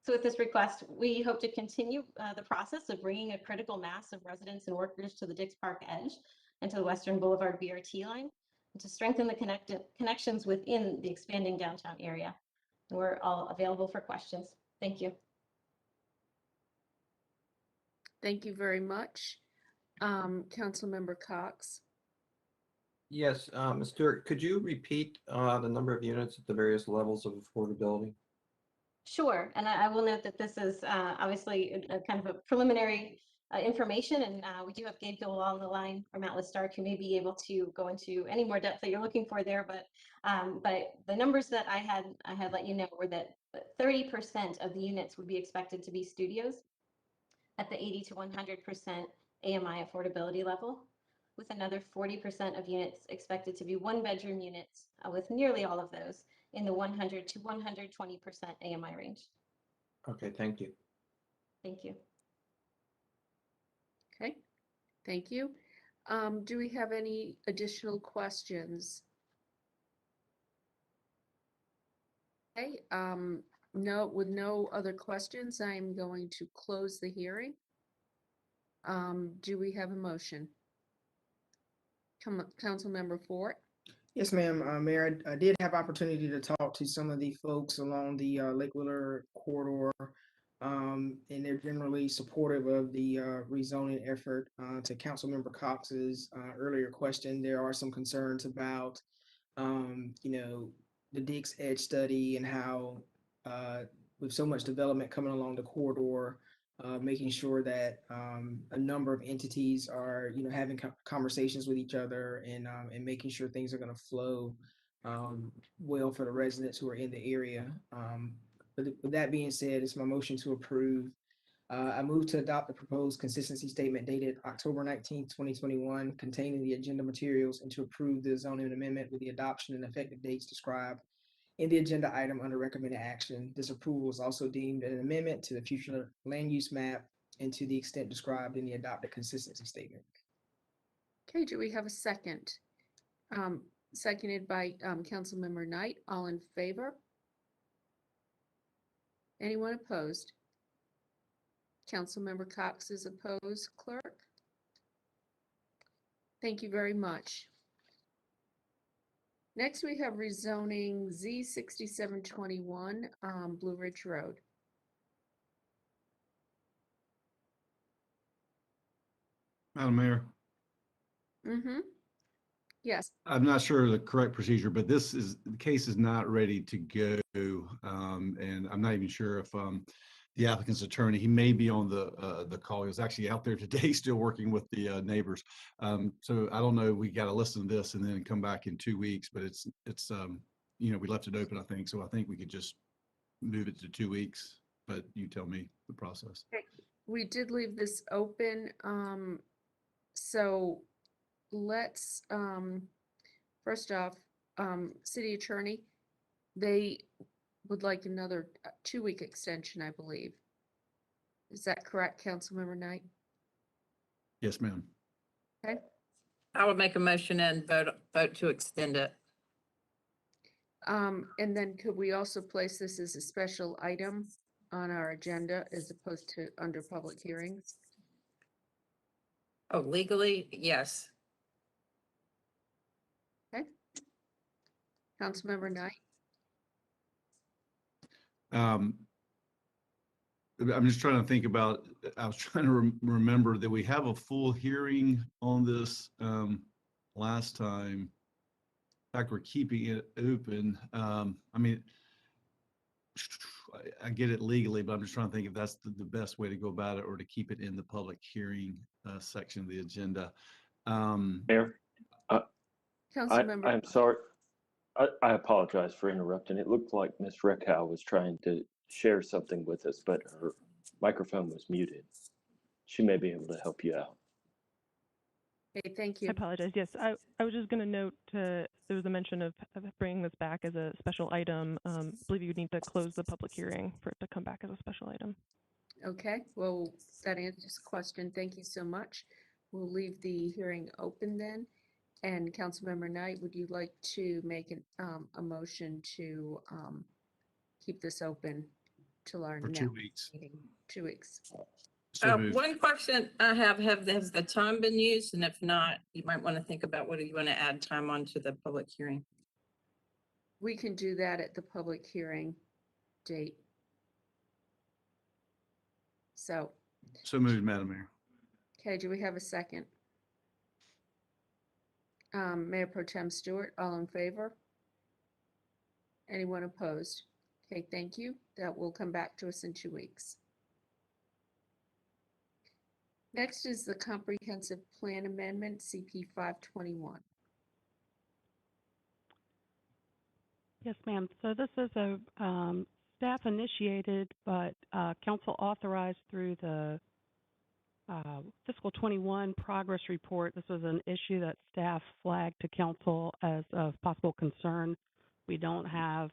So with this request, we hope to continue the process of bringing a critical mass of residents and workers to the Dix Park Edge and to the Western Boulevard BRT line, and to strengthen the connections within the expanding downtown area. And we're all available for questions. Thank you.
Thank you very much. Councilmember Cox.
Yes, Ms. Stewart, could you repeat the number of units at the various levels of affordability?
Sure, and I will note that this is obviously a kind of a preliminary information, and we do have Gabe Gill on the line from Atlas Stark, who may be able to go into any more depth that you're looking for there. But the numbers that I had let you know were that 30% of the units would be expected to be studios at the 80 to 100% AMI affordability level, with another 40% of units expected to be one-bedroom units, with nearly all of those in the 100 to 120% AMI range.
Okay, thank you.
Thank you.
Okay, thank you. Do we have any additional questions? Okay, no, with no other questions, I'm going to close the hearing. Do we have a motion? Councilmember Fort.
Yes, ma'am. Mayor, I did have opportunity to talk to some of the folks along the Lake Wheeler corridor, and they're generally supportive of the rezoning effort. To Councilmember Cox's earlier question, there are some concerns about, the Dix Edge study and how with so much development coming along the corridor, making sure that a number of entities are, having conversations with each other and making sure things are going to flow well for the residents who are in the area. But with that being said, it's my motion to approve. I move to adopt the proposed consistency statement dated October 19th, 2021, containing the agenda materials, and to approve the zoning amendment with the adoption and effective dates described in the agenda item under recommended action. This approval is also deemed an amendment to the future land use map and to the extent described in the adopted consistency statement.
Okay, do we have a second? Seconded by Councilmember Knight. All in favor? Anyone opposed? Councilmember Cox is opposed. Clerk? Thank you very much. Next, we have rezoning Z6721 Blue Ridge Road.
Madam Mayor.
Yes.
I'm not sure of the correct procedure, but the case is not ready to go. And I'm not even sure if the applicant's attorney, he may be on the call. He was actually out there today still working with the neighbors. So I don't know, we got to listen to this and then come back in 2 weeks, but it's we left it open, I think. So I think we could just move it to 2 weeks, but you tell me the process.
Okay. We did leave this open. So let's, first off, city attorney, they would like another 2-week extension, I believe. Is that correct, Councilmember Knight?
Yes, ma'am.
Okay.
I would make a motion and vote to extend it.
And then could we also place this as a special item on our agenda as opposed to under public hearings?
Oh, legally, yes.
Okay. Councilmember Knight?
I'm just trying to think about, I was trying to remember that we have a full hearing on this last time. In fact, we're keeping it open. I mean, I get it legally, but I'm just trying to think if that's the best way to go about it or to keep it in the public hearing section of the agenda.
Mayor,
Councilmember.
I'm sorry. I apologize for interrupting. It looked like Ms. Reckow was trying to share something with us, but her microphone was muted. She may be able to help you out.
Okay, thank you.
I apologize. Yes, I was just going to note there was a mention of bringing this back as a special item. I believe you would need to close the public hearing for it to come back as a special item.
Okay, well, that answers the question. Thank you so much. We'll leave the hearing open then. And Councilmember Knight, would you like to make a motion to keep this open till our
For
next
2 weeks.
meeting? 2 weeks.
So moved.
One question I have has the time been used? And if not, you might want to think about whether you want to add time onto the public hearing.
We can do that at the public hearing date. So
moved, Madam Mayor.
okay, do we have a second? Mayor Pro Tem Stewart, all in favor? Anyone opposed? Okay, thank you. That will come back to us in 2 weeks. Next is the Comprehensive Plan Amendment, CP 521.
Yes, ma'am. So this is a staff initiated, but council authorized through the fiscal 21 progress report. This was an issue that staff flagged to council as of possible concern. We don't have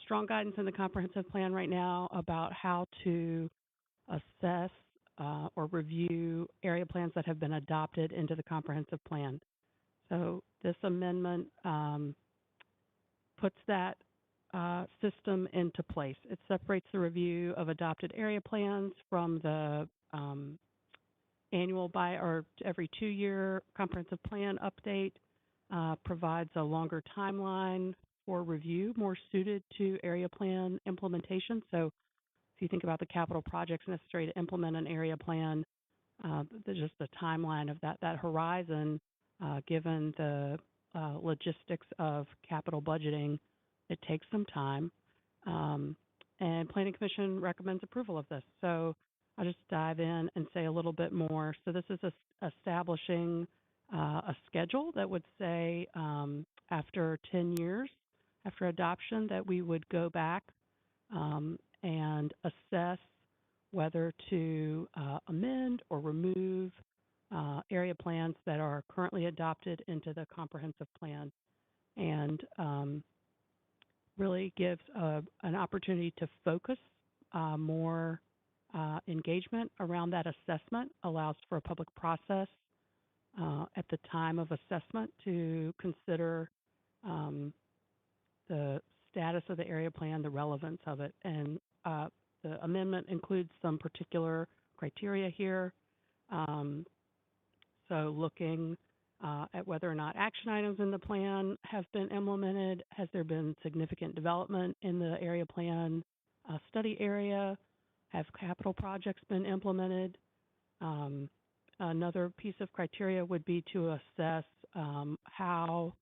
strong guidance in the comprehensive plan right now about how to assess or review area plans that have been adopted into the comprehensive plan. So this amendment puts that system into place. It separates the review of adopted area plans from the annual or every 2-year comprehensive plan update, provides a longer timeline for review, more suited to area plan implementation. So if you think about the capital projects necessary to implement an area plan, just the timeline of that horizon, given the logistics of capital budgeting, it takes some time. And Planning Commission recommends approval of this. So I'll just dive in and say a little bit more. So this is establishing a schedule that would say after 10 years after adoption that we would go back and assess whether to amend or remove area plans that are currently adopted into the comprehensive plan, and really gives an opportunity to focus more engagement around that assessment, allows for a public process at the time of assessment to consider the status of the area plan, the relevance of it. And the amendment includes some particular criteria here. So looking at whether or not action items in the plan have been implemented, has there been significant development in the area plan study area, have capital projects been implemented. Another piece of criteria would be to assess how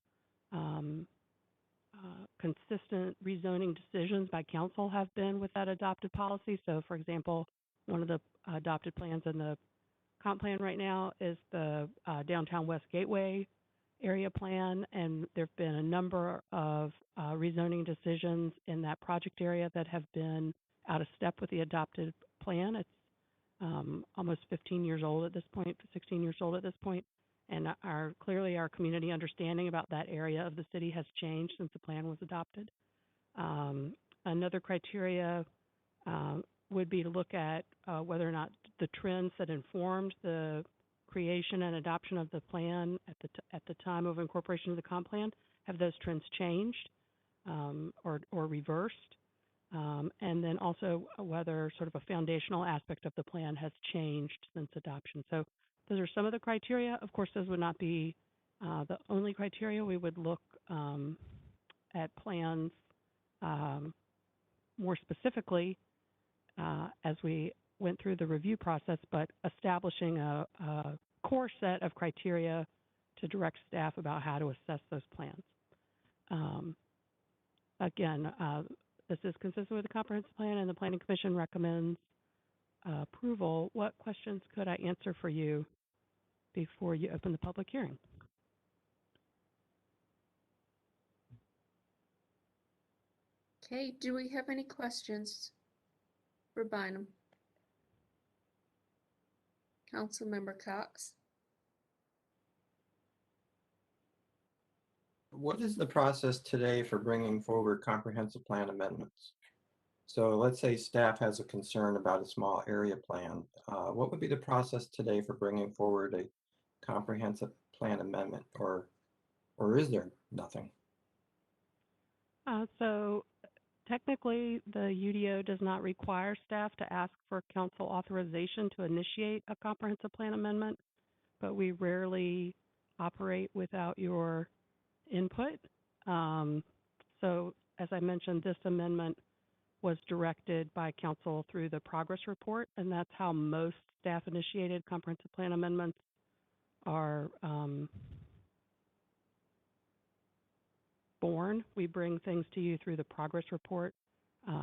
consistent rezoning decisions by council have been with that adopted policy. So, for example, one of the adopted plans in the comp plan right now is the downtown West Gateway area plan, and there have been a number of rezoning decisions in that project area that have been out of step with the adopted plan. It's almost 15 years old at this point, 16 years old at this point. And clearly our community understanding about that area of the city has changed since the plan was adopted. Another criteria would be to look at whether or not the trends that informed the creation and adoption of the plan at the time of incorporation of the comp plan, have those trends changed or reversed? And then also whether sort of a foundational aspect of the plan has changed since adoption. So those are some of the criteria. Of course, those would not be the only criteria. We would look at plans more specifically as we went through the review process, but establishing a core set of criteria to direct staff about how to assess those plans. Again, this is consistent with the comprehensive plan, and the Planning Commission recommends approval. What questions could I answer for you before you open the public hearing?
Okay, do we have any questions for Bynum? Councilmember Cox?
What is the process today for bringing forward comprehensive plan amendments? So let's say staff has a concern about a small area plan. What would be the process today for bringing forward a comprehensive plan amendment, or is there nothing?
So technically, the UDO does not require staff to ask for council authorization to initiate a comprehensive plan amendment, but we rarely operate without your input. So as I mentioned, this amendment was directed by council through the progress report, and that's how most staff-initiated comprehensive plan amendments are born. We bring things to you through the progress report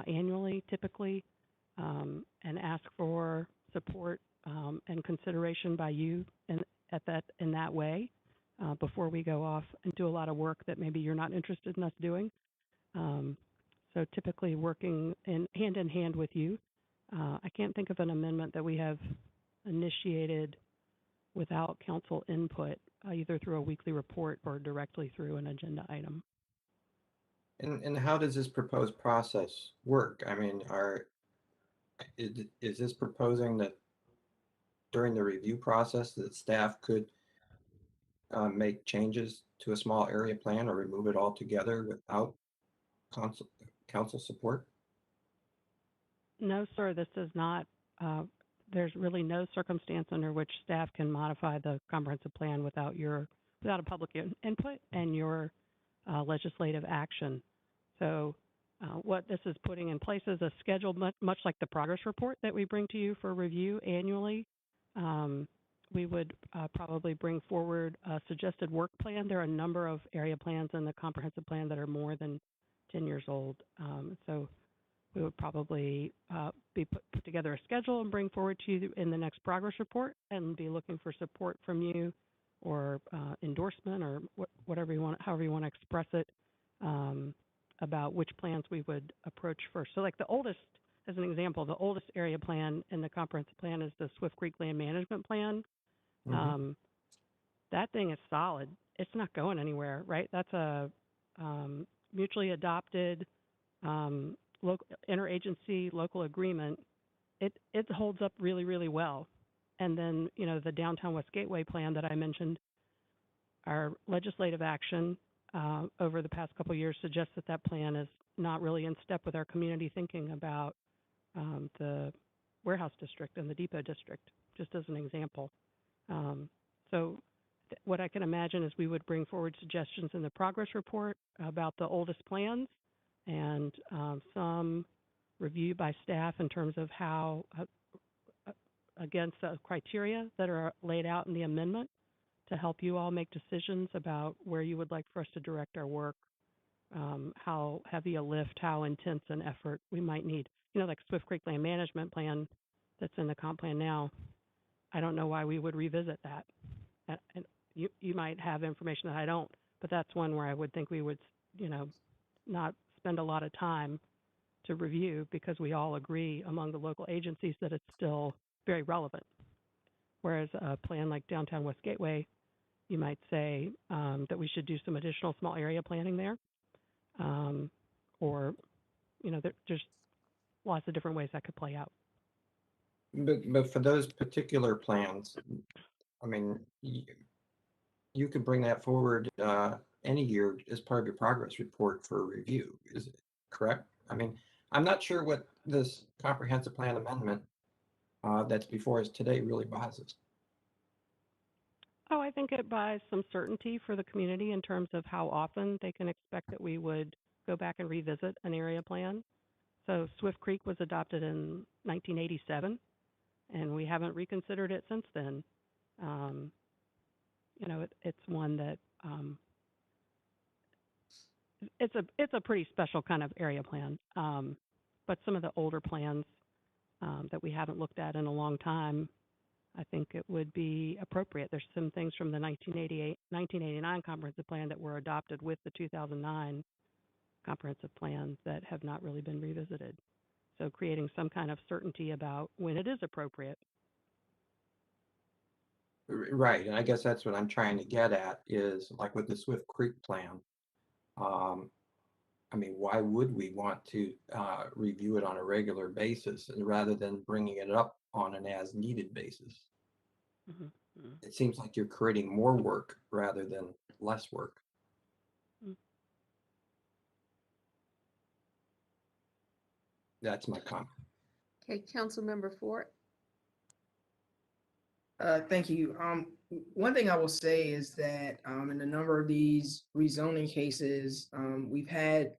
annually, typically, and ask for support and consideration by you in that way before we go off and do a lot of work that maybe you're not interested in us doing. So typically working hand in hand with you. I can't think of an amendment that we have initiated without council input, either through a weekly report or directly through an agenda item.
And how does this proposed process work? I mean, is this proposing that during the review process that staff could make changes to a small area plan or remove it altogether without council support?
No, sir, this is not. There's really no circumstance under which staff can modify the comprehensive plan without a public input and your legislative action. So what this is putting in place is a schedule much like the progress report that we bring to you for review annually. We would probably bring forward a suggested work plan. There are a number of area plans in the comprehensive plan that are more than 10 years old. So we would probably put together a schedule and bring forward to you in the next progress report, and be looking for support from you or endorsement or whatever you want, however you want to express it, about which plans we would approach first. So like the oldest, as an example, the oldest area plan in the comprehensive plan is the Swift Creek Land Management Plan. Mm-hmm. That thing is solid. It's not going anywhere, right? That's a mutually adopted interagency local agreement. It holds up really, really well. And then, the Downtown West Gateway plan that I mentioned, our legislative action over the past couple of years suggests that plan is not really in step with our community thinking about the warehouse district and the depot district, just as an example. So what I can imagine is we would bring forward suggestions in the progress report about the oldest plans, and some review by staff in terms of how, against the criteria that are laid out in the amendment, to help you all make decisions about where you would like for us to direct our work, how heavy a lift, how intense an effort we might need. You know, like Swift Creek Land Management Plan that's in the comp plan now, I don't know why we would revisit that. And you might have information that I don't, but that's one where I would think we would, you know, not spend a lot of time to review because we all agree among the local agencies that it's still very relevant. Whereas a plan like Downtown West Gateway, you might say that we should do some additional small area planning there. Or, you know, there's lots of different ways that could play out.
But for those particular plans, I mean, you could bring that forward any year as part of your progress report for review. Is it correct? I mean, I'm not sure what this comprehensive plan amendment that's before us today really buys us.
Oh, I think it buys some certainty for the community in terms of how often they can expect that we would go back and revisit an area plan. So Swift Creek was adopted in 1987, and we haven't reconsidered it since then. You know, it's one that it's a pretty special kind of area plan. But some of the older plans that we haven't looked at in a long time, I think it would be appropriate. There's some things from the 1989 comprehensive plan that were adopted with the 2009 comprehensive plan that have not really been revisited. So creating some kind of certainty about when it is appropriate.
Right, and I guess that's what I'm trying to get at is like with the Swift Creek plan. I mean, why would we want to review it on a regular basis rather than bringing it up on an as-needed basis?
Mm-hmm. Mm-hmm.
It seems like you're creating more work rather than less work.
Mm-hmm.
That's my comment.
Okay, Councilmember Fort.
Thank you. One thing I will say is that in a number of these rezoning cases, we've had,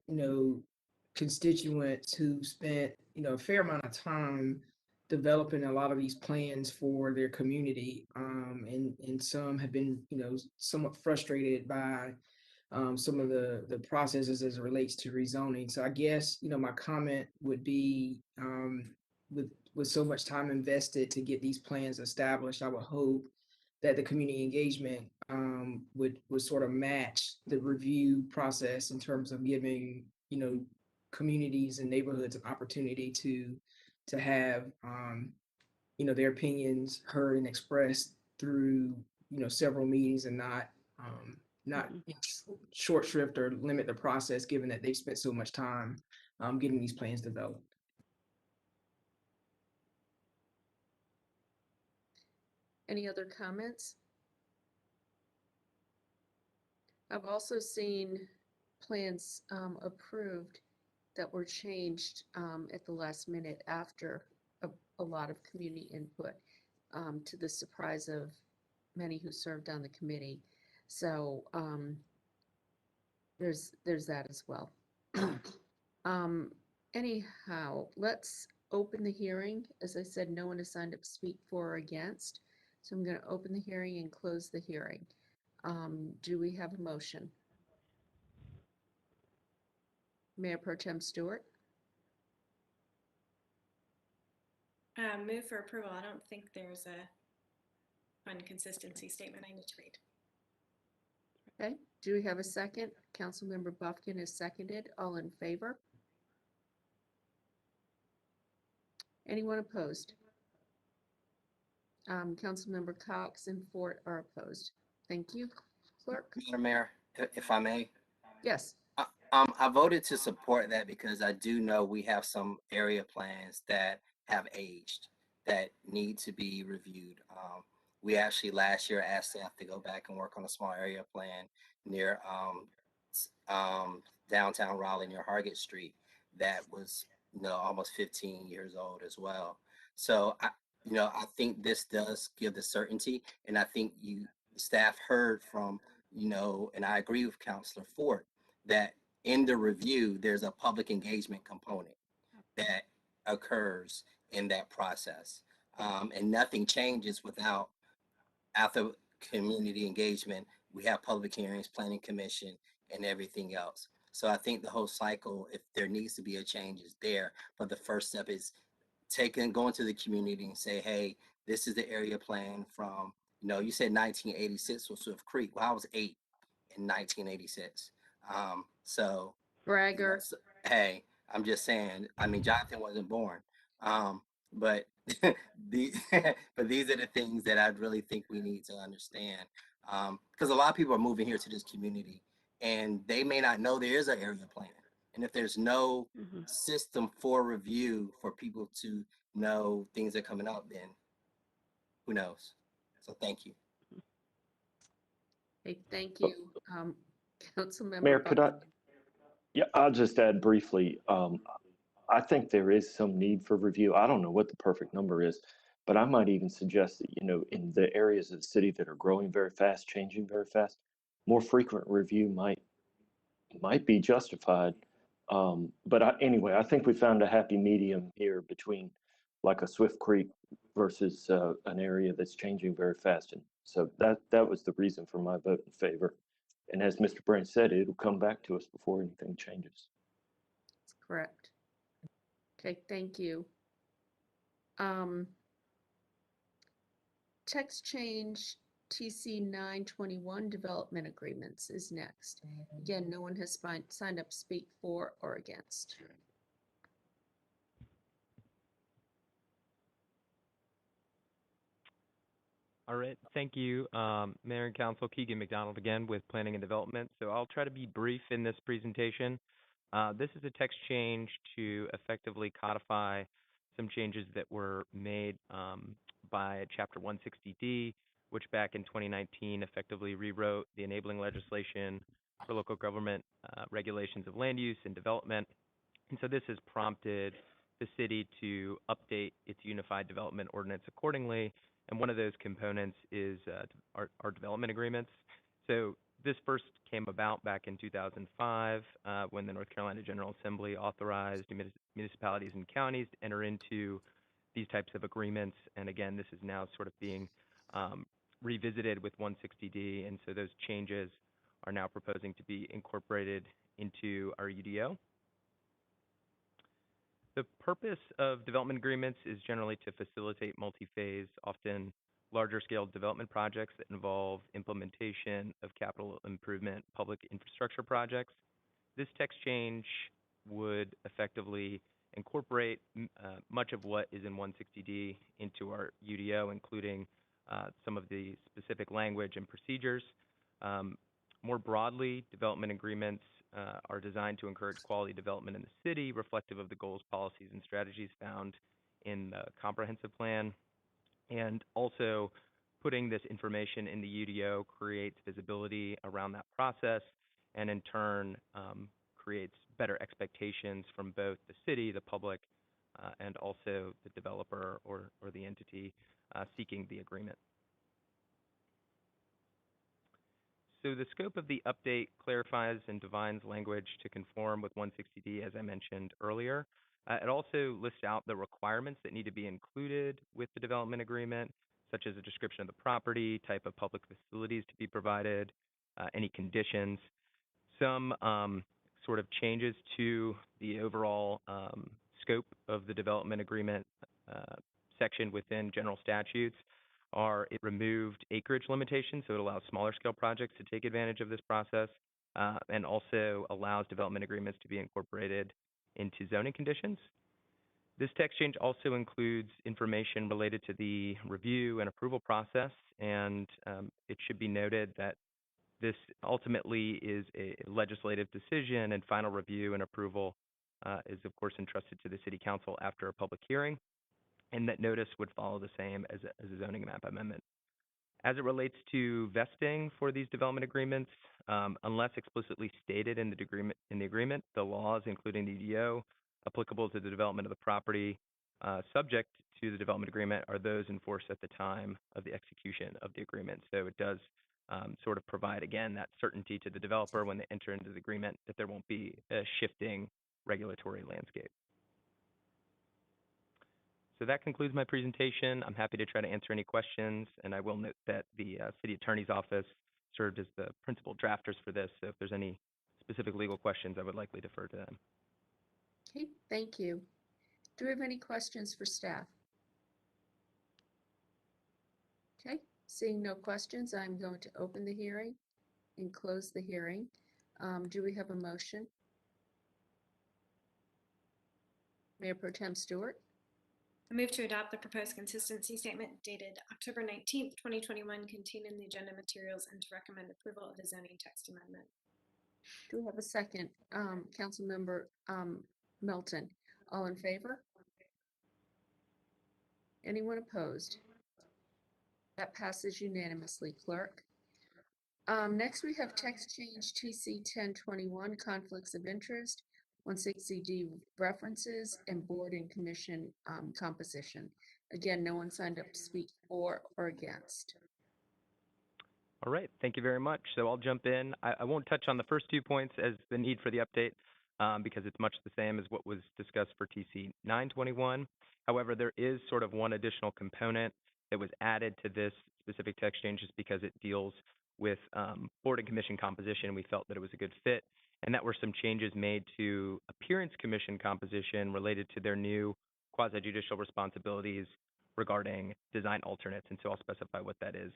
constituents who spent, a fair amount of time developing a lot of these plans for their community. And some have been, somewhat frustrated by some of the processes as it relates to rezoning. So I guess, my comment would be with so much time invested to get these plans established, I would hope that the community engagement would sort of match the review process in terms of giving, communities and neighborhoods an opportunity to have, their opinions heard and expressed through, several meetings and not short shrift or limit the process, given that they've spent so much time getting these plans developed.
Any other comments? I've also seen plans approved that were changed at the last minute after a lot of community input, to the surprise of many who served on the committee. So there's that as well. Anyhow, let's open the hearing. As I said, no one has signed up to speak for or against. So I'm going to open the hearing and close the hearing. Do we have a motion? Mayor Pro Tem Stewart?
Move for approval. I don't think there's a inconsistency statement I need to read.
Okay. Do we have a second? Councilmember Buffkin is seconded. All in favor? Anyone opposed? Councilmember Cox and Fort are opposed. Thank you. Clerk?
Madam Mayor, if I may.
Yes.
I voted to support that because I do know we have some area plans that have aged that need to be reviewed. We actually last year asked staff to go back and work on a small area plan near downtown Raleigh near Hargett Street that was almost 15 years old as well. So I think this does give the certainty, and I think staff heard from and I agree with Councilor Fort that in the review there's a public engagement component that occurs in that process, and nothing changes after community engagement. We have public hearings, planning commission, and everything else. So I think the whole cycle, if there needs to be a change, is there. But the first step is going to the community and say, hey, this is the area plan from, you said 1986 was Swift Creek. Well, I was 8 in 1986. So,
Bragger.
hey, I'm just saying, I mean, Jonathan wasn't born. But but these are the things that I really think we need to understand. Because a lot of people are moving here to this community and they may not know there is an area plan. And if there's no system for review for people to know things are coming up, then who knows? So thank you.
Okay, thank you, Councilmember.
Mayor, could I? Yeah, I'll just add briefly. I think there is some need for review. I don't know what the perfect number is, but I might even suggest that, in the areas of the city that are growing very fast, changing very fast, more frequent review might be justified. Anyway, I think we found a happy medium here between like a Swift Creek versus an area that's changing very fast. And so that was the reason for my vote in favor. And as Mr. Brand said, it'll come back to us before anything changes.
That's correct. Okay, thank you. Text change TC 921 development agreements is next. Again, no one has signed up to speak for or against.
All right, thank you, Mayor and Council. Keegan McDonald again with Planning and Development. So I'll try to be brief in this presentation. This is a text change to effectively codify some changes that were made by Chapter 160D, which back in 2019 effectively rewrote the enabling legislation for local government regulations of land use and development. And so this has prompted the city to update its unified development ordinance accordingly. And one of those components is our development agreements. So this first came about back in 2005 when the North Carolina General Assembly authorized municipalities and counties to enter into these types of agreements. And again, this is now sort of being revisited with 160D. And so those changes are now proposing to be incorporated into our UDO. The purpose of development agreements is generally to facilitate multi-phase, often larger scale development projects that involve implementation of capital improvement public infrastructure projects. This text change would effectively incorporate much of what is in 160D into our UDO, including some of the specific language and procedures. More broadly, development agreements are designed to encourage quality development in the city, reflective of the goals, policies, and strategies found in the comprehensive plan. And also, putting this information in the UDO creates visibility around that process, and in turn creates better expectations from both the city, the public, and also the developer or the entity seeking the agreement. So the scope of the update clarifies and defines language to conform with 160D, as I mentioned earlier. It also lists out the requirements that need to be included with the development agreement, such as a description of the property, type of public facilities to be provided, any conditions. Some sort of changes to the overall scope of the development agreement section within general statutes are it removed acreage limitations, so it allows smaller scale projects to take advantage of this process, and also allows development agreements to be incorporated into zoning conditions. This text change also includes information related to the review and approval process, and it should be noted that this ultimately is a legislative decision, and final review and approval is of course entrusted to the City Council after a public hearing, and that notice would follow the same as a zoning map amendment. As it relates to vesting for these development agreements, unless explicitly stated in the agreement, the laws, including the UDO, applicable to the development of the property subject to the development agreement are those in force at the time of the execution of the agreement. So it does sort of provide, again, that certainty to the developer when they enter into the agreement that there won't be a shifting regulatory landscape. So that concludes my presentation. I'm happy to try to answer any questions, and I will note that the city attorney's office served as the principal drafters for this. So if there's any specific legal questions, I would likely defer to them.
Okay, thank you. Do we have any questions for staff? Okay, seeing no questions, I'm going to open the hearing and close the hearing. Do we have a motion? Mayor Pro Tem Stewart?
I move to adopt the proposed consistency statement dated October 19th, 2021, contained in the agenda materials, and to recommend approval of the zoning text amendment.
Do we have a second? Councilmember Melton, all in favor? Anyone opposed? That passes unanimously, clerk. Next, we have text change TC 1021, conflicts of interest, 160D references, and board and commission composition. Again, no one signed up to speak for or against.
All right, thank you very much. So I'll jump in. I won't touch on the first 2 points as the need for the update because it's much the same as what was discussed for TC 921. However, there is sort of one additional component that was added to this specific text change just because it deals with board and commission composition. We felt that it was a good fit, and that were some changes made to appearance commission composition related to their new quasi-judicial responsibilities regarding design alternates. And so I'll specify what that is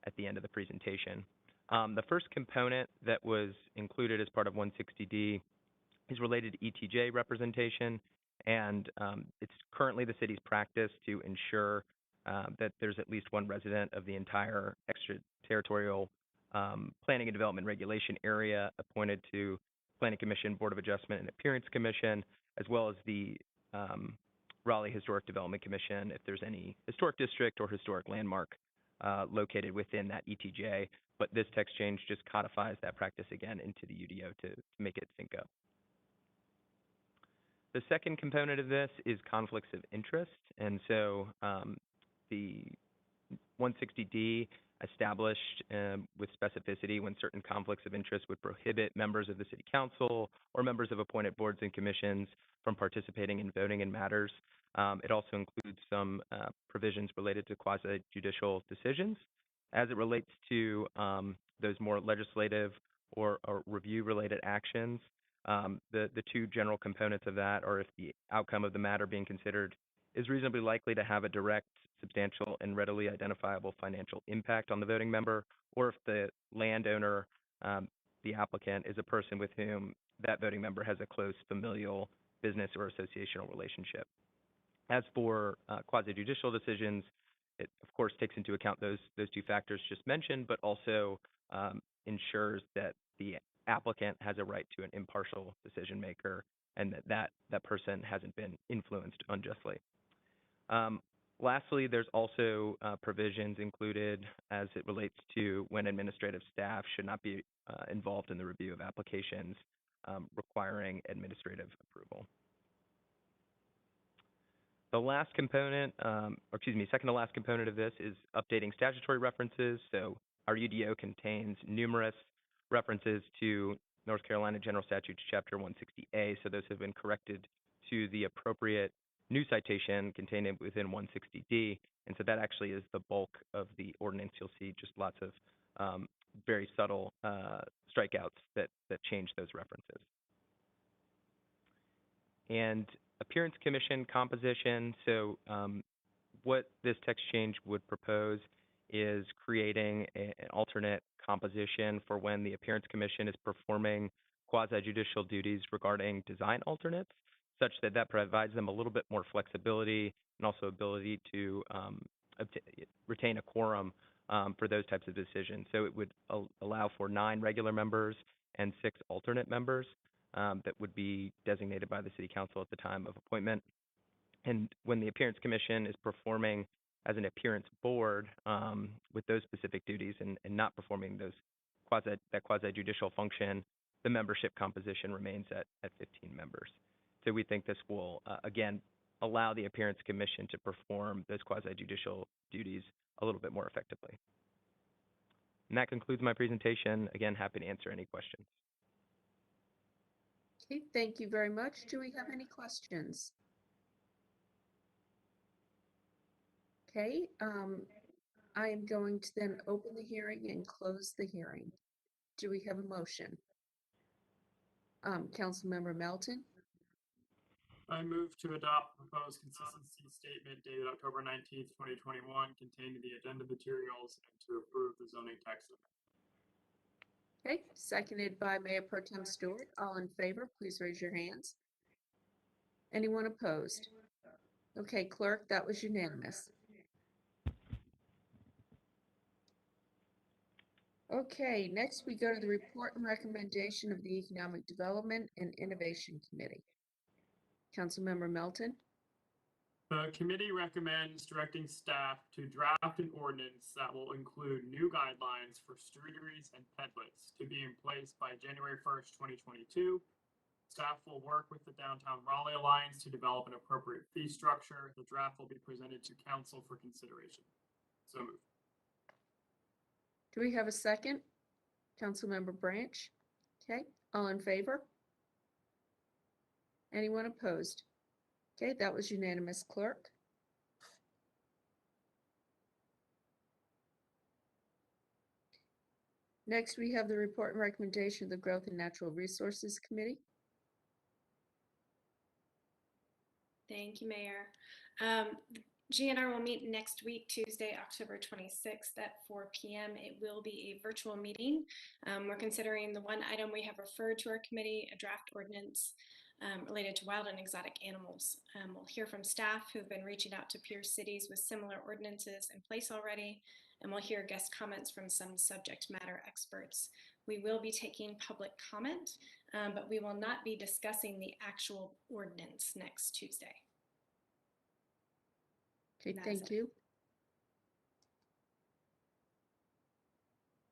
at the end of the presentation. The first component that was included as part of 160D is related to ETJ representation, and it's currently the city's practice to ensure that there's at least one resident of the entire extraterritorial Planning and Development Regulation area appointed to Planning Commission, Board of Adjustment, and Appearance Commission, as well as the Raleigh Historic Development Commission if there's any historic district or historic landmark located within that ETJ. But this text change just codifies that practice again into the UDO to make it sync up. The second component of this is conflicts of interest. And so the 160D established with specificity when certain conflicts of interest would prohibit members of the city council or members of appointed boards and commissions from participating in voting in matters. It also includes some provisions related to quasi-judicial decisions as it relates to those more legislative or review-related actions. The two general components of that are if the outcome of the matter being considered is reasonably likely to have a direct, substantial, and readily identifiable financial impact on the voting member, or if the landowner, the applicant, is a person with whom that voting member has a close familial, business, or associational relationship. As for quasi-judicial decisions, it of course takes into account those two factors just mentioned, but also ensures that the applicant has a right to an impartial decision maker and that person hasn't been influenced unjustly. Lastly, there's also provisions included as it relates to when administrative staff should not be involved in the review of applications requiring administrative approval. The last component, second to last component of this is updating statutory references. So our UDO contains numerous references to North Carolina General Statutes Chapter 160A. So those have been corrected to the appropriate new citation contained within 160D. And so that actually is the bulk of the ordinance. You'll see just lots of very subtle strikeouts that change those references. And Appearance Commission composition. So what this text change would propose is creating an alternate composition for when the Appearance Commission is performing quasi-judicial duties regarding design alternates, such that that provides them a little bit more flexibility and also ability to retain a quorum for those types of decisions. So it would allow for 9 regular members and 6 alternate members that would be designated by the City Council at the time of appointment. And when the Appearance Commission is performing as an appearance board with those specific duties and not performing those quasi-judicial function, the membership composition remains at 15 members. So we think this will, again, allow the Appearance Commission to perform those quasi-judicial duties a little bit more effectively. And that concludes my presentation. Again, happy to answer any questions.
Okay, thank you very much. Do we have any questions? Okay, I am going to then open the hearing and close the hearing. Do we have a motion? Councilmember Melton,
I move to adopt the proposed consistency statement dated October 19th, 2021, contained in the agenda materials, and to approve the zoning text amendment.
okay, seconded by Mayor Pro Tem Stewart. All in favor, please raise your hands. Anyone opposed? Okay, clerk, that was unanimous. Okay, next we go to the report and recommendation of the Economic Development and Innovation Committee. Councilmember Melton.
The committee recommends directing staff to draft an ordinance that will include new guidelines for streeteries and pedlets to be in place by January 1st, 2022. Staff will work with the Downtown Raleigh Alliance to develop an appropriate fee structure. The draft will be presented to council for consideration. So moved.
Do we have a second? Councilmember Branch. Okay, all in favor? Anyone opposed? Okay, that was unanimous, clerk. Next, we have the report and recommendation of the Growth and Natural Resources Committee.
Thank you, Mayor. GNR will meet next week, Tuesday, October 26th at 4 p.m. It will be a virtual meeting. We're considering the one item we have referred to our committee, a draft ordinance related to wild and exotic animals. We'll hear from staff who've been reaching out to peer cities with similar ordinances in place already, and we'll hear guest comments from some subject matter experts. We will be taking public comment, but we will not be discussing the actual ordinance next Tuesday.
Okay, thank you.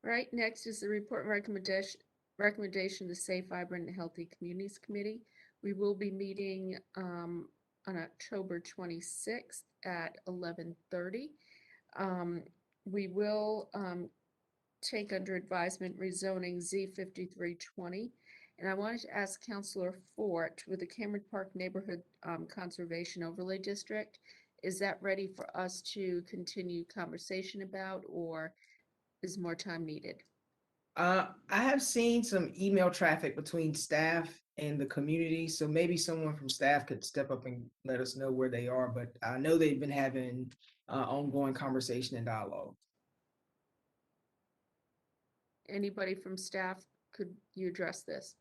All right, next is the report and recommendation of the Safe, Vibrant, and Healthy Communities Committee. We will be meeting on October 26th at 11:30. We will take under advisement rezoning Z5320. And I wanted to ask Councilor Fort with the Cameron Park Neighborhood Conservation Overlay District, is that ready for us to continue conversation about, or is more time needed?
I have seen some email traffic between staff and the community, so maybe someone from staff could step up and let us know where they are, but I know they've been having ongoing conversation and dialogue.
Anybody from staff, could you address this?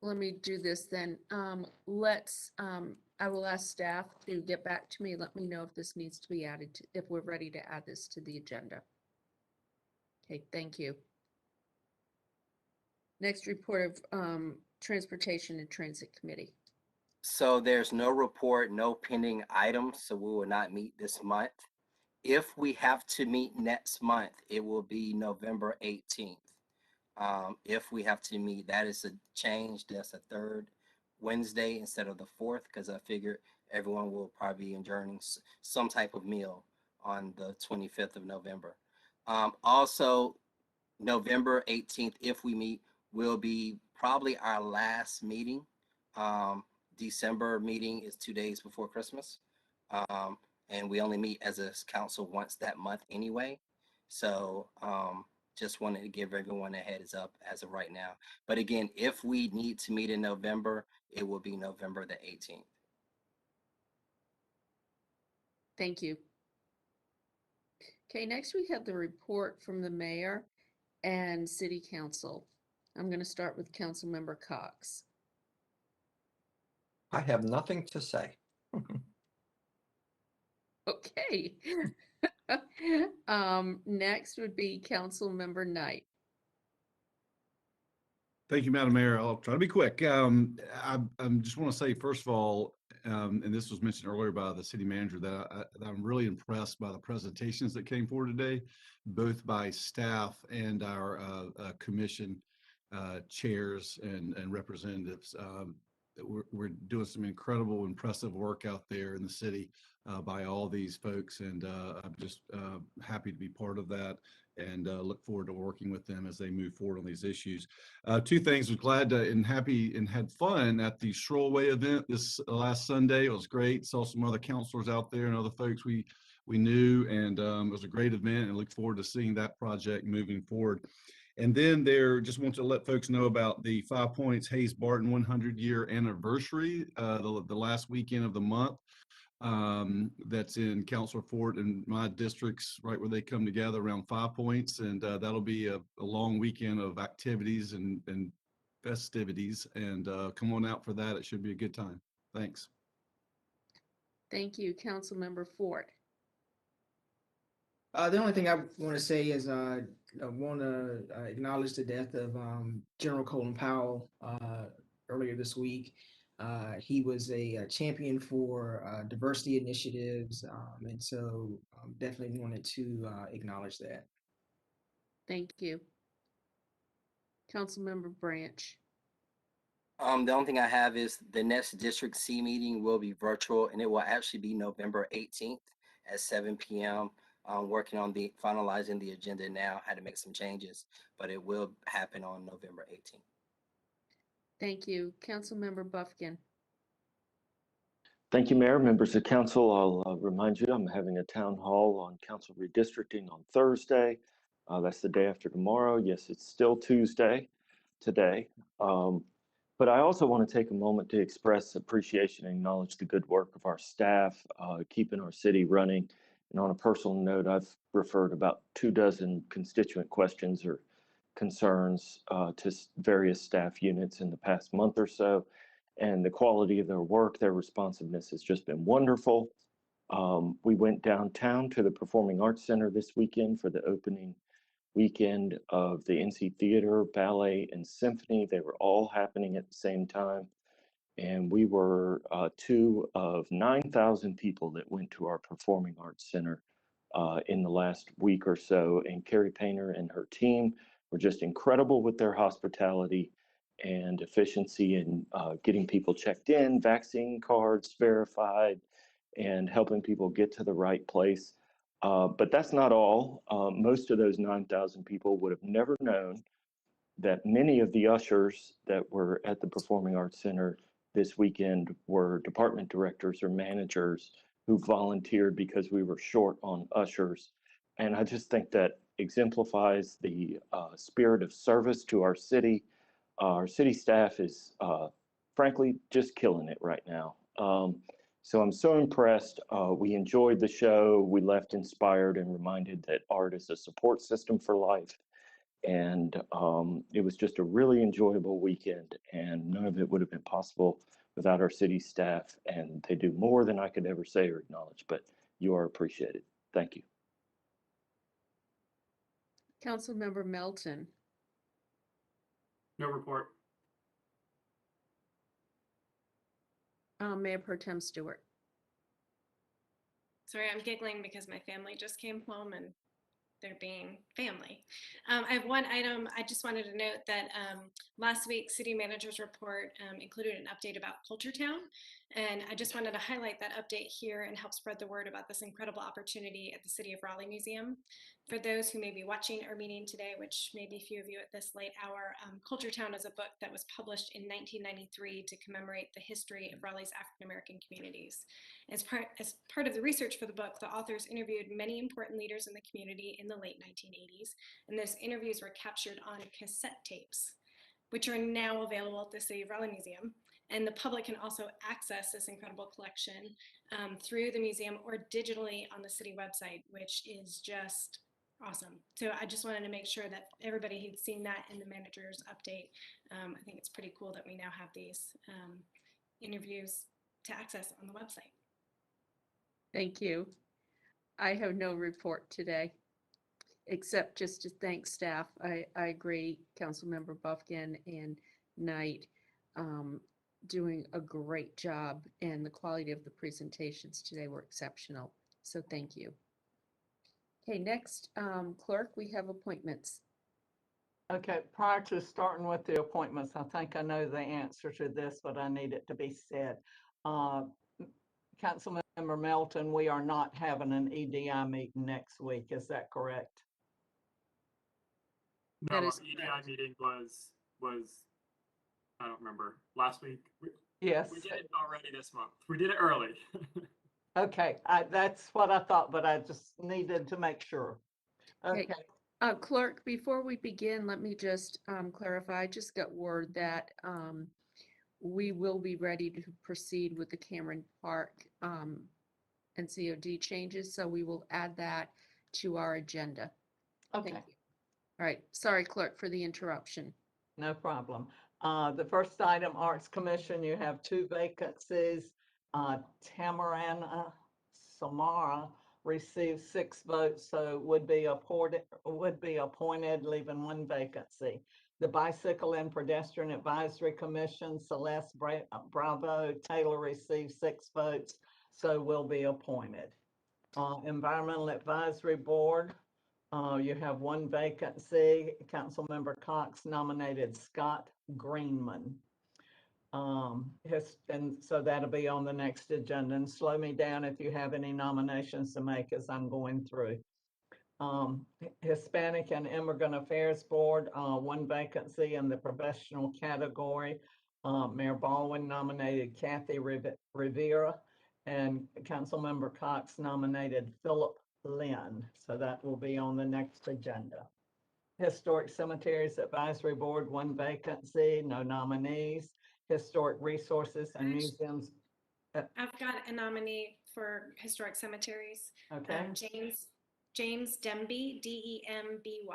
Let me do this then. I will ask staff to get back to me. Let me know if this needs to be added, if we're ready to add this to the agenda. Okay, thank you. Next, report of Transportation and Transit Committee.
So there's no report, no pending items, so we will not meet this month. If we have to meet next month, it will be November 18th. If we have to meet, that is a change. That's a third Wednesday instead of the fourth, because I figure everyone will probably be adjourning some type of meal on the 25th of November. Also, November 18th, if we meet, will be probably our last meeting. December meeting is 2 days before Christmas. And we only meet as a council once that month anyway. So just wanted to give everyone a heads up as of right now. But again, if we need to meet in November, it will be November the 18th.
Thank you. Okay, next we have the report from the mayor and city council. I'm going to start with Councilmember Cox.
I have nothing to say.
Okay. Next would be Councilmember Knight.
Thank you, Madam Mayor. I'll try to be quick. I just want to say, first of all, and this was mentioned earlier by the city manager, that I'm really impressed by the presentations that came forward today, both by staff and our commission chairs and representatives. we're doing some incredible, impressive work out there in the city by all these folks, and I'm just happy to be part of that, and look forward to working with them as they move forward on these issues. Two things: was glad to, and happy and had fun at the Strollway event this last Sunday. It was great. Saw some other counselors out there and other folks we knew, and it was a great event, and look forward to seeing that project moving forward. And then just want to let folks know about the 5 Points Hayes Barton 100-year anniversary, the last weekend of the month. That's in Councilor Fort and my districts, right where they come together around 5 Points, and that'll be a long weekend of activities and festivities. And come on out for that; it should be a good time. Thanks.
Thank you, Councilmember Fort.
The only thing I want to say is I want to acknowledge the death of General Colin Powell earlier this week. He was a champion for diversity initiatives, and so definitely wanted to acknowledge that.
Thank you. Councilmember Branch.
The only thing I have is the next District C meeting will be virtual, and it will actually be November 18th at 7 p.m. Working on finalizing the agenda now. Had to make some changes, but it will happen on November 18th.
Thank you. Councilmember Buffkin.
Thank you, Mayor. Members of council, I'll remind you I'm having a town hall on council redistricting on Thursday. That's the day after tomorrow. Yes, it's still Tuesday today. But I also want to take a moment to express appreciation and acknowledge the good work of our staff, keeping our city running. And on a personal note, I've referred about 24 constituent questions or concerns to various staff units in the past month or so. And the quality of their work, their responsiveness has just been wonderful. We went downtown to the Performing Arts Center this weekend for the opening weekend of the NC Theater, Ballet, and Symphony. They were all happening at the same time. And we were 2 of 9,000 people that went to our Performing Arts Center in the last week or so. And Carrie Painter and her team were just incredible with their hospitality and efficiency in getting people checked in, vaccine cards verified, and helping people get to the right place. But that's not all. Most of those 9,000 people would have never known that many of the ushers that were at the Performing Arts Center this weekend were department directors or managers who volunteered because we were short on ushers. And I just think that exemplifies the spirit of service to our city. Our city staff is frankly just killing it right now. So I'm so impressed. We enjoyed the show. We left inspired and reminded that art is a support system for life. And it was just a really enjoyable weekend, and none of it would have been possible without our city staff. And they do more than I could ever say or acknowledge, but you are appreciated. Thank you.
Councilmember Melton.
No report.
Mayor Pro Tem Stewart.
Sorry, I'm giggling because my family just came home and they're being family. I have one item. I just wanted to note that last week's city manager's report included an update about Culture Town. And I just wanted to highlight that update here and help spread the word about this incredible opportunity at the City of Raleigh Museum. For those who may be watching our meeting today, which may be few of you at this late hour, Culture Town is a book that was published in 1993 to commemorate the history of Raleigh's African-American communities. As part of the research for the book, the authors interviewed many important leaders in the community in the late 1980s, and those interviews were captured on cassette tapes, which are now available at the City of Raleigh Museum. And the public can also access this incredible collection through the museum or digitally on the city website, which is just awesome. So I just wanted to make sure that everybody who'd seen that in the manager's update, I think it's pretty cool that we now have these interviews to access on the website.
Thank you. I have no report today, except just to thank staff. I agree, Councilmember Buffkin and Knight, doing a great job, and the quality of the presentations today were exceptional. So thank you. Okay, next, clerk, we have appointments.
Okay, prior to starting with the appointments, I think I know the answer to this, but I need it to be said. Councilmember Melton, we are not having an EDI meeting next week. Is that correct?
No,
That
our
is
EDI
correct.
meeting was, I don't remember, last week.
Yes.
We did it already this month. We did it early.
Okay, that's what I thought, but I just needed to make sure.
Okay.
Okay,
Clerk, before we begin, let me just clarify. I just got word that we will be ready to proceed with the Cameron Park and COD changes, so we will add that to our agenda.
okay,
Thank you. All right, sorry, Clerk, for the interruption.
no problem. The first item, Arts Commission, you have 2 vacancies. Tamarana Samara received 6 votes, so would be appointed, leaving 1 vacancy. The Bicycle and Pedestrian Advisory Commission, Celeste Bravo Taylor received 6 votes, so will be appointed. Environmental Advisory Board, you have 1 vacancy. Councilmember Cox nominated Scott Greenman. And so that'll be on the next agenda. And slow me down if you have any nominations to make as I'm going through. Hispanic and Immigrant Affairs Board, 1 vacancy in the professional category. Mayor Baldwin nominated Kathy Rivera, and Councilmember Cox nominated Philip Lynn. So that will be on the next agenda. Historic Cemeteries Advisory Board, 1 vacancy, no nominees. Historic Resources and Museums.
I've got a nominee for Historic Cemeteries.
Okay.
James Demby, Demby.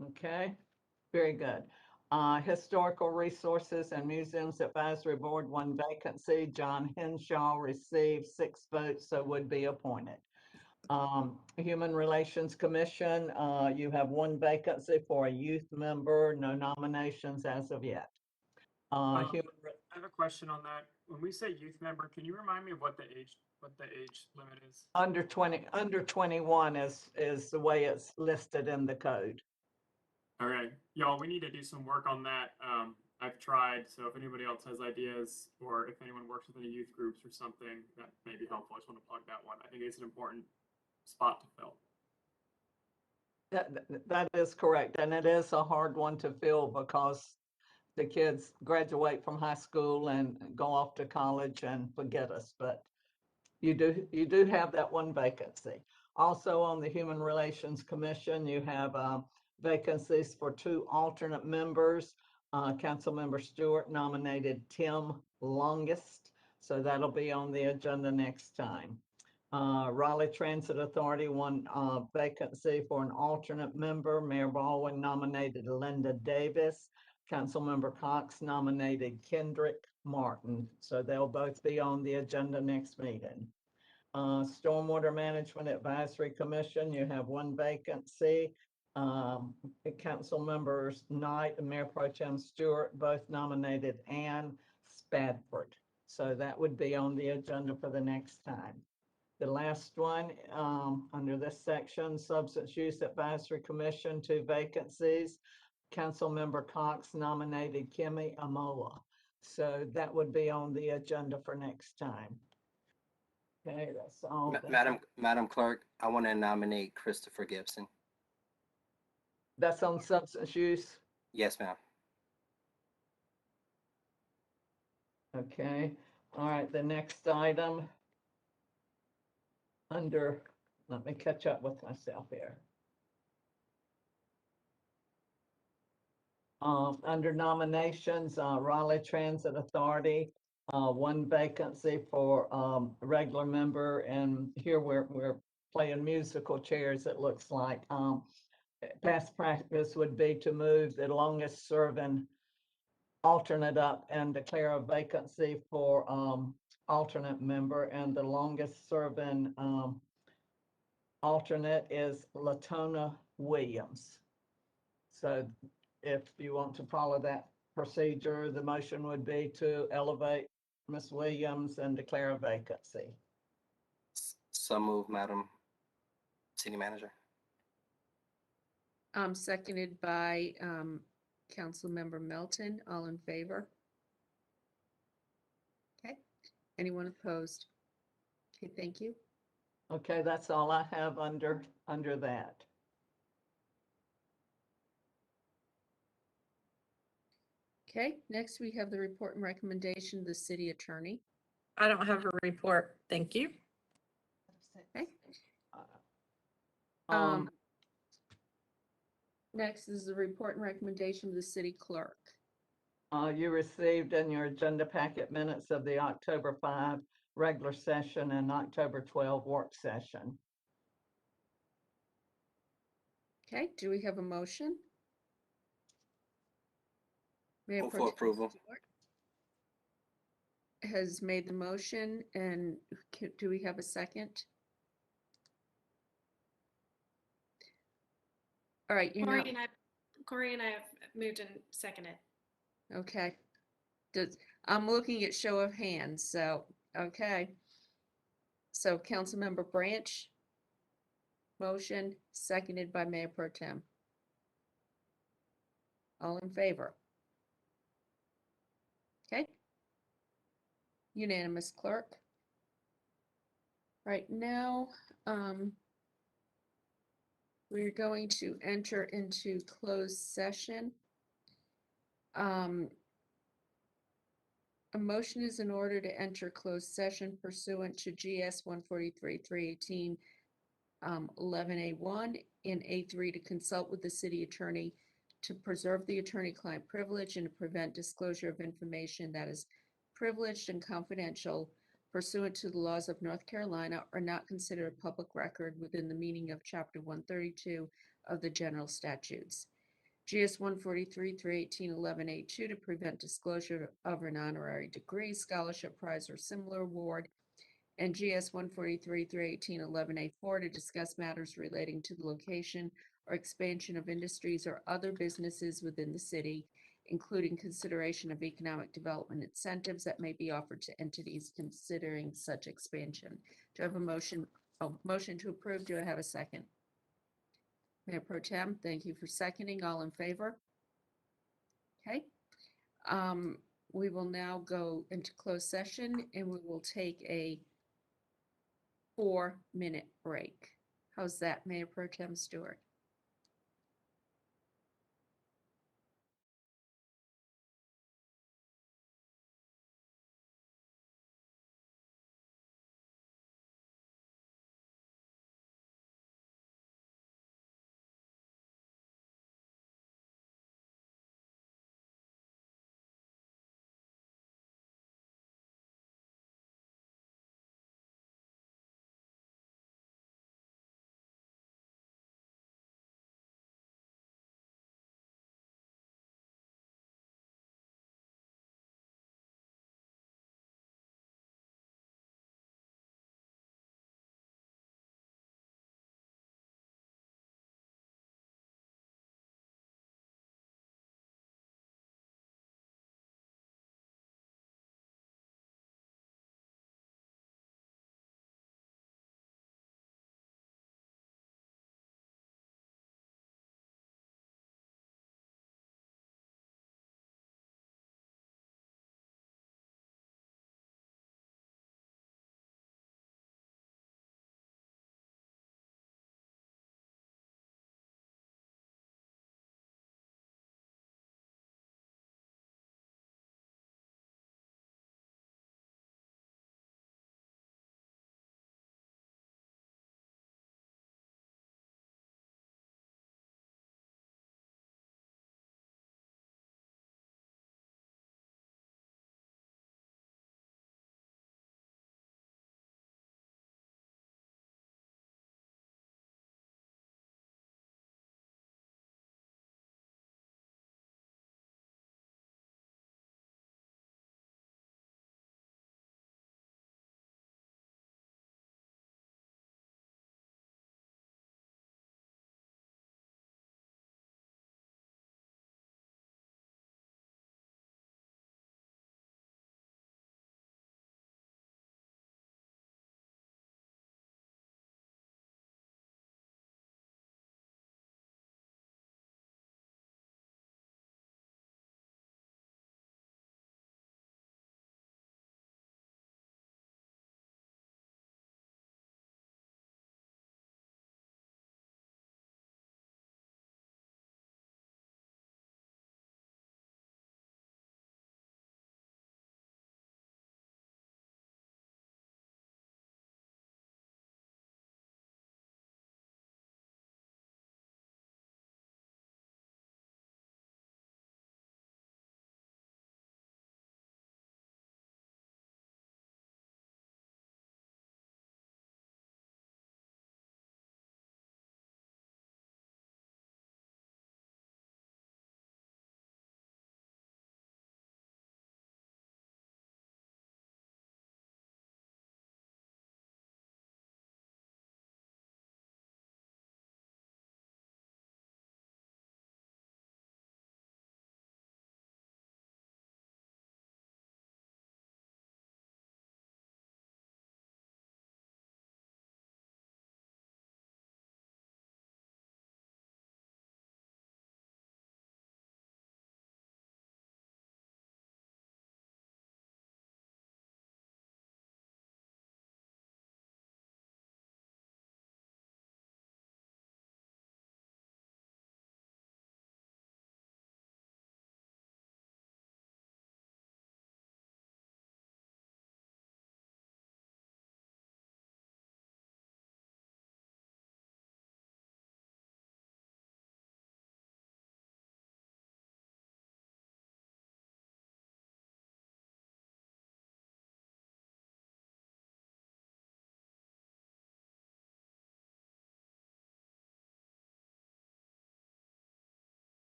Okay, very good. Historical Resources and Museums Advisory Board, 1 vacancy. John Henshaw received 6 votes, so would be appointed. Human Relations Commission, you have 1 vacancy for a youth member, no nominations as of yet.
I have a question on that. When we say youth member, can you remind me of what the age limit is?
Under 21 is the way it's listed in the code.
All right, y'all, we need to do some work on that. I've tried, so if anybody else has ideas or if anyone works with any youth groups or something, that may be helpful. I just want to plug that one. I think it's an important spot to fill.
That is correct, and it is a hard one to fill because the kids graduate from high school and go off to college and forget us, but you do have that 1 vacancy. Also on the Human Relations Commission, you have vacancies for 2 alternate members. Councilmember Stewart nominated Tim Longest, so that'll be on the agenda next time. Raleigh Transit Authority, 1 vacancy for an alternate member. Mayor Baldwin nominated Linda Davis. Councilmember Cox nominated Kendrick Martin. So they'll both be on the agenda next meeting. Stormwater Management Advisory Commission, you have 1 vacancy. Council members Knight and Mayor Pro Tem Stewart both nominated Ann Spadford. So that would be on the agenda for the next time. The last one, under this section, Substance Use Advisory Commission, 2 vacancies. Councilmember Cox nominated Kimmy Amola. So that would be on the agenda for next time. Okay, that's all.
Madam Clerk, I want to nominate Christopher Gibson.
That's on substance use?
Yes, ma'am.
Okay, all right, the next item under, let me catch up with myself here. Under nominations, Raleigh Transit Authority, 1 vacancy for a regular member, and here we're playing musical chairs, it looks like. Past practice would be to move the longest serving alternate up and declare a vacancy for alternate member, and the longest serving alternate is Latona Williams. So if you want to follow that procedure, the motion would be to elevate Ms. Williams and declare a vacancy.
So move, Madam City Manager.
Seconded by Councilmember Melton. All in favor? Okay. Anyone opposed? Okay, thank you.
Okay, that's all I have under that.
Okay, next we have the report and recommendation of the city attorney.
I don't have a report. Thank you.
Okay.
Um,
Next is the report and recommendation of the city clerk.
You received in your agenda packet minutes of the October 5 regular session and October 12 work session.
Okay, do we have a motion? Mayor
Move
Pro
for
Tem
approval.
Stewart has made the motion, and do we have a second? All right, you're not,
Corey and I have moved and seconded.
okay. I'm looking at show of hands, so, okay. So Councilmember Branch, motion, seconded by Mayor Pro Tem. All in favor? Okay. Unanimous, clerk. Right now, we're going to enter into closed session. A motion is in order to enter closed session pursuant to GS 143-318, 11A1 and A3 to consult with the city attorney to preserve the attorney-client privilege and to prevent disclosure of information that is privileged and confidential pursuant to the laws of North Carolina or not considered a public record within the meaning of Chapter 132 of the General Statutes. GS 143-318, 11A2 to prevent disclosure of an honorary degree, scholarship prize, or similar award, and GS 143-318, 11A4 to discuss matters relating to the location or expansion of industries or other businesses within the city, including consideration of economic development incentives that may be offered to entities considering such expansion. Do I have a motion? Oh, motion to approve. Do I have a second? Mayor Pro Tem, thank you for seconding. All in favor? Okay. We will now go into closed session and we will take a 4-minute break. How's that, Mayor Pro Tem Stewart?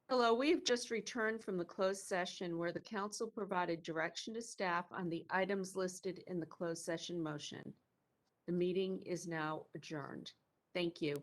Hello, we have just returned from the closed session where the council provided direction to staff on the items listed in the closed session motion. The meeting is now adjourned. Thank you.